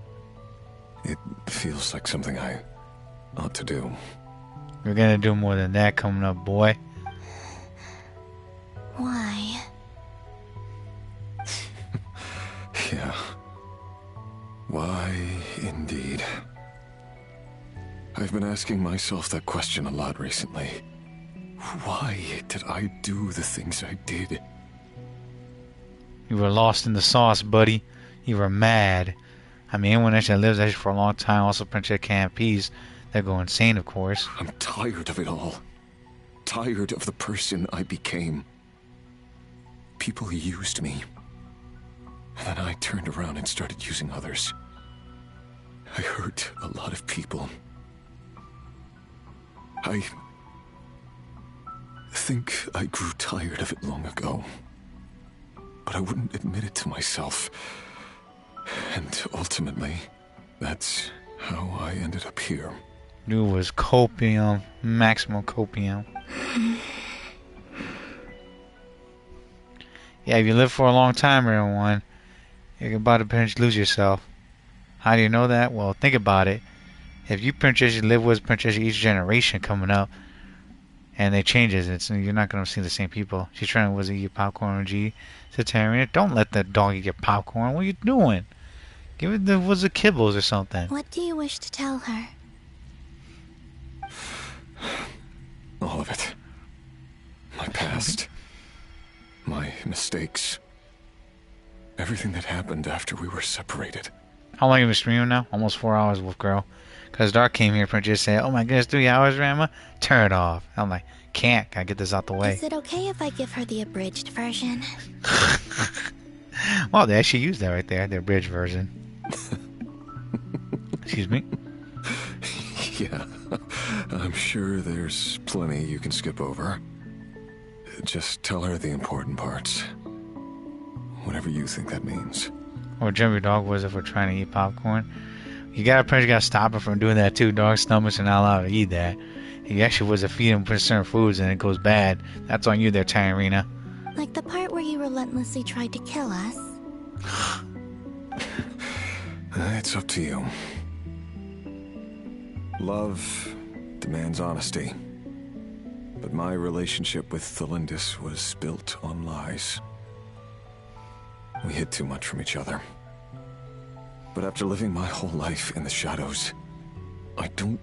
It feels like something I ought to do. We're gonna do more than that coming up, boy. Why? Yeah. Why, indeed. I've been asking myself that question a lot recently. Why did I do the things I did? You were lost in the sauce, buddy. You were mad. I mean, anyone that lives actually for a long time, also Princess KMPs, they go insane, of course. I'm tired of it all. Tired of the person I became. People used me. And then I turned around and started using others. I hurt a lot of people. I think I grew tired of it long ago. But I wouldn't admit it to myself. And ultimately, that's how I ended up here. You was copium, maximum copium. Yeah, if you live for a long time, everyone, you're about to potentially lose yourself. How do you know that? Well, think about it. If you Princess live with Princess each generation coming up, and they changes it, so you're not gonna see the same people. She's trying to eat your popcorn, G. Satarian, don't let the dog eat your popcorn. What are you doing? Give it the kibbles or something. What do you wish to tell her? All of it. My past. My mistakes. Everything that happened after we were separated. How long have you been streaming now? Almost 4 hours, Wolf Girl. Because Dark came here, Princess said, oh my goodness, 3 hours, Ranma? Turn it off. I'm like, can't. Gotta get this out the way. Is it okay if I give her the abridged version? Well, they actually used that right there, the abridged version. Excuse me? Yeah, I'm sure there's plenty you can skip over. Just tell her the important parts. Whatever you think that means. Or Jump Your Dog was if we're trying to eat popcorn. You gotta stop her from doing that too. Dog stomachs are not allowed to eat that. You actually was to feed them certain foods and it goes bad. That's on you there, Tyrena. Like the part where you relentlessly tried to kill us. It's up to you. Love demands honesty. But my relationship with Thelindis was built on lies. We hid too much from each other. But after living my whole life in the shadows, I don't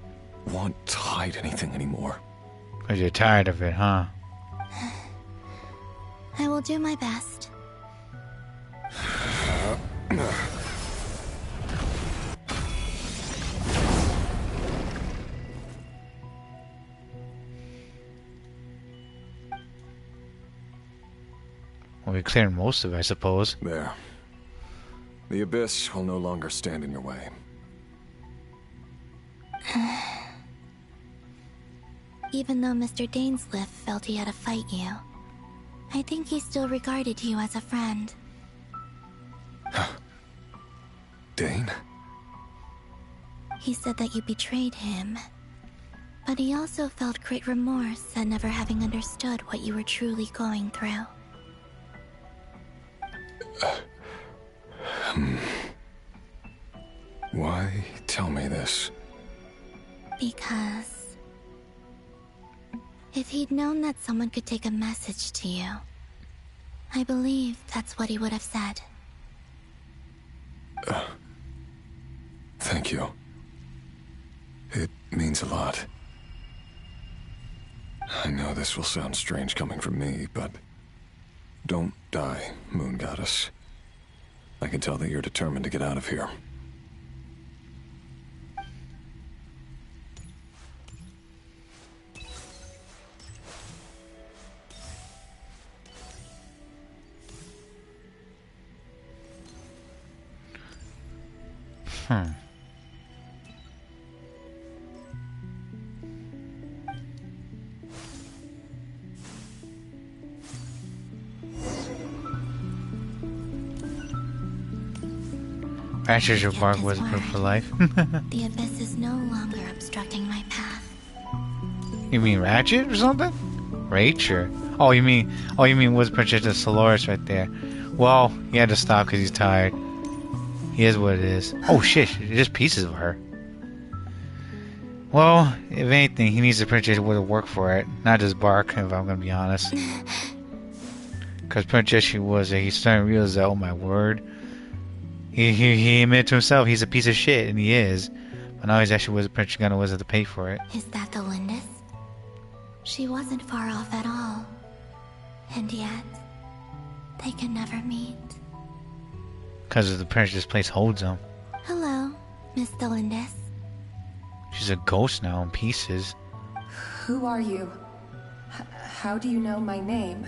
want to hide anything anymore. 'Cause you're tired of it, huh? I will do my best. Well, we cleared most of it, I suppose. There. The abyss will no longer stand in your way. Even though Mr. Dainsliff felt he had to fight you, I think he still regarded you as a friend. Dane? He said that you betrayed him, but he also felt great remorse at never having understood what you were truly going through. Why tell me this? Because if he'd known that someone could take a message to you, I believe that's what he would have said. Thank you. It means a lot. I know this will sound strange coming from me, but don't die, Moon Goddess. I can tell that you're determined to get out of here. Patches your bark was proof for life. The abyss is no longer obstructing my path. You mean Ratchet or something? Rachel. Oh, you mean was Princess Solaris right there? Well, he had to stop because he's tired. He is what it is. Oh shit! Just pieces of her. Well, if anything, he needs the Princess to work for it, not just bark. If I'm gonna be honest, because Princess she was, he's starting to realize that. Oh my word. He admitted to himself he's a piece of shit, and he is. But now he's actually was Prince gonna have to pay for it. Is that the Lindis? She wasn't far off at all. And yet, they can never meet. Because of the Prince this place holds him. Hello, Miss Thelindis. She's a ghost now in pieces. Who are you? How do you know my name?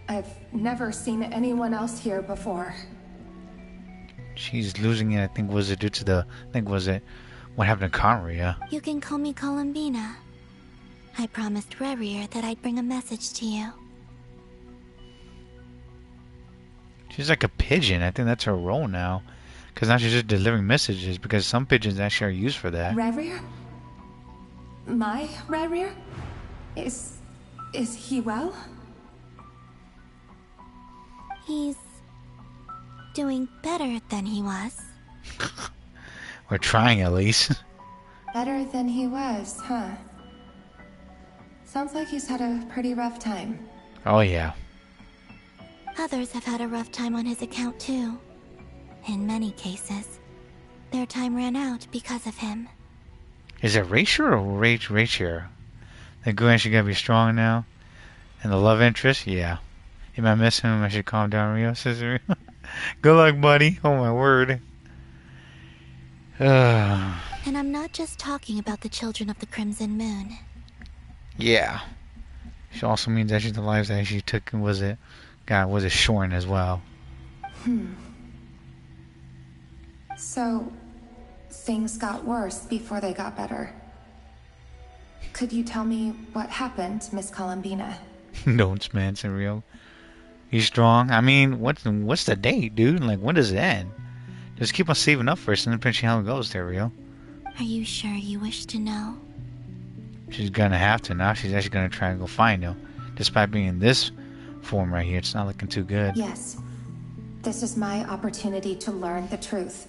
I've never seen anyone else here before. She's losing it, I think, was it due to the... what happened to Conria? You can call me Columbina. I promised Rerir that I'd bring a message to you. She's like a pigeon. I think that's her role now. Because now she's just delivering messages, because some pigeons actually are used for that. Rerir? My Rerir? Is he well? He's doing better than he was. We're trying at least. Better than he was, huh? Sounds like he's had a pretty rough time. Oh yeah. Others have had a rough time on his account too. In many cases, their time ran out because of him. Is it Rachel or Rachel? The Gwen should gotta be strong now. And the love interest? Yeah. You might miss him. I should calm down, Rio. Says Rio. Good luck, buddy. Oh my word. And I'm not just talking about the children of the Crimson Moon. Yeah. She also means that the lives that she took was it shorn as well. So, things got worse before they got better. Could you tell me what happened, Miss Columbina? Don't, man, it's real. You strong? I mean, what's the date, dude? Like, when does it end? Just keep on saving up first and then pinching how it goes there, Rio. Are you sure you wish to know? She's gonna have to now. She's actually gonna try and go find him. Despite being in this form right here, it's not looking too good. Yes. This is my opportunity to learn the truth.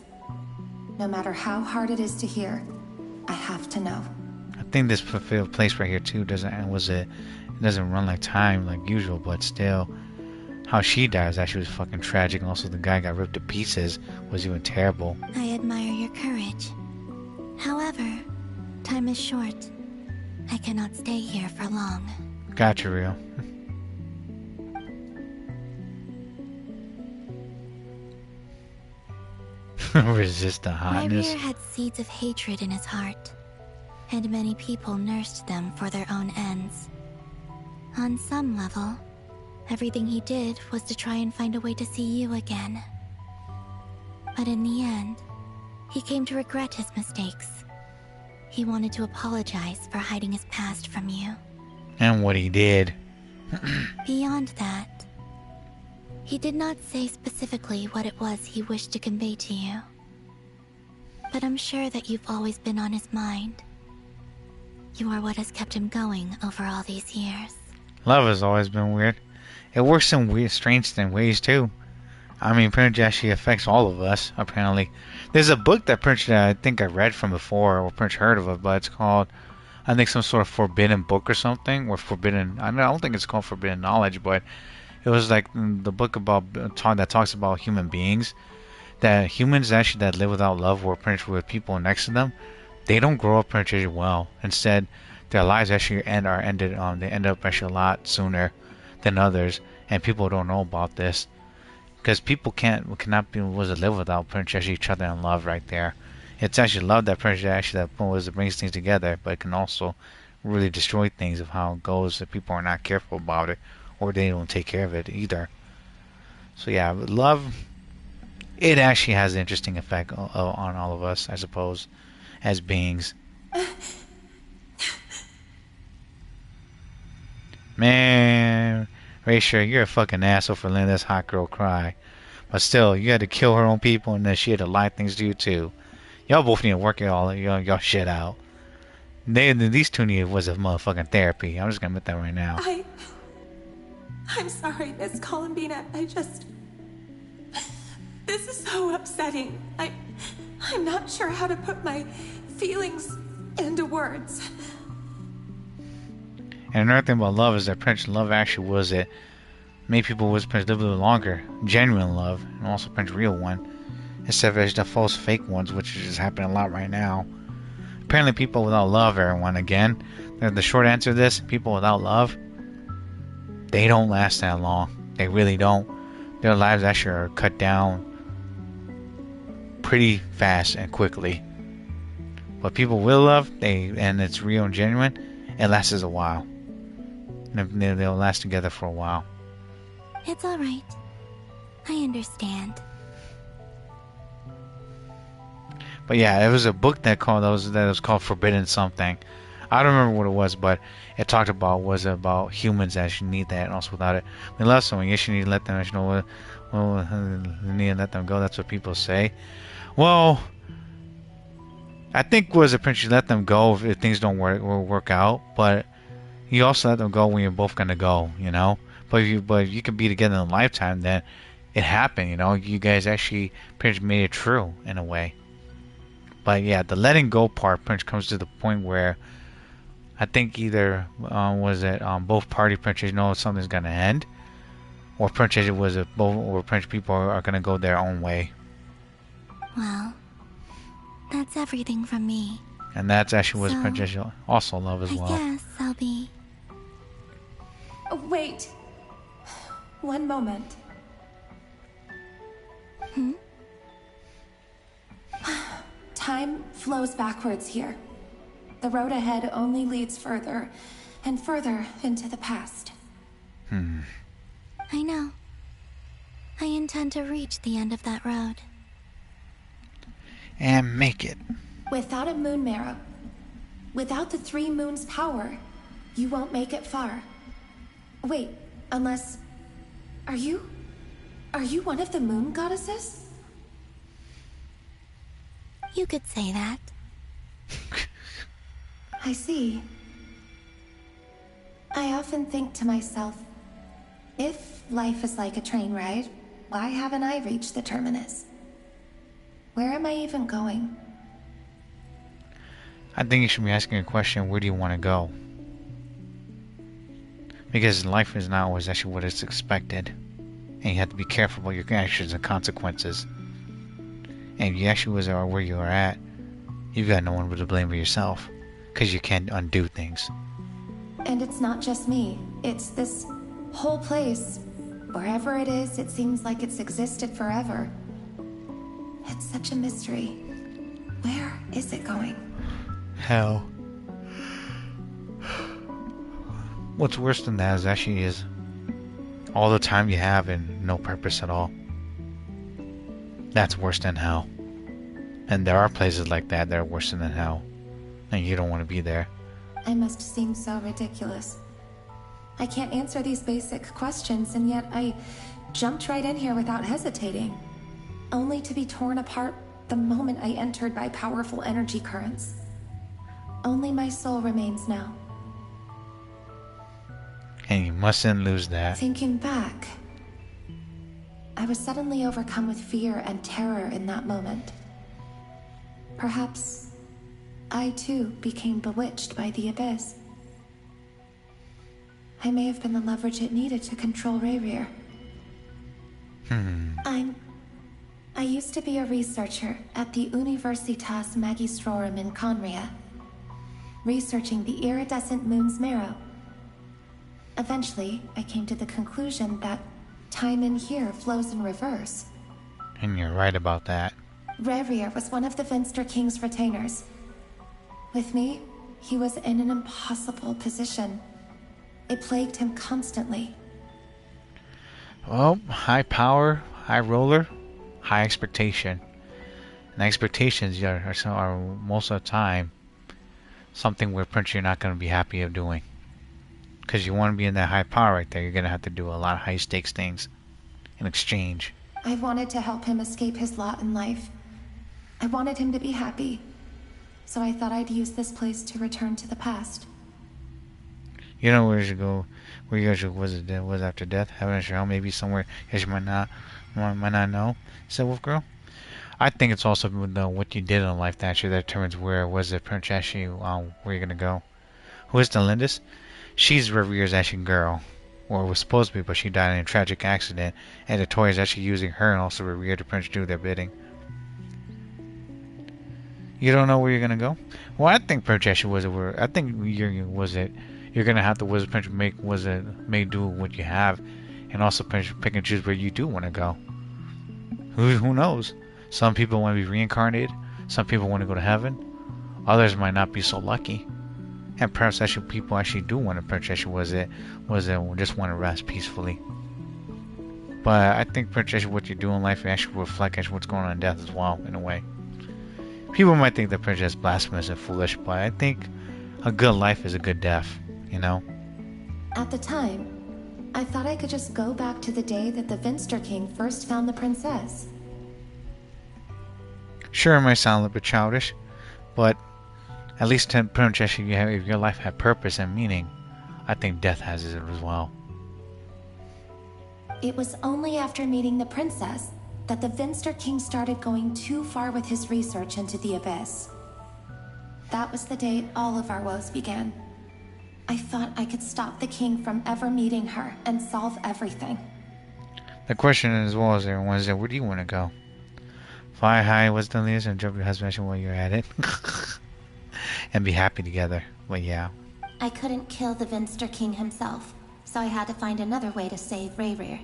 No matter how hard it is to hear, I have to know. I think this place right here too doesn't run like time like usual, but still, how she dies actually was fucking tragic, and also the guy got ripped to pieces was even terrible. I admire your courage. However, time is short. I cannot stay here for long. Gotcha, Rio. Resist the hotness. My rear had seeds of hatred in his heart, and many people nursed them for their own ends. On some level, everything he did was to try and find a way to see you again. But in the end, he came to regret his mistakes. He wanted to apologize for hiding his past from you. And what he did. Beyond that, he did not say specifically what it was he wished to convey to you. But I'm sure that you've always been on his mind. You are what has kept him going over all these years. Love has always been weird. It works in weird, strange ways too. I mean, pretty much actually affects all of us, apparently. There's a book that I think I read from before, or pretty much heard of it, but it's called, I think, some sort of forbidden book or something, or forbidden, I don't think it's called Forbidden Knowledge, but it was like the book about, that talks about human beings, that humans actually that live without love, or pretty much with people next to them, they don't grow up pretty much well. Instead, their lives actually they end up actually a lot sooner than others, and people don't know about this. Because people cannot be able to live without pretty much each other in love right there. It's actually love that pretty much that brings things together, but it can also really destroy things of how it goes if people are not careful about it, or they don't take care of it either. So yeah, love, it actually has an interesting effect on all of us, I suppose, as beings. Man, Raysher, you're a fucking asshole for letting this hot girl cry. But still, you had to kill her own people, and then she had to lie things to you too. Y'all both need to work y'all shit out. These two need was a motherfucking therapy. I'm just gonna admit that right now. I'm sorry, Miss Columbina. This is so upsetting. I'm not sure how to put my feelings into words. And another thing about love is that Prince love actually was it. Many people was Prince live a little longer. Genuine love, and also Prince real one. Instead of the false fake ones, which is just happening a lot right now. Apparently people without love, everyone, again. The short answer to this, people without love, they don't last that long. They really don't. Their lives actually are cut down pretty fast and quickly. But people will love, and it's real and genuine, it lasts a while. They'll last together for a while. It's alright. I understand. But yeah, it was a book that was called Forbidden something. I don't remember what it was, but it talked about humans that should need that, and also without it. When love someone, you should need to let them know. Well, you need to let them go. That's what people say. Well, I think was a Prince, you let them go if things don't work out, but you also let them go when you're both gonna go, you know. But if you could be together in a lifetime, then it happened, you know. You guys actually pretty much made it true in a way. But yeah, the letting go part pretty much comes to the point where I think either both party pretty much know something's gonna end, or pretty much people are gonna go their own way. Well, that's everything from me. And that's actually was pretty much also love as well. I guess I'll be. Wait. One moment. Time flows backwards here. The road ahead only leads further, and further into the past. I know. I intend to reach the end of that road. And make it. Without a moon marrow, without the 3 moons' power, you won't make it far. Wait, unless... Are you one of the moon goddesses? You could say that. I see. I often think to myself, if life is like a train ride, why haven't I reached the terminus? Where am I even going? I think you should be asking a question, where do you want to go? Because life is not always actually what is expected. And you have to be careful about your actions and consequences. And if you actually are where you are at, you've got no one but to blame for yourself. Because you can't undo things. And it's not just me. It's this whole place. Wherever it is, it seems like it's existed forever. It's such a mystery. Where is it going? Hell. What's worse than that is actually is all the time you have and no purpose at all. That's worse than hell. And there are places like that that are worse than hell. And you don't want to be there. I must seem so ridiculous. I can't answer these basic questions, and yet I jumped right in here without hesitating. Only to be torn apart the moment I entered by powerful energy currents. Only my soul remains now. And you mustn't lose that. Thinking back, I was suddenly overcome with fear and terror in that moment. Perhaps I too became bewitched by the abyss. I may have been the leverage it needed to control Rerir. I used to be a researcher at the Universitas Magistrorum in Conria, researching the iridescent moon's marrow. Eventually, I came to the conclusion that time in here flows in reverse. And you're right about that. Rerir was one of the Finster King's retainers. With me, he was in an impossible position. It plagued him constantly. Well, high power, high roller, high expectation. And expectations are most of the time something where you're not going to be happy of doing. Because you want to be in that high power right there, you're going to have to do a lot of high stakes things in exchange. I wanted to help him escape his lot in life. I wanted him to be happy. So I thought I'd use this place to return to the past. You know where you should go, where you guys should was after death? Heaven or hell, maybe somewhere you guys might not know. Said Wolf Girl. I think it's also what you did in life that actually determines where was the prince actually where you're gonna go. Who is Delindis? She's Revir's actually girl, or was supposed to be, but she died in a tragic accident, and the toy is actually using her and also Revir to Prince do their bidding. You don't know where you're gonna go? Well, I think Prince actually was it. I think you're gonna have to Prince make do with what you have, and also pick and choose where you do want to go. Who knows? Some people want to be reincarnated. Some people want to go to heaven. Others might not be so lucky. And perhaps actually people actually do want to purchase just want to rest peacefully. But I think purchase what you do in life actually reflect actually what's going on in death as well, in a way. People might think that purchase is blasphemous and foolish, but I think a good life is a good death, you know? At the time, I thought I could just go back to the day that the Finster King first found the princess. Sure, it might sound a little bit childish, but at least if your life had purpose and meaning, I think death has it as well. It was only after meeting the princess that the Finster King started going too far with his research into the abyss. That was the day all of our woes began. I thought I could stop the king from ever meeting her and solve everything. The question as well as everyone is, where do you want to go? Fly high, what's the least, and drop your husband while you're at it. And be happy together. But yeah. I couldn't kill the Finster King himself, so I had to find another way to save Rerir.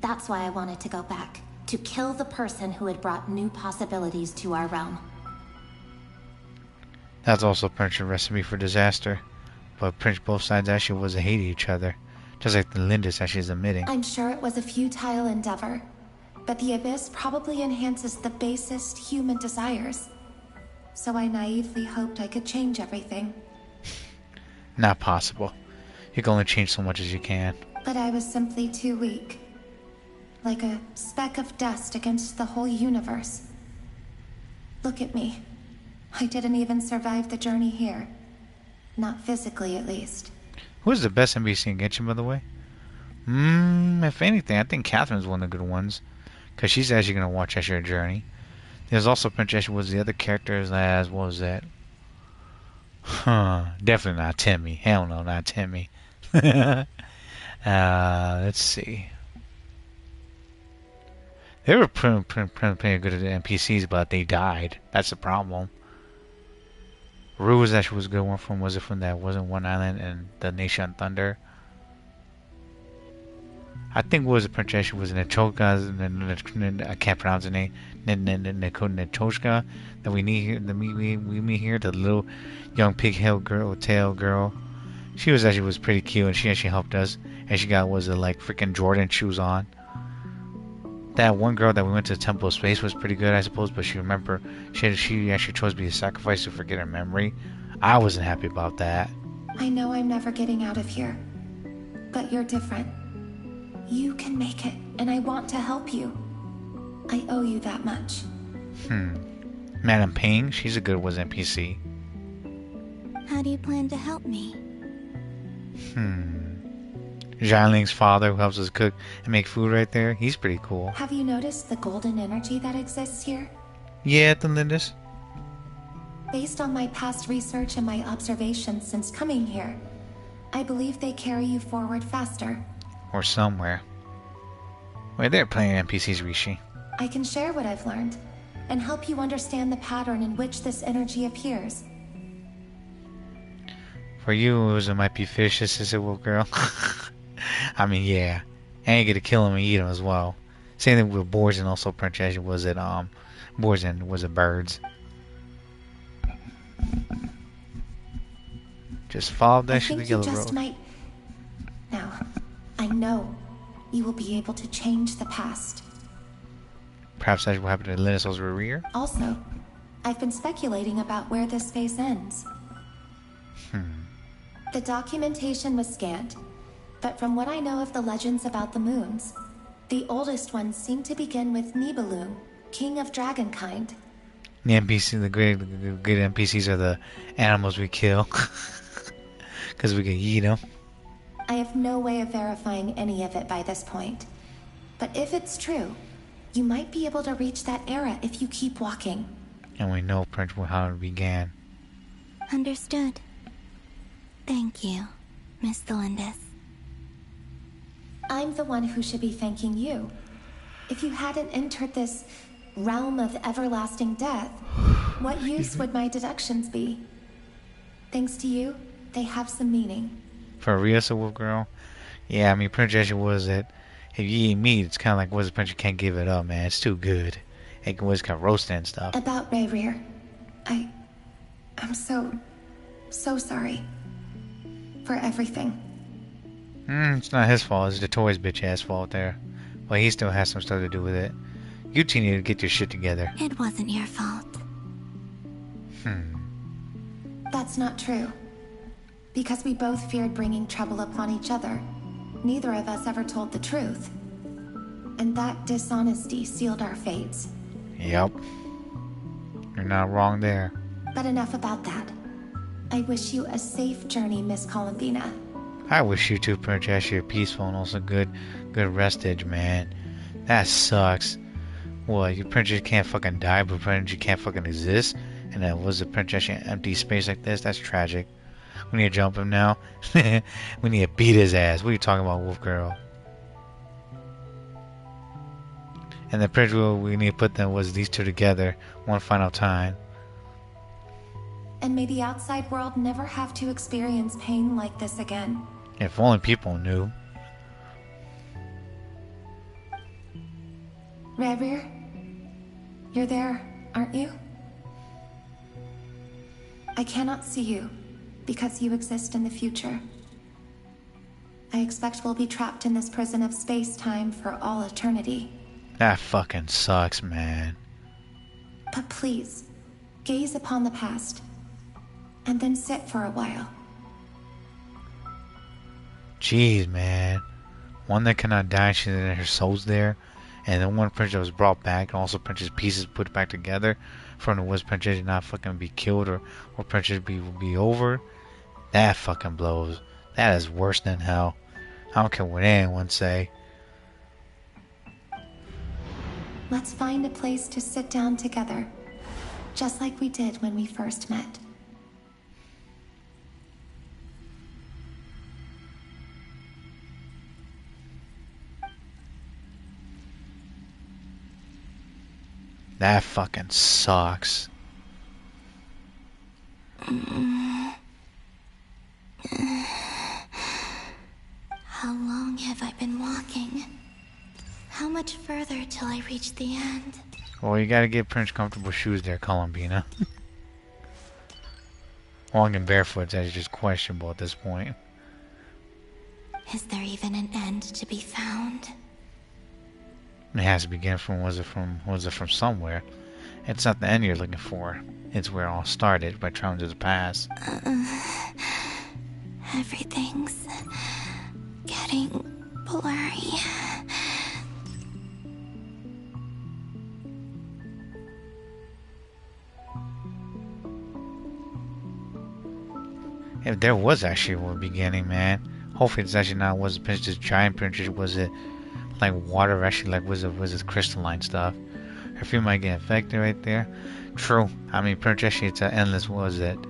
That's why I wanted to go back, to kill the person who had brought new possibilities to our realm. That's also a recipe for disaster. but both sides actually was hating each other, just like the Lindis actually is admitting. I'm sure it was a futile endeavor, but the Abyss probably enhances the basest human desires. So I naively hoped I could change everything. Not possible. You can only change so much as you can. But I was simply too weak. Like a speck of dust against the whole universe. Look at me. I didn't even survive the journey here. Not physically, at least. Who's the best NPC in Genshin, by the way? If anything, I think Catherine's one of the good ones. Because she's actually going to watch out your journey. There's also Princess was the other characters as, what was that? Definitely not Timmy. Hell no, not Timmy. Let's see. They were pretty good at the NPCs, but they died. That's the problem. Rue was actually was a good one from, was it from that wasn't One Island and the Nation Thunder? I think what was the Princess was Nechoka, I can't pronounce the name. Nechoka that we need here, we meet here, the little young pigtail girl. She was actually pretty cute, and she actually helped us. And she got like freaking Jordan shoes on. That one girl that we went to the Temple of Space was pretty good, I suppose, but she actually chose to be a sacrifice to forget her memory. I wasn't happy about that. I know I'm never getting out of here, but you're different. You can make it, and I want to help you. I owe you that much. Madam Payne, she's a good NPC. How do you plan to help me? Xianling's father, who helps us cook and make food right there, he's pretty cool. Have you noticed the golden energy that exists here? Yeah, the Lindis. Based on my past research and my observations since coming here, I believe they carry you forward faster. Or somewhere. Wait, they're playing NPCs, Rishi. I can share what I've learned, and help you understand the pattern in which this energy appears. For you, it might be fish, this is a little girl. I mean, yeah. And you get to kill him and eat him as well. Same thing with boars, and also Princess was it boars and was it birds. Just follow that shit together, bro. Now, I know you will be able to change the past. Perhaps that's what happened to Linus' rear. Also, I've been speculating about where this phase ends. The documentation was scant, but from what I know of the legends about the moons, the oldest ones seem to begin with Nibelung, king of dragonkind. The NPC, the good NPCs are the animals we kill. Because we can eat them. I have no way of verifying any of it by this point. But if it's true, you might be able to reach that era if you keep walking. And we know pretty well how it began. Understood. Thank you, Miss Lindis. I'm the one who should be thanking you. If you hadn't entered this realm of everlasting death, what use would my deductions be? Thanks to you, they have some meaning. For real, so wolf girl? Yeah, I mean, Princess was it. If you eat meat, it's kind of like, what's the Prince? You can't give it up, man. It's too good. It can always kind of roast it and stuff. About Reir, I'm so sorry. For everything. It's not his fault. It's the toy's bitch ass fault there. But he still has some stuff to do with it. You two need to get your shit together. It wasn't your fault. That's not true. Because we both feared bringing trouble upon each other. Neither of us ever told the truth. And that dishonesty sealed our fates. Yep. You're not wrong there. But enough about that. I wish you a safe journey, Miss Columbina. I wish you too, Princess. You're peaceful and also good restage, man. That sucks. What, your Princess can't fucking die, but Princess can't fucking exist? And that was a Princess in empty space like this? That's tragic. We need to jump him now. We need to beat his ass. What are you talking about, Wolf Girl? And the Prince, we need to put them was these two together one final time. And may the outside world never have to experience pain like this again. If only people knew. Reir, you're there, aren't you? I cannot see you, because you exist in the future. I expect we'll be trapped in this prison of space-time for all eternity. That fucking sucks, man. But please, gaze upon the past, and then sit for a while. Jeez, man. One that cannot die, her soul's there. And then one princess was brought back, and also princess pieces put back together from the was princess not fucking be killed or princess will be over. That fucking blows. That is worse than hell. I don't care what anyone say. Let's find a place to sit down together, just like we did when we first met. That fucking sucks. How long have I been walking? How much further till I reach the end? Well, you gotta get Prince comfortable shoes there, Columbina. Walking barefoot is just questionable at this point. Is there even an end to be found? It has to begin from was it from somewhere. It's not the end you're looking for. It's where it all started by traveling to the past. Everything's getting blurry. If there was actually a beginning, man. Hopefully it's actually not was this giant princess, was it like water actually like was it crystalline stuff. Her feet might get infected right there. True. I mean princess actually it's an endless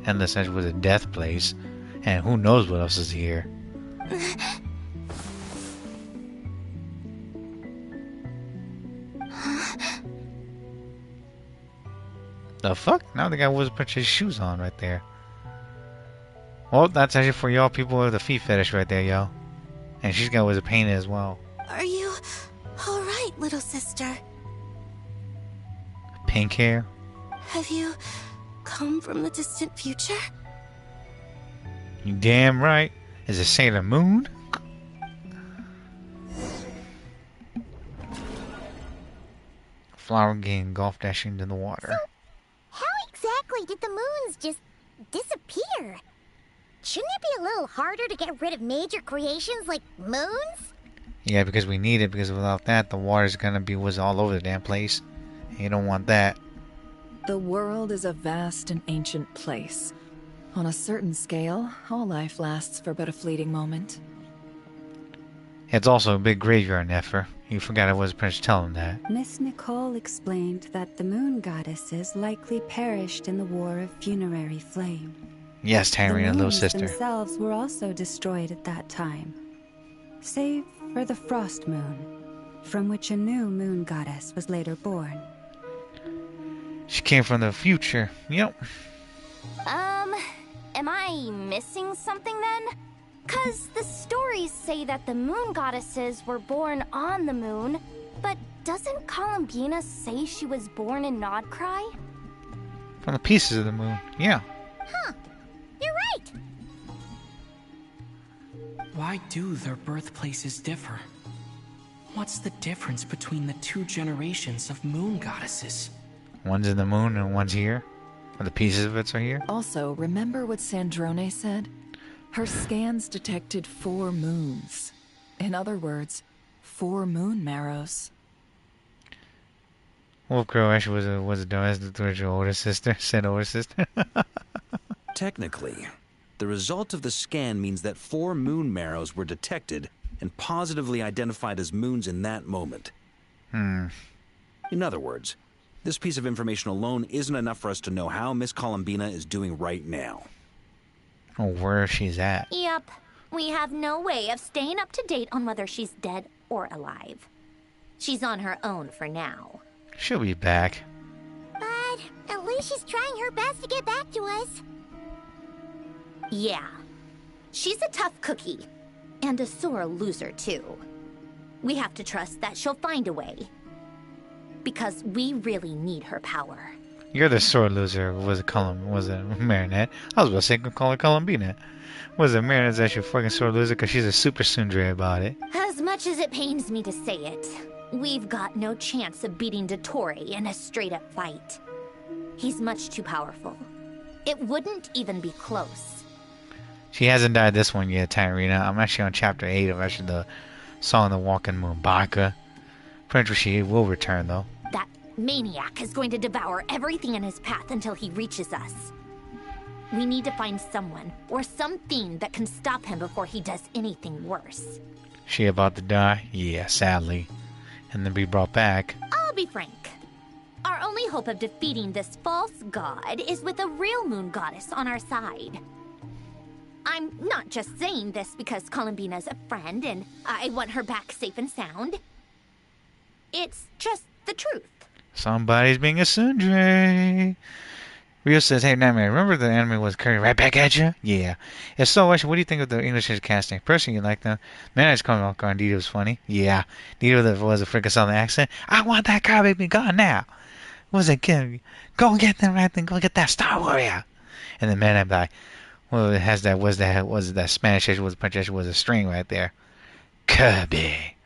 endless edge was a death place. And who knows what else is here. The fuck? Now the guy was princess shoes on right there. Well, that's actually for y'all people with the feet fetish right there, yo. And she's got was a painted as well. Are you alright, little sister? Pink hair. Have you come from the distant future? You damn right. Is it Sailor Moon? Flower getting golf dashing into the water. So, how exactly did the moons just disappear? Shouldn't it be a little harder to get rid of major creations like moons? Yeah, because we need it, because without that, the water's gonna be all over the damn place. And you don't want that. The world is a vast and ancient place. On a certain scale, all life lasts for but a fleeting moment. It's also a big graveyard, Nefer. You forgot it was Prince telling that. Miss Nicole explained that the moon goddesses likely perished in the War of Funerary Flame. Yes, Tyrion, a little sister. The moons themselves were also destroyed at that time, save for the Frost Moon, from which a new moon goddess was later born. She came from the future. Yep. Am I missing something then? 'Cause the stories say that the moon goddesses were born on the moon, but doesn't Columbina say she was born in Nodcry? From the pieces of the moon, yeah. Huh. You're right. Why do their birthplaces differ? What's the difference between the two generations of moon goddesses? One's in the moon and one's here. Or the pieces of it are here. Also, remember what Sandrone said? Her scans detected 4 moons. In other words, 4 moon marrows. Wolf Girl actually was a domestic towards your older sister. Said older sister. Technically, the result of the scan means that 4 moon marrows were detected and positively identified as moons in that moment. In other words, this piece of information alone isn't enough for us to know how Miss Columbina is doing right now. Or where she's at. Yep. We have no way of staying up to date on whether she's dead or alive. She's on her own for now. She'll be back. But at least she's trying her best to get back to us. Yeah. She's a tough cookie. And a sore loser, too. We have to trust that she'll find a way. Because we really need her power. You're the sore loser. Was it Marinette? I was about to say call her Columbina. Was it Marinette's actually fucking sore loser because she's a super tsundere about it. As much as it pains me to say it, we've got no chance of beating Dottore in a straight-up fight. He's much too powerful. It wouldn't even be close. She hasn't died this one yet, Tyrina. I'm actually on chapter 8 of actually the Song of the Walking Moon, Baka. Prince Rashid will return though. That maniac is going to devour everything in his path until he reaches us. We need to find someone or something that can stop him before he does anything worse. She about to die? Yeah, sadly. And then be brought back. I'll be frank. Our only hope of defeating this false god is with a real moon goddess on our side. I'm not just saying this because Columbina's a friend and I want her back safe and sound. It's just the truth. Somebody's being a tsundere. Rio says, hey, Nightmare, remember the anime was coming right back at you? Yeah. If so, actually, what do you think of the English casting? Personally, you like them? Man, I just called off guard. Dito was funny. Yeah. Dito that was a freaking southern accent. I want that car baby gone now. What was it? Go get them right then. Go get that Star Warrior. And then man, I'm like, well, it has that, was that Spanish issue, was a French issue, was a string right there. Kirby.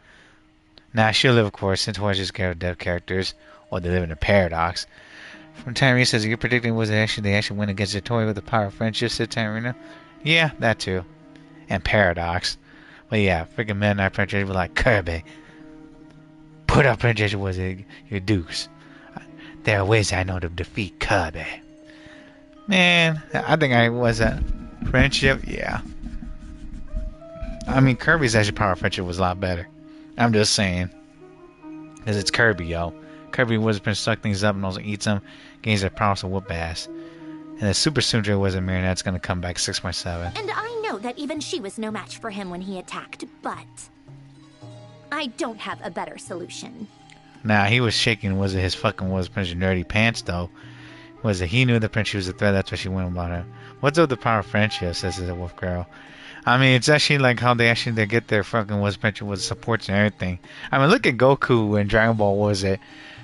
Now, she'll live, of course, since we're just dev characters, or they live in a paradox. From Tyrina says, you're predicting was it actually they actually went against Dottore with the power of friendship, said Tyrina. Yeah, that too. And paradox. But yeah, freaking men Knight French were like, Kirby, put up French was your dukes. There are ways I know to defeat Kirby. Man, I think I was a friendship, yeah. I mean, Kirby's actually power of friendship was a lot better. I'm just saying. Because it's Kirby, yo. Kirby Wizard suck things up and also eats them, gains their prowess and whoop ass. And the Super Tsundere Wizard Marinette's gonna come back 6.7. And I know that even she was no match for him when he attacked, but I don't have a better solution. Nah, he was shaking was it his fucking Prince nerdy pants though. Was it he knew the Prince was a threat, that's why she went about her. What's up with the power of friendship, says the wolf girl. I mean, it's actually like how they get their fucking Prince with supports and everything. I mean, look at Goku and Dragon Ball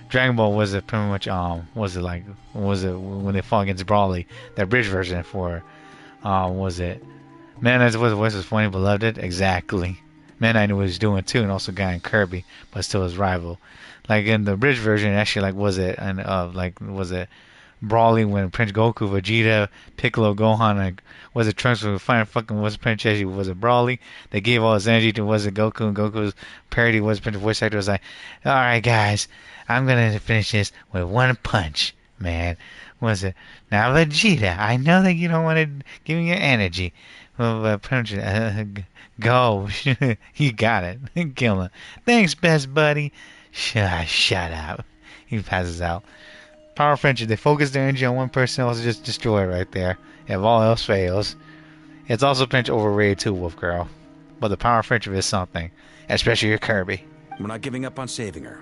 Dragon Ball was it pretty much was it when they fought against Brawly, that bridge version for was it Man Knight's voice was funny, but loved it? Exactly. Man Knight knew what he was doing too, and also Guy and Kirby, but still his rival. Like in the bridge version, actually like was it Brawly when Prince Goku, Vegeta, Piccolo, Gohan, like was it Trunks were fighting fucking was Prince Cheshi, was it Brawly? They gave all his energy to was it Goku, and Goku's parody was Prince voice actor was like, alright guys, I'm gonna finish this with one punch, man. Was it now Vegeta? I know that you don't want to give me your energy. Well, Prince, go. You got it. Kill him. Thanks, best buddy. Shut up. He passes out. Power friendship. They focus their energy on one person, also just destroy it right there. If all else fails. It's also Pinch overrated too, Wolf Girl. But the power friendship is something. Especially your Kirby. We're not giving up on saving her.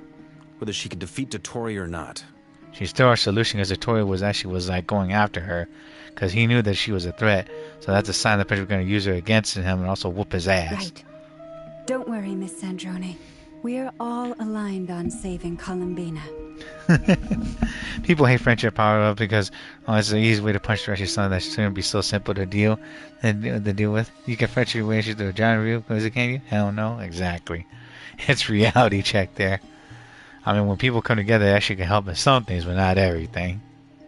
Whether she can defeat Dottore or not. She's still our solution because Dottore was like going after her. Because he knew that she was a threat. So that's a sign that Pinch was going to use her against him and also whoop his ass. Right. Don't worry, Miss Sandrone. We are all aligned on saving Columbina. People hate friendship power up because it's an easy way to punch through your son that's going to be so simple to deal with. You can friendship your way through a giant real because can you? Hell no. Exactly. It's reality check there. I mean, when people come together, they actually can help in some things, but not everything.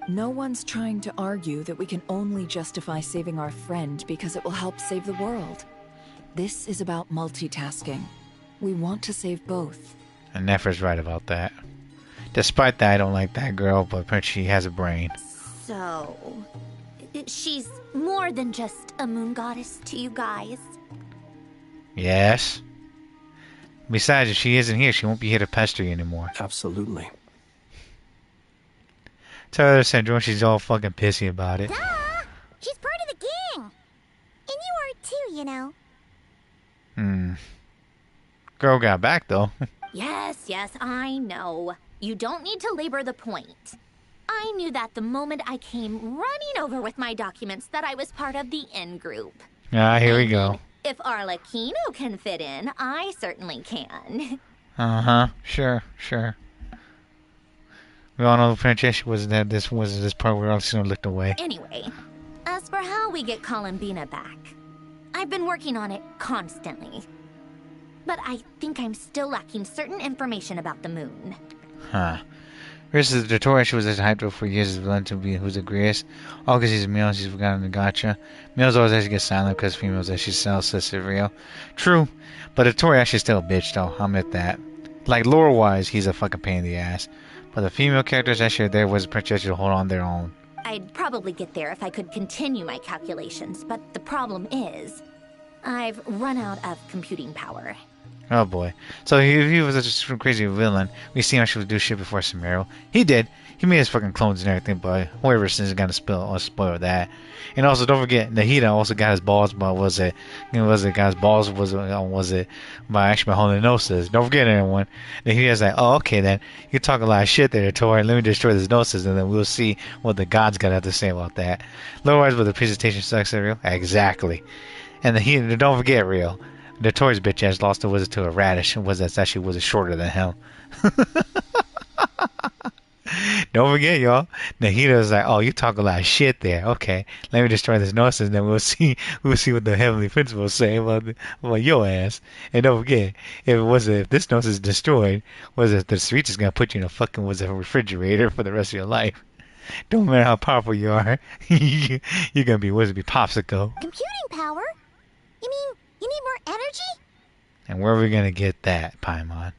No one's trying to argue that we can only justify saving our friend because it will help save the world. This is about multitasking. We want to save both. And Nefer's right about that. Despite that, I don't like that girl, but she has a brain. So, she's more than just a moon goddess to you guys? Yes. Besides, if she isn't here, she won't be here to pester you anymore. Absolutely. Tell her, Sandra, she's all fucking pissy about it. Duh! She's part of the gang! And you are too, you know. Girl got back, though. Yes, I know. You don't need to labor the point. I knew that the moment I came running over with my documents that I was part of the in-group. Here we go. If Arlecchino can fit in, I certainly can. Sure. We all know pretty much was that this was this part where Alcino looked away. Anyway, as for how we get Columbina back, I've been working on it constantly. But I think I'm still lacking certain information about the moon. Huh. Versus the Tory, she was as hyped for years as villain to be who's the greatest. All because he's a male, she's forgotten the gotcha. Males always actually get silent because females actually sell cereal. True, but the Tory actually still a bitch though, I'll admit that. Like lore wise, he's a fucking pain in the ass. But the female characters actually there was a princess to hold on their own. I'd probably get there if I could continue my calculations, but the problem is, I've run out of computing power. Oh boy. So if he was such a crazy villain, we see him actually do shit before Samiro. He did. He made his fucking clones and everything, but whoever since gonna spoil that. And also don't forget Nahida also got his balls by got his balls was it by actually by holding Gnosis. Don't forget everyone. Nahida's like, oh okay then. You talk a lot of shit there, Tori. Let me destroy this Gnosis and then we'll see what the gods gotta have to say about that. Otherwise with the presentation sucks at real. Exactly. And don't forget real. The Tory's bitch ass lost the wizard to a radish, and that's actually was shorter than him. Don't forget, y'all. Nahida's like, oh, you talk a lot of shit there. Okay, let me destroy this Gnosis, and then we'll see what the Heavenly Prince will say about your ass. And don't forget, if this Gnosis is destroyed, the streets is gonna put you in a fucking refrigerator for the rest of your life. Don't matter how powerful you are, you're gonna be wizard, be popsicle. Computing power? You mean you need more energy? And where are we gonna get that, Paimon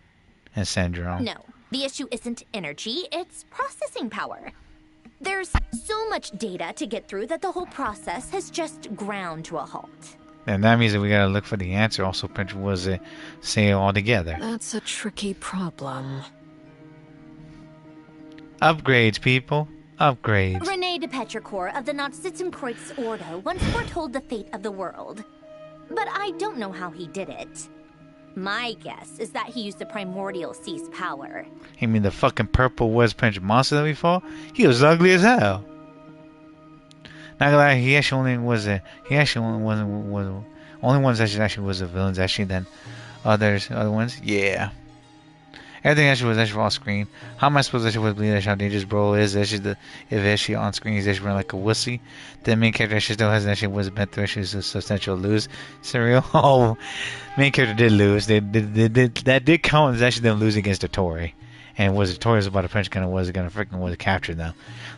and Syndrome? No, the issue isn't energy, it's processing power. There's so much data to get through that the whole process has just ground to a halt. And that means that we gotta look for the answer. Also, Prince was say it all together. That's a tricky problem. Upgrades, people. Upgrades. Rene de Petrichor of the Nazitzenkreuz Ordo once foretold the fate of the world. But I don't know how he did it. My guess is that he used the primordial sea's power. You mean the fucking purple was Prince monster that we fought? He was ugly as hell. Not gonna lie, he actually only was only ones that actually was the villains actually than other ones. Yeah. Everything actually was actually off screen. How am I supposed to believe how dangerous bro is? If actually on screen he's actually running like a wussy. The main character actually still hasn't actually was been through actually a substantial lose. Serial. Oh, main character did lose. That did count as actually them losing against the Tory. And was the Tory was about a Prince gonna freaking capture them.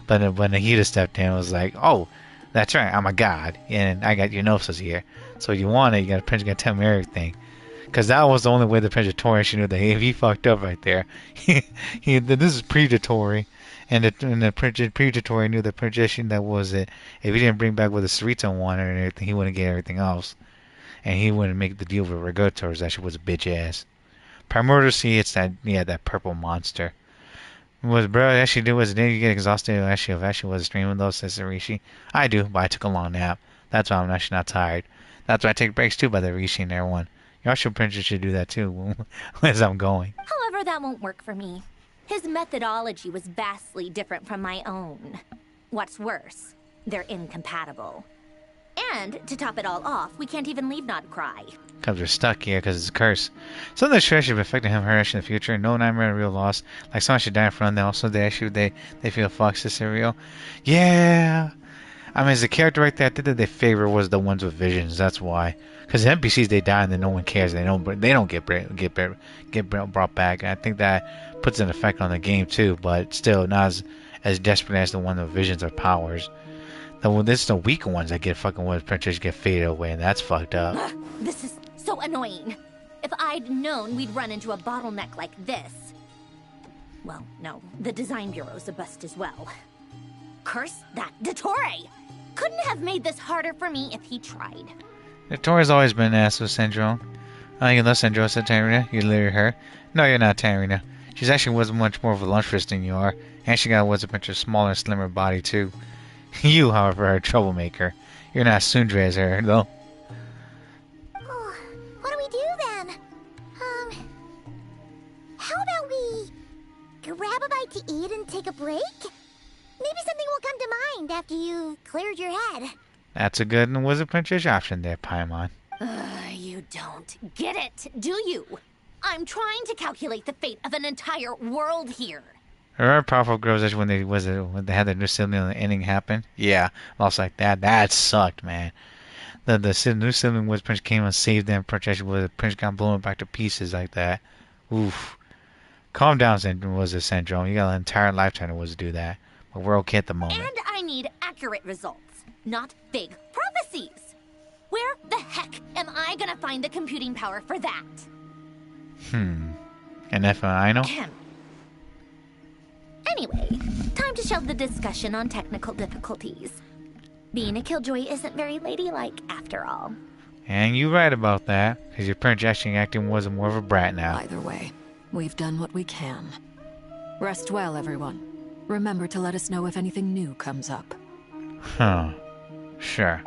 But when Nahida stepped in, it was like, oh, that's right, I'm a god and I got your Gnosis here. So if you want it, you got a Prince gonna tell me everything. Because that was the only way the Predatorian knew that if he fucked up right there, this is predatory, and the predatory knew the projection that was it. If he didn't bring back what the Sarita wanted and everything, he wouldn't get everything else, and he wouldn't make the deal with Regators. That shit was a bitch ass. Primordial Sea, it's that purple monster. Was bro actually do was then you get exhausted actually was streaming those says Rishi. I do, but I took a long nap. That's why I'm actually not tired. That's why I take breaks too by the Rishi and everyone. Y'all should do that too as I'm going. However, that won't work for me. His methodology was vastly different from my own. What's worse, they're incompatible. And, to top it all off, we can't even leave Nodcry. Because we're stuck here because it's a curse. Some of the stress should have affected him, her in the future. No Nightmare, real loss. Like someone should die in front of them. Also, they feel fucked, this real. Yeah! I mean, as a character right there, I think that they favor was the ones with visions. That's why. Because NPCs they die and then no one cares. They don't get brought back. And I think that puts an effect on the game too. But still, not as desperate as the one with visions or powers. This is the weak ones that get fucking with princess get faded away, and that's fucked up. This is so annoying. If I'd known we'd run into a bottleneck like this. Well, no, the design bureau's a bust as well. Curse that Dottore! Couldn't have made this harder for me if he tried. Dottore's always been an ass with Syndrome. You love Syndrome, said Tarina. You literally her. No, you're not Tarina. She's actually was much more of a lustrous than you are, and she got a much smaller, slimmer body too. You, however, are a troublemaker. You're not Sundre as her, though. Oh, what do we do then? How about we grab a bite to eat and take a break? Maybe something will come to mind after you've cleared your head. That's a good and Wizard Princess option there, Paimon. You don't get it, do you? I'm trying to calculate the fate of an entire world here. Remember Powerful Girls actually when they had the new sibling ending happen? Yeah, lost like that. That sucked, man. The new sibling was Prince came and saved them. Prince actually was Prince got blown back to pieces like that. Oof. Calm down, was a syndrome. You got an entire lifetime to was to do that, but we're okay at the moment. And I need accurate results, not vague prophecies. Where the heck am I gonna find the computing power for that? And if I know. Anyway, time to shelve the discussion on technical difficulties. Being a killjoy isn't very ladylike, after all. And you're right about that, because your Prince actually acting was more of a brat now. Either way, we've done what we can. Rest well, everyone. Remember to let us know if anything new comes up. Sure.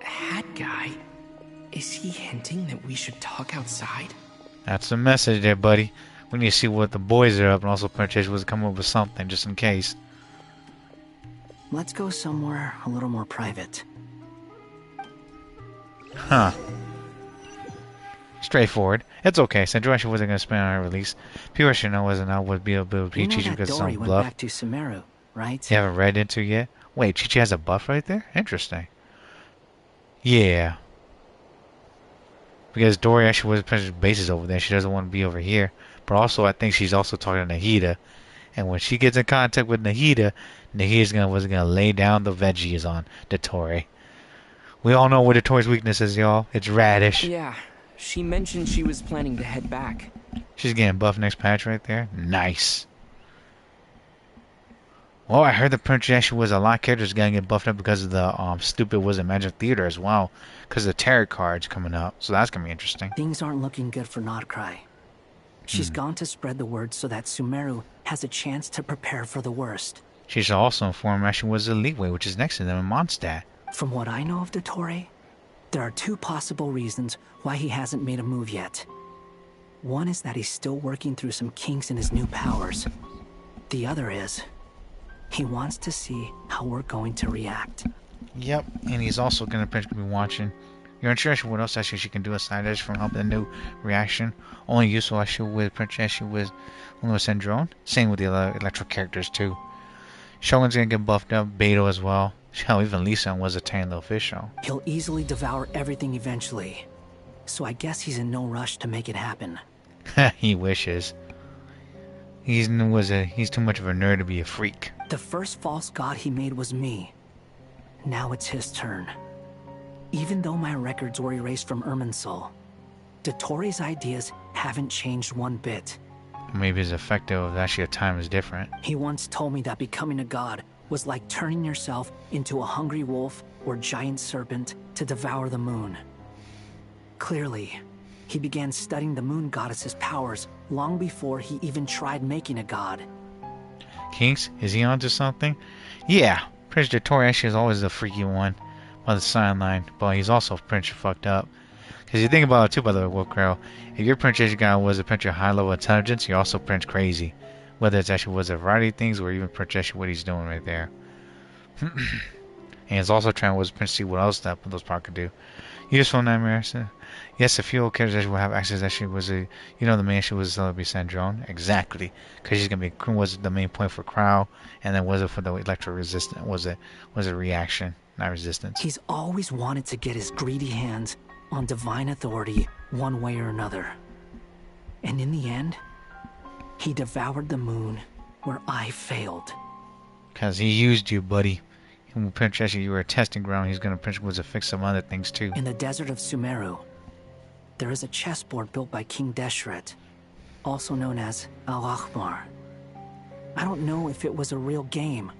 Hat guy? Is he hinting that we should talk outside? That's the message there, buddy. We need to see what the boys are up, and also Prince was coming up with something, just in case. Let's go somewhere a little more private. Straightforward. It's okay. Since actually wasn't going to spend on her release. People should know wasn't out would be able to be Chi-Chi because of some Dory went bluff. back to Sumeru, right? You haven't read into it yet? Wait, Chi-Chi has a buff right there? Interesting. Yeah. Because Dory actually was Prince's bases over there. She doesn't want to be over here. But also, I think she's also talking to Nahida. And when she gets in contact with Nahida, Nahida's gonna lay down the veggies on Dotori. We all know what Dotori's weakness is, y'all. It's radish. Yeah, she mentioned she was planning to head back. She's getting buff next patch right there. Nice. Well, I heard the Prince actually was a lot of characters gonna get buffed up because of the stupid Wizard Magic Theater as well. Because of the tarot cards coming up. So that's gonna be interesting. Things aren't looking good for Notcry. She's gone to spread the word so that Sumeru has a chance to prepare for the worst. She's also informed actually was the Leeway, which is next to them in Mondstadt. From what I know of Dotori, there are two possible reasons why he hasn't made a move yet. One is that he's still working through some kinks in his new powers. The other is, he wants to see how we're going to react. Yep, and he's also going to be watching. You're interested in what else actually she can do aside edge from helping the new reaction? Only useful actually with Prince actually with Syndrome. Same with the electric characters too. Shogun's gonna get buffed up, Beto as well. Hell, even Lisa was a tiny little fish show. He'll easily devour everything eventually. So I guess he's in no rush to make it happen. He wishes. He's too much of a nerd to be a freak. The first false god he made was me. Now it's his turn. Even though my records were erased from Irminsul, Dotori's ideas haven't changed one bit. Maybe his effective of actually a time is different. He once told me that becoming a god was like turning yourself into a hungry wolf or giant serpent to devour the moon. Clearly, he began studying the moon goddess's powers long before he even tried making a god. Kinks, is he onto something? Yeah, Prince Dotori actually is always the freaky one by the sideline, but he's also Prince fucked up. Because you think about it too, by the way, Wolfcrow, if your Prince guy was a Prince of high level intelligence, you're also Prince crazy. Whether it's actually was a variety of things or even Prince actually what he's doing right there. And he's also trying to Prince see what else that those power could do. Useful Nightmare. Yes, a few characters actually will have access. Actually, was a the main issue was be Sandrone exactly because she's gonna be was the main point for Crow, and then was it for the electro resistance? Was it reaction, not resistance? He's always wanted to get his greedy hands on divine authority one way or another, and in the end, he devoured the moon where I failed. Cause he used you, buddy. When Prince actually you were a testing ground, he's gonna Prince was to fix some other things too. In the desert of Sumeru, there is a chessboard built by King Deshret, also known as Al-Ahmar. I don't know if it was a real game,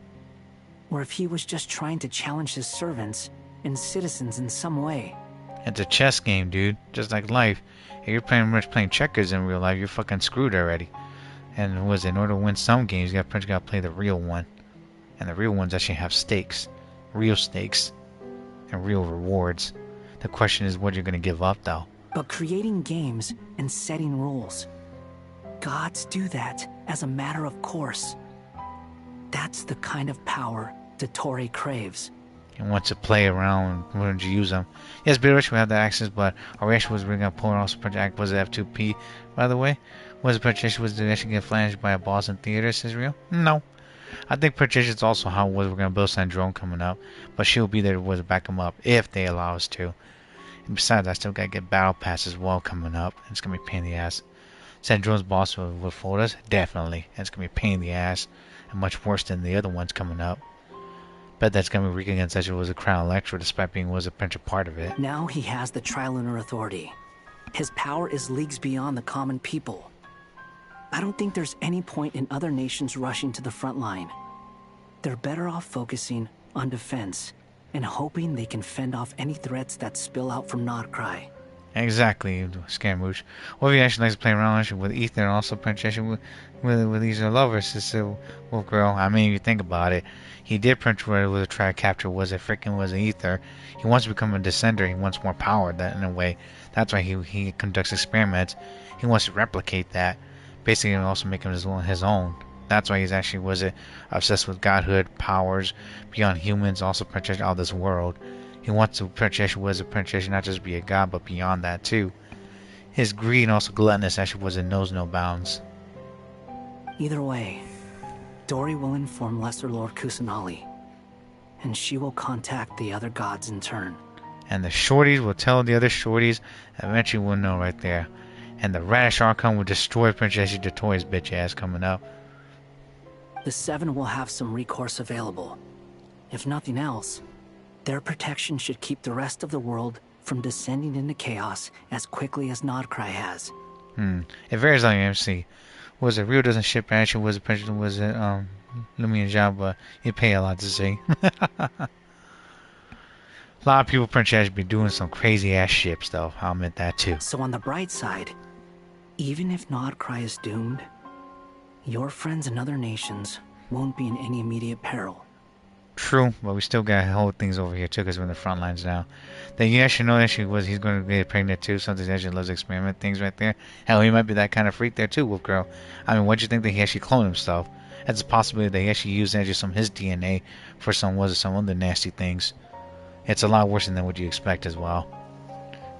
or if he was just trying to challenge his servants and citizens in some way. It's a chess game, dude. Just like life. If you're playing checkers in real life, you're fucking screwed already. And in order to win some games, you gotta play the real one. And the real ones actually have stakes. Real stakes. And real rewards. The question is what you're gonna give up, though. But creating games and setting rules, gods do that as a matter of course. That's the kind of power Dotori craves. And wants to play around when you use them. Yes, Beerwitch, we have that access, but our reaction was bringing up Polar also Project was it F2P, by the way? Was Princess was did actually get flashed by a boss in theaters, is real? No. I think Princess is also how we're gonna build Sandrone coming up, but she'll be there to back him up if they allow us to. And besides, I still gotta get Battle Pass as well coming up. It's gonna be a pain in the ass. Sandrone's boss will fold us? Definitely. It's gonna be a pain in the ass and much worse than the other ones coming up. Bet that's gonna be weak against such was a Crown Electra despite being was a Prince part of it. Now he has the Trilunar Authority. His power is leagues beyond the common people. I don't think there's any point in other nations rushing to the front line. They're better off focusing on defense and hoping they can fend off any threats that spill out from Nodcry. Exactly, Scaramouche. Well, if you actually likes to play around with Ether and also Princess with these lovers, Sister Wolf Girl. I mean, if you think about it, he did Prince with a try to capture was an Ether. He wants to become a Descender. He wants more power. That in a way, that's why he conducts experiments. He wants to replicate that, basically, and also make him his own. That's why he's actually obsessed with godhood, powers beyond humans, also Princess out of this world. He wants to was a princess, not just be a god, but beyond that too. His greed and also gluttonous actually knows no bounds. Either way, Dory will inform Lesser Lord Kusanali, and she will contact the other gods in turn. And the shorties will tell the other shorties, eventually we'll know right there. And the Radish Archon will destroy Princess Detoy's bitch ass coming up. The Seven will have some recourse available. If nothing else, their protection should keep the rest of the world from descending into chaos as quickly as Nodcry has. It varies on your MC. Was it real doesn't ship action? Was it Princess? Was it Lumion job? But you pay a lot to see. A lot of people Princess be doing some crazy ass ships though. I'll admit that too. So on the bright side, even if Nodcry is doomed, your friends in other nations won't be in any immediate peril. True, but we still gotta hold things over here too, because we're in the front lines now. Then you actually know that he's going to get pregnant too. Something that actually loves to experiment things right there. Hell, he might be that kind of freak there too, Wolf Girl. I mean, what'd you think that he actually cloned himself? That's a possibility that he actually used actually some of his DNA for some other nasty things. It's a lot worse than what you expect as well.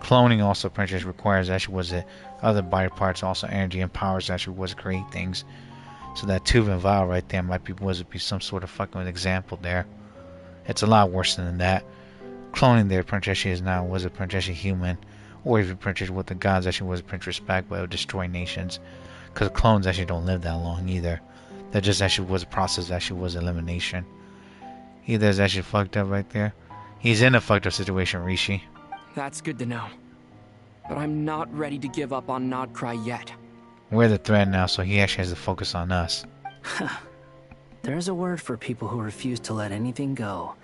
Cloning also, Princess requires actually other body parts, also energy and powers actually create things. So that tube and vial right there might be some sort of fucking example there. It's a lot worse than that. Cloning there, Princess is now was a Princess human, or even Princess with the gods actually was a Prince respect, but it would destroy nations. Because clones actually don't live that long either. That just actually was a process, actually was elimination. Either is actually fucked up right there. He's in a fucked up situation, Rishi. That's good to know. But I'm not ready to give up on Nodcry yet. We're the threat now, so he actually has to focus on us. There's a word for people who refuse to let anything go.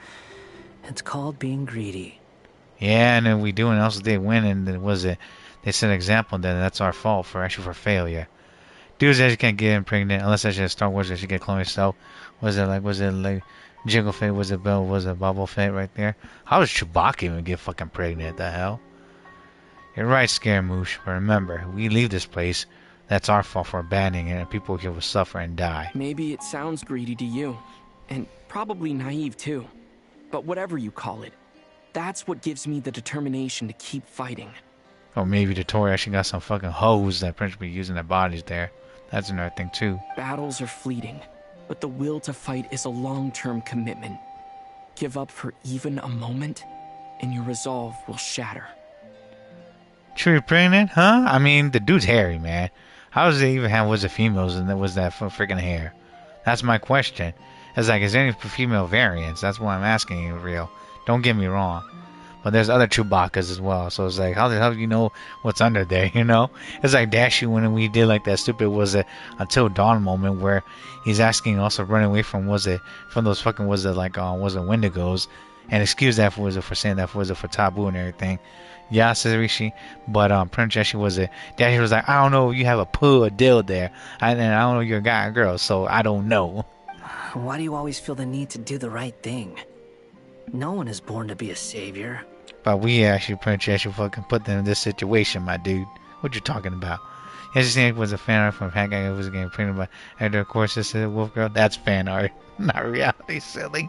It's called being greedy. Yeah, and then we do, and also they win, and they set an example, then that's our fault for failure. Dudes actually can't get impregnated unless actually Star Wars actually get cloned itself. Was it like Jingle Fett? Was it Boba Fett right there? How does Chewbacca even get fucking pregnant? The hell? You're right, Scaramouche, but remember, we leave this place. That's our fault for abandoning it, and people here will suffer and die. Maybe it sounds greedy to you, and probably naive too. But whatever you call it, that's what gives me the determination to keep fighting. Or maybe the Tory actually got some fucking hoes that Prince be using their bodies there. That's another thing too. Battles are fleeting, but the will to fight is a long-term commitment. Give up for even a moment, and your resolve will shatter. True pregnant, huh? I mean, the dude's hairy, man. How does they even have females and there was that freaking hair? That's my question. It's like, is there any female variants? That's what I'm asking you, real. Don't get me wrong. But there's other Chewbaccas as well. So it's like, how the hell do you know what's under there, you know? It's like Dashy when we did like that stupid Until Dawn moment where he's asking also running away from those fucking Wendigos. And excuse that for saying that for taboo and everything. Yeah, says Rishi, but Prince Dashy was like, I don't know if you have a poo or dill there, and I don't know if you're a guy or girl, so I don't know. Why do you always feel the need to do the right thing? No one is born to be a savior. But we actually, Prince Dashy fucking put them in this situation, my dude. What you talking about? Yesterday was a fan art from Hat Guy who was getting printed by, and of course this is Wolf Girl. That's fan art, not reality, silly.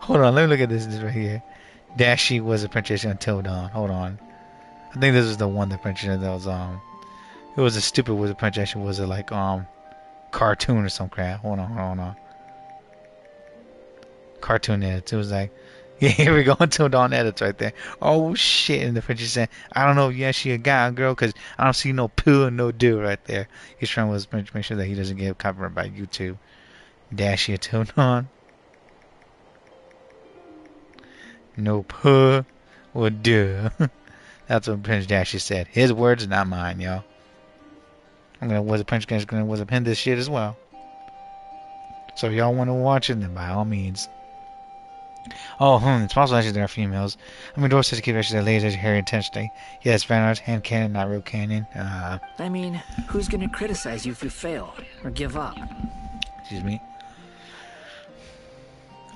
Hold on, let me look at this right here. Dashy was a princess until dawn. Hold on. I think this is the one that princess that was It was a stupid Wizard Punch. Actually, was it like cartoon or some crap? Hold on. Cartoon edits. It was like, yeah, here we go until dawn edits right there. Oh shit! And the French is saying, I don't know if yeah she a guy or girl because I don't see no poo and no do right there. He's trying to make sure that he doesn't get copyrighted by YouTube. Dash your tune on. No poo or do. That's what Prince Dashy said. His words, not mine, yo. I'm gonna was a pin this shit as well. So if y'all want to watch it, then by all means. Oh, it's possible actually there are females. I mean, Doris says to keep actually their ladies hair intentionally. Yes, fan art, hand cannon, not real cannon. I mean, who's gonna criticize you if you fail or give up? Excuse me.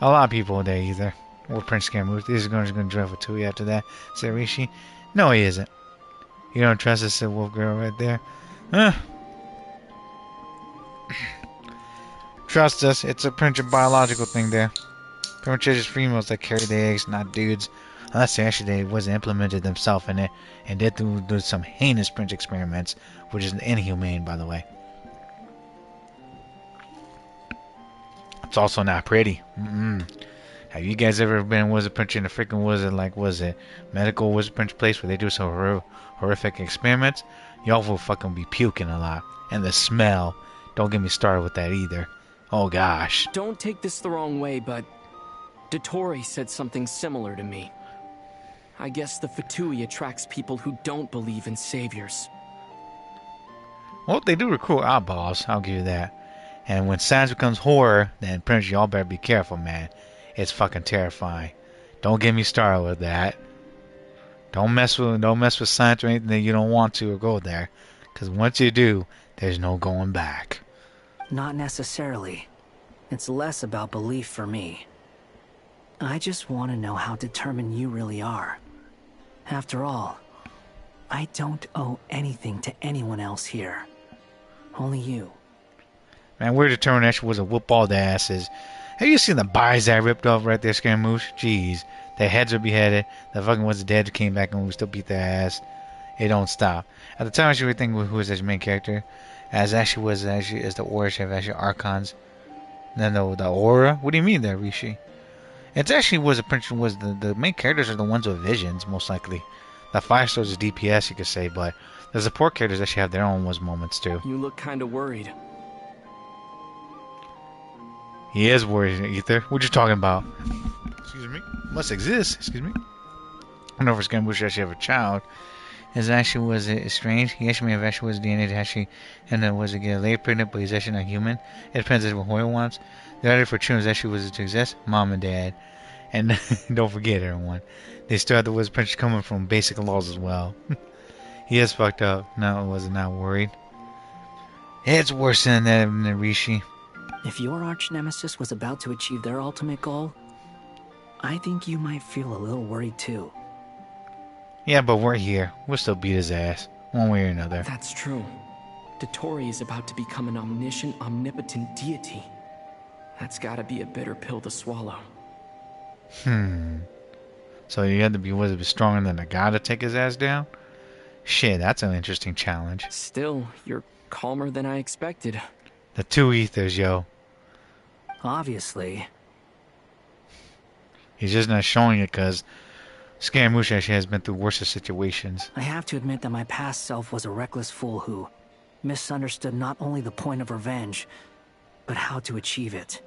A lot of people there either. Or Prince Scaramouche. These are going to join Fatui after that. Said Rishi. No, he isn't. You don't trust this wolf girl right there. Trust us, it's a pretty biological thing there. Pretty much just females that carry the eggs, not dudes. Unless they wasn't implemented themselves in it and did do some heinous Prince experiments, which is inhumane, by the way. It's also not pretty. Have you guys ever been Wizard Punch in a freaking wizard, like, was it medical Wizard Punch place where they do some horrific experiments? Y'all will fucking be puking a lot. And the smell. Don't get me started with that either. Oh gosh. Don't take this the wrong way, but Dottore said something similar to me. I guess the Fatui attracts people who don't believe in saviors. Well, they do recruit oddballs, I'll give you that. And when science becomes horror, then Prince, y'all better be careful, man. It's fucking terrifying. Don't get me started with that. Don't mess with science or anything that you don't want to or go there. Because once you do, there's no going back. Not necessarily. It's less about belief for me. I just want to know how determined you really are. After all, I don't owe anything to anyone else here. Only you. Man, we're determined that was a whoop all the asses. Have you seen the bodies that ripped off right there, Scaramouche? Jeez. Their heads were beheaded. The fucking ones dead came back and we still beat their ass. It don't stop. At the time, I should think who was the main character. As actually was is the aura of actually Archons. Then the aura? What do you mean there, Rishi? It's actually was the main characters are the ones with visions, most likely. The 5 stars is DPS, you could say, but the support characters actually have their own moments too. You look kinda worried. He is worried, Ether. What you talking about? Excuse me? Must exist. Excuse me? I know for Scaramouche actually have a child. His actually was strange. He actually may have actually was DNA to actually, and then was get laid pregnant, but he's actually not human. It depends on what Hoyle wants. The other for children actually was to exist, mom and dad. And don't forget, everyone, they still have the Wizard Punch coming from basic laws as well. He is fucked up. No, was not worried. It's worse than that, than Rishi. If your arch nemesis was about to achieve their ultimate goal, I think you might feel a little worried too. Yeah, but we're here. We'll still beat his ass, one way or another. That's true. Dottore is about to become an omniscient, omnipotent deity. That's gotta be a bitter pill to swallow. So you had to be stronger than a god to take his ass down? Shit, that's an interesting challenge. Still, you're calmer than I expected. The 2 ethers, yo. Obviously. He's just not showing it because Scaramouche actually has been through worse situations. I have to admit that my past self was a reckless fool who misunderstood not only the point of revenge, but how to achieve it.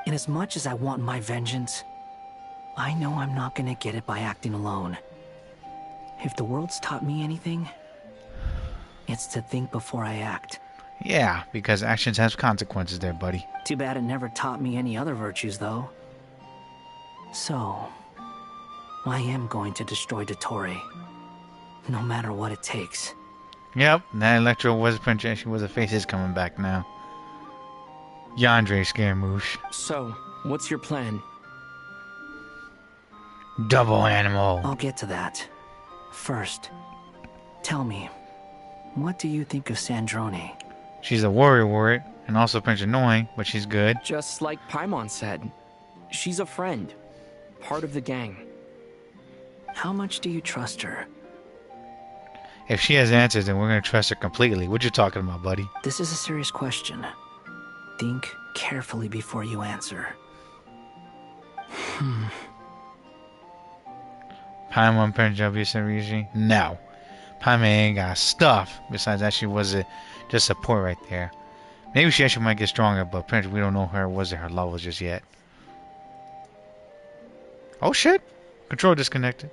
Inasmuch as I want my vengeance, I know I'm not gonna get it by acting alone. If the world's taught me anything, it's to think before I act. Yeah, because actions have consequences there, buddy. Too bad it never taught me any other virtues, though. So, I am going to destroy Dottore, no matter what it takes. Yep, that Electro Wizard Punch actually was a face is coming back now. Yandere Scaramouche. So, what's your plan? Double animal. I'll get to that. First, tell me, what do you think of Sandrone? She's a warrior, and also pretty annoying, but she's good. Just like Paimon said, she's a friend, part of the gang. How much do you trust her? If she has answers, then we're gonna trust her completely. What you talking about, buddy? This is a serious question. Think carefully before you answer. Paimon Punjabi Sariji? No. Paimon ain't got stuff. Besides that, she was just support right there. Maybe she actually might get stronger, but apparently we don't know her levels just yet. Oh shit! Control disconnected.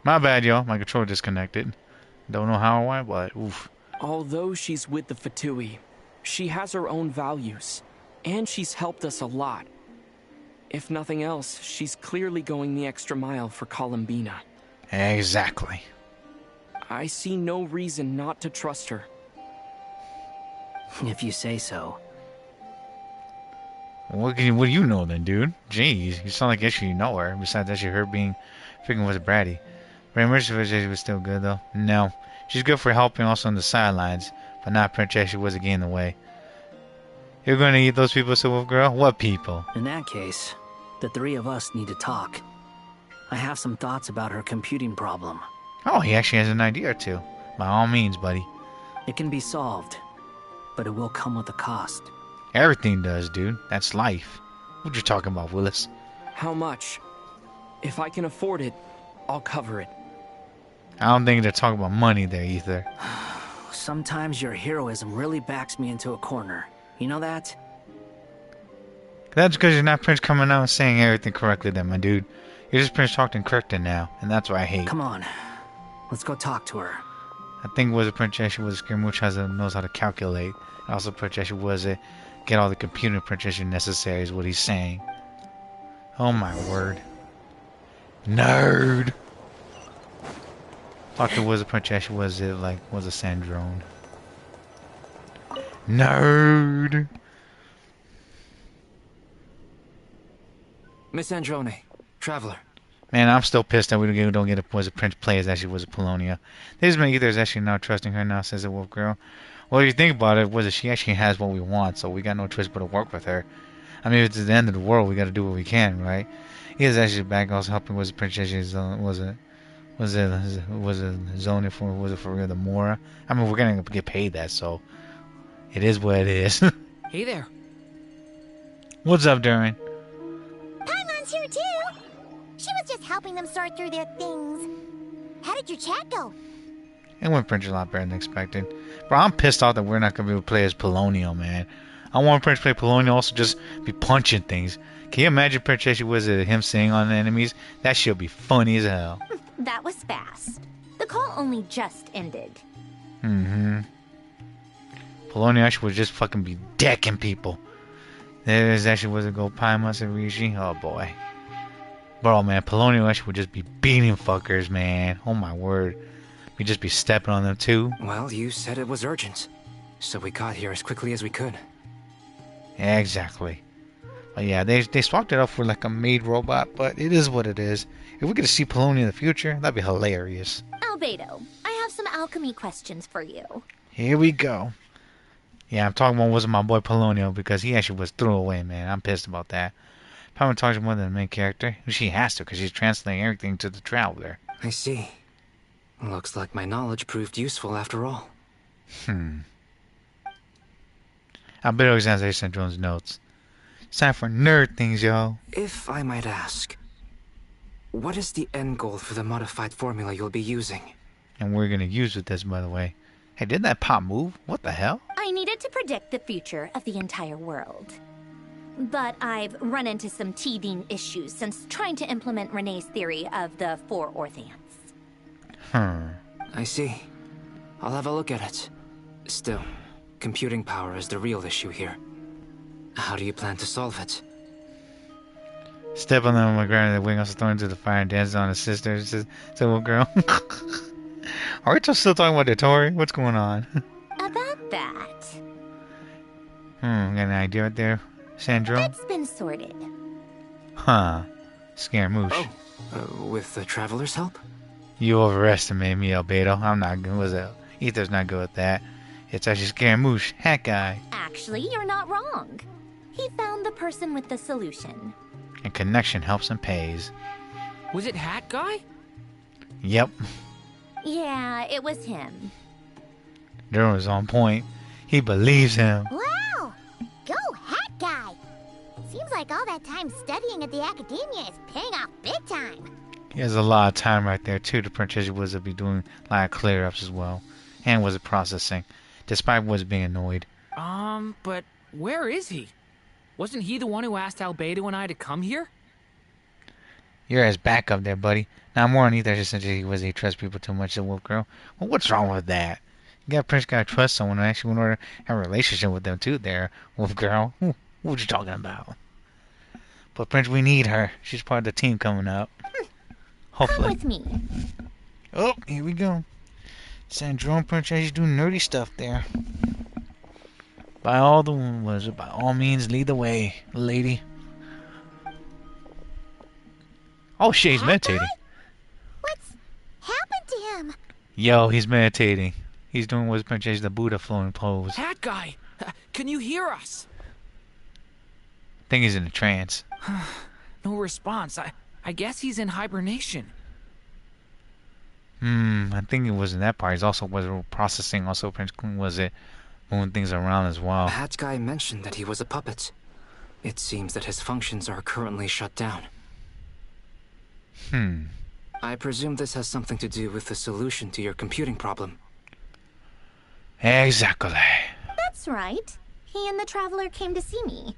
My bad, y'all. My control disconnected. Don't know how or why, but oof. Although she's with the Fatui, she has her own values, and she's helped us a lot. If nothing else, she's clearly going the extra mile for Columbina. Exactly. I see no reason not to trust her. If you say so. What do you know then, dude? Jeez, you sound like actually you know her. Besides actually her being freaking was bratty. Very much of it was still good though. No, she's good for helping also on the sidelines, but not Princess. She was again in the way. You're going to eat those people, so Wolf Girl? What people? In that case, the three of us need to talk. I have some thoughts about her computing problem. Oh, he actually has an idea or two. By all means, buddy. It can be solved, but it will come with a cost. Everything does, dude. That's life. What you talking about, Willis? How much? If I can afford it, I'll cover it. I don't think they're talking about money there either. Sometimes your heroism really backs me into a corner. You know that? That's because you're not Prince coming out and saying everything correctly then, my dude. You're just Prince talking corrected now, and that's what I hate. Come on. Let's go talk to her. I think was a Princess was Skirmuch knows how to calculate. Also Princess was it get all the computer Princess necessary is what he's saying. Oh my word. Nerd! Thought there was a Princess was it like was a Sandrone. Nerd! Miss Androne, Traveler. Man, I'm still pissed that we don't get a was a Prince play as actually was a Polonia. This man either is actually not trusting her now, says the Wolf Girl. Well, if you think about it, was it she actually has what we want, so we got no choice but to work with her. I mean, if it's the end of the world, we got to do what we can, right? He is actually back, also helping was the Princess was it zoning for was it for real the Mora? I mean, we're gonna get paid that, so it is what it is. Hey there. What's up, Darren? Paimon's here too. She was just helping them sort through their things. How did your chat go? It went Prince a lot better than expected. Bro, I'm pissed off that we're not gonna be able to play as Polonio, man. I want Prince to play Polonio, also just be punching things. Can you imagine Princess was him sitting on the enemies? That shit'll be funny as hell. That was fast. The call only just ended. Mm-hmm. Polonio actually would just fucking be decking people. There's actually was a go Paimon and Rishi. Oh boy. Bro, man, Polonio actually would just be beating fuckers, man. Oh my word. We'd just be stepping on them too. Well, you said it was urgent, so we got here as quickly as we could. Yeah, exactly. But yeah, they swapped it up for like a maid robot, but it is what it is. If we get to see Polonio in the future, that'd be hilarious. Albedo, I have some alchemy questions for you. Here we go. Yeah, I'm talking about wasn't my boy Polonio because he actually was thrown away, man. I'm pissed about that. Probably talks more than the main character. She has to because she's translating everything to the traveler. I see. Looks like my knowledge proved useful after all. Albedo examines Jones' notes. It's time for nerd things, y'all. If I might ask, what is the end goal for the modified formula you'll be using? And we're gonna use with this, by the way. Hey, did that pop move? What the hell? I needed to predict the future of the entire world. But I've run into some teething issues since trying to implement Renee's theory of the four Orthants. I see. I'll have a look at it. Still, computing power is the real issue here. How do you plan to solve it? Step on them on my ground and the wing also thrown into the fire and dances on his sister. Says, little girl. Are we still talking about the Tori? What's going on? About that. Got an idea right there, Sandro? It's been sorted. Huh. Scaramouche. Oh, with the Traveler's help? You overestimate me, Albedo. I'm not good with it. Ether's not good with that. It's actually Scaramouche, hat guy. Actually, you're not wrong. He found the person with the solution. And connection helps and pays. Was it Hat Guy? Yep. Yeah, it was him. Daryl was on point. He believes him. Wow! Go Hat Guy! Seems like all that time studying at the academia is paying off big time. He has a lot of time right there too. The princess was to be doing a lot of clear-ups as well. And was processing. Despite was being annoyed. But where is he? Wasn't he the one who asked Albedo and I to come here? You're his backup there, buddy. Now more on either essentially was he trusts people too much, the wolf girl. Well, what's wrong with that? Prince gotta trust someone and actually want to have a relationship with them too there, wolf girl. What you talking about? But Prince, we need her. She's part of the team coming up. Hopefully. Come with me. Oh, here we go. Sandrone Princess, she's doing nerdy stuff there. By all means, lead the way, lady. Oh shit, he's meditating. What's happened to him? Yo, he's meditating. He's doing what's Princess the Buddha flowing pose. Hat Guy, can you hear us? I think he's in a trance. No response. I guess he's in hibernation. I think it wasn't that part. He's also was processing. Also, Prince was it moving things around as well. Hat Guy mentioned that he was a puppet. It seems that his functions are currently shut down. I presume this has something to do with the solution to your computing problem. Exactly. That's right. He and the Traveler came to see me.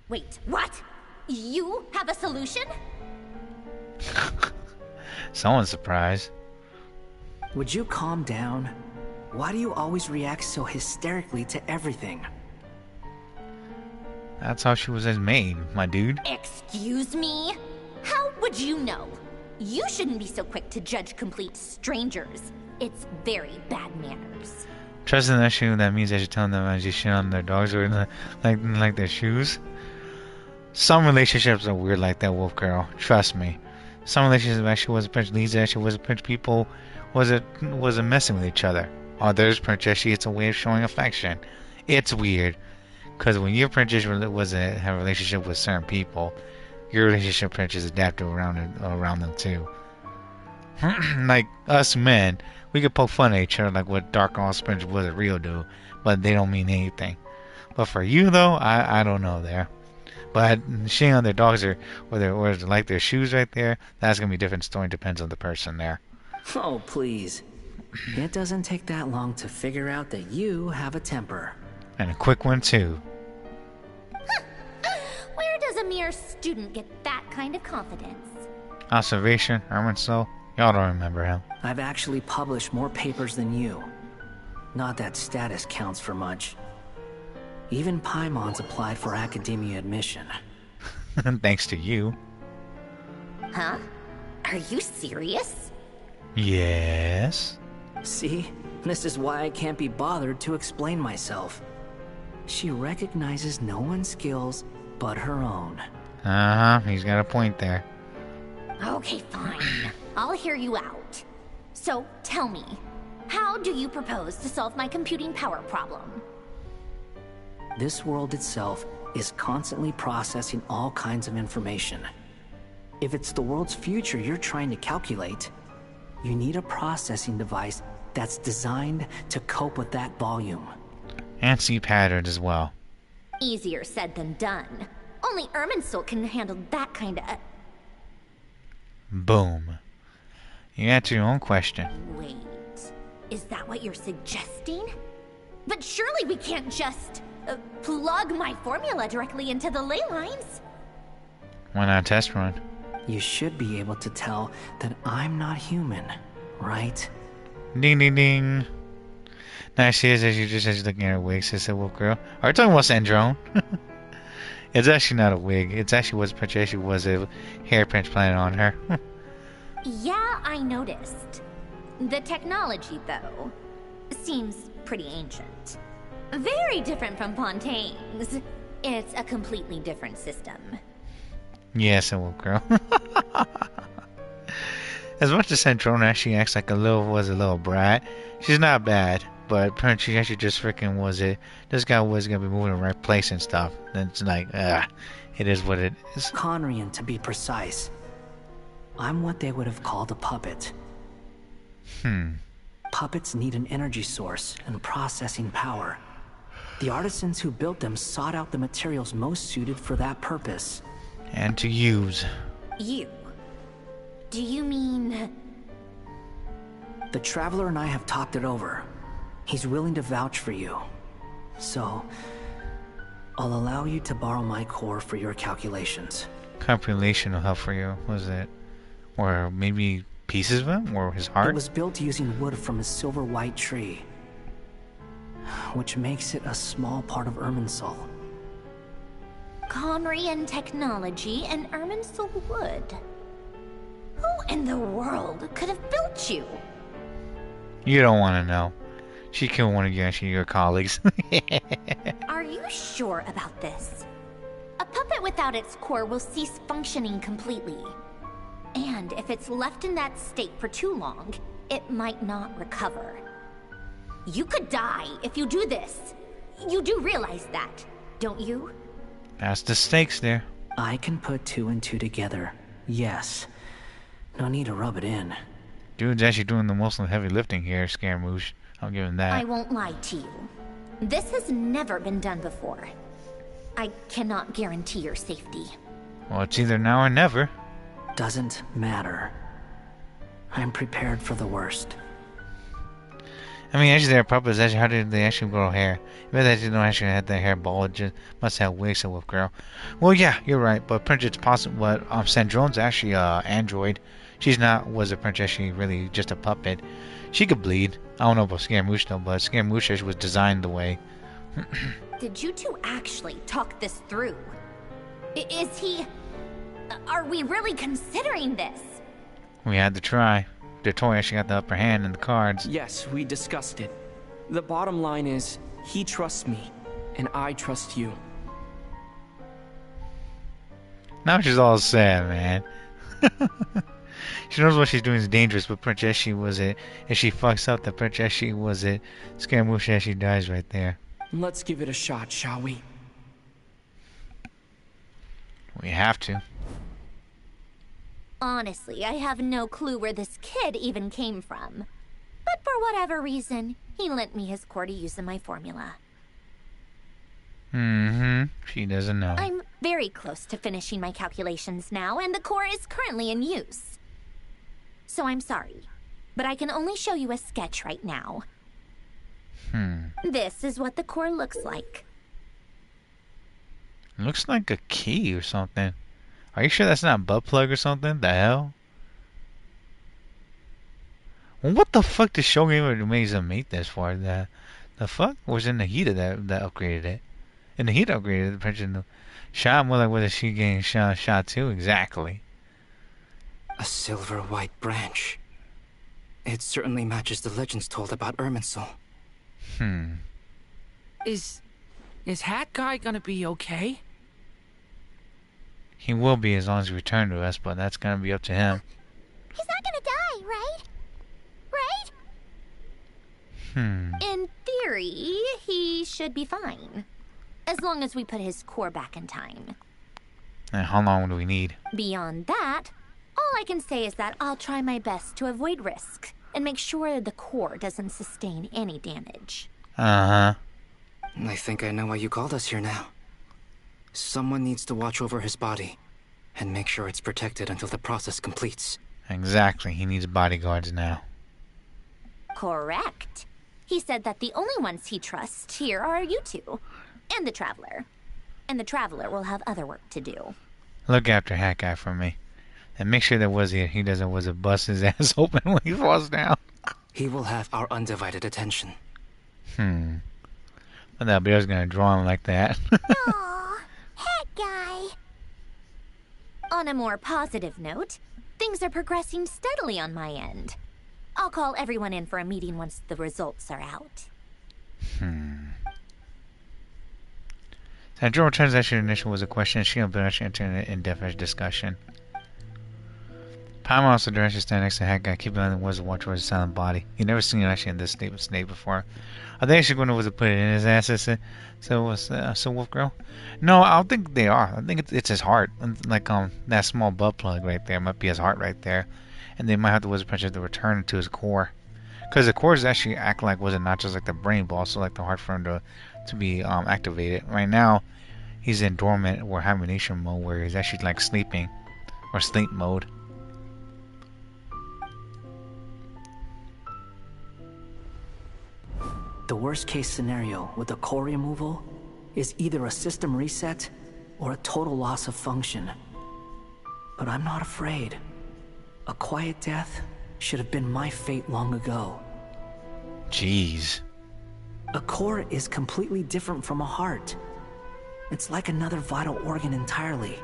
Wait, what? You have a solution? Someone's surprised. Would you calm down? Why do you always react so hysterically to everything? That's how she was as made, my dude. Excuse me? How would you know? You shouldn't be so quick to judge complete strangers. It's very bad manners. Trusting that shoe, that means I should tell them as you shit on their dogs or like their shoes. Some relationships are weird like that, wolf girl. Trust me. Some relationships actually was a Prince Lisa actually was a Prince people wasn't messing with each other. Others, Princess, it's a way of showing affection. It's weird. Because when your princess have a relationship with certain people, your relationship princess adapted around them too. Like us men, we could poke fun at each other like what Dark Arts Princess was at Rio do, but they don't mean anything. But for you though, I don't know there. But shitting on their dogs or like their shoes right there, that's gonna be a different story. Depends on the person there. Oh please, it doesn't take that long to figure out that you have a temper. And a quick one too. Where does a mere student get that kind of confidence? Observation, Armin so. Y'all don't remember him. I've actually published more papers than you. Not that status counts for much. Even Paimon's applied for academia admission. Thanks to you. Huh? Are you serious? Yes. See? This is why I can't be bothered to explain myself. She recognizes no one's skills but her own. He's got a point there. Okay, fine. I'll hear you out. So, tell me, how do you propose to solve my computing power problem? This world itself is constantly processing all kinds of information. If it's the world's future you're trying to calculate, you need a processing device that's designed to cope with that volume. And see patterns as well. Easier said than done. Only Irminsul can handle that kind of... Boom. You answer your own question. Wait, is that what you're suggesting? But surely we can't just plug my formula directly into the ley lines. Why not a test run? You should be able to tell that I'm not human, right? Ding ding ding. Now she is as you just looking at her wig, says the wolf girl. Are you talking about Sandrone? It's actually not a wig. It's actually was a hair print planted on her. Yeah, I noticed. The technology, though, seems pretty ancient. Very different from Fontaine's. It's a completely different system. Yes, a wolf girl. As much as Sandrone actually acts like a little brat, she's not bad. But apparently she actually just freaking this guy was gonna be moving in the right place and stuff. And it's like, It is what it is. Conrian, to be precise. I'm what they would have called a puppet. Puppets need an energy source and processing power. The artisans who built them sought out the materials most suited for that purpose. And to use. You? Do you mean... The Traveler and I have talked it over. He's willing to vouch for you. So, I'll allow you to borrow my core for your calculations. Compilation will help for you, was it? Or maybe pieces of him? Or his heart? It was built using wood from a silver white tree, which makes it a small part of Irminsul. Conrian technology and Irminsul wood. Who in the world could have built you? You don't want to know. She killed one of your colleagues. Are you sure about this? A puppet without its core will cease functioning completely. And if it's left in that state for too long, it might not recover. You could die if you do this. You do realize that, don't you? That's the stakes there. I can put 2 and 2 together, yes. No need to rub it in. Dude's actually doing the most heavy lifting here, Scaramouche. I'll give him that. I won't lie to you. This has never been done before. I cannot guarantee your safety. Well, it's either now or never. Doesn't matter. I'm prepared for the worst. I mean, actually, their puppets, actually, how did they actually grow hair? Maybe they didn't actually have their hair bald, just must have wigs of girl. Well, yeah, you're right, but Prince, it's possible, but Sandrone's actually android. She's not, was a princess, she really just a puppet. She could bleed. I don't know about Scaramouche though, but Scaramouche was designed the way. Did you two actually talk this through? Is he... Are we really considering this? We had to try. The toy actually got the upper hand in the cards. Yes, we discussed it. The bottom line is, he trusts me, and I trust you. Now she's all sad, man. She knows what she's doing is dangerous, but Princess she was it. If she fucks up, the Princess she was it. Scaramouche actually dies right there. Let's give it a shot, shall we? We have to. Honestly, I have no clue where this kid even came from. But for whatever reason, he lent me his core to use in my formula. She doesn't know. I'm very close to finishing my calculations now, and the core is currently in use. So I'm sorry, but I can only show you a sketch right now. This is what the core looks like. Looks like a key or something. Are you sure that's not a butt plug or something? The hell? Well, what the fuck did Shogun Mesa make this for? The fuck? Or was it Nahida that upgraded it? And Nahida upgraded the Princess shot more like what is she getting shot to? Exactly. A silver white branch. It certainly matches the legends told about Irminsul. Is Hat Guy gonna be okay? He will be as long as he returns to us, but that's gonna be up to him. He's not gonna die, right? Right? In theory, he should be fine. As long as we put his core back in time. And how long do we need? Beyond that, all I can say is that I'll try my best to avoid risk and make sure the core doesn't sustain any damage. I think I know why you called us here now. Someone needs to watch over his body and make sure it's protected until the process completes. Exactly. He needs bodyguards now. Correct. He said that the only ones he trusts here are you two and the Traveler. And the Traveler will have other work to do. Look after Hat Guy for me. And make sure that he doesn't bust his ass open when he falls down. He will have our undivided attention. But that bear's gonna draw him like that. Aw, Hat Guy. On a more positive note, things are progressing steadily on my end. I'll call everyone in for a meeting once the results are out. That general transaction initial was a question. She will be actually entering an in-depth discussion. Paimon also directly stand next to the head guy, keeping on the woods to watch over his silent body. You've never seen him actually in this state with Snake before. I think actually going to put it in his ass. So Wolf Girl? No, I don't think they are. I think it's his heart. Like that small butt plug right there might be his heart right there, and they might have the Wizard Princess to return to his core, because the core is actually acting like was it not just like the brain, but also like the heart for him to be activated. Right now, he's in dormant or hibernation mode, where he's actually like sleeping or sleep mode. The worst case scenario with the core removal is either a system reset or a total loss of function. But I'm not afraid. A quiet death should have been my fate long ago. Jeez. A core is completely different from a heart. It's like another vital organ entirely.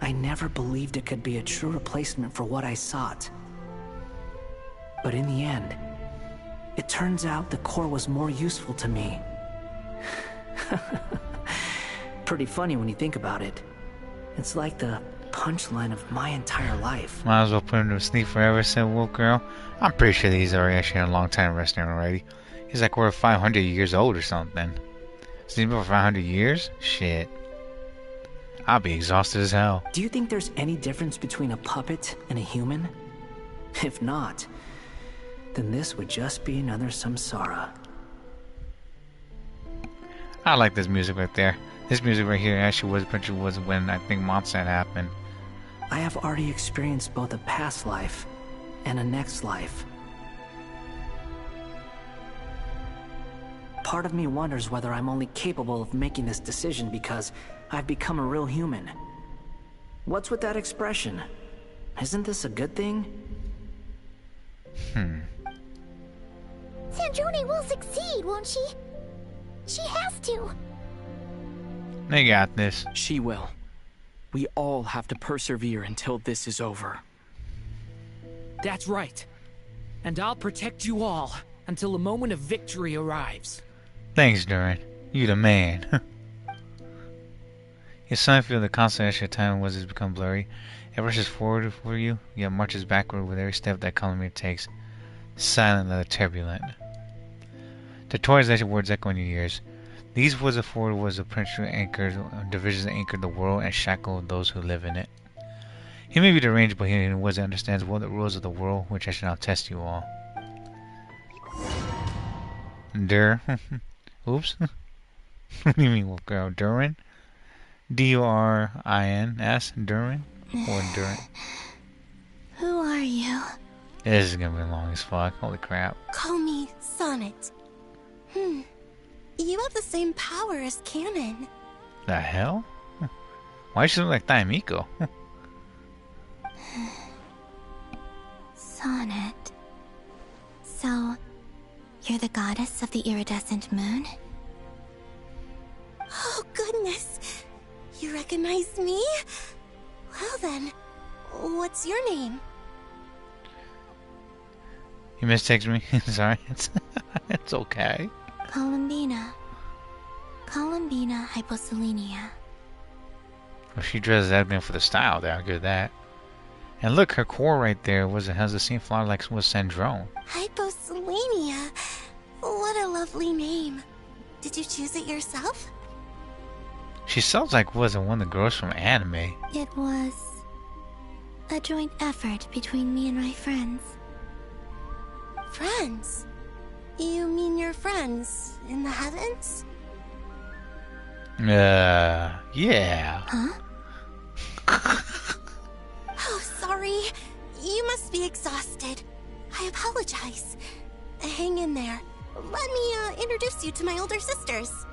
I never believed it could be a true replacement for what I sought. But in the end, it turns out the core was more useful to me. Pretty funny when you think about it. It's like the punchline of my entire life. Might as well put him to sleep forever, said Wolf Girl. I'm pretty sure that he's already actually a long time resting already. He's like over 500 years old or something. Sleep for 500 years? Shit. I'll be exhausted as hell. Do you think there's any difference between a puppet and a human? If not, then this would just be another samsara. I like this music right there. This music right here actually was when I think Mondstadt happened. I have already experienced both a past life and a next life. Part of me wonders whether I'm only capable of making this decision because I've become a real human. What's with that expression? Isn't this a good thing? Sandrone will succeed, won't she? She has to. They got this. She will. We all have to persevere until this is over. That's right. And I'll protect you all until a moment of victory arrives. Thanks, Durin. You the man. Your son feels the constant extra time was become blurry. It rushes forward for you, yet marches backward with every step that Calamir takes. Silent and turbulent. The Tories actually words echo in your ears. These words of forward was the principal anchors, divisions that anchored the world and shackled those who live in it. He may be deranged, but he was understands well the rules of the world, which I shall now test you all. Oops. What do you mean, Wolf Girl? Durin? D-U-R-I-N-S? Durin? Or Durin? Who are you? This is gonna be long as fuck. Holy crap. Call me Sonnet. You have the same power as Canon. The hell? Why does she look like Daimiko? Sonnet. So, you're the goddess of the iridescent moon? Oh, goodness. You recognize me? Well then, what's your name? You mistakes me? Sorry. It's okay. Columbina. Columbina Hyposelenia. Well, she dresses everything for the style there, I'll give that. And look, her core right there has the same flower like with Sandrone. Hyposelenia. What a lovely name. Did you choose it yourself? She sounds like wasn't one of the girls from anime. It was a joint effort between me and my friends. Friends? You mean your friends in the heavens? Yeah. Huh? Oh, sorry. You must be exhausted. I apologize. Hang in there. Let me introduce you to my older sisters.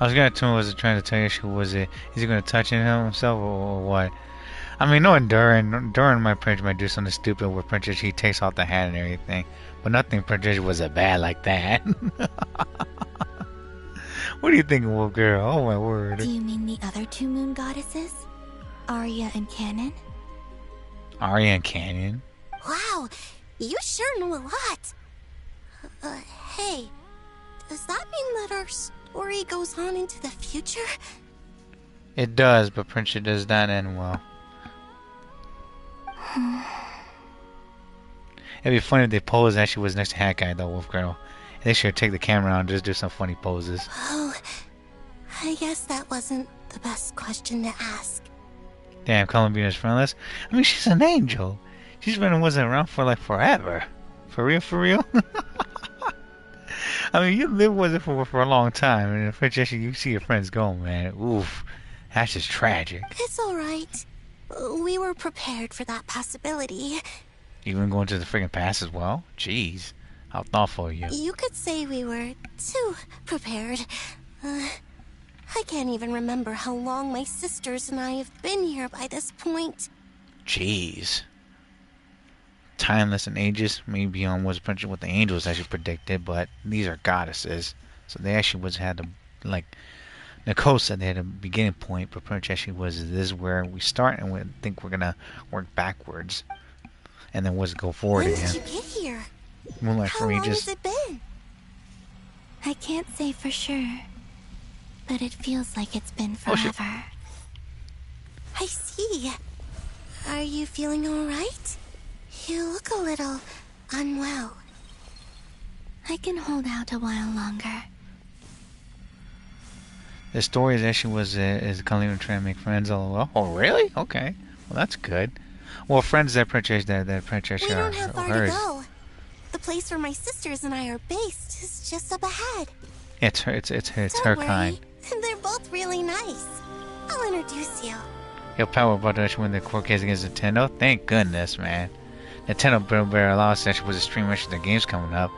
I was gonna tell him, was it trying to tell you is he gonna touch himself or what? I mean, knowing Durin might do something stupid where Princess he takes off the hat and everything, but nothing Princess was bad like that. What do you think, Wolf Girl? Oh my word. Do you mean the other two moon goddesses? Arya and Canon? Arya and Canon? Wow, you sure know a lot. Hey, does that mean that our story goes on into the future? It does, but Princess does not end well. It'd be funny if they posed as she was next to Hat Guy, though, Wolf Girl. They should take the camera out and just do some funny poses. Oh, I guess that wasn't the best question to ask. Damn, Columbia's friendless. I mean, she's an angel. She's been wasn't around for like forever. For real, for real. I mean, you live with it for a long time, and if you see your friends go, man, oof, that's just tragic. It's alright. We were prepared for that possibility. Even going to the friggin' past as well? Jeez, how thoughtful of you. You could say we were too prepared. I can't even remember how long my sisters and I have been here by this point. Jeez. Timeless and ages, maybe beyond what's what the angels actually predicted, but these are goddesses. So they actually had to, like Nicole said, they had a beginning point, but pretty much actually this is where we start, and we think we're gonna work backwards. And then go forward when again. When did you get here? Moonlight How for long ages. has it been? I can't say for sure, but it feels like it's been forever. I see. Are you feeling alright? You look a little unwell. I can hold out a while longer. The story is actually is Colleen trying to make friends all well. Oh really? Okay. Well that's good. Well, friends that purchase We don't have far to go. The place where my sisters and I are based is just up ahead. It's her worry. kind. They're both really nice. I'll introduce you. Yo, Power about to actually win the court case against Nintendo. Thank goodness, man. Nintendo better allow us to actually was a stream actually their games coming up.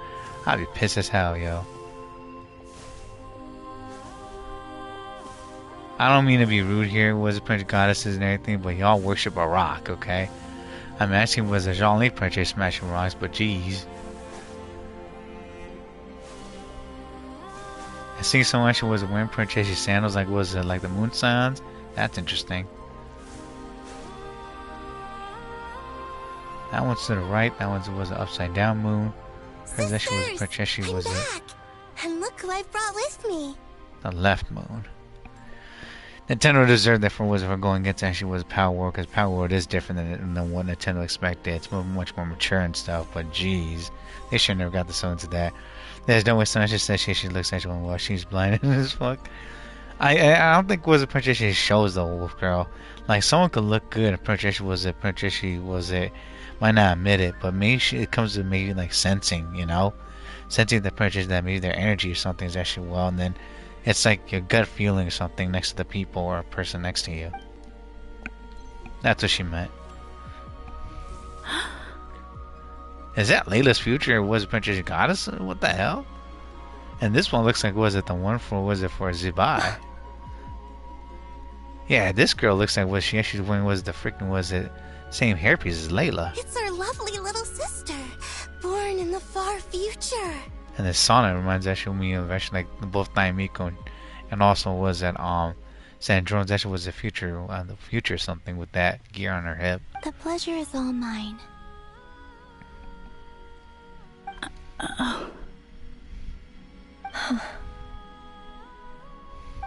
I'd be pissed as hell, yo. I don't mean to be rude here. Was a bunch of goddesses and everything, but y'all worship a rock, okay? I mean, actually was a Jean Lee purchase smashing rocks, but jeez. I see someone actually was wearing purchase sandals, like was it like the moon signs? That's interesting. That one's to the right. That one was an upside down moon. Hers actually was purchase was it. And look who I brought with me. The left moon. Nintendo deserved that for going against actually was Power World, because Power World is different than what Nintendo expected. It's much more mature and stuff, but jeez, they should never got the so into that. There's no way someone just said she looks like well she's blind as fuck. I don't think was a purchase shows the Wolf Girl. Like someone could look good if purchase was it might not admit it, but maybe it comes to maybe like sensing, you know, sensing the purchase that maybe their energy or something is actually well, and then it's like your gut feeling or something next to the people or a person next to you. That's what she meant. Is that Layla's future or was it Princess Goddess? What the hell? And this one looks like was it the one for Zibai? Yeah, this girl looks like what she actually wearing was the freaking was it same hairpiece as Layla. It's our lovely little sister, born in the far future. And the sauna reminds actually me of actually like both Naimiko and also was that Sandrone's actually was the future something with that gear on her hip. The pleasure is all mine.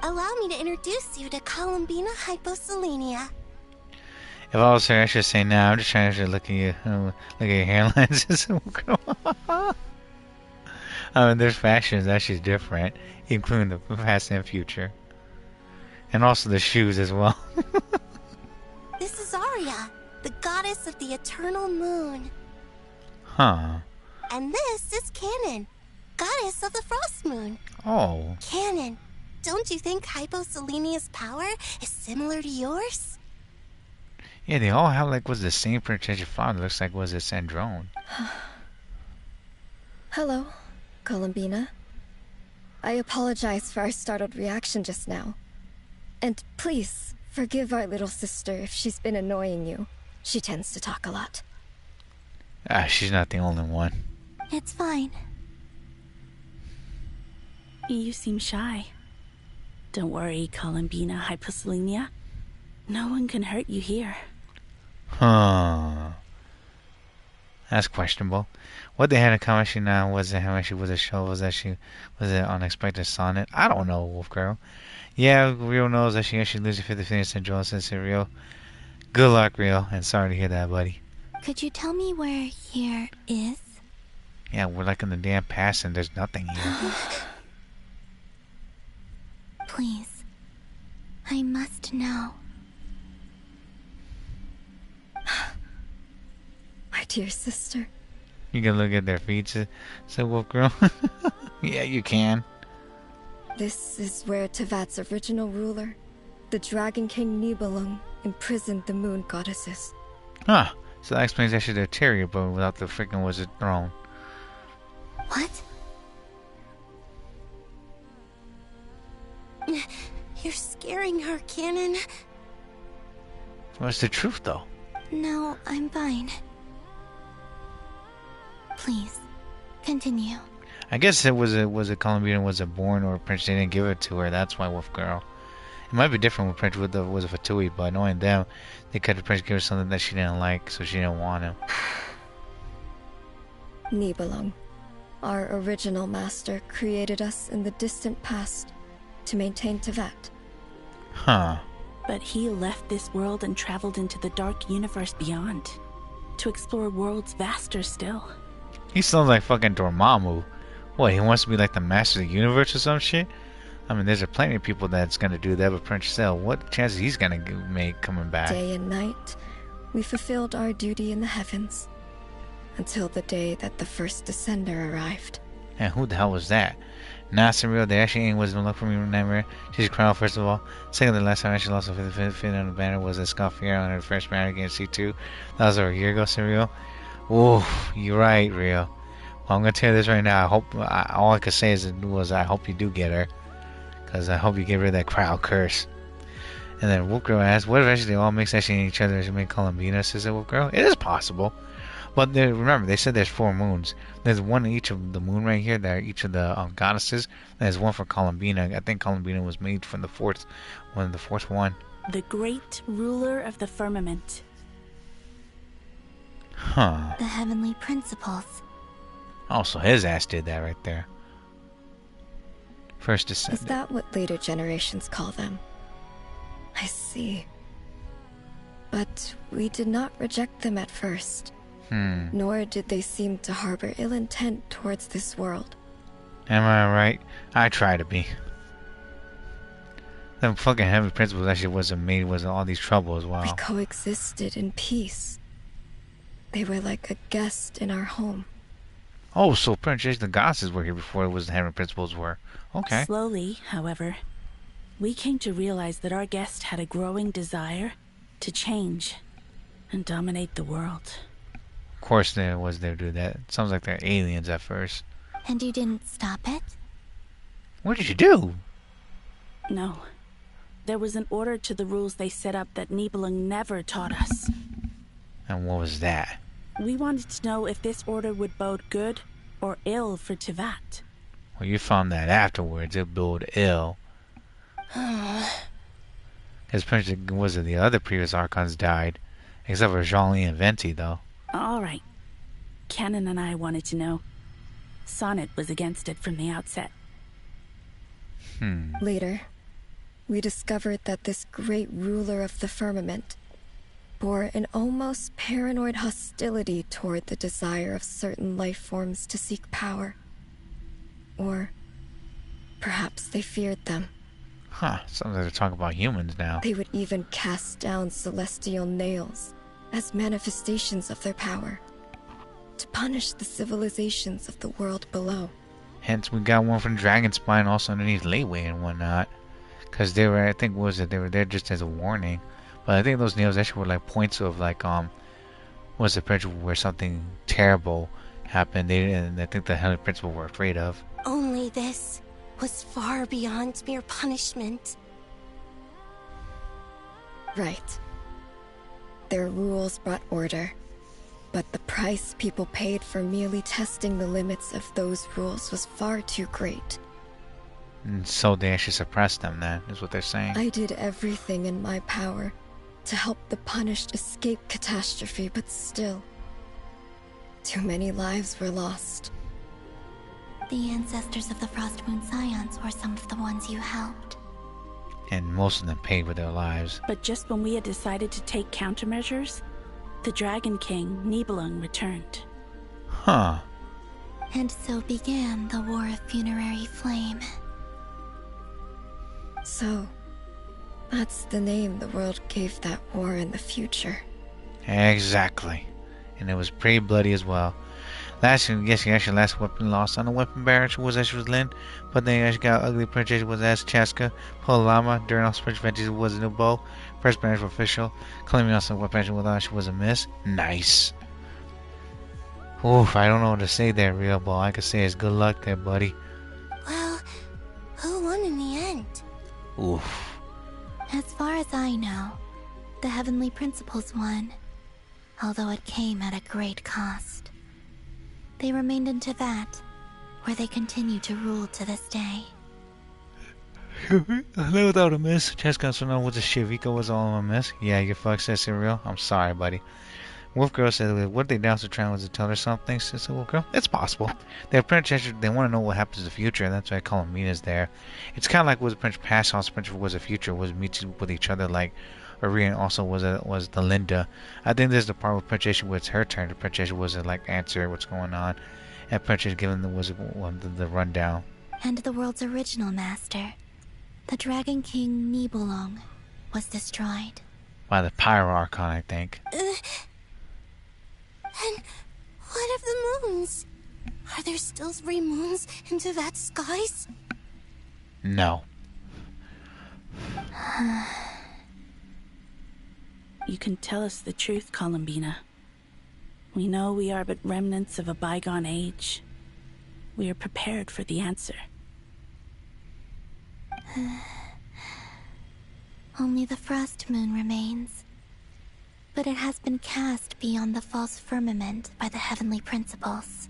Allow me to introduce you to Columbina hyposelenia. If I was her, I should say, nah, I'm just trying to look at you, look at your hairlines. I mean, there's fashions actually different, including the past and future. And also the shoes as well. This is Arya, the goddess of the eternal moon. Huh. And this is Canon, goddess of the frost moon. Oh. Canon, don't you think Hyposelenia's power is similar to yours? Yeah, they all have like was the same protective father. Looks like was it Sandrone. Hello, Columbina. I apologize for our startled reaction just now. And please, forgive our little sister if she's been annoying you. She tends to talk a lot. She's not the only one. It's fine. You seem shy. Don't worry, Columbina Hyposelenia. No one can hurt you here. Huh. That's questionable. What they had in common actually now was it how she was a show was it unexpected sonnet? I don't know, Wolf Girl. Yeah, Rio knows that she actually loses 50 St. John's and Rio. Good luck, Rio, and sorry to hear that, buddy. Could you tell me where here is? Yeah, we're like in the damn past and there's nothing here. Please. I must know. My dear sister. You can look at their feet, said Wolf Girl. Yeah, you can. This is where Tevat's original ruler, the Dragon King Nibelung, imprisoned the moon goddesses. Huh. So that explains actually their terrier bone without the freaking wizard throne. What? You're scaring her, Canon. What's the truth, though? No, I'm fine. Please, continue. I guess it was a Colombian was a born or a prince. They didn't give it to her. That's why Wolf Girl. It might be different with Prince was a Fatui, but knowing them, they could have Prince give her something that she didn't like, so she didn't want him. Nibelung, our original master, created us in the distant past to maintain Tevat. Huh. But he left this world and traveled into the dark universe beyond, to explore worlds vaster still. He sounds like fucking Dormammu. What, he wants to be like the master of the universe or some shit? I mean, there's plenty of people that's gonna do that, but Prince Cell, what chances he's gonna make coming back? Day and night, we fulfilled our duty in the heavens, until the day that the first Descender arrived. And who the hell was that? Nah, Surreal, there actually ain't wisdom luck for me, Nightmare. She's crowned, first of all. Second, the last time I actually lost a fit on the banner was a Scuffier on her first banner against C2. That was over a year ago, Surreal. Ooh, you're right, Rio. Well, I'm gonna tell you this right now. I hope, all I could say was I hope you do get her. Because I hope you get rid of that crowd curse. And then Wolf Girl asked, what if actually they all mix actually in each other as you make Columbina? Says Wolf Girl. It is possible. But remember, they said there's 4 moons. There's one in each of the moon right here. That are each of the goddesses. There's one for Columbina. I think Columbina was made from the fourth one. The great ruler of the firmament. Huh. The heavenly principles. Oh, so his ass did that right there. First Descendant. Is that what later generations call them? I see. But we did not reject them at first. Nor did they seem to harbor ill intent towards this world. Am I right? I try to be. Them fucking heavenly principles actually was all these trouble as well. We coexisted in peace. They were like a guest in our home. Oh, so Princess the goddesses were here before it was the heavenly principles were. Okay. Slowly, however, we came to realize that our guest had a growing desire to change and dominate the world. Of course they do that. It sounds like they're aliens at first. And you didn't stop it? What did you do? No. There was an order to the rules they set up that Nibelung never taught us. And what was that? We wanted to know if this order would bode good or ill for Tevat. Well, you found that afterwards. It bode ill. Because the other previous Archons died. Except for Jean-Lee and Venti, though. Alright. Canon and I wanted to know. Sonnet was against it from the outset. Later, we discovered that this great ruler of the firmament bore an almost paranoid hostility toward the desire of certain life forms to seek power. Or perhaps they feared them. Huh, sounds like they're talking about humans now. They would even cast down celestial nails as manifestations of their power, to punish the civilizations of the world below. Hence, we got one from Dragon Spine also underneath Lateway and whatnot. Because they were, I think, they were there just as a warning. But I think those nails actually were like points of like, was the principle where something terrible happened. And I think the heavenly principle were afraid of. Only this was far beyond mere punishment. Right. Their rules brought order, but the price people paid for merely testing the limits of those rules was far too great. And so they actually suppressed them then, is what they're saying. I did everything in my power to help the punished escape catastrophe, but still, too many lives were lost. The ancestors of the Frost Moon Scions were some of the ones you helped. And most of them paid with their lives. But just when we had decided to take countermeasures, the Dragon King, Nibelung, returned. Huh. And so began the War of Funerary Flame. So, that's the name the world gave that war in the future. Exactly. And it was pretty bloody as well. Last weapon lost on the weapon barrage was actually Lynn, but then actually got ugly purchase was as Chaska, Polama, during all Spring Adventures was a new bow, first barrage for official, claiming also weapon with she was a miss. Nice. Oof, I don't know what to say there, real ball. I could say it's good luck there, buddy. Well, who won in the end? Oof. As far as I know, the Heavenly Principles won, although it came at a great cost. They remained in Teyvat, where they continue to rule to this day. Without a miss, Chaska also known was a Shivika was all a miss. Yeah, you fuck said cereal. I'm sorry, buddy. Wolf Girl said, what they down to trying was to tell her something? Says Wolf Girl, it's possible. They're pretty they want to know what happens in the future, and that's why I call them Mina's there. It's kind of like was the Prince past house, Prince was the future, was meeting with each other like Arena also was the Linda. I think this is the part where Princess was her turn. The Princess was like answer what's going on, and Princess given the rundown. And the world's original master, the Dragon King Nibelung, was destroyed. By the Pyro Archon, I think. And what of the moons? Are there still 3 moons in Teyvat's skies? No. You can tell us the truth, Columbina. We know we are but remnants of a bygone age. We are prepared for the answer. Only the Frost Moon remains. But it has been cast beyond the false firmament by the Heavenly Principles.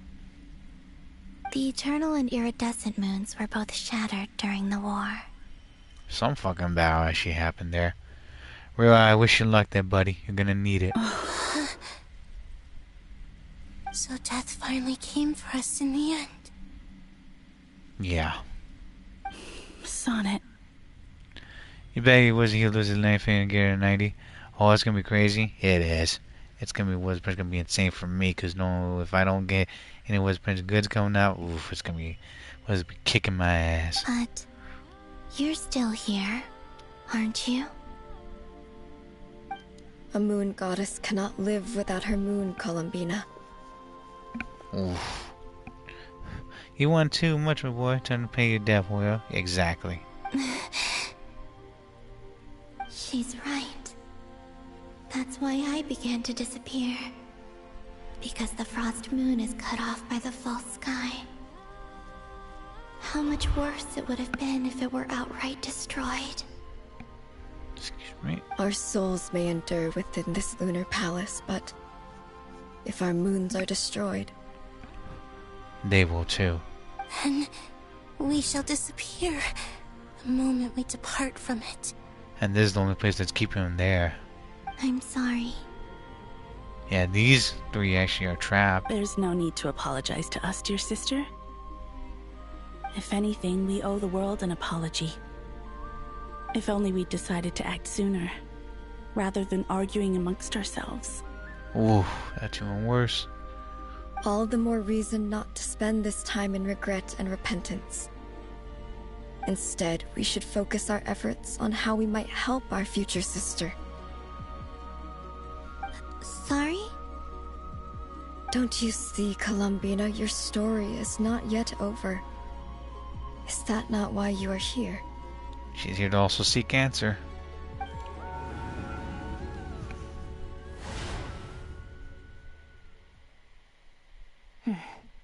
The Eternal and Iridescent Moons were both shattered during the war. Some fucking battle actually happened there. Real, I wish you luck there, buddy. You're gonna need it. So death finally came for us in the end. Yeah. Sonnet. You bet he wasn't he'll lose his life and get a 90. Oh, it's gonna be crazy. It is. It's gonna be insane for me, cause no, if I don't get any Prince goods coming out, oof, it's gonna be kicking my ass. But you're still here, aren't you? A moon goddess cannot live without her moon, Columbina. Oof. You want too much, my boy. Time to pay your debt, well. Exactly. She's right. That's why I began to disappear. Because the Frost Moon is cut off by the false sky. How much worse it would have been if it were outright destroyed. Excuse me. Our souls may endure within this lunar palace, but if our moons are destroyed, they will too. Then we shall disappear the moment we depart from it. And this is the only place that's keeping him there. I'm sorry. Yeah, these 3 actually are trapped. There's no need to apologize to us, dear sister. If anything, we owe the world an apology. If only we'd decided to act sooner, rather than arguing amongst ourselves. Ooh, that's even worse. All the more reason not to spend this time in regret and repentance. Instead, we should focus our efforts on how we might help our future sister. Sorry? Don't you see, Columbina, your story is not yet over. Is that not why you are here? She's here to also seek answer.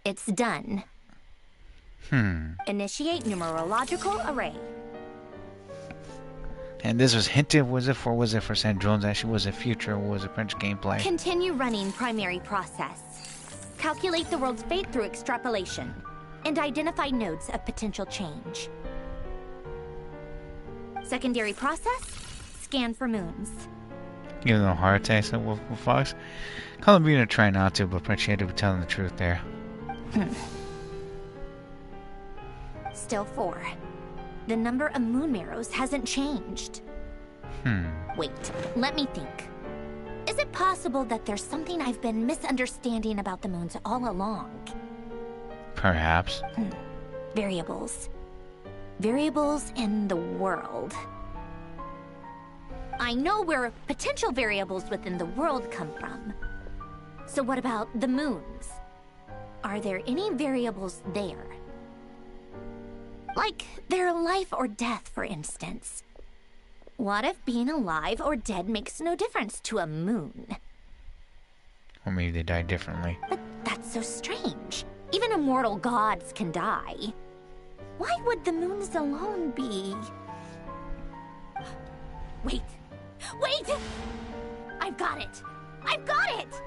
It's done. Initiate numerological array. And this was hinted, was it for Sandrone's actually, was it future, or was it French gameplay? Continue running primary process. Calculate the world's fate through extrapolation. And identify nodes of potential change. Secondary process, scan for moons. Give them a heart attack, said Wolf Fox. Columbina tried not to, but she had to be telling the truth there. Still 4. The number of moon marrows hasn't changed. Wait, let me think. Is it possible that there's something I've been misunderstanding about the moons all along? Perhaps. Variables. Variables in the world. I know where potential variables within the world come from. So what about the moons? Are there any variables there? Like their life or death, for instance. What if being alive or dead makes no difference to a moon? Or maybe they die differently. But that's so strange. Even immortal gods can die. Why would the moons alone be? Wait! Wait! I've got it! I've got it!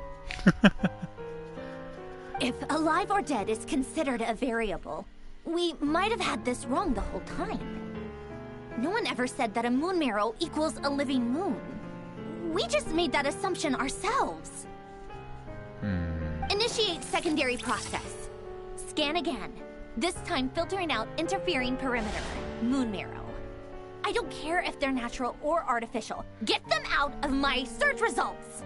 If alive or dead is considered a variable, we might have had this wrong the whole time. No one ever said that a moon marrow equals a living moon. We just made that assumption ourselves. Initiate secondary process. Scan again. This time filtering out interfering perimeter. Moon marrow. I don't care if they're natural or artificial. Get them out of my search results!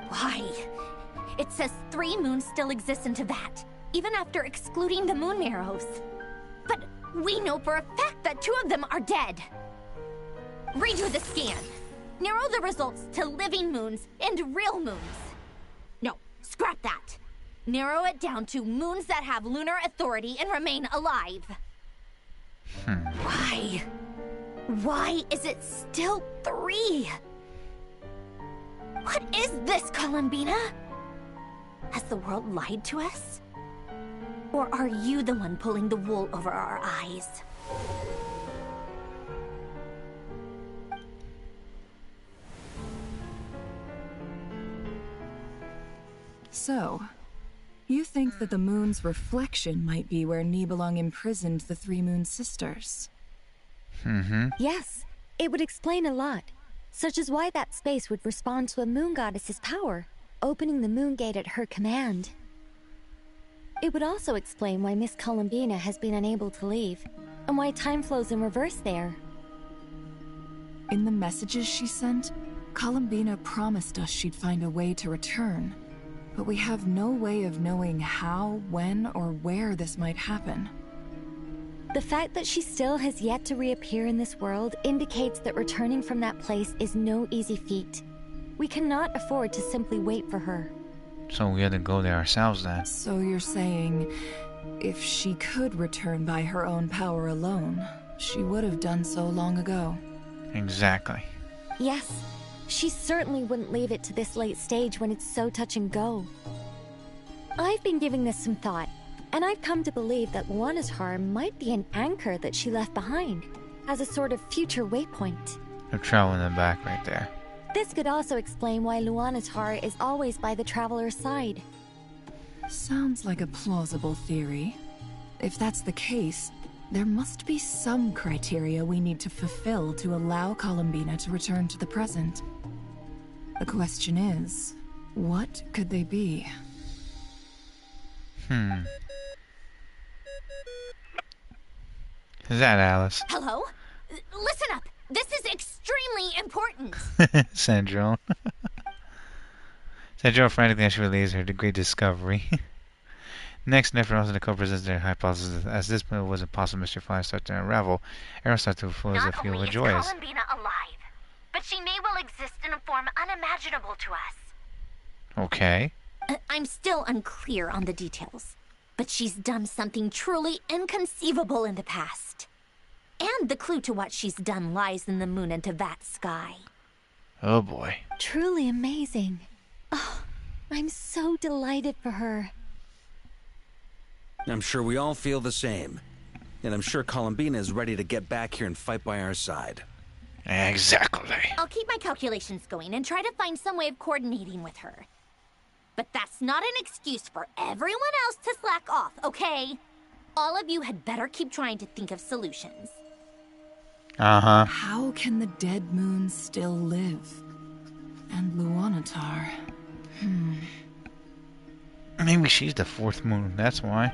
Why? It says 3 moons still exist in Teyvat, even after excluding the moon marrows. But we know for a fact that 2 of them are dead. Redo the scan. Narrow the results to living moons and real moons. No, scrap that. Narrow it down to moons that have lunar authority and remain alive. Why? Why is it still 3? What is this, Columbina? Has the world lied to us? Or are you the one pulling the wool over our eyes? So, you think that the moon's reflection might be where Nibelung imprisoned the 3 moon sisters? Yes, it would explain a lot, such as why that space would respond to a moon goddess's power, opening the moon gate at her command. It would also explain why Miss Columbina has been unable to leave, and why time flows in reverse there. In the messages she sent, Columbina promised us she'd find a way to return, but we have no way of knowing how, when, or where this might happen. The fact that she still has yet to reappear in this world indicates that returning from that place is no easy feat. We cannot afford to simply wait for her. So we had to go there ourselves then. So you're saying, if she could return by her own power alone, she would have done so long ago. Exactly. Yes, she certainly wouldn't leave it to this late stage when it's so touch and go. I've been giving this some thought, and I've come to believe that Luana's harm might be an anchor that she left behind, as a sort of future waypoint. The travel in the back right there. This could also explain why Luana's heart is always by the traveler's side. Sounds like a plausible theory. If that's the case, there must be some criteria we need to fulfill to allow Columbina to return to the present. The question is, what could they be? Is that Alice? Hello? Listen up! This is extremely important! Sandrone. Sandrone frantically she relays her great discovery. Next, Nefertiti co-presents their hypothesis. As this was a possible mystery finally starts to unravel, Aaron starts to feel as if he will joy us. Not only is Columbina alive, but she may well exist in a form unimaginable to us. Okay. I'm still unclear on the details, but she's done something truly inconceivable in the past. And the clue to what she's done lies in the moon and Teyvat sky. Oh boy. Truly amazing. Oh, I'm so delighted for her. I'm sure we all feel the same. And I'm sure Columbina is ready to get back here and fight by our side. Exactly. I'll keep my calculations going and try to find some way of coordinating with her. But that's not an excuse for everyone else to slack off, okay? All of you had better keep trying to think of solutions. How can the dead moon still live? And Luanatar? Maybe she's the 4th moon, that's why.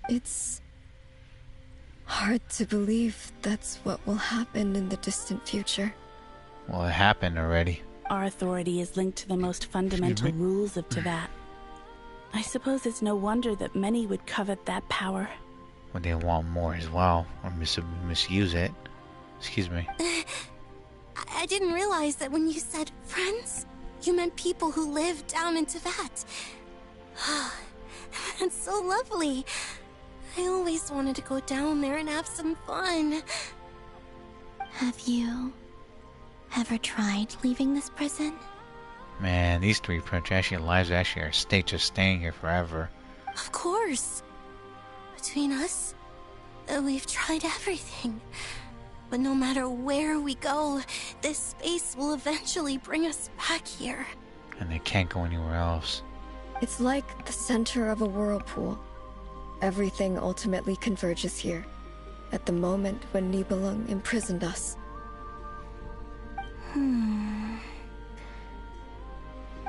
It's hard to believe that's what will happen in the distant future. Well, it happened already. Our authority is linked to the most fundamental rules of Teyvat. I suppose it's no wonder that many would covet that power. Well, they want more as well, or misuse it. Excuse me. I didn't realize that when you said friends, you meant people who live down in Teyvat. That's so lovely. I always wanted to go down there and have some fun. Have you ever tried leaving this prison? Man, these three princess lives actually are just staying here forever. Of course. Between us, we've tried everything. But no matter where we go, this space will eventually bring us back here. And they can't go anywhere else. It's like the center of a whirlpool. Everything ultimately converges here, at the moment when Nibelung imprisoned us.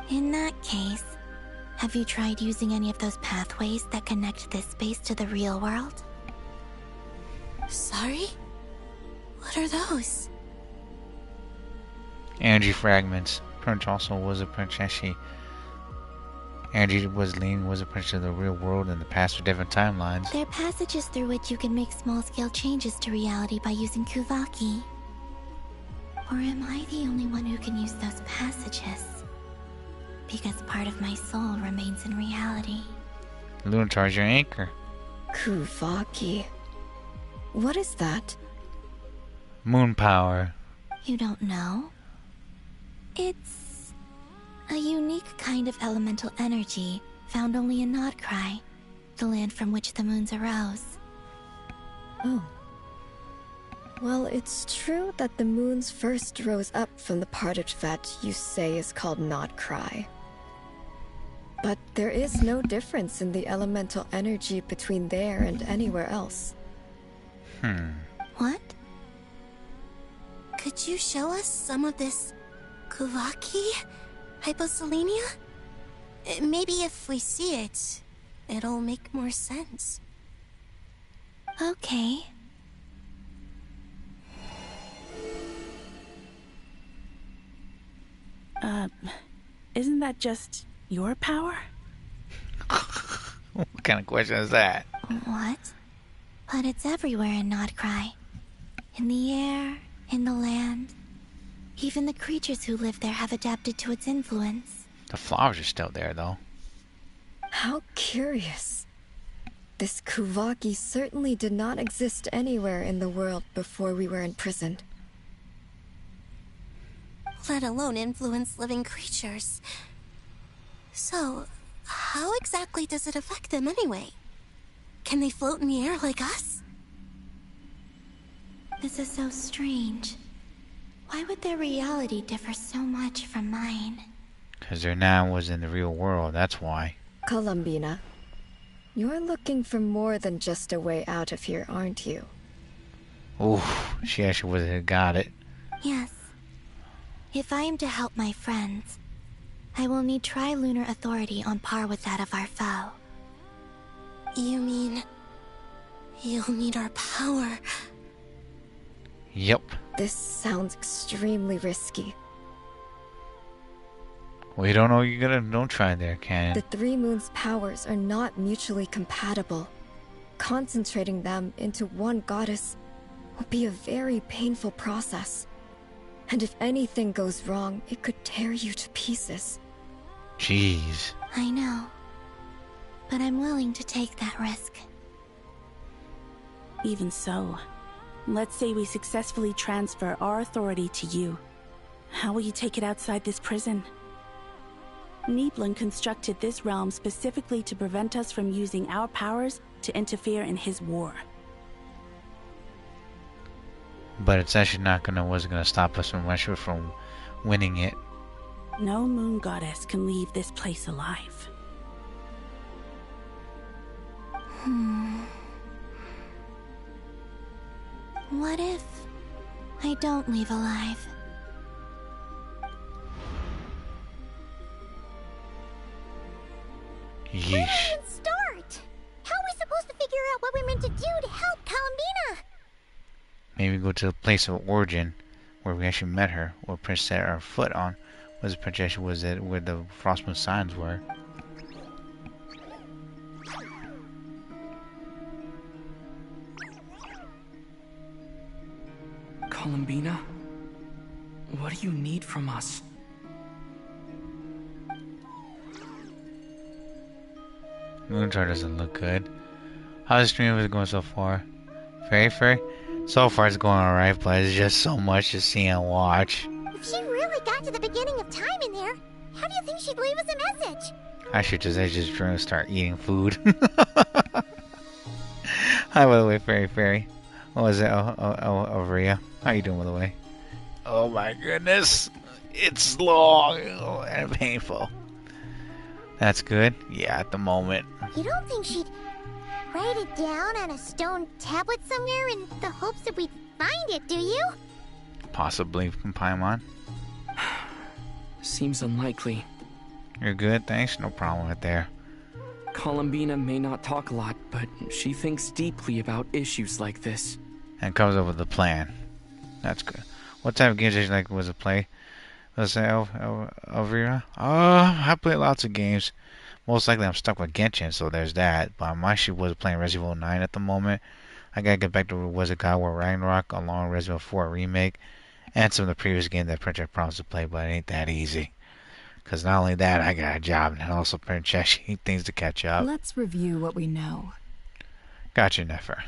In that case, have you tried using any of those pathways that connect this space to the real world? Sorry? What are those? Energy fragments. Prince also was a princess. Angie was a princess of the real world in the past for different timelines. They're passages through which you can make small-scale changes to reality by using Kuvaki. Or am I the only one who can use those passages? Because part of my soul remains in reality. Lunar's your anchor. Kuvaki. What is that? Moon power. You don't know? It's a unique kind of elemental energy found only in Nodcry, the land from which the moons arose. Oh. Well, it's true that the moons first rose up from the part of Teyvat you say is called Nodcry. But there is no difference in the elemental energy between there and anywhere else. What? Could you show us some of this Kuvaki? Hyposelenia? Maybe if we see it, it'll make more sense. Okay. Isn't that just your power? What kind of question is that? What? But it's everywhere in Nodcry. In the air, in the land. Even the creatures who live there have adapted to its influence. The flowers are still there, though. How curious. This Kuvaki certainly did not exist anywhere in the world before we were imprisoned. Let alone influence living creatures. So, how exactly does it affect them anyway? Can they float in the air like us? This is so strange. Why would their reality differ so much from mine? Because their now was in the real world, that's why. Columbina, you're looking for more than just a way out of here, aren't you? Ooh, she actually would have got it. Yes. If I am to help my friends, I will need tri-lunar authority on par with that of our foe. You mean... you'll need our power? Yep. This sounds extremely risky. Well, you don't know you're gonna... Don't try there, Cannon. The three moons' powers are not mutually compatible. Concentrating them into one goddess will be a very painful process. And if anything goes wrong, it could tear you to pieces. Jeez. I know. But I'm willing to take that risk. Even so, let's say we successfully transfer our authority to you. How will you take it outside this prison? Nibelung constructed this realm specifically to prevent us from using our powers to interfere in his war. But it's actually wasn't gonna stop us from winning it. No moon goddess can leave this place alive. What if I don't leave alive? Yeesh. Where do we even start? How are we supposed to figure Maybe go to the place of origin where we actually met her, or Prince set our foot on. Was the Princess was it where the Frost Moon signs were? Columbina, what do you need from us? Moonchart doesn't look good. How's the stream going so far? Fairy? So far it's going alright, but it's just so much to see and watch. If she really got to the beginning of time in there, how do you think she'd leave us a message? I should just start eating food. Hi, by the way, Fairy. What was it? Ria? How you doing, by the way? Oh my goodness. It's long and painful. That's good? Yeah, at the moment. You don't think she'd write it down on a stone tablet somewhere in the hopes that we'd find it, do you? Possibly from Paimon. Seems unlikely. You're good, thanks. No problem right there. Columbina may not talk a lot, but she thinks deeply about issues like this. And comes up with a plan. That's good. What type of games did you like was it play? Was it Elvira? I play lots of games. Most likely I'm stuck with Genshin, so there's that. But I'm actually was playing Resident Evil 9 at the moment. I gotta get back to was it God War Ragnarok, along with Resident Evil 4 Remake, and some of the previous games that Prince promised to play, but it ain't that easy. Because not only that, I got a job, and also Prince things to catch up. Let's review what we know. Gotcha, Nefer.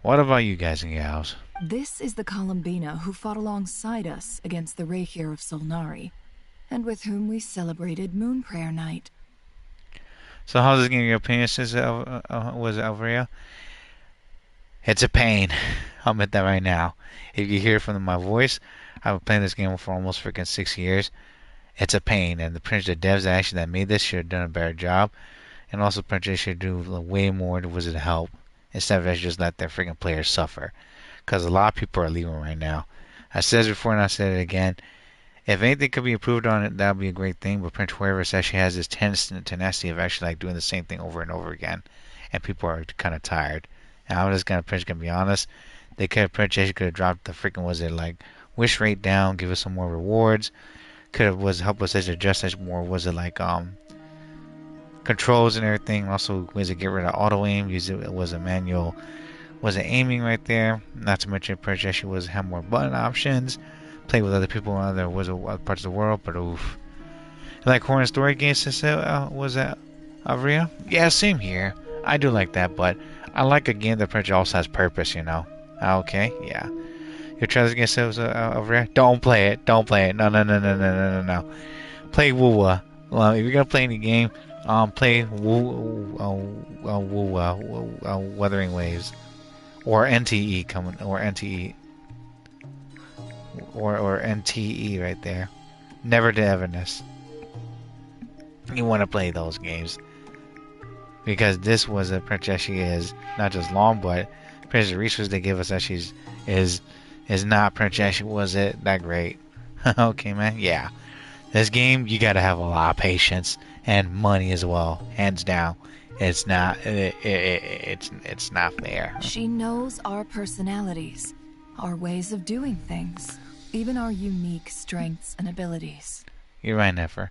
What about you guys and gals? This is the Columbina who fought alongside us against the Reykir of Solnari, and with whom we celebrated Moon Prayer Night. So how's this game your opinion, says was it Alvaria? It's a pain. I'll admit that right now. If you hear from my voice, I've been playing this game for almost freaking 6 years. It's a pain, and the devs that made this should have done a better job, and also Prince should do way more to help instead of just let their freaking players suffer. Because a lot of people are leaving right now. I said it before and I said it again. If anything could be improved on it, that would be a great thing. But Prince Huevos actually has this tenacity of actually doing the same thing over and over again, and people are kind of tired. And I'm just gonna be honest. They could have dropped the freaking wish rate down, give us some more rewards. Could have help us adjust more controls and everything. Also get rid of auto aim. Use it was a manual. Was it aiming right there? Not to mention Prince have more button options. Play with other people in other parts of the world, but oof. Like horror story games, was that Avria? Yeah, same here. I do like that, but I like a game that Prince also has purpose, you know. Okay, yeah. You try this game, Avria? Don't play it. Don't play it. No. Play Wuwa. Well, if you're gonna play any game, play Wuthering Waves, or NTE or NTE right there. Never to Everness. You want to play those games because this was a Princess is not just long, but Princess resources they give us actually is not Princess was it that great. Okay, man. Yeah, this game you got to have a lot of patience and money as well. Hands down, it's not it's not fair. She knows our personalities, our ways of doing things, even our unique strengths and abilities. You're right, Nefer.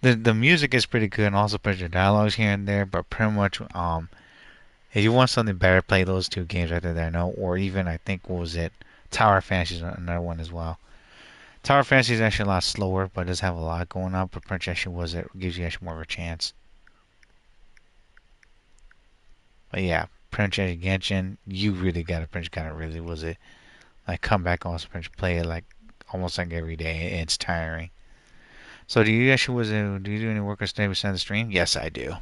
The music is pretty good, and also pretty dialogues here and there. But pretty much, if you want something better, play those two games right there. No, or even I think what was it? Tower Fantasy is another one as well. Tower Fantasy is actually a lot slower, but it does have a lot going on. But Prince actually gives you actually more of a chance. But yeah, Prince Genshin, you really got to Prince kind of really was it come back also Prince play it almost every day. It's tiring. So do you actually do you do any work or study besides the stream? Yes, I do.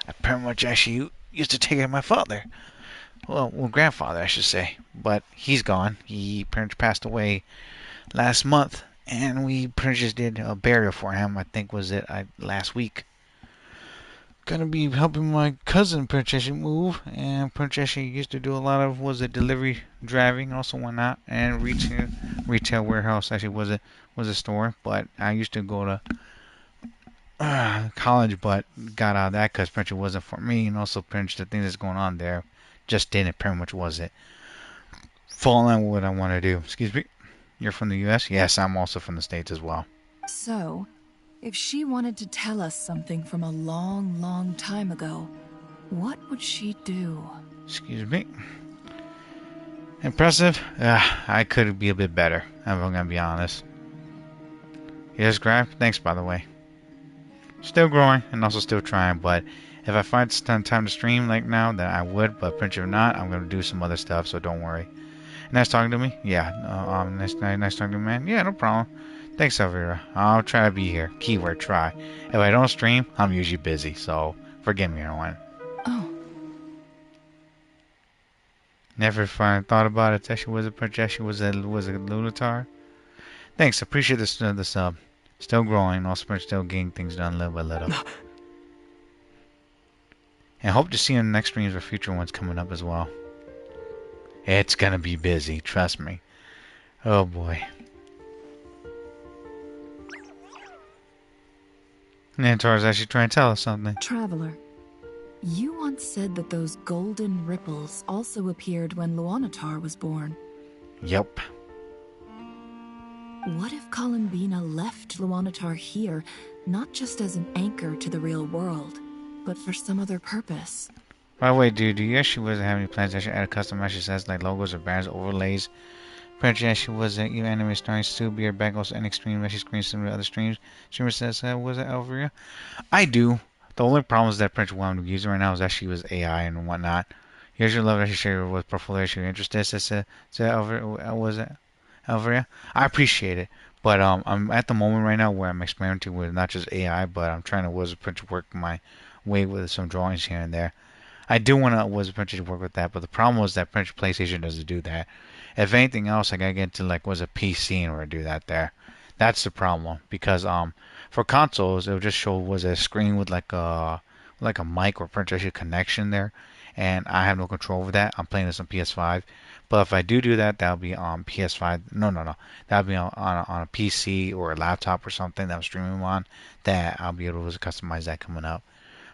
I pretty much actually used to take care of my father. Well, grandfather, I should say. But he's gone. He pretty much passed away last month, and we pretty much just did a burial for him. I think was it last week. Gonna be helping my cousin Princess move, and Princess used to do a lot of delivery driving, also whatnot, and retail warehouse. Actually, was a store, but I used to go to college, but got out of that because Princess wasn't for me, and also Princess the thing that's going on there just didn't pretty much was it. fall in with what I want to do. Excuse me. You're from the U.S.? Yes, I'm also from the States as well. So, if she wanted to tell us something from a long, long time ago, what would she do? Excuse me. Impressive? I could be a bit better. I'm gonna be honest. Yes, Grab. Thanks, by the way. Still growing and also still trying, but if I find time to stream like now, then I would. But pretty if not, I'm gonna do some other stuff. So don't worry. Nice talking to me. Yeah. Nice talking to me, man. Yeah, no problem. Thanks, Elvira. I'll try to be here. Keyword try. If I don't stream, I'm usually busy. So forgive me, everyone. Oh. Never thought about it. She was a princess. She was a lunatar. Thanks. Appreciate the sub. Still growing. Also, still getting things done little by little. And hope to see you in the next streams or future ones coming up as well. It's gonna be busy. Trust me. Oh boy. Nantar's actually trying to tell us something. Traveler, you once said that those golden ripples also appeared when Luonatar was born. Yep. What if Columbina left Luonatar here, not just as an anchor to the real world, but for some other purpose? By the way, dude, do you actually wasn't have any plans to actually add a custom actually says like logos or banners overlays? Apparently, actually wasn't you anime starring Stu Beer Bengals and Extreme actually screens similar to other streams. Streamer says, was it Elvira? I do. The only problem is that Prince one I'm using right now is actually was AI and whatnot. Here's your love actually share with portfolio actually interested. Says Elvira, was it Elvira? I appreciate it. But I'm at the moment right now where I'm experimenting with not just AI, but I'm trying to Wizard Prince work my way with some drawings here and there. I do want to Wizard Prince to work with that, but the problem was that Prince PlayStation doesn't do that. If anything else, I gotta get into like was a PC in order to do that there. That's the problem because for consoles it'll just show was a screen with like a mic or printer connection there, and I have no control over that. I'm playing this on PS5, but if I do that, that'll be on PS5. No, that'll be on a PC or a laptop or something that I'm streaming on. That I'll be able to customize that coming up.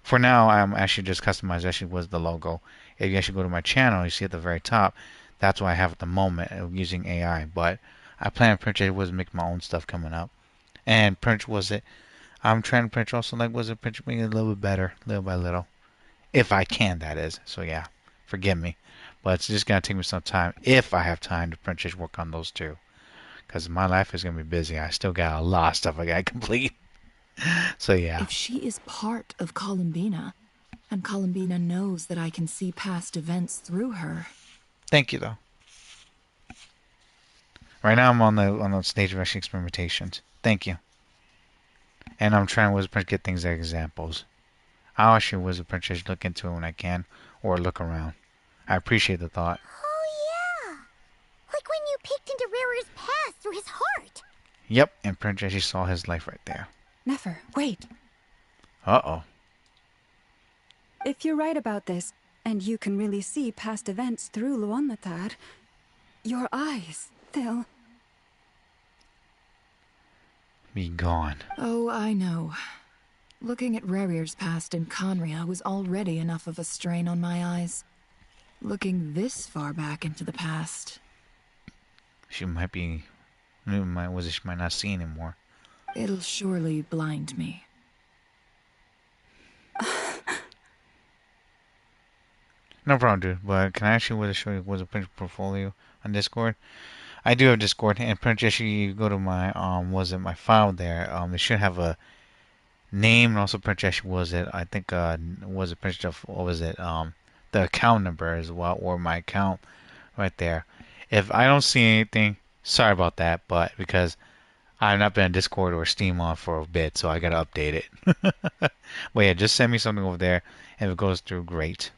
For now, I'm actually just customized. Actually, was the logo. If you actually go to my channel, you see at the very top. That's what I have at the moment of using AI. But I plan to print it was make my own stuff coming up. And print was it. I'm trying to print also like was it print make it a little bit better, little by little, if I can. That is. So yeah, forgive me, but it's just gonna take me some time if I have time to print just work on those two, because my life is gonna be busy. I still got a lot of stuff I gotta complete. So yeah. If she is part of Columbina, and Columbina knows that I can see past events through her. Thank you, though. Right now, I'm on the stage of actually experimentations. Thank you. And I'm trying to get things like examples. I'll actually Wizard Print look into it when I can, or look around. I appreciate the thought. Oh yeah, like when you peeked into Rarer's past through his heart. Yep, and Print actually saw his life right there. Nefer, wait. Uh-oh. If you're right about this, and you can really see past events through Luonatar, your eyes, they'll... Be gone. Oh, I know. Looking at Rerir's past in Conria was already enough of a strain on my eyes. Looking this far back into the past... She might be... She might not see anymore. It'll surely blind me. No problem, dude. But can I actually show you was a print portfolio on Discord? I do have Discord, and print actually you go to my my file there. It should have a name and also print actually was it I think was it print of what was it the account number as well, or my account right there. If I don't see anything, sorry about that, but because I've not been on Discord or Steam on for a bit, so I gotta update it. But yeah, just send me something over there, and if it goes through, great.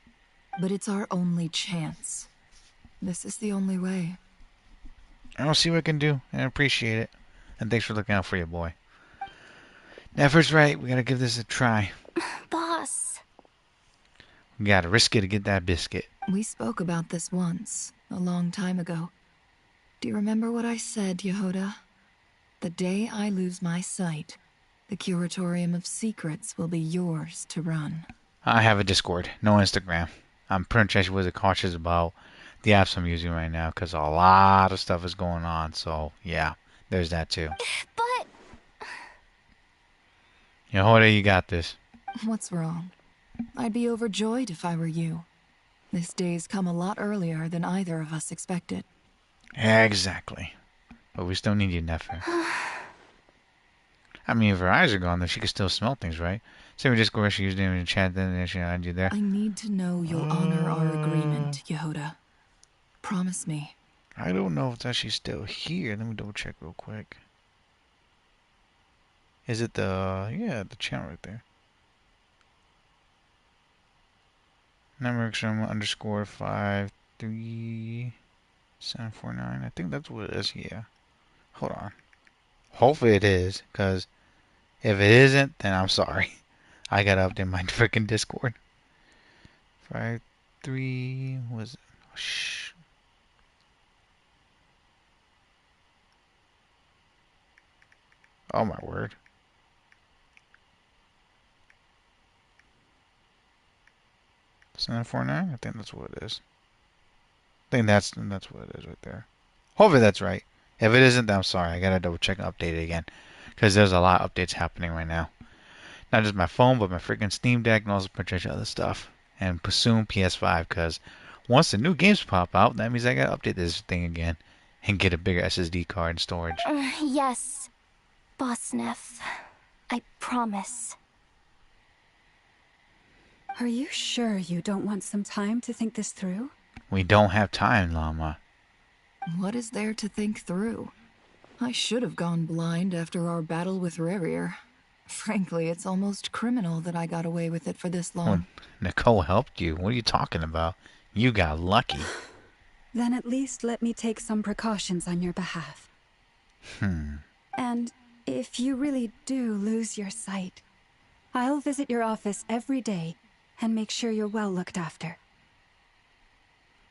But it's our only chance. This is the only way. I'll see what I can do, and I appreciate it. And thanks for looking out for your boy. Nefer's right, we gotta give this a try. Boss. We gotta risk it to get that biscuit. We spoke about this once, a long time ago. Do you remember what I said, Yehoda? The day I lose my sight, the Curatorium of Secrets will be yours to run. I have a Discord, no Instagram. I'm pretty sure I was cautious about the apps I'm using right now, because a lot of stuff is going on. So yeah, there's that too. But Hoda, you got this. What's wrong? I'd be overjoyed if I were you. This day's come a lot earlier than either of us expected. Exactly. But we still need you, Nefer. I mean, if her eyes are gone, then she can still smell things, right? Say we just go where she used them in chat, then she had you there. I need to know you'll honor our agreement, Yehoda. Promise me. I don't know if it's actually still here. Let me double check real quick. Is it the channel right there? Nightmare0XRanma_53749. I think that's what it is. Yeah. Hold on. Hopefully it is, because if it isn't, then I'm sorry. I gotta update my freaking Discord. 53 was it? Oh, shh. Oh my word. $749? I think that's what it is. I think that's what it is right there. Hopefully that's right. If it isn't, then I'm sorry. I gotta double check and update it again. Because there's a lot of updates happening right now. Not just my phone, but my freaking Steam Deck and also potential other stuff. And soon PS5, because once the new games pop out, that means I gotta update this thing again. And get a bigger SSD card and storage. Yes, Boss Neff. I promise. Are you sure you don't want some time to think this through? We don't have time, Llama. What is there to think through? I should have gone blind after our battle with Rerir. Frankly, it's almost criminal that I got away with it for this long. Oh, Nicole helped you. What are you talking about? You got lucky. Then at least let me take some precautions on your behalf. And if you really do lose your sight, I'll visit your office every day and make sure you're well looked after.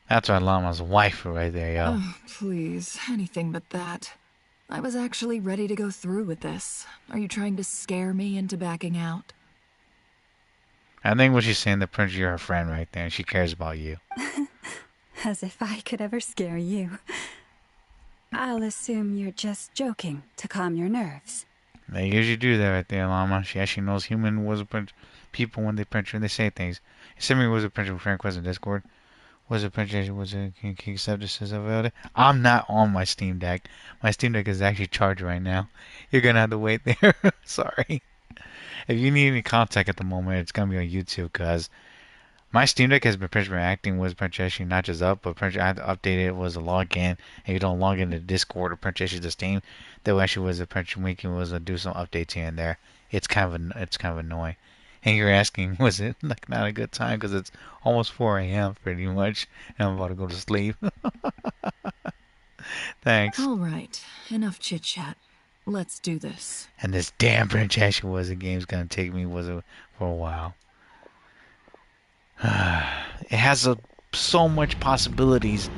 That's our Llama's wife right there, yo. Oh, please, anything but that. I was actually ready to go through with this. Are you trying to scare me into backing out? I think what she's saying, the Prince, you're her friend right there, and she cares about you. As if I could ever scare you. I'll assume you're just joking to calm your nerves. They usually do that right there, Llama. She actually knows human was a Prince people when they print and they say things. Send me was a Prince friend request in Discord. Was a Prince was a King Acceptances of it. I'm not on my Steam Deck. My Steam Deck is actually charged right now. You're gonna have to wait there. Sorry. If you need any contact at the moment, it's gonna be on YouTube, because my Steam Deck has been acting was actually not just up, but I had to update it. Was a login, and you don't log into Discord or actually the Steam. That actually was a making was do some updates here and there. It's kind of annoying. And you're asking, was it like not a good time? Because it's almost 4 a.m. pretty much, and I'm about to go to sleep. Thanks. All right, enough chit chat. Let's do this. And this damn Francesca was a game's gonna take me for a while. It has so much possibilities,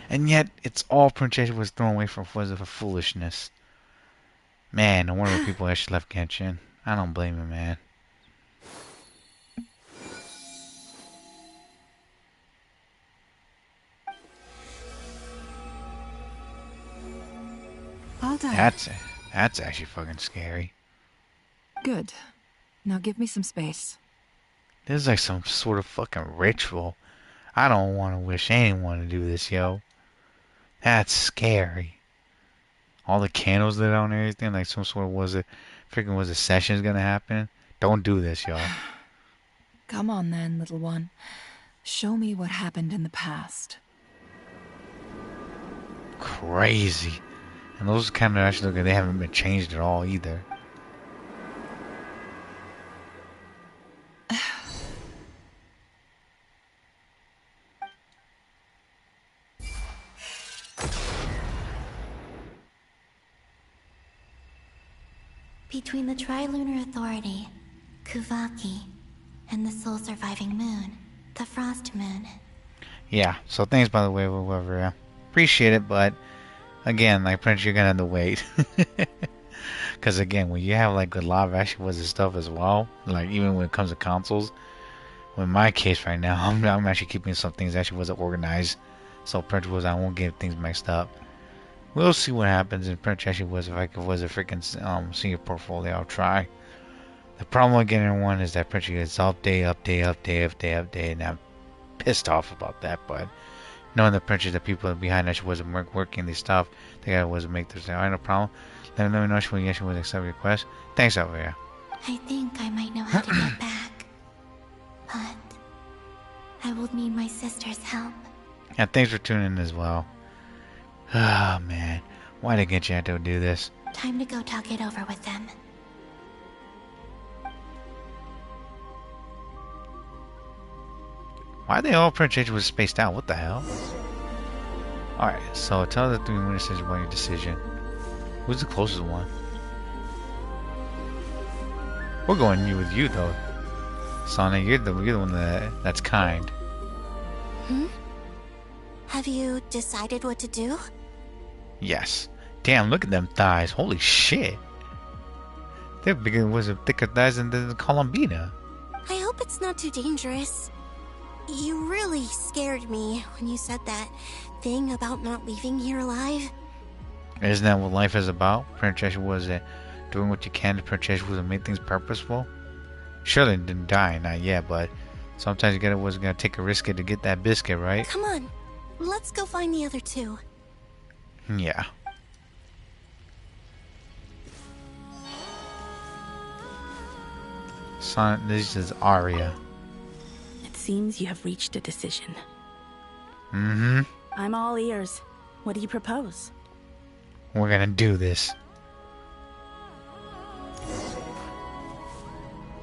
and yet it's all Francesca was thrown away for foolishness. Man, no wonder people actually left Genshin. I don't blame him, man. All done. That's actually fucking scary. Good. Now give me some space. This is like some sort of fucking ritual. I don't want to wish anyone to do this, yo. That's scary. All the candles lit on and everything, like some sort of was a session's gonna happen. Don't do this, yo. Come on then, little one. Show me what happened in the past. Crazy. And those kind of actually look like they haven't been changed at all either. Between the Trilunar Authority, Kuvaki, and the sole surviving moon, the Frost Moon. Yeah, so thanks by the way, whoever. Appreciate it, but again, like Prince, you're gonna have to wait. Because again, when you have like a lot of actually was this stuff as well, like even when it comes to consoles, in my case right now, I'm actually keeping some things actually wasn't organized So Princess was, I won't get things mixed up. We'll see what happens in Princess actually was. If I was a freaking senior portfolio, I'll try. The problem with getting one is that Princess gets update, and I'm pissed off about that. But knowing the Princess, the people behind that wasn't working these stuff, they gotta was make this. Alright, no problem. Let me know if you was accept request. Thanks, Alvia. I think I might know how to get back, but I will need my sister's help. Yeah, thanks for tuning in as well. Oh man, why did Genshin have to do this? Time to go talk it over with them. Why are they all Princess was spaced out? What the hell? Alright, so tell the 3 witnesses about your decision. Who's the closest one? We're going with you though. Sonic, you're the one that's kind. Have you decided what to do? Yes. Damn, look at them thighs. Holy shit. They're bigger, thicker thighs than the Columbina. I hope it's not too dangerous. You really scared me when you said that thing about not leaving here alive. Isn't that what life is about? Princess was doing what you can to Princess was to make things purposeful. Surely didn't die, not yet, but sometimes you gotta take a risk to get that biscuit, right? Come on, let's go find the other 2. Yeah. Son, this is Aria. It seems you have reached a decision. Mm-hmm. I'm all ears. What do you propose? We're gonna do this.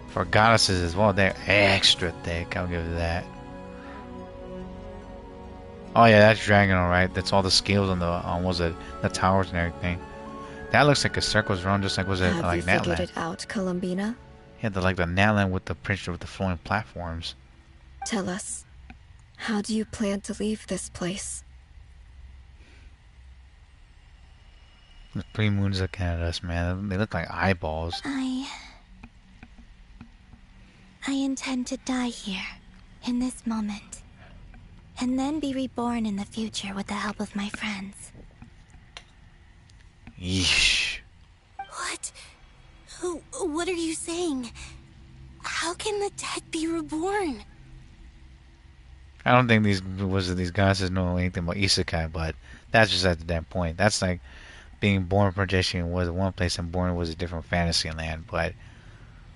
For goddesses as well, they're extra thick. I'll give you that. Oh yeah, that's dragon, alright. That's all the scales on the towers and everything. That looks like a circle's around, just like was it like Natlan? Have you figured it out, Columbina? Yeah, like the Natlan with the prince with the flowing platforms. Tell us, how do you plan to leave this place? The 3 moons looking at us, man. They look like eyeballs. I intend to die here, in this moment, and then be reborn in the future with the help of my friends. Yeesh. What? What are you saying? How can the dead be reborn? I don't think these goddesses know anything about isekai, but that's just at that point. That's like being born projection was one place and born was a different fantasy land, but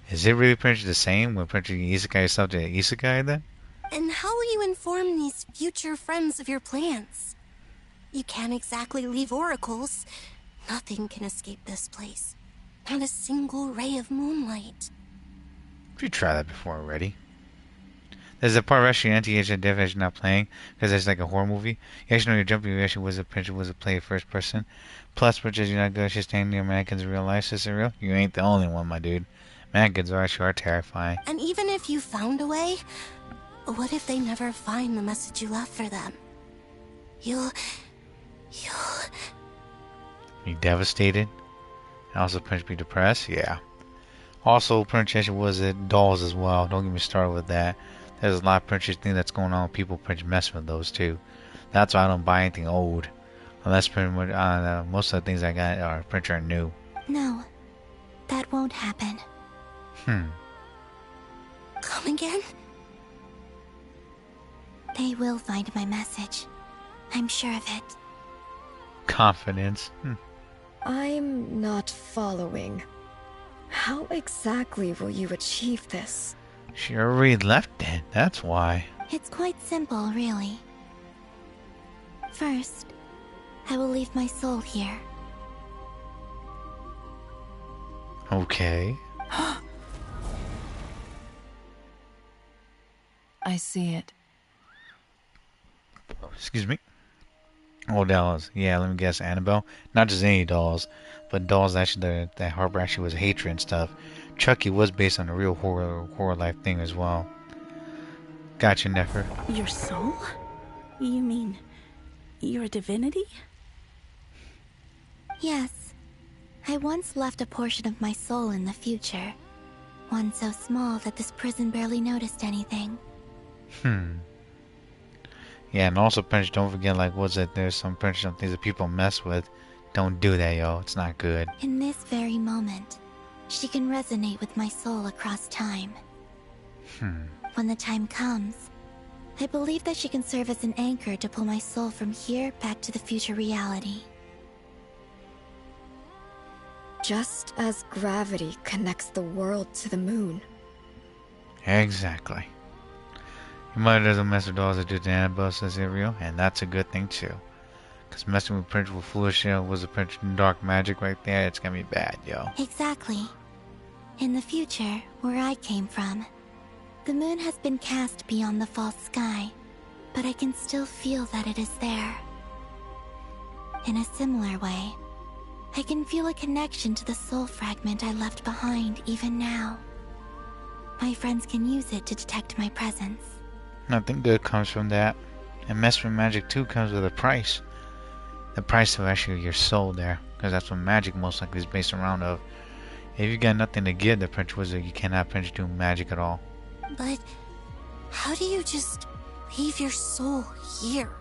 is it really pretty the same when printing isekai yourself to isekai then? And how will you inform these future friends of your plans? You can't exactly leave oracles. Nothing can escape this place. Not a single ray of moonlight. You tried that before already. There's a part of actually anti-agent death actually not playing because it's like a horror movie. You actually know you're jumping. You actually was a play first person. Plus, because you're not good, she's standing near mannequins in real life. Is it real? You ain't the only one, my dude. Mannequins are terrifying. And even if you found a way, what if they never find the message you left for them? You'll be devastated. And also, Prince be depressed. Yeah. Also, Princess was it dolls as well. Don't get me started with that. There's a lot of Princess things that's going on. People Prince messing with those too. That's why I don't buy anything old, unless pretty much most of the things I got are Prince are new. No, that won't happen. Come again? They will find my message. I'm sure of it. Confidence. I'm not following. How exactly will you achieve this? She already left it, that's why. It's quite simple, really. First, I will leave my soul here. Okay. I see it. Excuse me. Oh, dolls. Yeah, let me guess. Annabelle? Not just any dolls, but dolls actually that harbor actually was hatred and stuff. Chucky was based on a real horror life thing as well. Gotcha, Nefer. Your soul? You mean you're a divinity? Yes. I once left a portion of my soul in the future. One so small that this prison barely noticed anything. Yeah, and also, Prince, don't forget, like, what's it? There's some Prince, some things that people mess with. Don't do that, yo. It's not good. In this very moment, she can resonate with my soul across time. When the time comes, I believe that she can serve as an anchor to pull my soul from here back to the future reality. Just as gravity connects the world to the moon. Exactly. Your mother doesn't mess with dolls that do to Annabelle, says Ariel, and that's a good thing too. Cause messing with Prince with foolish was a Prince dark magic right there, it's gonna be bad, yo. Exactly. In the future, where I came from, the moon has been cast beyond the false sky, but I can still feel that it is there. In a similar way, I can feel a connection to the soul fragment I left behind even now. My friends can use it to detect my presence. Nothing good comes from that. And messing with magic too comes with a price. The price of actually your soul there. Because that's what magic most likely is based around of. If you got nothing to give the Prince Wizard, you cannot Prince do magic at all. But how do you just leave your soul here?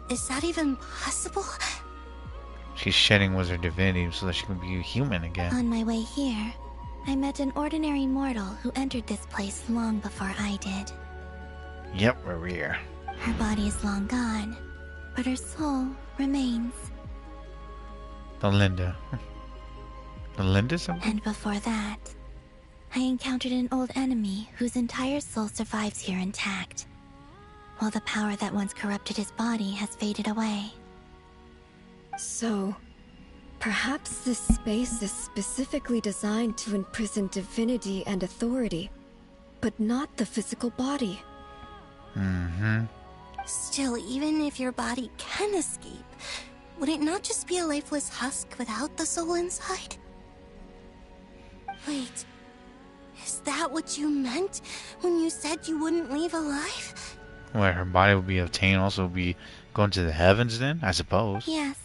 Is that even possible? She's shedding wizard divinity so that she can be a human again. On my way here, I met an ordinary mortal who entered this place long before I did. Yep, we're here. Her body is long gone, but her soul remains. The Linda. The Linda something? And before that, I encountered an old enemy whose entire soul survives here intact, while the power that once corrupted his body has faded away. So, perhaps this space is specifically designed to imprison divinity and authority, but not the physical body. Still, even if your body can escape, would it not just be a lifeless husk without the soul inside? Wait, is that what you meant when you said you wouldn't leave alive? Well, her body will be obtained, also be going to the heavens then, I suppose. Yes.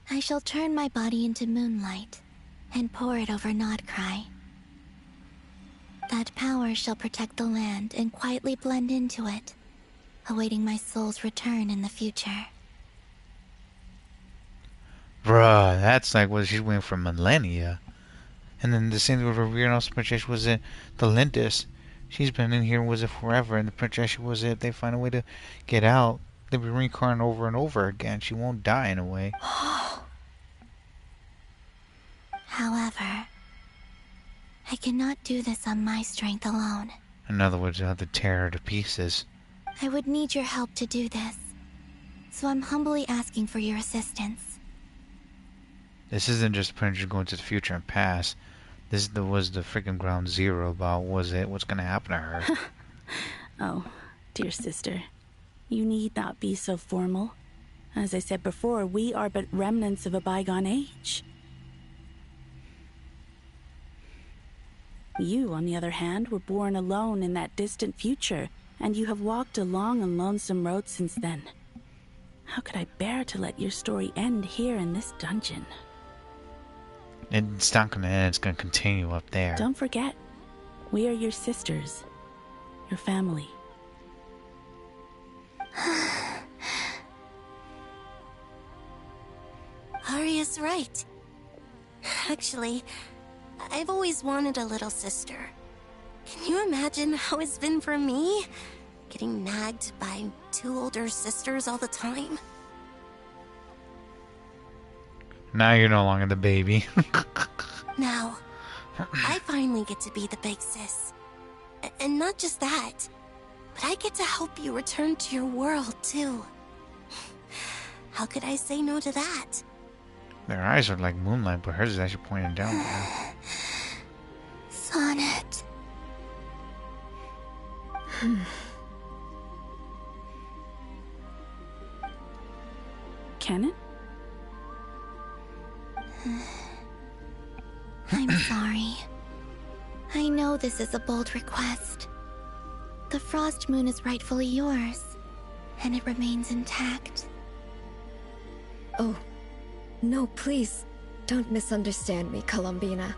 I shall turn my body into moonlight and pour it over Nodcry. That power shall protect the land and quietly blend into it, awaiting my soul's return in the future. Bruh, that's like what she's waiting for millennia. And then the same with her weird also princess was it the Lintus. She's been in here was it forever, and the princess was it they find a way to get out, they'll be reincarnated over and over again. She won't die in a way. However, I cannot do this on my strength alone. In other words, I have to tear her to pieces. I would need your help to do this, so I'm humbly asking for your assistance. This isn't just Prince going to the future and past. This was the freaking ground zero about what's gonna happen to her. Oh, dear sister, you need not be so formal. As I said before, we are but remnants of a bygone age. You, on the other hand, were born alone in that distant future, and you have walked a long and lonesome road since then. How could I bear to let your story end here in this dungeon? It's not gonna end, it's gonna continue up there. Don't forget, we are your sisters, your family. Arya's right. Actually, I've always wanted a little sister. Can you imagine how it's been for me? Getting nagged by two older sisters all the time? Now you're no longer the baby. Now, I finally get to be the big sis. And not just that, but I get to help you return to your world, too. How could I say no to that? Their eyes are like moonlight, but hers is actually pointing down there. Sonnet. Canon? I'm sorry. I know this is a bold request. The Frost Moon is rightfully yours, and it remains intact. Oh, no, please, don't misunderstand me, Columbina.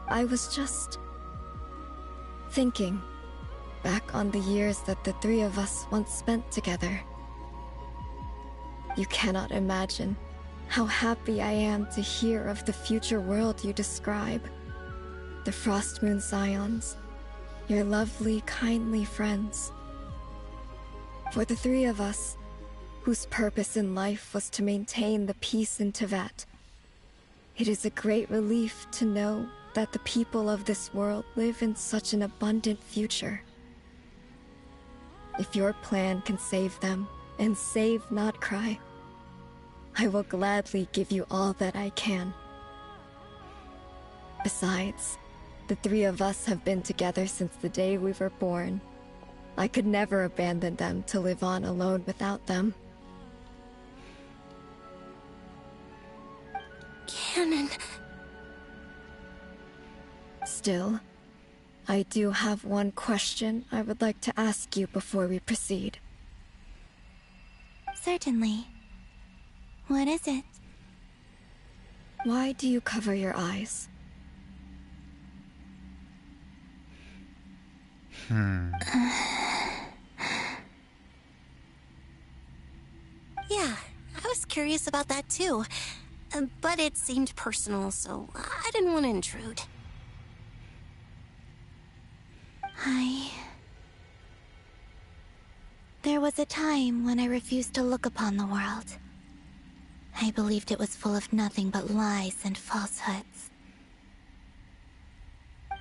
I was just thinking back on the years that the three of us once spent together. You cannot imagine how happy I am to hear of the future world you describe. The Frost Moon Scions, your lovely, kindly friends. For the three of us, whose purpose in life was to maintain the peace in Teyvat, it is a great relief to know that the people of this world live in such an abundant future. If your plan can save them and save Notcry, I will gladly give you all that I can. Besides, the three of us have been together since the day we were born. I could never abandon them to live on alone without them. Canon. Still, I do have one question I would like to ask you before we proceed. Certainly. What is it? Why do you cover your eyes? Yeah, I was curious about that too. But it seemed personal, so I didn't want to intrude. There was a time when I refused to look upon the world. I believed it was full of nothing but lies and falsehoods.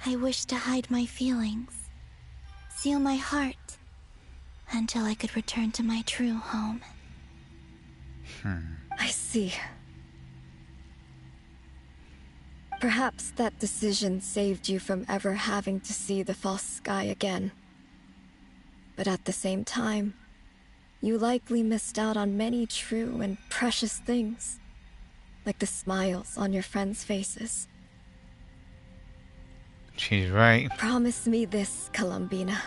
I wished to hide my feelings, seal my heart, until I could return to my true home. I see. Perhaps that decision saved you from ever having to see the false sky again. But at the same time, you likely missed out on many true and precious things, like the smiles on your friends' faces. She's right. Promise me this, Columbina.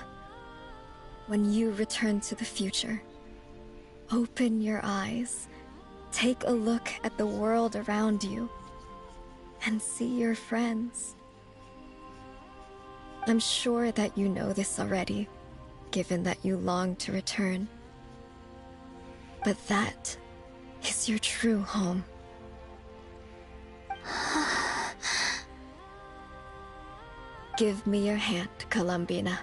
When you return to the future, open your eyes, take a look at the world around you, and see your friends. I'm sure that you know this already, given that you long to return. But that is your true home. Give me your hand, Columbina.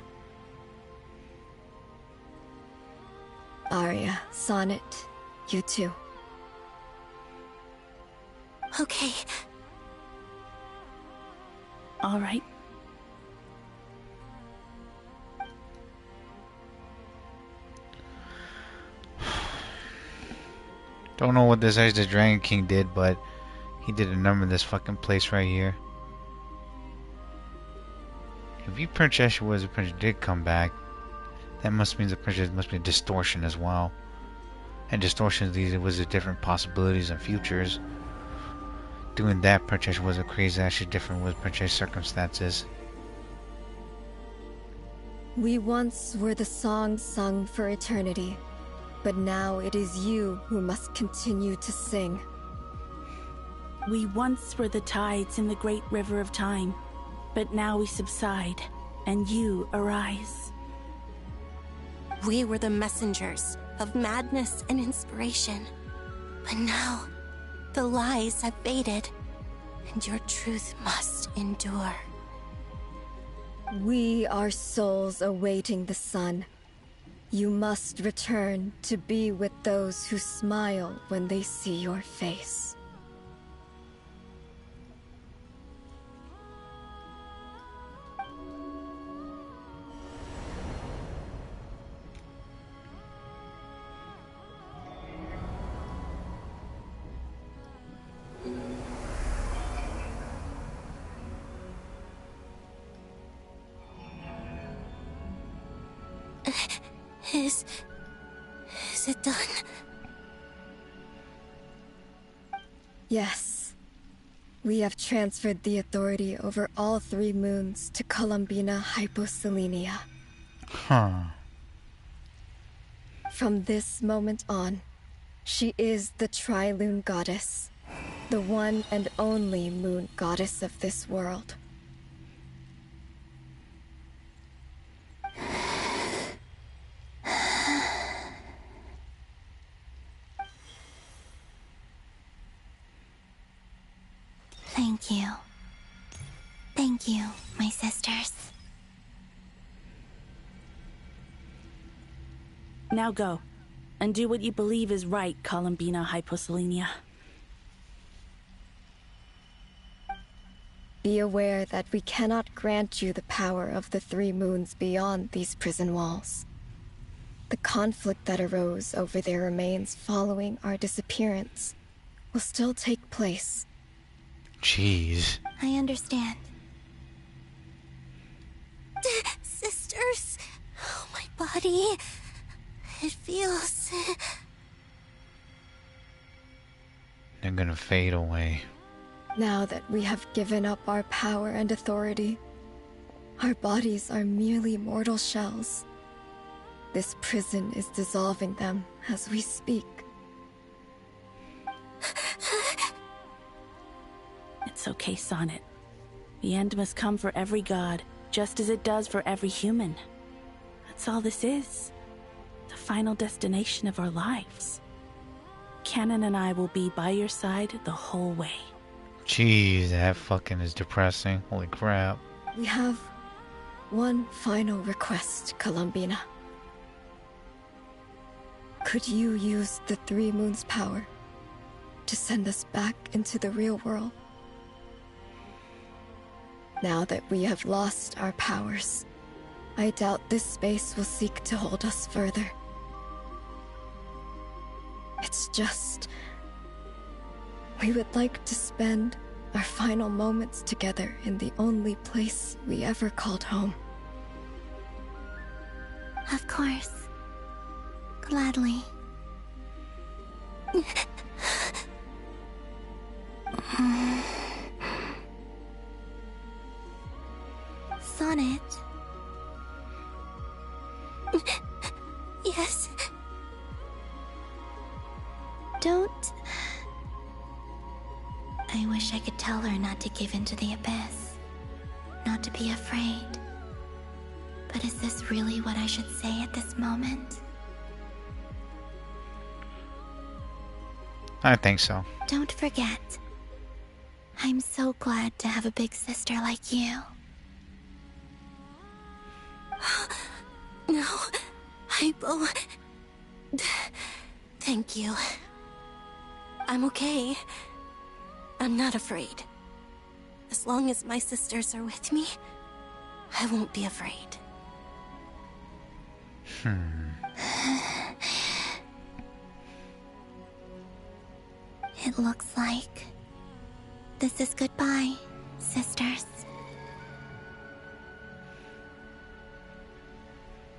Arya, Sonnet, you too. Okay. All right. Don't know what this the Dragon King did, but he did a number in this fucking place right here. If you Princess was a princess did come back, that must mean the princess must be a distortion as well. And distortions, these was the different possibilities and futures. Doing that Princess was a crazy, actually different with Princess circumstances. We once were the songs sung for eternity, but now it is you who must continue to sing. We once were the tides in the great river of time, but now we subside, and you arise. We were the messengers of madness and inspiration. But now, the lies have faded, and your truth must endure. We are souls awaiting the sun. You must return to be with those who smile when they see your face. Is it done? Yes. We have transferred the authority over all 3 moons to Columbina Hyposelenia. From this moment on, she is the Tri-Lune Goddess, the one and only moon goddess of this world. like you. Thank you, my sisters. Now go, and do what you believe is right, Columbina Hyposelenia. Be aware that we cannot grant you the power of the three moons beyond these prison walls. The conflict that arose over their remains following our disappearance will still take place. Jeez. I understand. Sisters, oh, my body. It feels... They're gonna fade away. Now that we have given up our power and authority, our bodies are merely mortal shells. This prison is dissolving them as we speak. It's okay, Sonnet. The end must come for every god, just as it does for every human. That's all this is. The final destination of our lives. Canon and I will be by your side the whole way. Jeez, that fucking is depressing. Holy crap. We have one final request, Columbina. Could you use the Three Moons' power to send us back into the real world? Now that we have lost our powers, I doubt this space will seek to hold us further. It's just... we would like to spend our final moments together in the only place we ever called home. Of course. Gladly. Sonnet. Yes. Don't... I wish I could tell her not to give in to the abyss. Not to be afraid. But is this really what I should say at this moment? I think so. Don't forget. I'm so glad to have a big sister like you. No, Hypo. Thank you. I'm okay. I'm not afraid. As long as my sisters are with me, I won't be afraid. It looks like this is goodbye, sisters.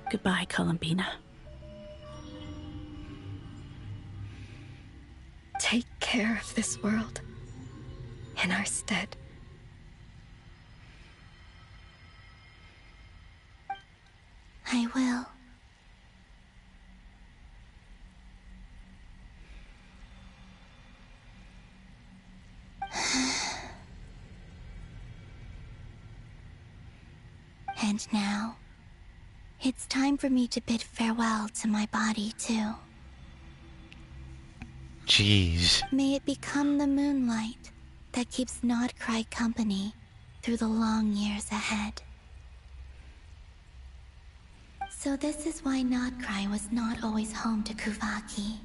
Goodbye, Columbina. Take care of this world in our stead. I will. And now, it's time for me to bid farewell to my body, too. Jeez. May it become the moonlight that keeps Nodcry company through the long years ahead. So this is why Nodcry was not always home to Kuvaki.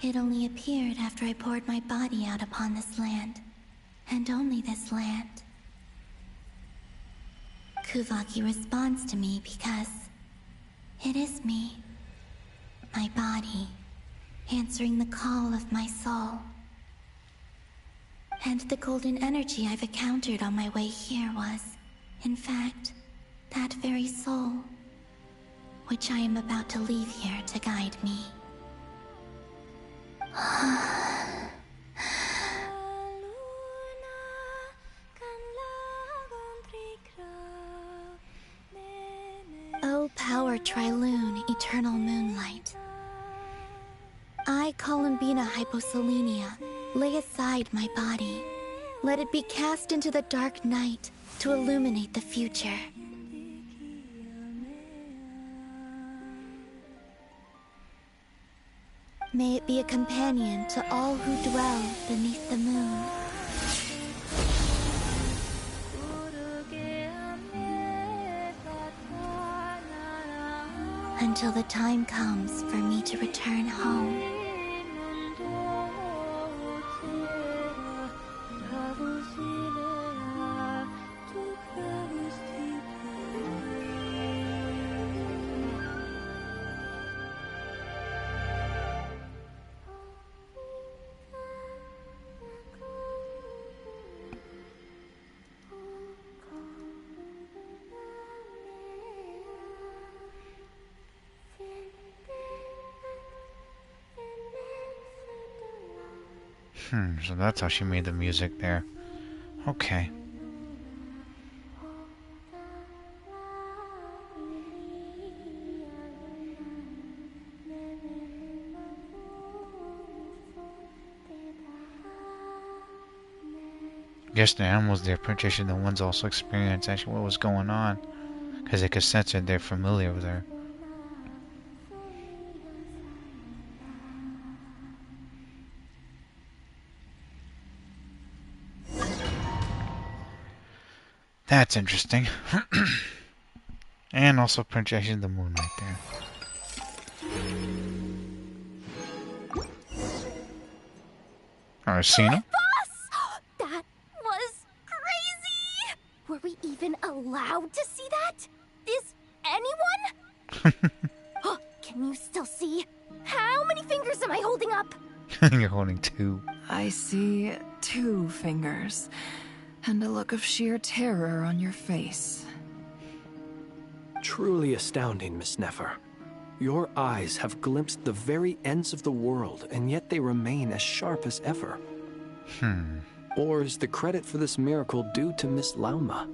It only appeared after I poured my body out upon this land, and only this land. Kuvaki responds to me because it is me, my body, answering the call of my soul. And the golden energy I've encountered on my way here was, in fact, that very soul, which I am about to leave here to guide me. O power Trilune, eternal moonlight. I, Columbina Hyposelenia, lay aside my body. Let it be cast into the dark night to illuminate the future. May it be a companion to all who dwell beneath the moon. Until the time comes for me to return home. So that's how she made the music there. Okay. Guess the animals there purchasing the ones also experience actually what was going on, because they could sense it. They're familiar with her. That's interesting. And also projecting the moon right there. Arsena? That was crazy! Were we even allowed to see that? Is anyone? Oh, can you still see? How many fingers am I holding up? You're holding 2. I see 2 fingers. And a look of sheer terror on your face. Truly astounding, Miss Nefer. Your eyes have glimpsed the very ends of the world, and yet they remain as sharp as ever. Or is the credit for this miracle due to Miss Lauma?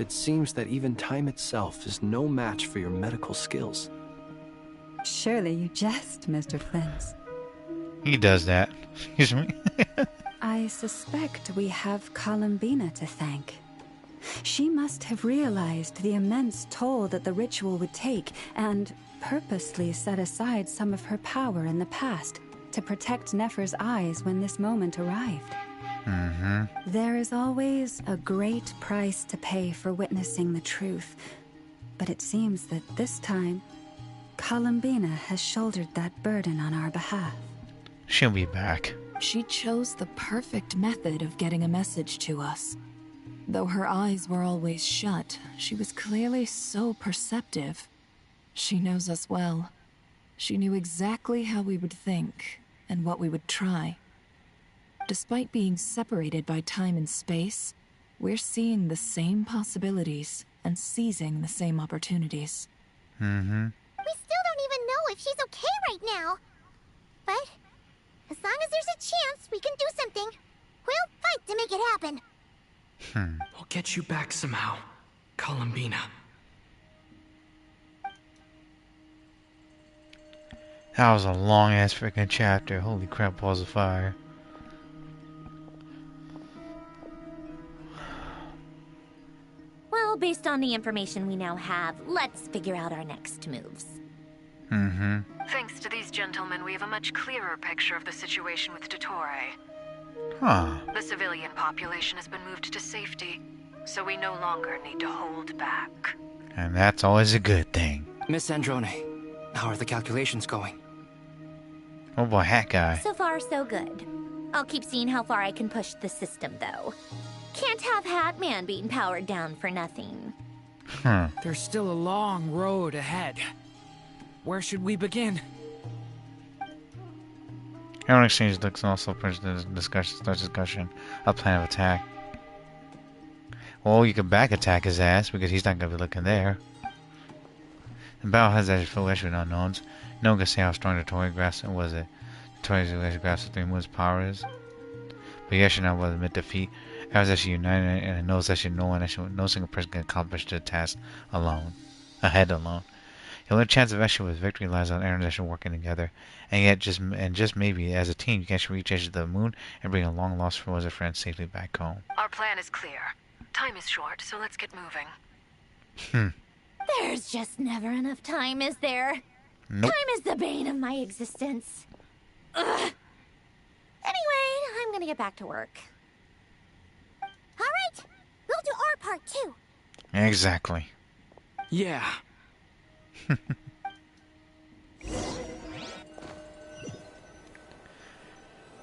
It seems that even time itself is no match for your medical skills. Surely you jest, Mr. Flint. He does that. Excuse me. I suspect we have Columbina to thank. She must have realized the immense toll that the ritual would take and purposely set aside some of her power in the past to protect Nefer's eyes when this moment arrived. There is always a great price to pay for witnessing the truth, but it seems that this time, Columbina has shouldered that burden on our behalf. She'll be back. She chose the perfect method of getting a message to us. Though her eyes were always shut, she was clearly so perceptive. She knows us well. She knew exactly how we would think and what we would try. Despite being separated by time and space, we're seeing the same possibilities and seizing the same opportunities. We still don't even know if she's okay right now. But as long as there's a chance we can do something, we'll fight to make it happen. We'll get you back somehow, Columbina. That was a long ass freaking chapter. Holy crap, balls of fire. Well, based on the information we now have, let's figure out our next moves. Thanks to these gentlemen, we have a much clearer picture of the situation with Dottore. The civilian population has been moved to safety, so we no longer need to hold back. And that's always a good thing. Miss Androne, how are the calculations going? Oh boy, hat guy. So far, so good. I'll keep seeing how far I can push the system, though. Can't have Hat Man being powered down for nothing. There's still a long road ahead. Where should we begin? Everyone exchange looks and also starts discussion a plan of attack. Well, you can back attack his ass because he's not gonna be looking there. The battle has actually full issue with unknowns. No one can say how strong the Tory grasp was it. Tory's grasp of 3 moons power is. But yes, you're not will admit defeat. I was actually united, and it knows actually no single person can accomplish the task alone. The only chance of actual victory lies on everyone actually working together, and yet just maybe as a team you can actually reach edge of the moon and bring a long lost friend safely back home. Our plan is clear. Time is short, so let's get moving. There's just never enough time, is there? Nope. Time is the bane of my existence. Ugh. Anyway, I'm gonna get back to work. All right, we'll do our part too. Exactly. Yeah.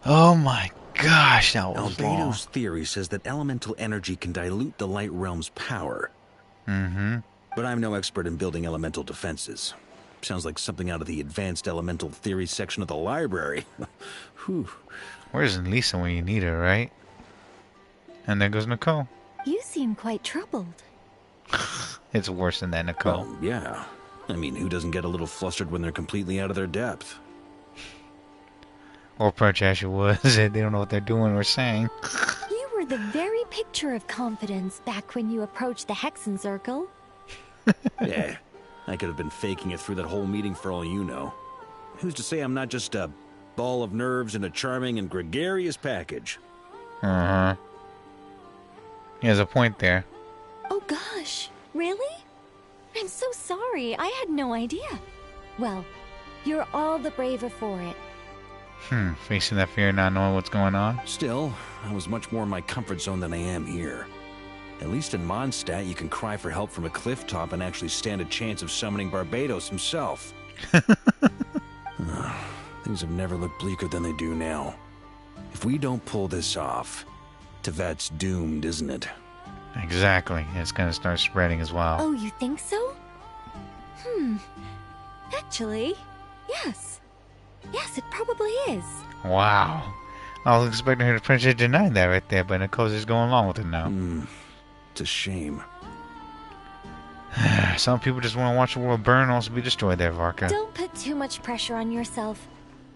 Oh my gosh, that was long. Albedo's theory says that elemental energy can dilute the light realm's power. Mm-hmm. But I'm no expert in building elemental defenses. Sounds like something out of the advanced elemental theory section of the library. Whew. Where's Lisa when you need her, right? And there goes Nicole. You seem quite troubled. It's worse than that, Nicole. Well, yeah. I mean, who doesn't get a little flustered when they're completely out of their depth? Or perhaps it was. They don't know what they're doing or saying. You were the very picture of confidence back when you approached the Hexen Circle. Yeah, I could have been faking it through that whole meeting for all you know. Who's to say I'm not just a ball of nerves in a charming and gregarious package? Uh-huh. He has a point there. Oh gosh, really? I'm so sorry, I had no idea. Well, you're all the braver for it. Facing that fear, not knowing what's going on. Still, I was much more in my comfort zone than I am here. At least in Mondstadt, you can cry for help from a cliff top and actually stand a chance of summoning Barbados himself. Things have never looked bleaker than they do now. If we don't pull this off, Tevat's doomed, isn't it? Exactly. It's gonna start spreading as well. Oh, you think so? Actually, yes. Yes, it probably is. Wow. I was expecting her to potentially deny that right there, but Nicole's just going along with it now. It's a shame. Some people just want to watch the world burn and also be destroyed there, Varka. Don't put too much pressure on yourself.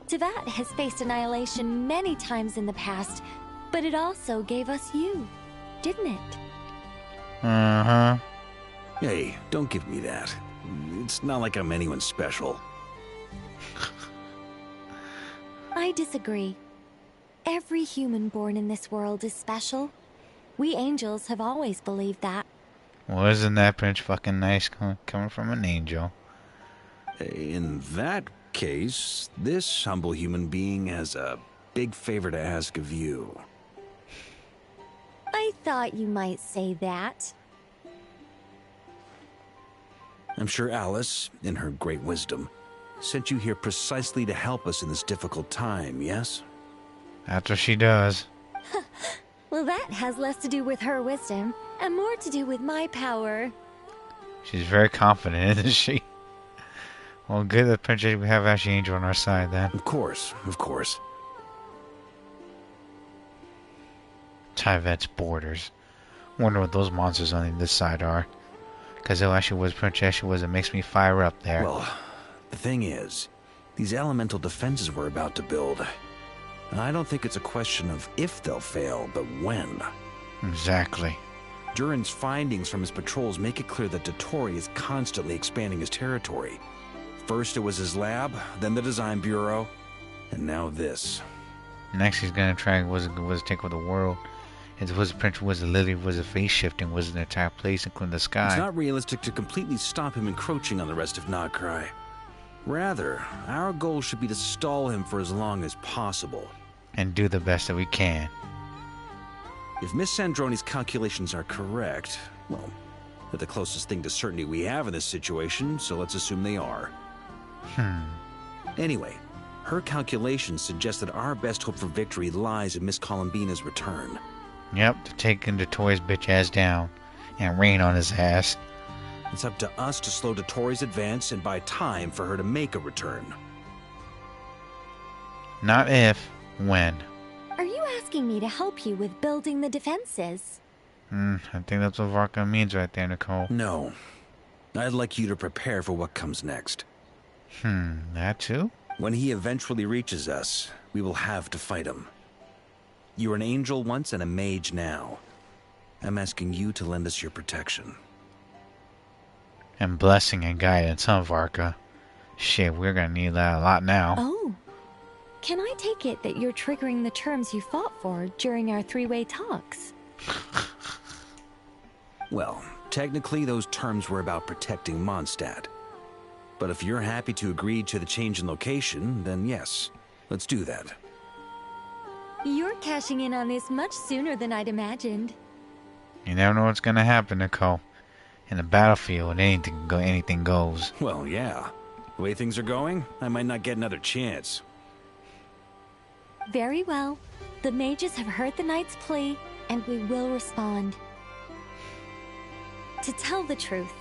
Tevat has faced annihilation many times in the past, but it also gave us you, didn't it? Uh-huh. Hey, don't give me that. It's not like I'm anyone special. I disagree. Every human born in this world is special. We angels have always believed that. Well, isn't that pretty fucking nice coming from an angel? In that case, this humble human being has a big favor to ask of you. I thought you might say that. I'm sure Alice, in her great wisdom, sent you here precisely to help us in this difficult time, yes? That's what she does. Well, that has less to do with her wisdom and more to do with my power. She's very confident, isn't she? Well, good that Princess we have Ashy Angel on our side then. Of course, of course. Tyvet's borders. Wonder what those monsters on this side are. Because though Ashy was Princess was, it makes me fire up there. Well, the thing is, these elemental defenses we're about to build, I don't think it's a question of if they'll fail, but when. Exactly. Durin's findings from his patrols make it clear that Dottore is constantly expanding his territory. First it was his lab, then the design bureau, and now this. Next he's gonna try was take over the world. It was Prince was a lily, was a face shifting, was an entire place, including the sky. It's not realistic to completely stop him encroaching on the rest of Notcry. Rather, our goal should be to stall him for as long as possible. And do the best that we can. If Miss Sandroni's calculations are correct, well, they're the closest thing to certainty we have in this situation, so let's assume they are. Anyway, her calculations suggest that our best hope for victory lies in Miss Columbina's return. Yep, to taking Dottore's bitch ass down and rain on his ass. It's up to us to slow Dottore's advance and buy time for her to make a return. Not if, when. Are you asking me to help you with building the defenses? I think that's what Varka means right there, Nicole. No. I'd like you to prepare for what comes next. That too? When he eventually reaches us, we will have to fight him. You were an angel once and a mage now. I'm asking you to lend us your protection. And blessing and guidance, huh, Varka? Shit, we're gonna need that a lot now. Oh. Can I take it that you're triggering the terms you fought for during our three-way talks? Well, technically those terms were about protecting Mondstadt. But if you're happy to agree to the change in location, then yes, Let's do that. You're cashing in on this much sooner than I'd imagined. You never know what's gonna happen, Nicole. In the battlefield, anything goes. Well, yeah. The way things are going, I might not get another chance. Very well. The mages have heard the knight's plea, and we will respond. To tell the truth,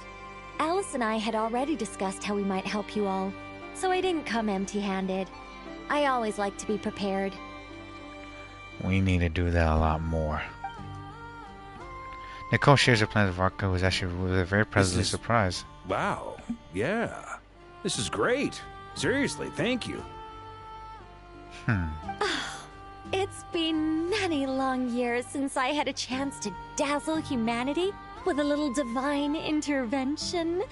Alice and I had already discussed how we might help you all, so I didn't come empty-handed. I always like to be prepared. We need to do that a lot more. Nicole shares her plans with Arca, who was actually very pleasantly surprised. Wow. Yeah. This is great. Seriously, thank you. It's been many long years since I had a chance to dazzle humanity with a little divine intervention.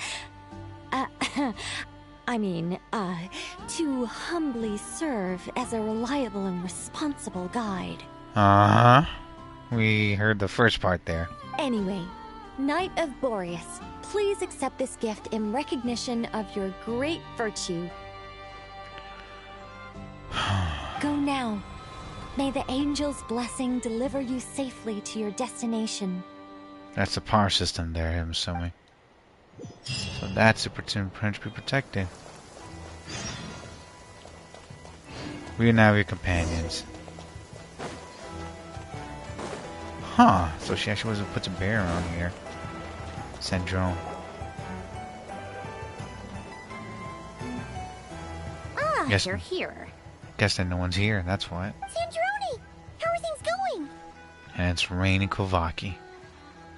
To humbly serve as a reliable and responsible guide. Uh-huh. We heard the first part there. Anyway, Knight of Boreas, please accept this gift in recognition of your great virtue. Go now. May the angel's blessing deliver you safely to your destination. That's the power system there, I'm assuming. So that's to pretend to be protected. We are now your companions. Huh, so she actually was puts a bear on here. Syndrome. Ah, you're here. Guess that no one's here, that's what. Sandrone! How are things going? And it's raining Kovaki.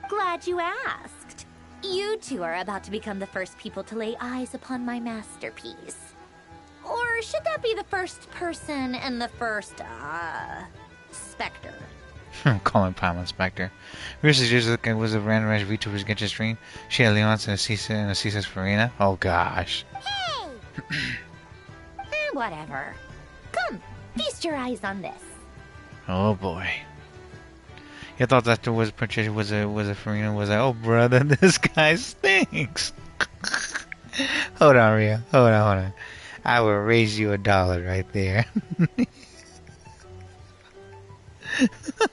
Glad you asked. You two are about to become the first people to lay eyes upon my masterpiece. Or should that be the first person and the first, specter? I'm calling Palm Inspector. Recently, was a randomized VTuber's Genshin stream. She had Leon's and a Cisa's Farina. Oh gosh. Hey! Whatever. Come, feast your eyes on this. Oh boy. You thought that was Patricia was a Farina was like, oh brother, this guy stinks. Hold on, Ria. Hold on. I will raise you $1 right there.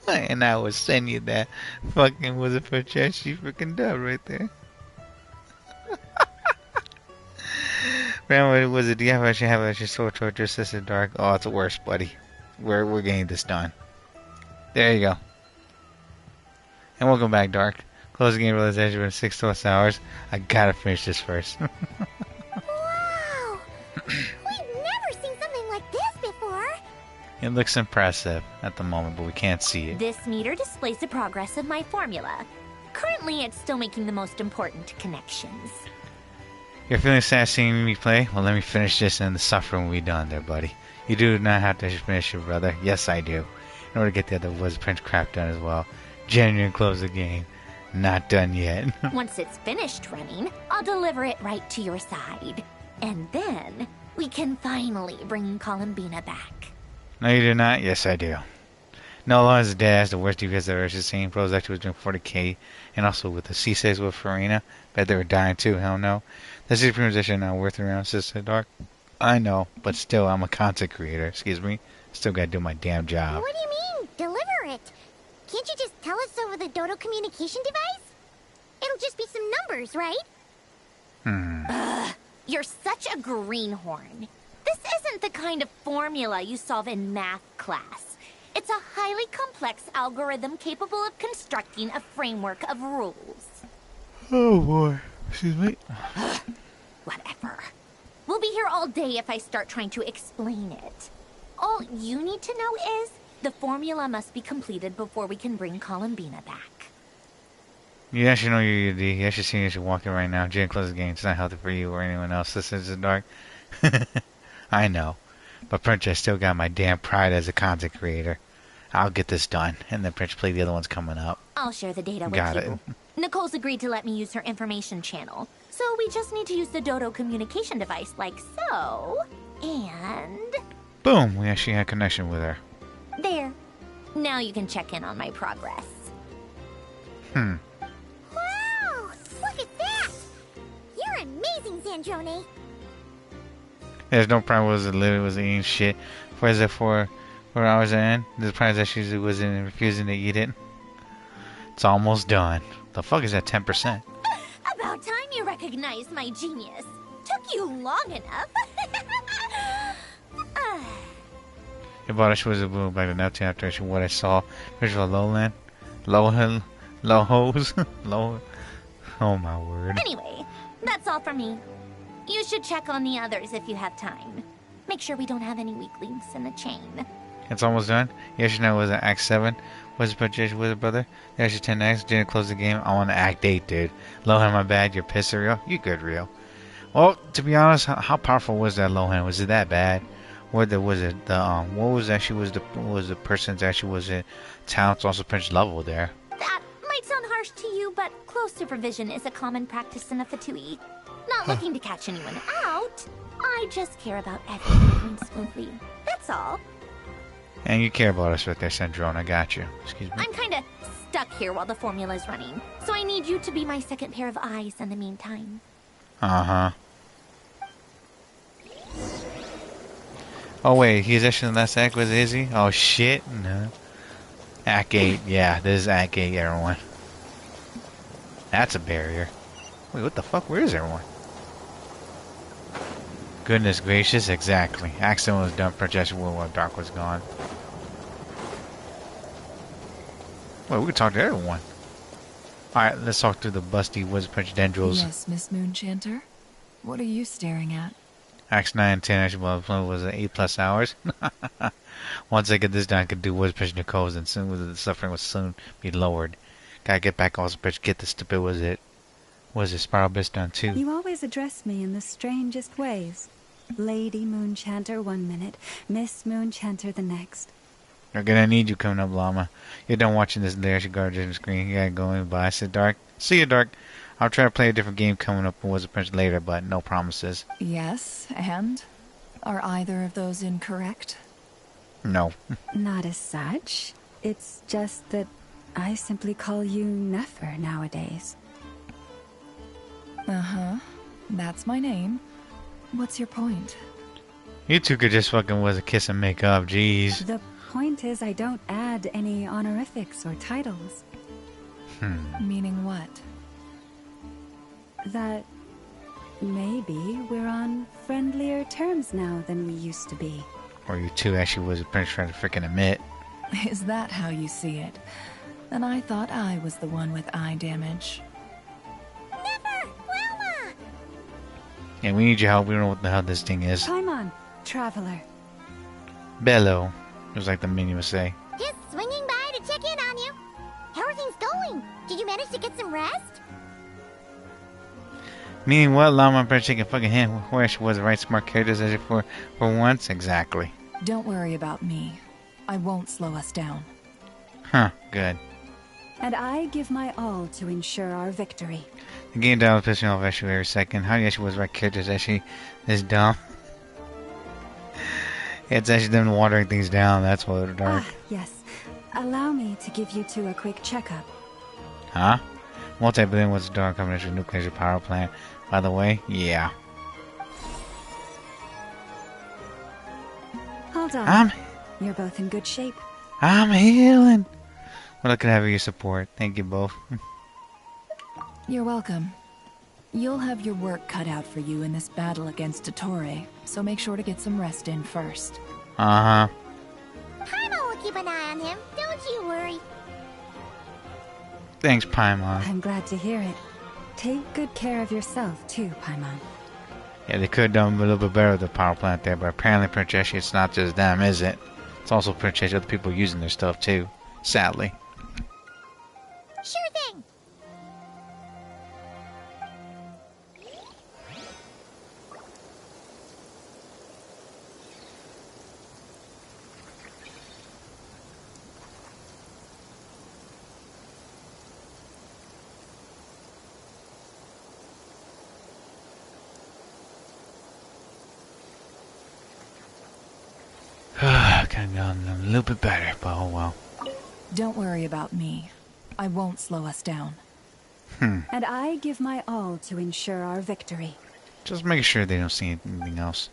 And I will send you that fucking was a Patricia she freaking dub right there. Grandma, was it? Do you actually have your sword toward your sister, Dark? Oh, it's the worst, buddy. We're getting this done. There you go. And welcome back, Dark. Close the game realization in 6+ hours. I gotta finish this first. Wow! We've never seen something like this before. It looks impressive at the moment, but we can't see it. This meter displays the progress of my formula. Currently, it's still making the most important connections. You're feeling sad seeing me play? Well, let me finish this and the suffering will be done there, buddy. You do not have to finish it, brother. Yes, I do. In order to get the other was Prince crap done as well. Genuine close the game. Not done yet. Once it's finished running, I'll deliver it right to your side. And then, we can finally bring Columbina back. No, you do not? Yes, I do. No longer is dead as the worst DPS I've ever seen. Pros actually was doing 40k, and also with the C6 with Farina. Bet they were dying too, hell no. The Supreme position now worth around Sister Dark. I know, but still, I'm a content creator. Excuse me. Still gotta do my damn job. What do you mean, deliver it? Can't you just tell us over the Dodo communication device? It'll just be some numbers, right? Ugh, you're such a greenhorn. This isn't the kind of formula you solve in math class. It's a highly complex algorithm capable of constructing a framework of rules. Oh boy. Excuse me. Whatever. We'll be here all day if I start trying to explain it. All you need to know is the formula must be completed before we can bring Columbina back. You actually know you're UD. You actually see you walking right now. Jane close the game. It's not healthy for you or anyone else. This is Dark. I know. But Princess still got my damn pride as a content creator. I'll get this done. And then Prince play the other ones coming up. I'll share the data with Got you. it. Nicole's agreed to let me use her information channel. So we just need to use the Dodo communication device like so. And... Boom! We actually had connection with her. there. Now you can check in on my progress. Wow! Look at that! You're amazing, Sandrone. There's no problem with it. Literally was eating shit. Was it 4 hours in? The prize that she wasn't refusing to eat it. It's almost done. The fuck is that 10%? About time you recognized my genius. Took you long enough. It bought a was a boom back to Neptune after what I saw. Visual Lohen. Lohen. Lohos. Lohen. Oh my word. Anyway, that's all from me. You should check on the others if you have time. Make sure we don't have any weak links in the chain. It's almost done. Yesterday was at Act 7. Was it Patricia with it, brother? There's 10 acts. Didn't close the game. I want to Act 8, dude. Lohen, my bad. You're pissed, Rio. You good, Rio. Well, to be honest, how powerful was that Lohen? Was it that bad? What was it? What was actually was the person's actually was it talents also Prince level there? That might sound harsh to you, but close supervision is a common practice in the Fatui. Not looking to catch anyone out. I just care about everything going smoothly. That's all. And you care about us right there, Sandrone. I got you. Excuse me. I'm kinda stuck here while the formula's running, so I need you to be my second pair of eyes in the meantime. Uh-huh. Oh wait, he's actually in the last act, is he? Oh shit, no. Act 8, yeah, this is Act 8, everyone. That's a barrier. Wait, what the fuck? Where is everyone? Goodness gracious, exactly. Act 7 was done, projection while Dark was gone. Well, we can talk to everyone. Alright, let's talk to the busty Wizard Prince Dendrils. Yes, Miss Moonchanter? What are you staring at? Acts 9 and 10 actually was 8+ hours. Once I get this done, I can do Wizard Prince Nicole's, and soon the suffering will soon be lowered. Gotta get back also Prince, get the stupid was it Spiral Bitch done too. You always address me in the strangest ways. Lady Moonchanter 1 minute, Miss Moonchanter the next. You're gonna need you coming up, Llama. You're done watching this there, she guarded the screen. You gotta go in by. I said, Dark. See you, Dark. I'll try to play a different game coming up with Wizard Prince later, but no promises. Yes, and? Are either of those incorrect? No. Not as such. It's just that I simply call you Nefer nowadays. Uh-huh. That's my name. What's your point? You two could just fucking was a kiss and make up, jeez. The point is I don't add any honorifics or titles. Meaning what? That maybe we're on friendlier terms now than we used to be. Or you two actually was a Prince trying to freaking admit. Is that how you see it? Then I thought I was the one with eye damage. Yeah, we need your help. We don't know what the hell this thing is. Paimon, Traveler. Bello. It was like the menu would say. Just swinging by to check in on you. How are things going? Did you manage to get some rest? Meaning what? Llama Prince taking fucking hand where she was the right smart characters as if for once? Exactly. Don't worry about me. I won't slow us down. Huh, good. And I give my all to ensure our victory. The game down pissing me off actually every second. How actually was right characters actually this dumb? It's actually them watering things down, that's what Dark. Yes. Allow me to give you two a quick checkup. Huh? Multi-billion was Dark combination nuclear power plant. By the way, yeah. Hold on. You're both in good shape. I'm healing. Well, I could have your support. Thank you both. You're welcome. You'll have your work cut out for you in this battle against Dottore, so make sure to get some rest in first. Uh-huh. Paimon will keep an eye on him. Don't you worry. Thanks, Paimon. I'm glad to hear it. Take good care of yourself, too, Paimon. Yeah, they could have done a little bit better with the power plant there, but apparently, Princess, it's not just them, is it? It's also Princess, other people using their stuff, too. Sadly. Sure thing. Could have done a little bit better, but oh well. Don't worry about me. I won't slow us down. And I give my all to ensure our victory. Just make sure they don't see anything else.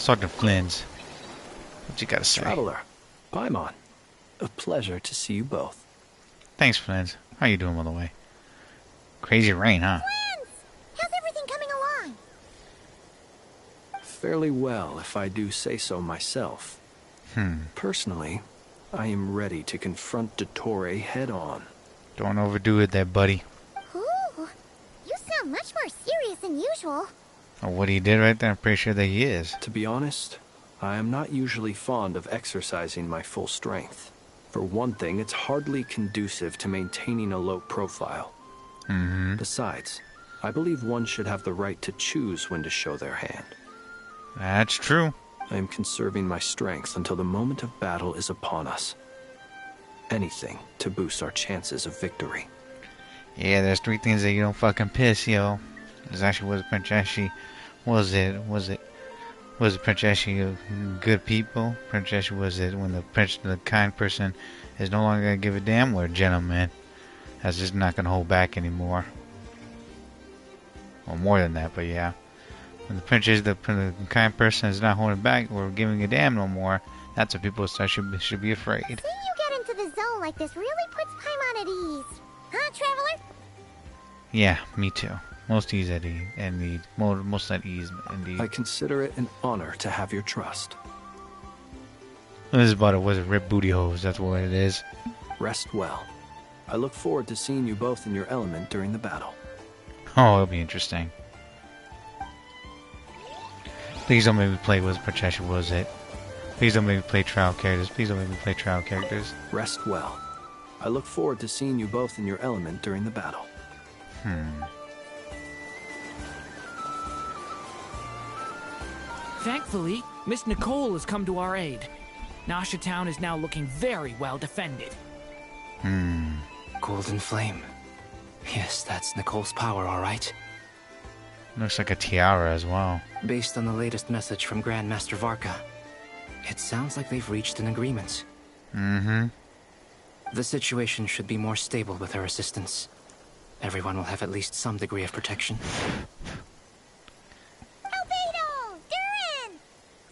Sergeant Flynn's. What you gotta say? Traveler, Paimon. A pleasure to see you both. Thanks, Flynn's. How you doing, by the way? Crazy rain, huh? Friends! How's everything coming along? Fairly well, if I do say so myself. Personally, I am ready to confront Dottore head-on. Don't overdo it there, buddy. Ooh, you sound much more serious than usual. Or what he did right there, I'm pretty sure that he is. To be honest, I am not usually fond of exercising my full strength. For one thing, it's hardly conducive to maintaining a low profile. Besides, I believe one should have the right to choose when to show their hand. That's true. I am conserving my strength until the moment of battle is upon us. Anything to boost our chances of victory. Yeah, there's 3 things that you don't fucking piss, yo. There's actually was Princess. Was it Princess good people? Princess was it when the kind person is no longer gonna give a damn, or a gentleman that's just not gonna hold back anymore. Or more than that, but yeah. When the Princess, the kind person is not holding back or giving a damn no more, that's what people should be afraid. Seeing you get into the zone like this really puts Paimon at ease. Huh, Traveler? Yeah, me too. Most ease at ease, indeed. Most at ease, indeed. I consider it an honor to have your trust. This is about a rip booty hose, that's what it is. Rest well. I look forward to seeing you both in your element during the battle. Oh, it'll be interesting. Please don't make me play with Princess was it. Please don't make me play trial characters. Please don't make me play trial characters. Rest well. I look forward to seeing you both in your element during the battle. Thankfully, Miss Nicole has come to our aid. Nasha Town is now looking very well defended. Golden Flame. Yes, that's Nicole's power, all right. Looks like a tiara as well. Based on the latest message from Grandmaster Varka, it sounds like they've reached an agreement. The situation should be more stable with her assistance. Everyone will have at least some degree of protection. Albedo! Durin!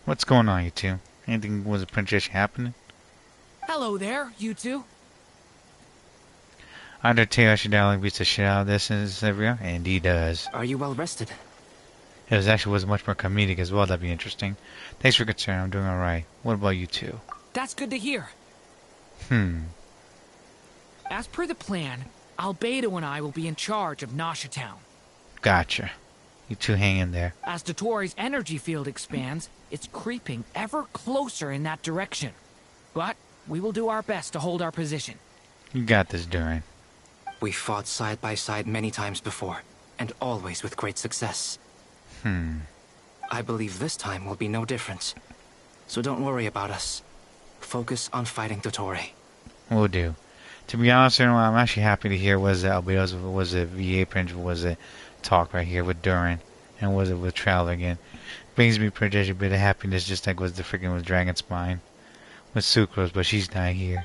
What's going on, you two? Anything was a Princess happening? Hello there, you two. I undertake I should download beats the shit out of this area, and he does. Are you well rested? It was much more comedic as well. That'd be interesting. Thanks for concern. I'm doing alright. What about you two? That's good to hear. As per the plan, Albedo and I will be in charge of Nasha Town. Gotcha. You two hang in there. As Dottore's energy field expands, it's creeping ever closer in that direction. But we will do our best to hold our position. You got this, Durin. We fought side by side many times before, and always with great success. I believe this time will be no different. So don't worry about us. Focus on fighting Dottore. Will do. To be honest, what I'm actually happy to hear was that Albedo's was a VA Prince was a talk right here with Durin, and was it with Traveler again. Brings me pretty a bit of happiness, just like was the freaking with Dragon Spine, with Sucrose, but she's not here.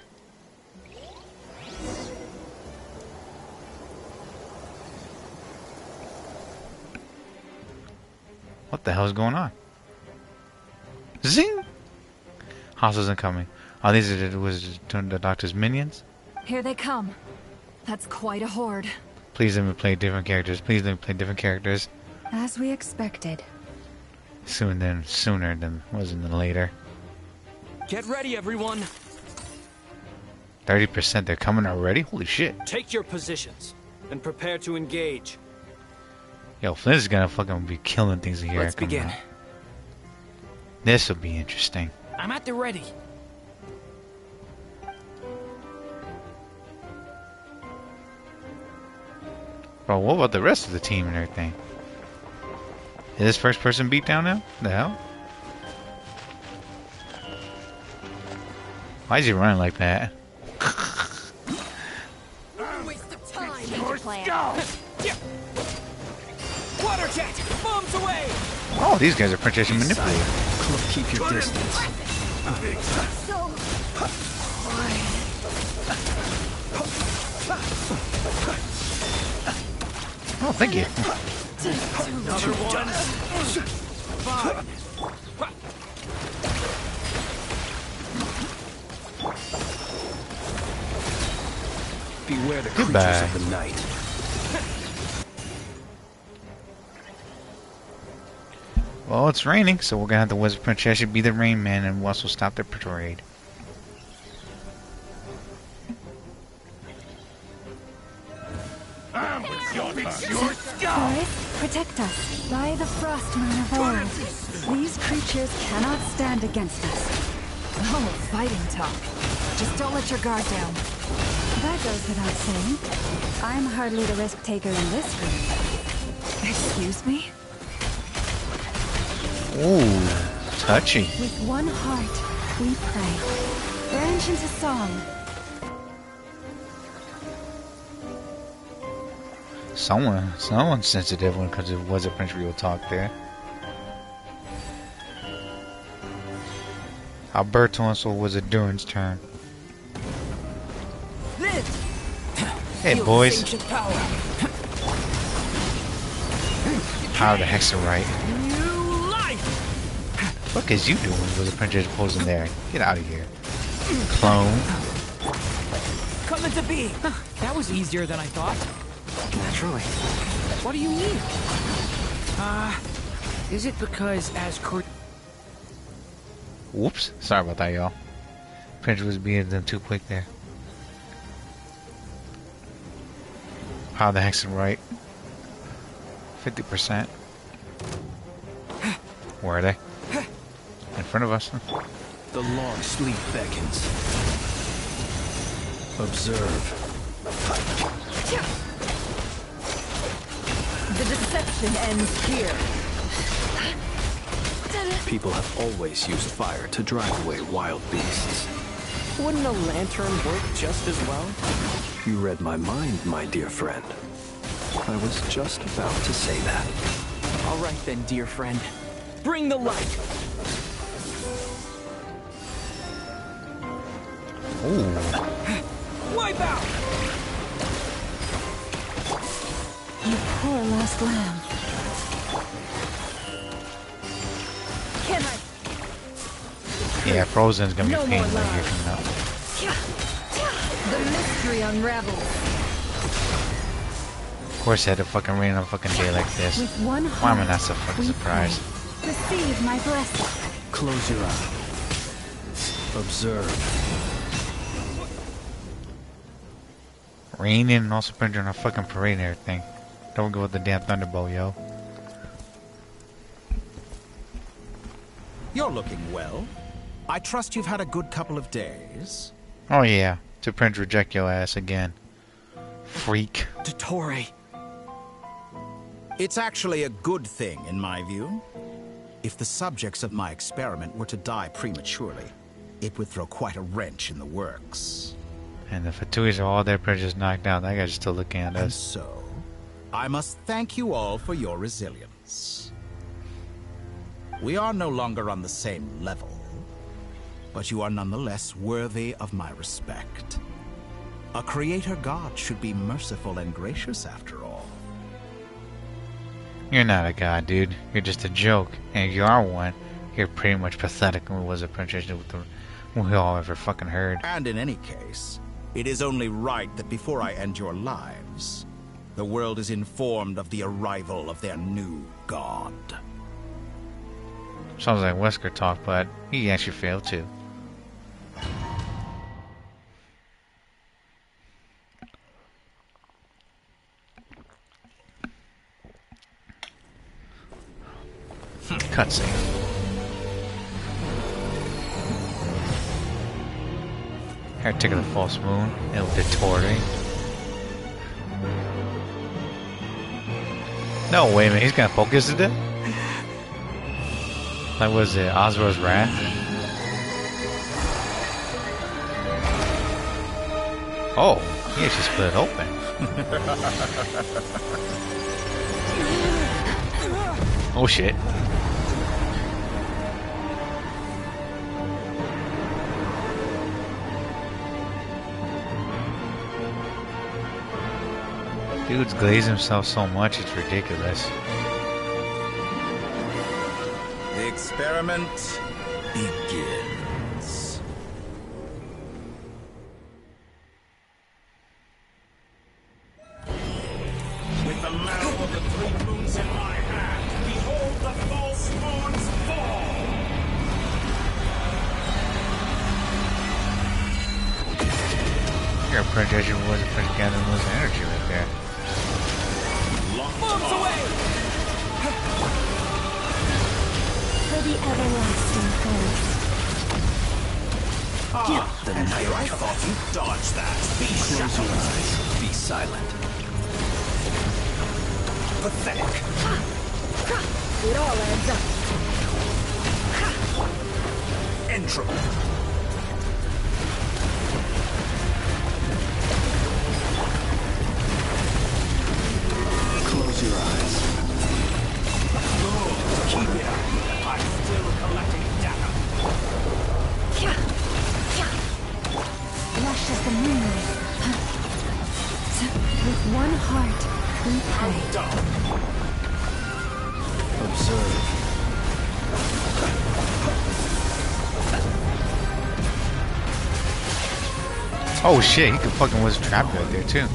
What the hell is going on? Zing! Hostiles incoming. Oh, these are the Doctor's minions? Here they come. That's quite a horde. Please let me play different characters. Please let me play different characters. As we expected. Sooner than wasn't later. Get ready, everyone. 30%, they're coming already? Holy shit. Take your positions and prepare to engage. Yo, Flynn is gonna fucking be killing things here. Let's begin. This will be interesting. I'm at the ready. Bro, what about the rest of the team and everything? Is this first person beat down now? The hell? Why is he running like that? Water jet! Bombs away! Oh, these guys are Princess manipulated. Keep your distance. Oh, thank you. Another one. Beware the Goodbye. creatures of the night. Well, it's raining, so we're gonna have the Wizard Princess should be the Rain Man, and we'll also stop the parade. Forest, protect us. By the frost moon of old, these creatures cannot stand against us. Oh, fighting talk. Just don't let your guard down. That goes without saying. I'm hardly the risk taker in this group. Excuse me? Ooh, touchy. With one heart, we pray. Branch into song. Someone's sensitive when it comes to Wizard Prince real talk there. Alberto and so was it Durin's turn. Hey boys. How the heck's right? What is you doing with the Princess posing there? Get out of here. Clone. Coming to be. That was easier than I thought. Naturally. What do you mean? Is it because as Whoops. Sorry about that, y'all. Prince was being them too quick there. How the heck's it right? 50%. Where are they? In front of us. The long sleep beckons. Observe. The deception ends here. People have always used fire to drive away wild beasts. Wouldn't a lantern work just as well? You read my mind, my dear friend. I was just about to say that. All right then, dear friend. Bring the light. Ooh. Wipe out! You poor lost lamb. Can I? Yeah, Frozen's gonna be a pain right here from now. The mystery unravels. Of course, it had to fucking rain on a fucking day like this. With one Why am I heart, not so fucking surprised? receive my blessing. Close your eye. Observe. Raining and also printing on a fucking parade and everything. Don't go with the damn Thunderbolt, yo. You're looking well. I trust you've had a good couple of days. Oh yeah, to Prince reject your ass again. Freak. Dottore. It's actually a good thing, in my view. If the subjects of my experiment were to die prematurely, it would throw quite a wrench in the works. And the Fatuis are all there, Prince just knocked out. That guy's still looking at us. And so, I must thank you all for your resilience. We are no longer on the same level, but you are nonetheless worthy of my respect. A creator god should be merciful and gracious after all. You're not a god, dude. You're just a joke. And if you are one, you're pretty much pathetic and was a princess we all ever fucking heard. And in any case, it is only right that before I end your lives, the world is informed of the arrival of their new god. Sounds like Wesker talk, but he actually failed too. Cutscene. Heretic of the False Moon, El Dottore. No, wait a minute, he's gonna focus it? Like, was it Ozra's Wrath? Oh, he actually split it open. Oh shit. Dude's glazed himself so much, it's ridiculous. The experiment begins. Prince as you was a Prince gathering was energy right there. Moves away! For the everlasting forest. The night I thought you dodged that. Close your eyes. Be silent. Pathetic. It all adds up. Intro. Close your eyes. Keep it up. I'm still collecting data. Lush as the moonlight. With one heart, we pray. Observe. Oh shit, he could fucking was trapped right there too.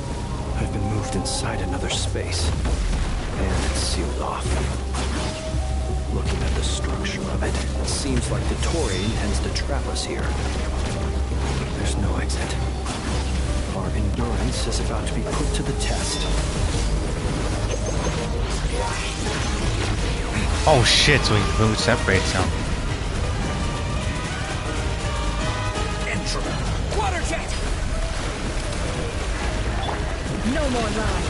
I've been moved inside another space, and it's sealed off. Looking at the structure of it, it seems like the Tory intends to trap us here. There's no exit. Our endurance is about to be put to the test. Oh shit, so he really separates him. Intro. Water jet! No more lies.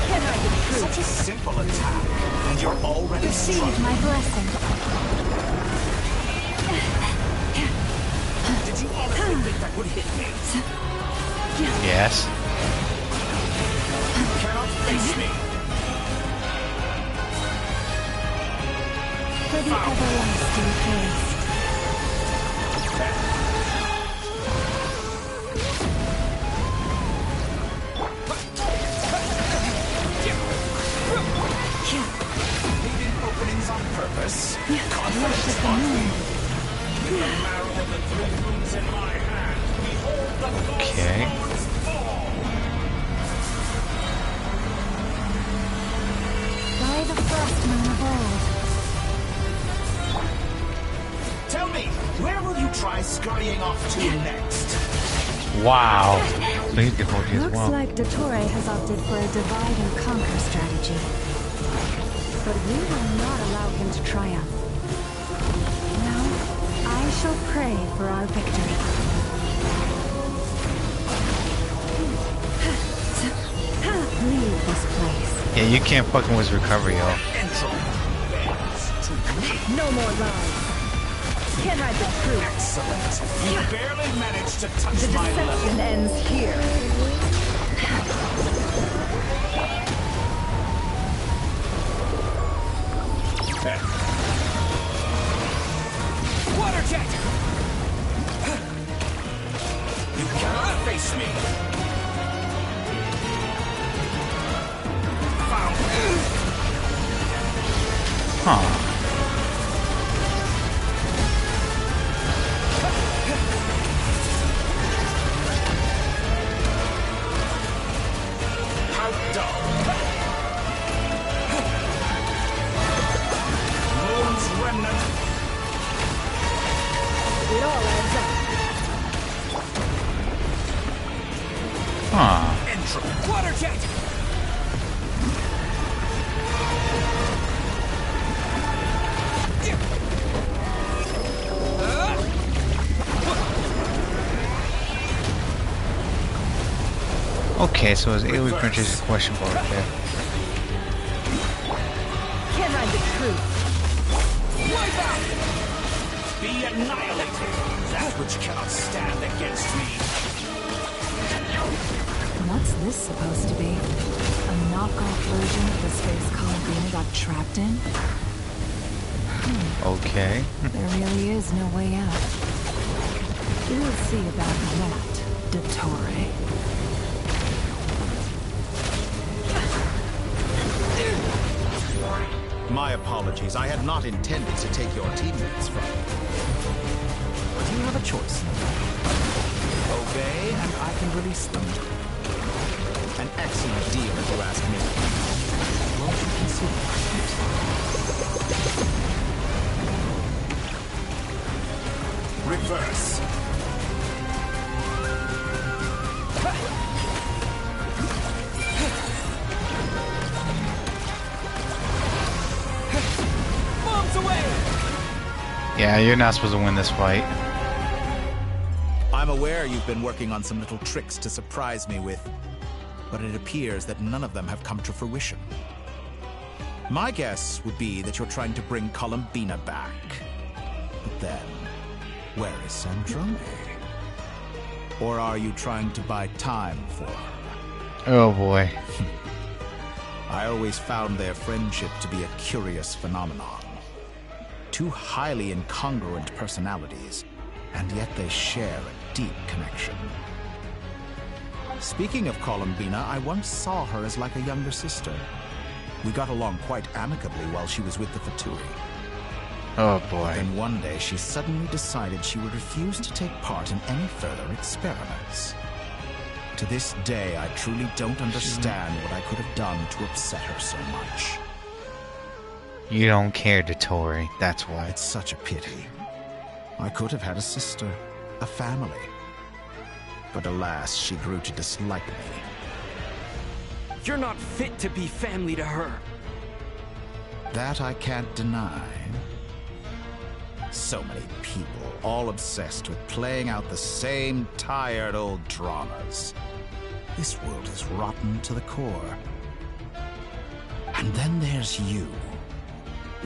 Can I be true? Such a simple attack, and you're already Receive struggling. my blessing. Did you honestly think that would hit me? Yes. You cannot face me. For the everlasting forest. Leaving openings on purpose. Confidence on me. With the marrow of the three moons in my hand, behold the Okay. false fall. By the first moon of old. Tell me, where will you try scurrying off to next? Wow. So he's defaulting as Looks well. like Dottore has opted for a divide and conquer strategy. But we will not allow him to triumph. Now, I shall pray for our victory. Leave this place. Yeah, you can't fucking with recovery, yo. No more lies. Can I be true? Excellent. You barely managed to touch The my level. deception ends here. Water jet! You cannot face me! Found. Huh. How dull. Moon's remnant. It all adds up. Huh. Intro. Water jet! Okay, so his AoE Prince is questionable right there. Can I be true? Wipe out! Be annihilated! That which cannot stand against me. What's this supposed to be? A knockoff version of the space Columbina got trapped in? Okay. There really is no way out. We'll see about that, Dottore. My apologies. I had not intended to take your teammates from you. But you have a choice. Obey, and I can release them. An excellent deal, if you ask me. Won't you consider it? Reverse. Yeah, you're not supposed to win this fight. I'm aware you've been working on some little tricks to surprise me with, but it appears that none of them have come to fruition. My guess would be that you're trying to bring Columbina back. But then, where is Sandrone? Or are you trying to buy time for her? Oh boy. I always found their friendship to be a curious phenomenon. Two highly incongruent personalities, and yet they share a deep connection. Speaking of Columbina, I once saw her as like a younger sister. We got along quite amicably while she was with the Fatui. Oh boy. Then one day she suddenly decided she would refuse to take part in any further experiments. To this day, I truly don't understand what I could have done to upset her so much. You don't care, Dottore, that's why. It's such a pity. I could have had a sister, a family. But alas, she grew to dislike me. You're not fit to be family to her. That I can't deny. So many people, all obsessed with playing out the same tired old dramas. This world is rotten to the core. And then there's you.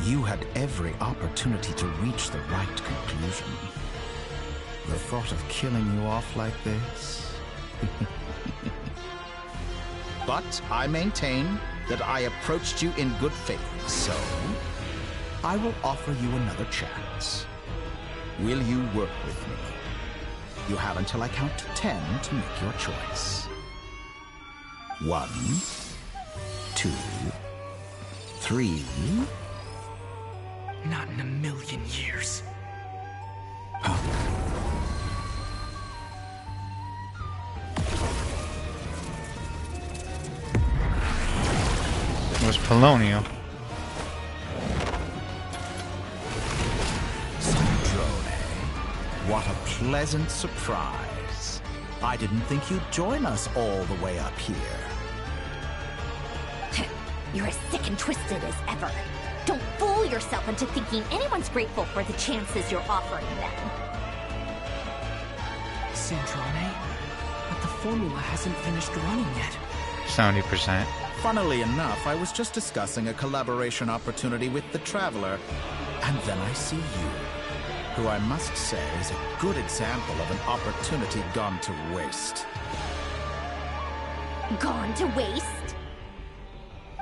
You had every opportunity to reach the right conclusion. The thought of killing you off like this? But I maintain that I approached you in good faith, so I will offer you another chance. Will you work with me? You have until I count to 10 to make your choice. 1, 2, 3. Not in a million years. It was Polonio. What a pleasant surprise. I didn't think you'd join us all the way up here. You're as sick and twisted as ever. Don't fool yourself into thinking anyone's grateful for the chances you're offering them. Sandrone, but the formula hasn't finished running yet. 70%. Funnily enough, I was just discussing a collaboration opportunity with the Traveler, and then I see you, who I must say is a good example of an opportunity gone to waste. Gone to waste?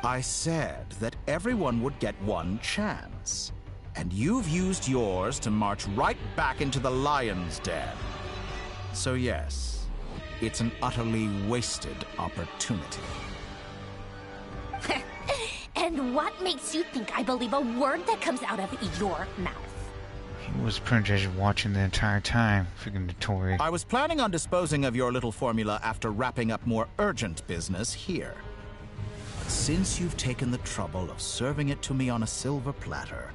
I said that everyone would get one chance, and you've used yours to march right back into the lion's den. So yes, it's an utterly wasted opportunity. And what makes you think I believe a word that comes out of your mouth? He was pretty much watching the entire time, freaking Dottore. I was planning on disposing of your little formula after wrapping up more urgent business here. But since you've taken the trouble of serving it to me on a silver platter,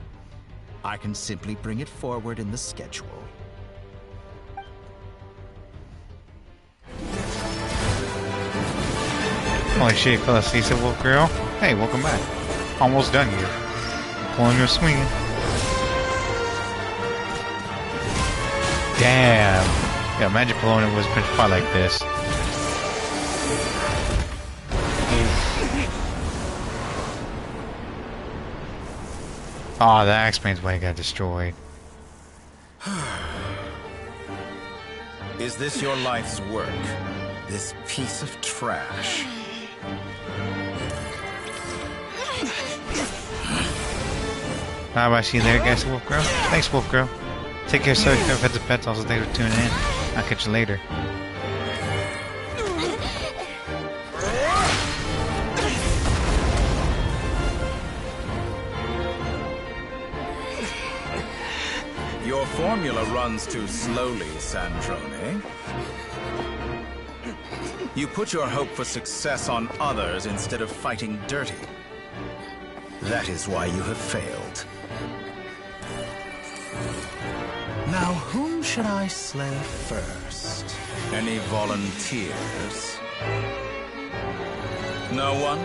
I can simply bring it forward in the schedule. Holy shit, fell asleep at Wolf Girl. Hey, welcome back. Almost done here. Pulling your swinging. Damn. Yeah, imagine Polonio was pretty far like this. Oh, that explains why he got destroyed. Is this your life's work? This piece of trash? How about you there, guys, Wolf Girl? Thanks, Wolf Girl. Take care, so pets and pets. Also, thanks for tuning in. I'll catch you later. Your formula runs too slowly, Sandrone. You put your hope for success on others instead of fighting dirty. That is why you have failed. Now, whom should I slay first? Any volunteers? No one?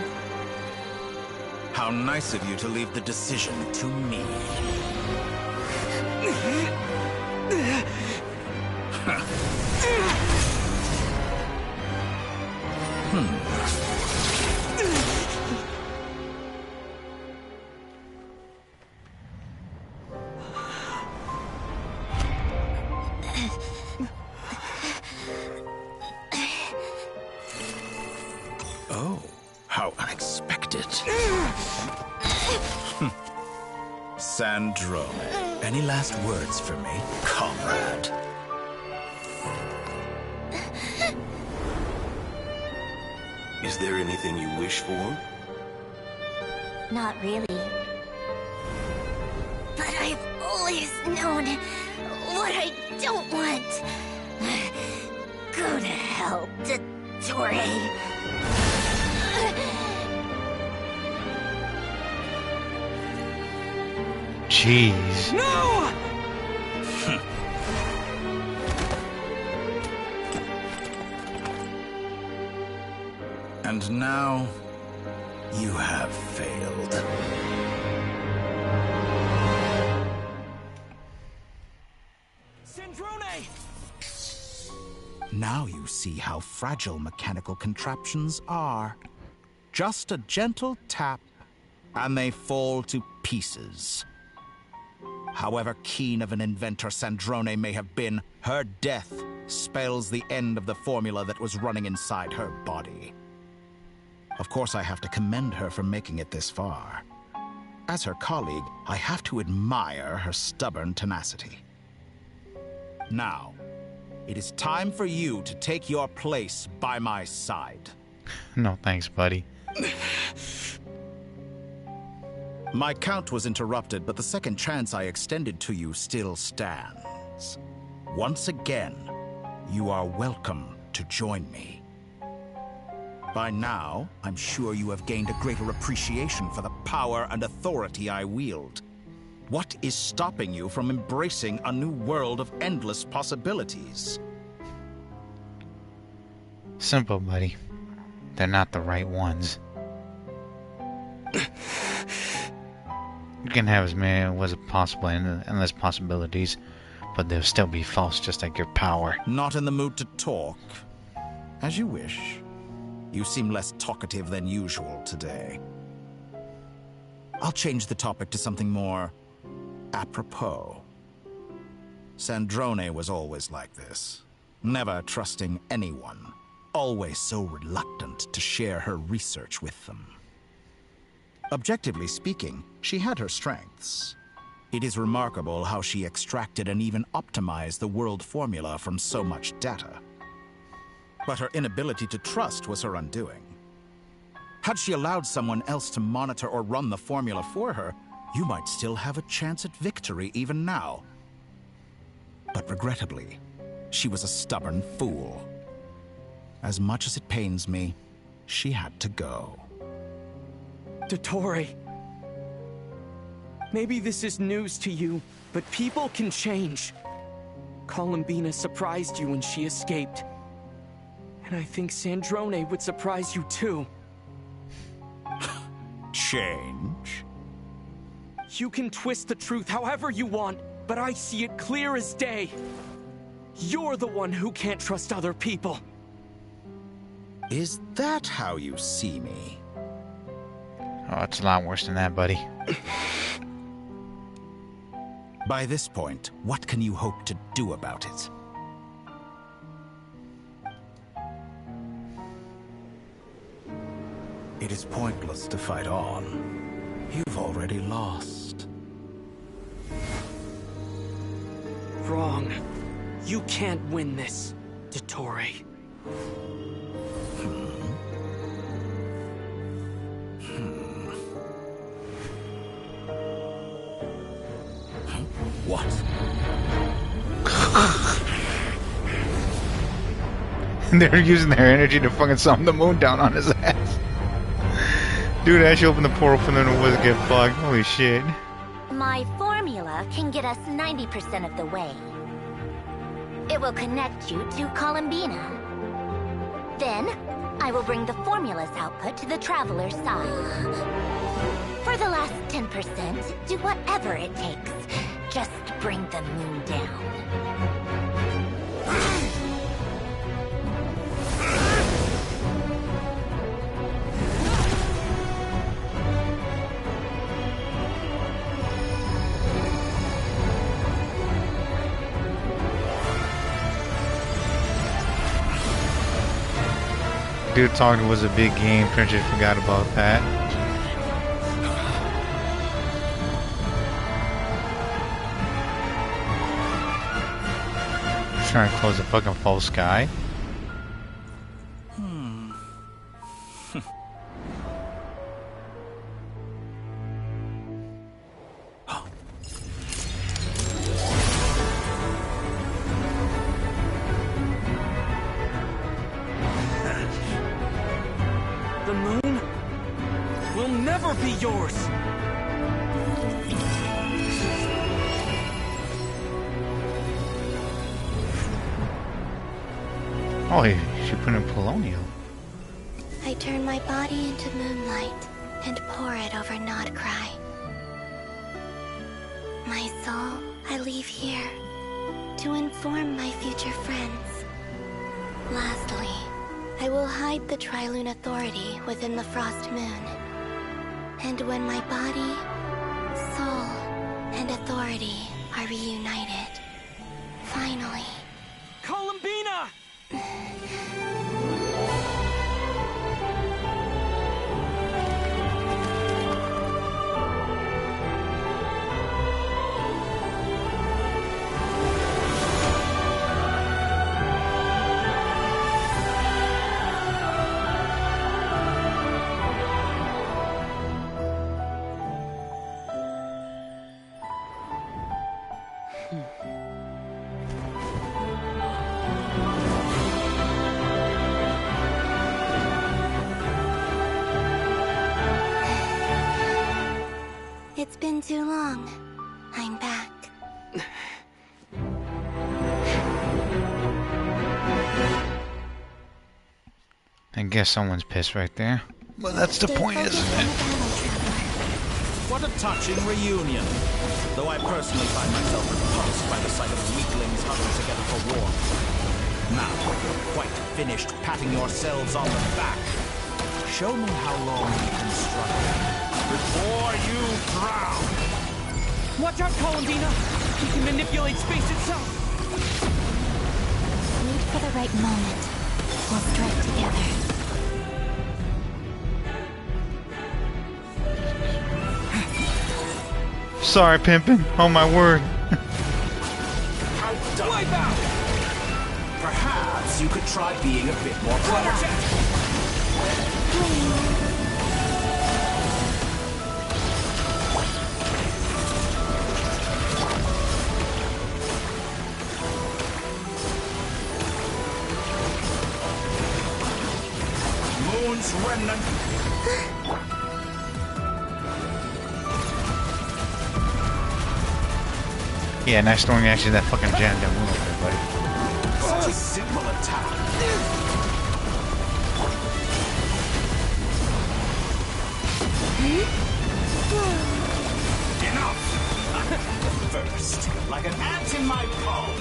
How nice of you to leave the decision to me. Oh, how unexpected. Sandrone, any last words for me, comrade? Is there anything you wish for? Not really. But I've always known what I don't want. Go to hell, Dottore. Jeez. No! And now, you have failed. Sandrone! Now you see how fragile mechanical contraptions are. Just a gentle tap, and they fall to pieces. However keen of an inventor Sandrone may have been, her death spells the end of the formula that was running inside her body. Of course, I have to commend her for making it this far. As her colleague, I have to admire her stubborn tenacity. Now, it is time for you to take your place by my side. No thanks, buddy. My count was interrupted, but the second chance I extended to you still stands. Once again, you are welcome to join me. By now, I'm sure you have gained a greater appreciation for the power and authority I wield. What is stopping you from embracing a new world of endless possibilities? Simple, buddy. They're not the right ones. You can have as many as possible and endless possibilities, but they'll still be false, just like your power. Not in the mood to talk? As you wish. You seem less talkative than usual today. I'll change the topic to something more apropos. Sandrone was always like this. Never trusting anyone. Always so reluctant to share her research with them. Objectively speaking, she had her strengths. It is remarkable how she extracted and even optimized the world formula from so much data. But her inability to trust was her undoing. Had she allowed someone else to monitor or run the formula for her, you might still have a chance at victory even now. But regrettably, she was a stubborn fool. As much as it pains me, she had to go. Dottore. Maybe this is news to you, but people can change. Columbina surprised you when she escaped. And I think Sandrone would surprise you too. Change? You can twist the truth however you want, but I see it clear as day. You're the one who can't trust other people. Is that how you see me? Oh, it's a lot worse than that, buddy. By this point, what can you hope to do about it? It is pointless to fight on. You've already lost. Wrong. You can't win this, Dottore. What? They're using their energy to fucking summon the moon down on his ass. Dude actually opened the portal for them to was get fucked. Holy shit. My formula can get us 90% of the way. It will connect you to Columbina. Then, I will bring the formula's output to the Traveler's side. For the last 10%, do whatever it takes. just bring the moon down. Dude talking was a big game. Pretty much forgot about that. Trying to close the fucking false sky. The moon will never be yours. Oh, she put in Polonial. I turn my body into moonlight and pour it over Nodcry. My soul I leave here to inform my future friends. Lastly, I will hide the Trilune Authority within the Frost Moon. And when my body, soul, and authority are reunited, finally... Columbina! It's been too long. I'm back. I guess someone's pissed right there. Well, that's the point, isn't it? What a touching reunion. Though I personally find myself repulsed by the sight of weaklings huddled together for war. Now, you're quite finished patting yourselves on the back. Show me how long you can struggle before you drown. Watch out, Columbina! He can manipulate space itself! Wait for the right moment. We'll strike together. Sorry, pimpin'. Oh my word. Wipe out! Perhaps you could try being a bit more clever. Moon's remnant. Yeah, nice throwing actually that fucking jam that moon over there, buddy. Such a simple attack. Enough! First, like an ant in my palm.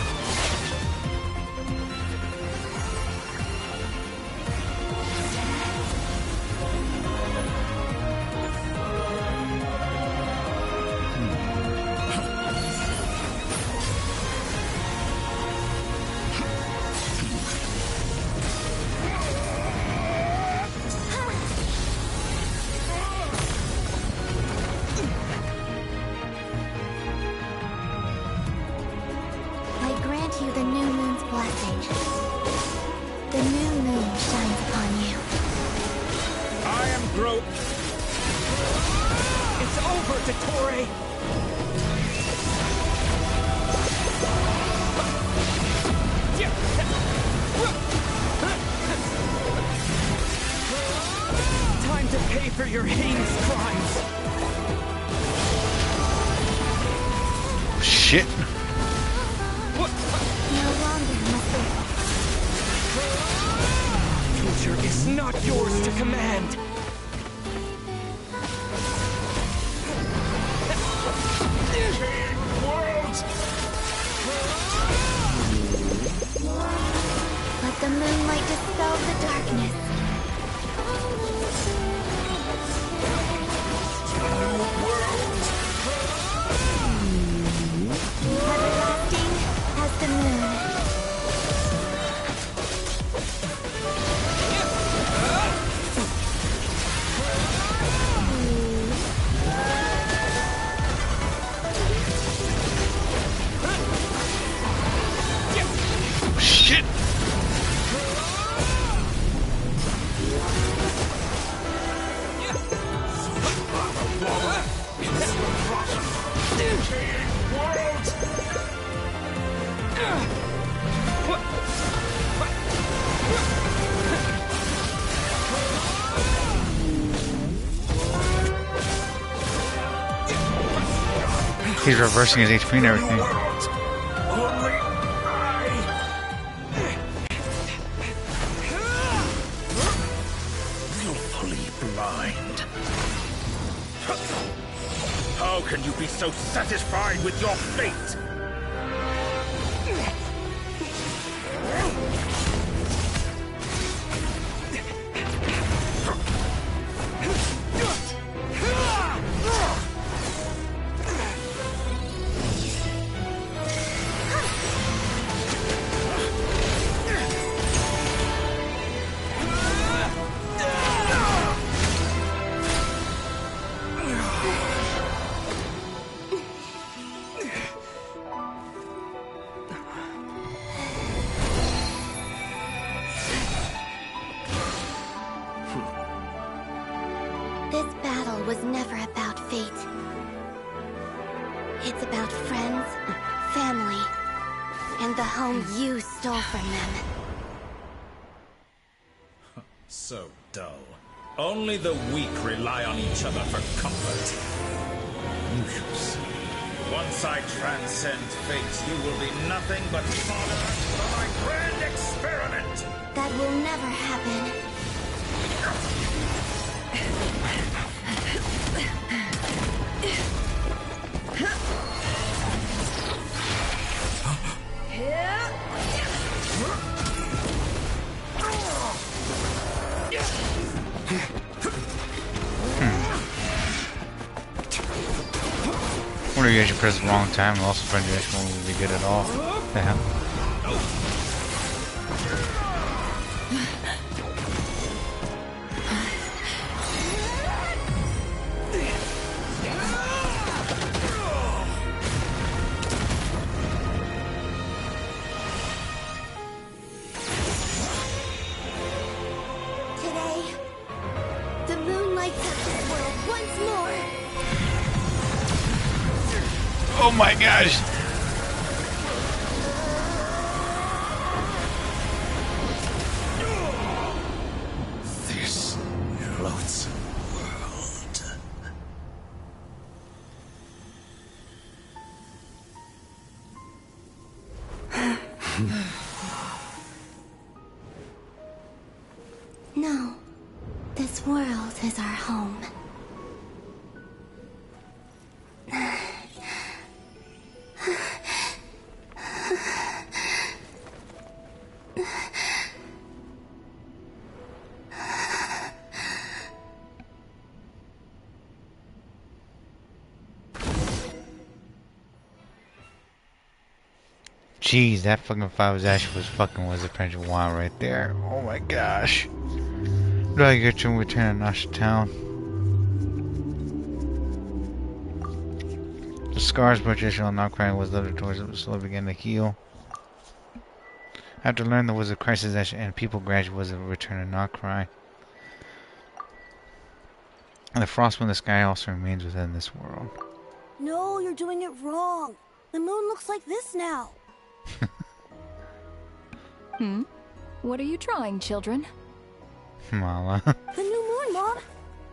You the new moon's blessing. The new moon shines upon you. I am Groot. It's over, Dottore! Time to pay for your heinous crimes! Shit. Future is not yours to command. World He's reversing his HP and everything. Willfully blind. How can you be so satisfied with your fate? So dull. Only the weak rely on each other for comfort. You shall see. Once I transcend fate, you will be nothing but fodder for my grand experiment. That will never happen. What if you actually press the wrong time and also find you actually won't be good at all? The hell? Today, the moon lights up this world once more. Oh my gosh! This loathsome world. No, this world is our home. Jeez, that fucking fight was actually was a Prince of Wine right there. Oh my gosh. Do I get you in return to Nasha Town? The scars British on not crying was lifted towards it, slowly began to heal. After learning there was a crisis and people gradually was a return to not cry. And the frost in the sky also remains within this world. No, you're doing it wrong. The moon looks like this now. What are you drawing, children? Mala. The new moon, Mom.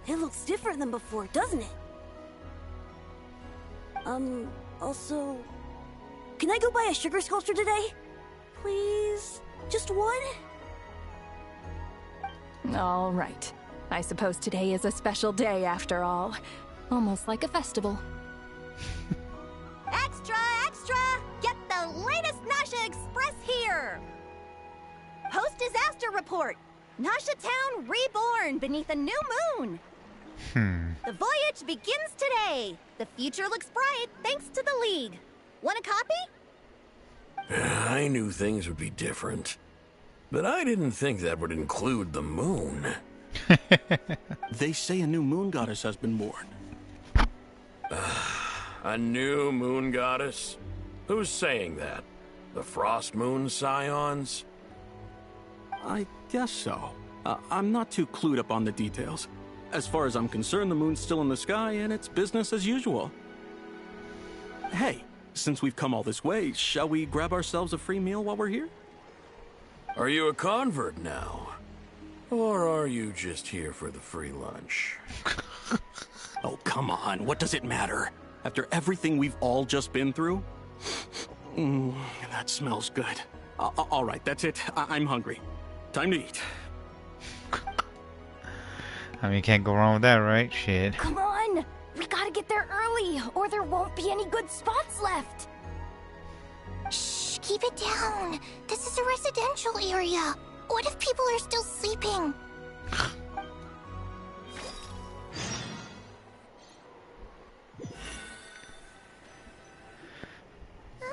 It looks different than before, doesn't it? Also... Can I go buy a sugar sculpture today? Please? Just one? All right. I suppose today is a special day after all. Almost like a festival. Extra, extra! Get the latest Nasha Express here! Post-disaster report! Nasha Town reborn beneath a new moon! The voyage begins today! The future looks bright thanks to the League. Want a copy? I knew things would be different, but I didn't think that would include the moon. They say a new moon goddess has been born. A new moon goddess? Who's saying that? The Frost Moon Scions? I guess so. I'm not too clued up on the details. As far as I'm concerned, the moon's still in the sky and it's business as usual. Hey, since we've come all this way, shall we grab ourselves a free meal while we're here? Are you a convert now? Or are you just here for the free lunch? Oh, come on. What does it matter? After everything we've all just been through? That smells good. All right, that's it. I'm hungry. Time to eat. I mean, you can't go wrong with that, right? Shit. Come on! We gotta get there early, or there won't be any good spots left! Shh, keep it down. This is a residential area. What if people are still sleeping?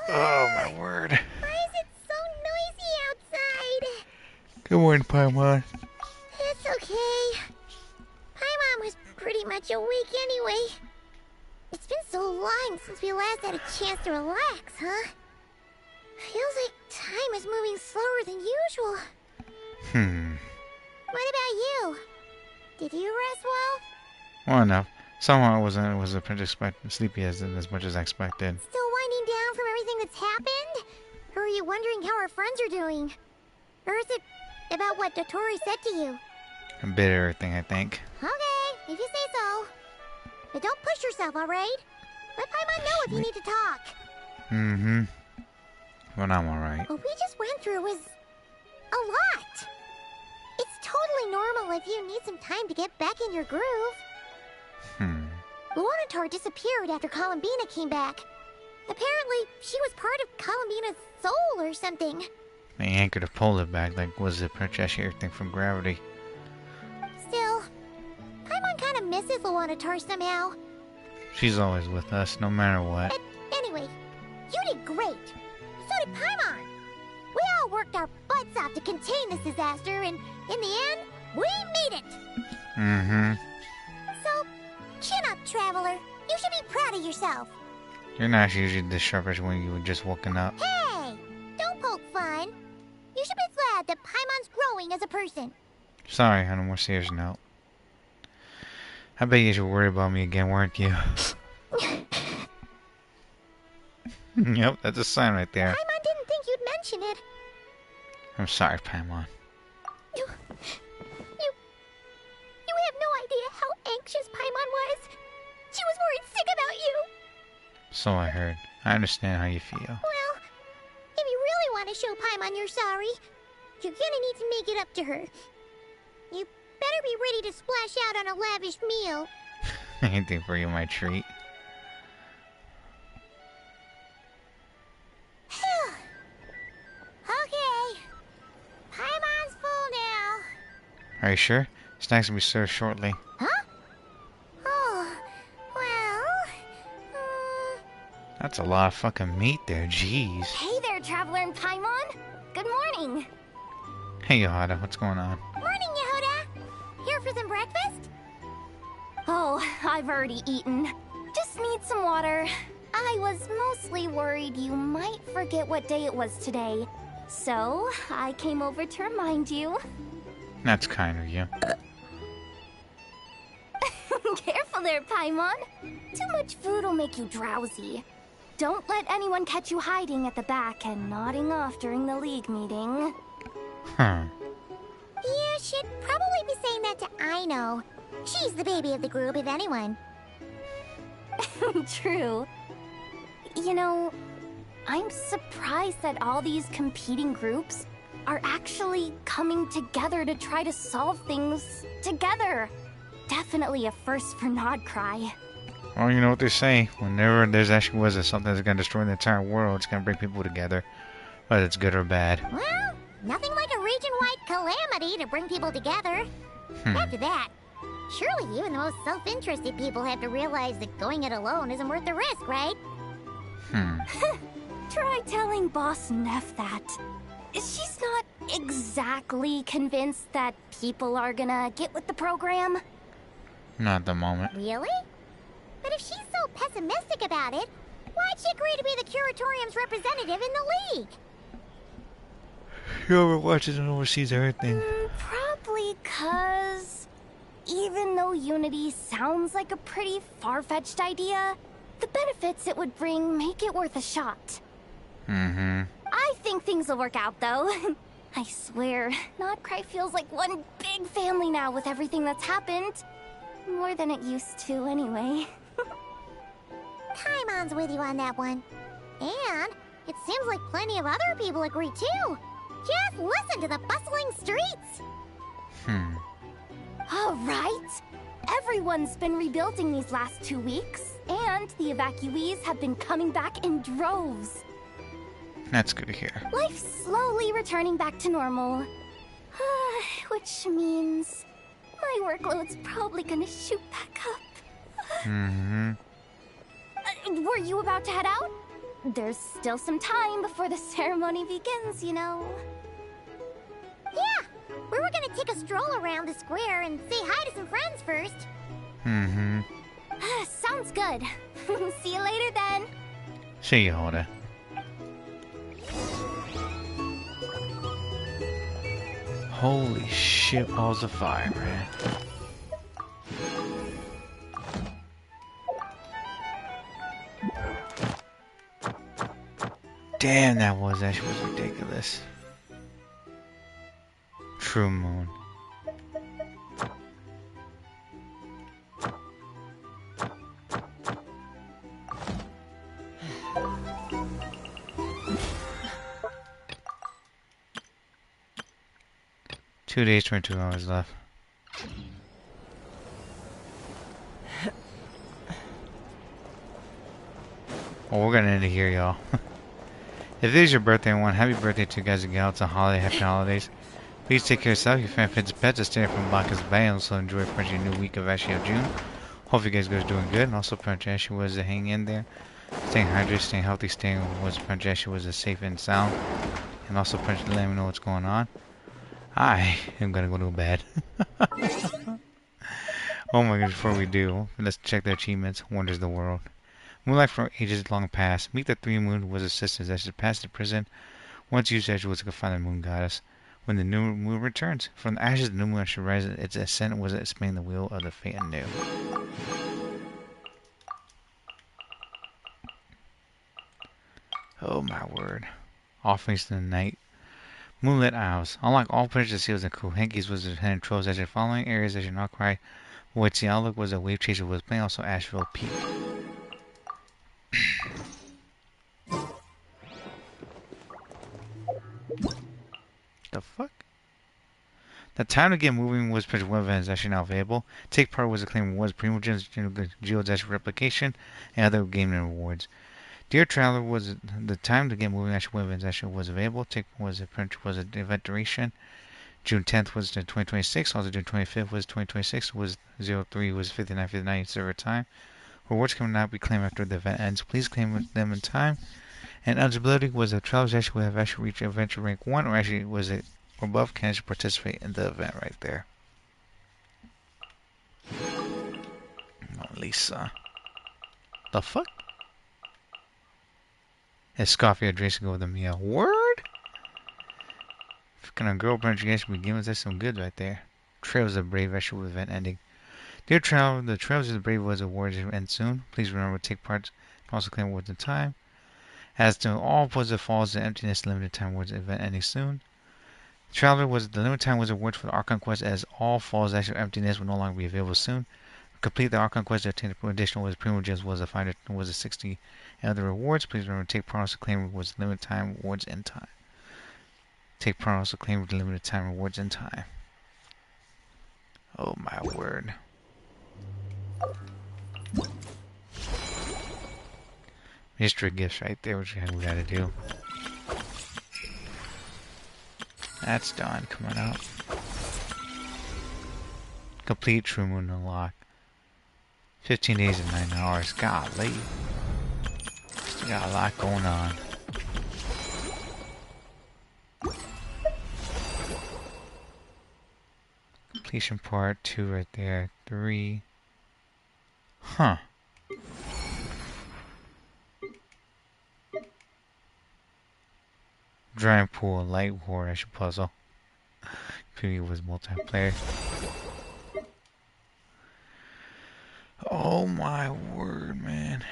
Oh, my word. Why is it so noisy outside? Good morning, Paimon. It's okay. Paimon was pretty much awake anyway. It's been so long since we last had a chance to relax, huh? Feels like time is moving slower than usual. What about you? Did you rest well? Well enough. Somehow I wasn't sleepy as much as I expected. Still winding down from everything that's happened? Or are you wondering how our friends are doing? Or is it about what Dotori said to you? A bit of everything, I think. Okay, if you say so. But don't push yourself, alright? Let Paimon know if you need to talk. Mm-hmm. But I'm alright. What we just went through was a lot. It's totally normal if you need some time to get back in your groove. Lohen disappeared after Columbina came back. Apparently, she was part of Columbina's soul or something. They anchored a polar back like was the Princess everything from gravity. Still, Paimon kind of misses Lohen somehow. She's always with us, no matter what. Anyway, you did great. So did Paimon. We all worked our butts off to contain this disaster, and in the end, we made it. Mm-hmm. So, chin up, Traveler. You should be proud of yourself. You're not usually this sharpish when you were just woken up. Hey, don't poke fun. You should be glad that Paimon's growing as a person. Sorry, on a more serious note. I bet you were worried about me again, weren't you? Yep, that's a sign right there. Paimon didn't think you'd mention it. I'm sorry, Paimon. You have no idea how anxious Paimon was. She was worried sick about you. So I heard. I understand how you feel. Well, if you really want to show Paimon you're sorry, you're gonna need to make it up to her. You better be ready to splash out on a lavish meal. Anything for you, my treat. Okay. Paimon's full now. Are you sure? Snacks will be served shortly. Huh? Oh, well... That's a lot of fucking meat there, jeez. Hey there, Traveler and Paimon. Good morning. Hey, Yohada, what's going on? Morning, Yehuda. Here for some breakfast? Oh, I've already eaten. Just need some water. I was mostly worried you might forget what day it was today. So, I came over to remind you. That's kind of you. Careful there, Paimon. Too much food will make you drowsy. Don't let anyone catch you hiding at the back and nodding off during the league meeting. Huh. You should probably be saying that to Aino. She's the baby of the group, if anyone. True. You know, I'm surprised that all these competing groups are actually coming together to try to solve things together. Definitely a first for Nodcry. Well, you know what they say. Whenever there's actually something that's gonna destroy the entire world, it's gonna bring people together. Whether it's good or bad. Well, nothing like a region-wide calamity to bring people together. After that, surely even the most self-interested people have to realize that going it alone isn't worth the risk, right? Try telling Boss Neff that. She's not exactly convinced that people are gonna get with the program. Not at the moment. Really? But if she's so pessimistic about it, why'd she agree to be the Curatorium's representative in the league? Whoever watches and oversees everything. Probably 'cause even though unity sounds like a pretty far-fetched idea, the benefits it would bring make it worth a shot. Mm-hmm. I think things will work out, though. I swear, Notcry feels like one big family now with everything that's happened. More than it used to, anyway. Paimon's with you on that one. And it seems like plenty of other people agree, too. Just listen to the bustling streets. All right. Everyone's been rebuilding these last 2 weeks, and the evacuees have been coming back in droves. That's good to hear. Life's slowly returning back to normal. Which means my workload's probably gonna shoot back up. Were you about to head out? There's still some time before the ceremony begins, you know. Yeah, we were gonna take a stroll around the square and say hi to some friends first. Sounds good. See you later then. See you, Hoda. Holy shit, balls of fire, man. Damn, that was ridiculous. True moon. Two days, 22 hours left. Well, we're gonna end it here, y'all. If this is your birthday and one, happy birthday to you guys and gals. It's a holiday, happy holidays. Please take care of yourself, your family, friends, pets, and stay from Bacchus Bay. And also enjoy your new week of Ashley of June. Hope you guys doing good. And also, Ashley was to hang in there. Staying hydrated, staying healthy, Ashley was safe and sound. And also, let me know what's going on. I am gonna go to bed. Oh my gosh, before we do, let's check the achievements. Wonders the world. Moonlight for ages long past. Meet the three moon was a sister that should pass the prison. Once used as was to find the moon goddess. When the new moon returns, from the ashes the new moon should rise. Its ascent was to spin the wheel of the fate anew. Oh my word. Offerings to the night. Moonlit Isles. Unlike all pleasure seals and Kohenkis was the hidden trolls as your following areas as your not cry. What's the outlook was a wave chaser was playing also Asheville Peak. The fuck? The time to get moving was pretty well is actually now available. Take part was a claim was Primo Geodash replication and other gaming rewards. Dear Traveler was the time to get moving actually was available. Take was an event duration. June 10th was the 2026. Also June 25th was 2026. Was 03 was 59:59 server time. Rewards can not be claimed after the event ends. Please claim them in time. And eligibility was a travelers actually would have actually reached adventure rank 1 or actually was it above can actually participate in the event right there. Oh, Lisa. The fuck? Is Scoffy addressing over the meal? Word? Can a girl branch actually be giving us some good right there? Trails of Brave actual event ending. Dear Traveler, the Trails of the Brave was awarded to end soon. Please remember to take part. Also claim awards in time. As to all positive falls, the emptiness limited time awards event ending soon. Traveler was the limited time was awarded for the Archon quest as all falls actual emptiness will no longer be available soon. Complete the Archon quest to obtain the additional was Primo Gems was a finder was a 60 and other rewards. Please remember to take part also claim was limited time rewards in time. Take part also claim with limited time rewards in time. Oh my word. Mystery gifts right there, which we gotta do. That's done, coming up. Complete True Moon Unlock. 15 days and 9 hours. Golly. Still got a lot going on. Completion part 2 right there. 3. Huh. Giant pool, light war, I should puzzle. Preview was multiplayer. Oh my word, man.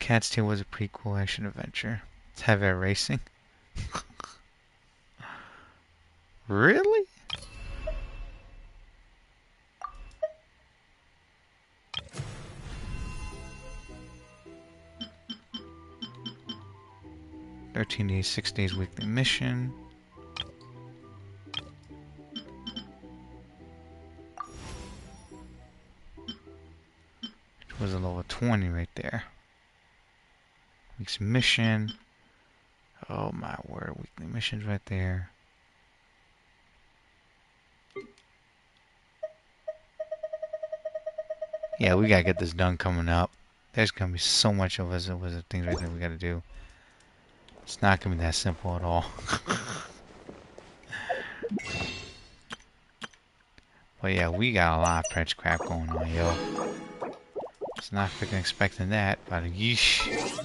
Cat's Tail was a prequel action adventure. It's heavy racing. Really? "13 days, 6 days weekly mission." It was a level 20 right there. Week's mission. Oh my word, weekly missions right there. Yeah, we gotta get this done coming up. There's gonna be so much of us things right there we gotta do. It's not gonna be that simple at all. But yeah, we got a lot of French crap going on, yo. It's not freaking expecting that, but yeesh.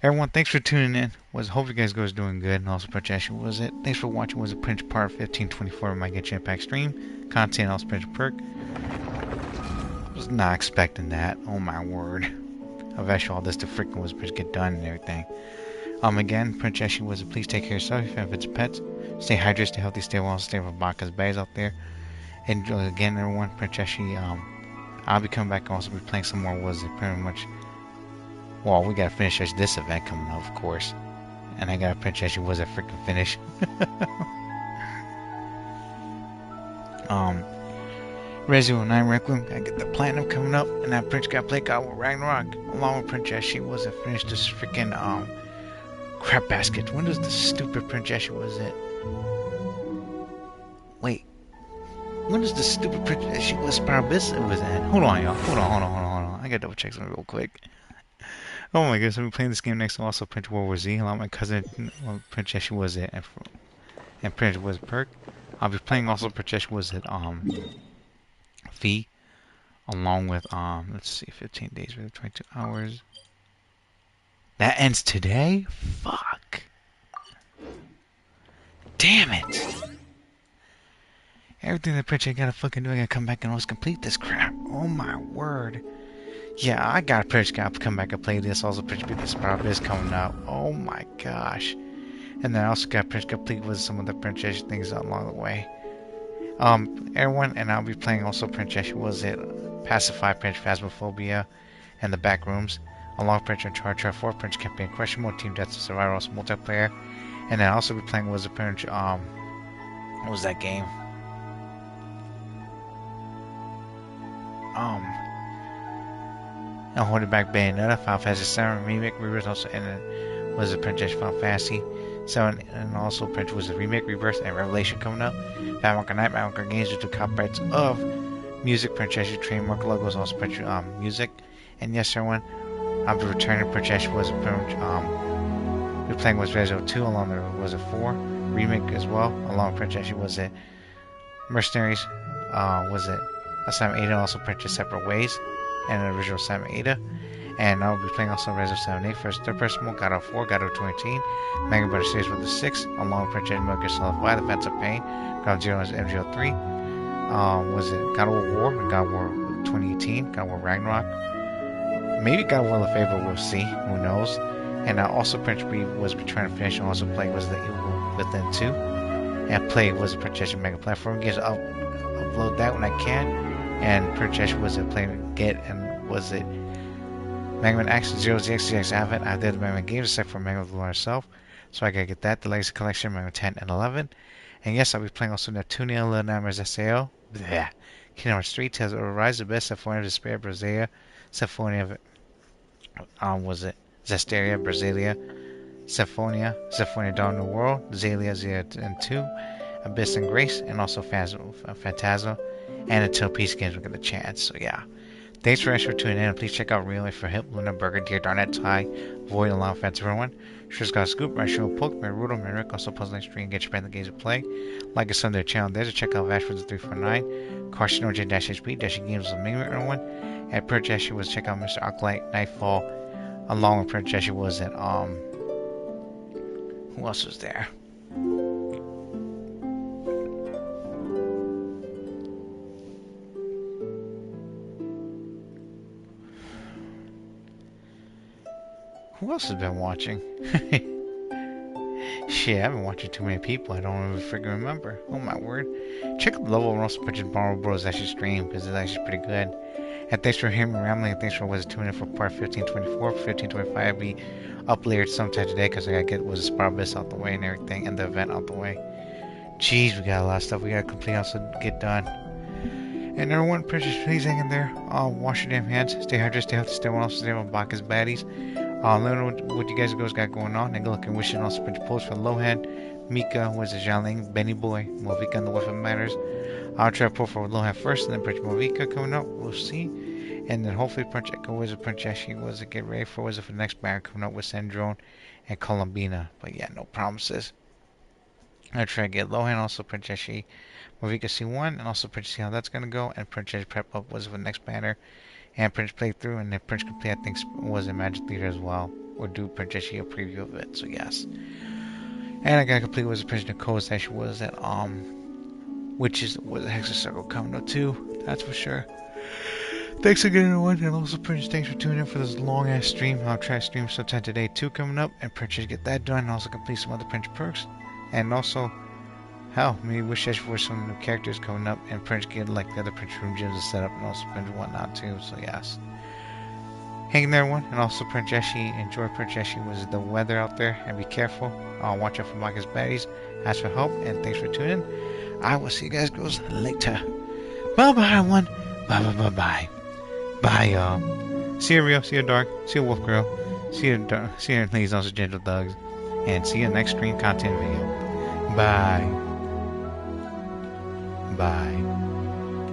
Everyone, thanks for tuning in. Hope you guys doing good, and also Prince was it. Thanks for watching. Was it Prince Part 1524 of my Genshin Impact stream? Content also Prince Perk. Was not expecting that. Oh my word. Eventually all this to freaking was get done and everything. Again, Prince Ashley was it. Please take care of yourself, your family, pets. Stay hydrated, stay healthy, stay well, stay with Baka's bags out there. And again, everyone, Prince Ashley, I'll be coming back and also be playing some more. Was it pretty much? Well, we gotta finish this event coming up, of course. And I gotta Prince Ashley was a freaking finish. Resident 9 Requiem, gotta get the platinum coming up, and that Prince got play God with Ragnarok, along with Prince Ashley was it finished this freaking crap basket. When does the stupid Prince Ashley was it? Wait. When does the stupid Prince Ashley was Abyss was at? Hold on, y'all. Hold on. I gotta double check something real quick. Oh my goodness, I'll be playing this game next to also Prince World War Z, along with my cousin Prince Ashley was it, and Prince was Perk. I'll be playing also Prince Ashley was it V, along with let's see, 15 days, really 22 hours. That ends today? Fuck. Damn it. Everything that Prince I gotta fucking do, I gotta come back and always complete this crap. Oh my word. Yeah, I gotta come back and play this. Also, Prince beat this Spiral is coming out. Oh my gosh. And then I also got Prince complete with some of the Prince things along the way. Everyone, and I'll be playing also Prince was it Pacify Prince Phasmophobia and the Back Rooms, along with Prince Charge 4 Prince Campaign Question Mode, Team Death Survivor, also multiplayer, and then I'll also be playing was it Prince what was that game? I'll hold it back Bayonetta, Final Fantasy 7 Remake, Rebirth, also, and then was it Prince Final Fantasy 7, and also Prince was a Remake, Rebirth, and Revelation coming up. Nightmare0XR Games due to copyrights of music, Prince trademark logos, also Prince music. And yes, everyone, I'll be returning Prince was we're playing was Rezo 2, along there was a 4 Remake as well, along with Prince was it Mercenaries, was it Assignment Ada, also Prince Separate Ways, and an original Assignment Ada. And I'll be playing also Rezo 7A, first third person mode, God of 4, God of 2018, Mega Brother Series with the 6, along with Prince Metal Gear Solid 5, The Phantom Pain, God of 0 and MGO3, was it God of War, God of War 2018, God of War Ragnarok, maybe God of War LaFavor, we'll see, who knows. And also Prince was trying to finish and also play was the Evil Within 2, and play was the Prince Mega Platform games. I'll upload that when I can, and Prince was it playing get and was it Mega Man X 0ZX I haven't. I did the Mega Man games except for Mega Man herself, so I gotta get that. The Legacy Collection, Mega Man 10 and 11. And yes, I'll be playing also Neptunia, Little Nightmares SAO, Kingdom Hearts 3, Tales of Arise, the Best, Symphonia of Despair, Brasilia, Symphonia of, was it Zestiria, Brasilia, Symphonia Dawn of the World, Zalia 0 and 2, Abyss and Grace, and also Phantasma, and Until Peace Games will get the chance. So yeah. Thanks for tuning in, and please check out Real Life for Hip, Luna, Burger, Dear, Darnett, Ty, Void, and Long Fans, everyone. Sure's got a scoop, my show, Poke, my Rudo, my Rick, also Puzzle Stream, get your brand the games of play. Like us on their channel, there's a check out Vash for the 349, Caution OJ HP, Dashing Games of Ming, everyone. At Per Jesse was check out Mr. Arclight, Nightfall, along with Per Jesse was at, who else was there? else has been watching? Shit, I've been watching too many people. I don't even freaking remember. Oh my word. Check out the level of Russell Punch's Borrow Bros actually stream because it's actually pretty good. And thanks for hearing me rambling. And thanks for tuning in for part 1524. 1525 will be uploaded sometime today because I gotta get was Sparabus out the way and everything, and the event out the way. Jeez, we got a lot of stuff we gotta complete also get done. And everyone, please hang in there. Wash your damn hands. Stay hydrated, stay healthy, stay well, stay on Baka's baddies. Let me know what you guys got going on. And good luck and wishing also a bunch of posts for Lohen, Mika, Xiaoling, Benny Boy, Mavuika, and the Weapon Matters. I'll try to profile with Lohen first, and then Prince Mavuika coming up. We'll see. And then hopefully Prince Echo Prince Ashley get ready for the next banner coming up with Sandrone and Columbina. But yeah, no promises. I'll try to get Lohen, also Prince Ashley, Mavuika C1, and also Prince see how that's gonna go. And Prince Ashley prep up for the next banner. And Prince playthrough, and then Prince complete I think was in Magic Theater as well. Or do Prince Ashley a preview of it, so yes. And I got complete was Prince Nicole's actually was at which is was a Hexa Circle coming up too, that's for sure. Thanks again everyone, and also Prince, thanks for tuning in for this long ass stream. I'll try to stream sometime today too coming up, and Prince should get that done, and also complete some other Prince perks. And also hell, maybe wish for some new characters coming up, and Prince get like the other Prince room gyms set up, and also Prince whatnot too, so yes. Hang in there everyone, and also Prince Jeshi, enjoy Prince Jeshi was the weather out there, and be careful. Watch out for Micah's baddies, ask for help, and thanks for tuning in. I will see you guys girls later. Bye bye everyone, bye bye bye bye. Bye y'all. See you Rio, see you Dark, see you Wolf Girl, see you ladies also Gentle Thugs, and see you next stream content video. Bye. Bye.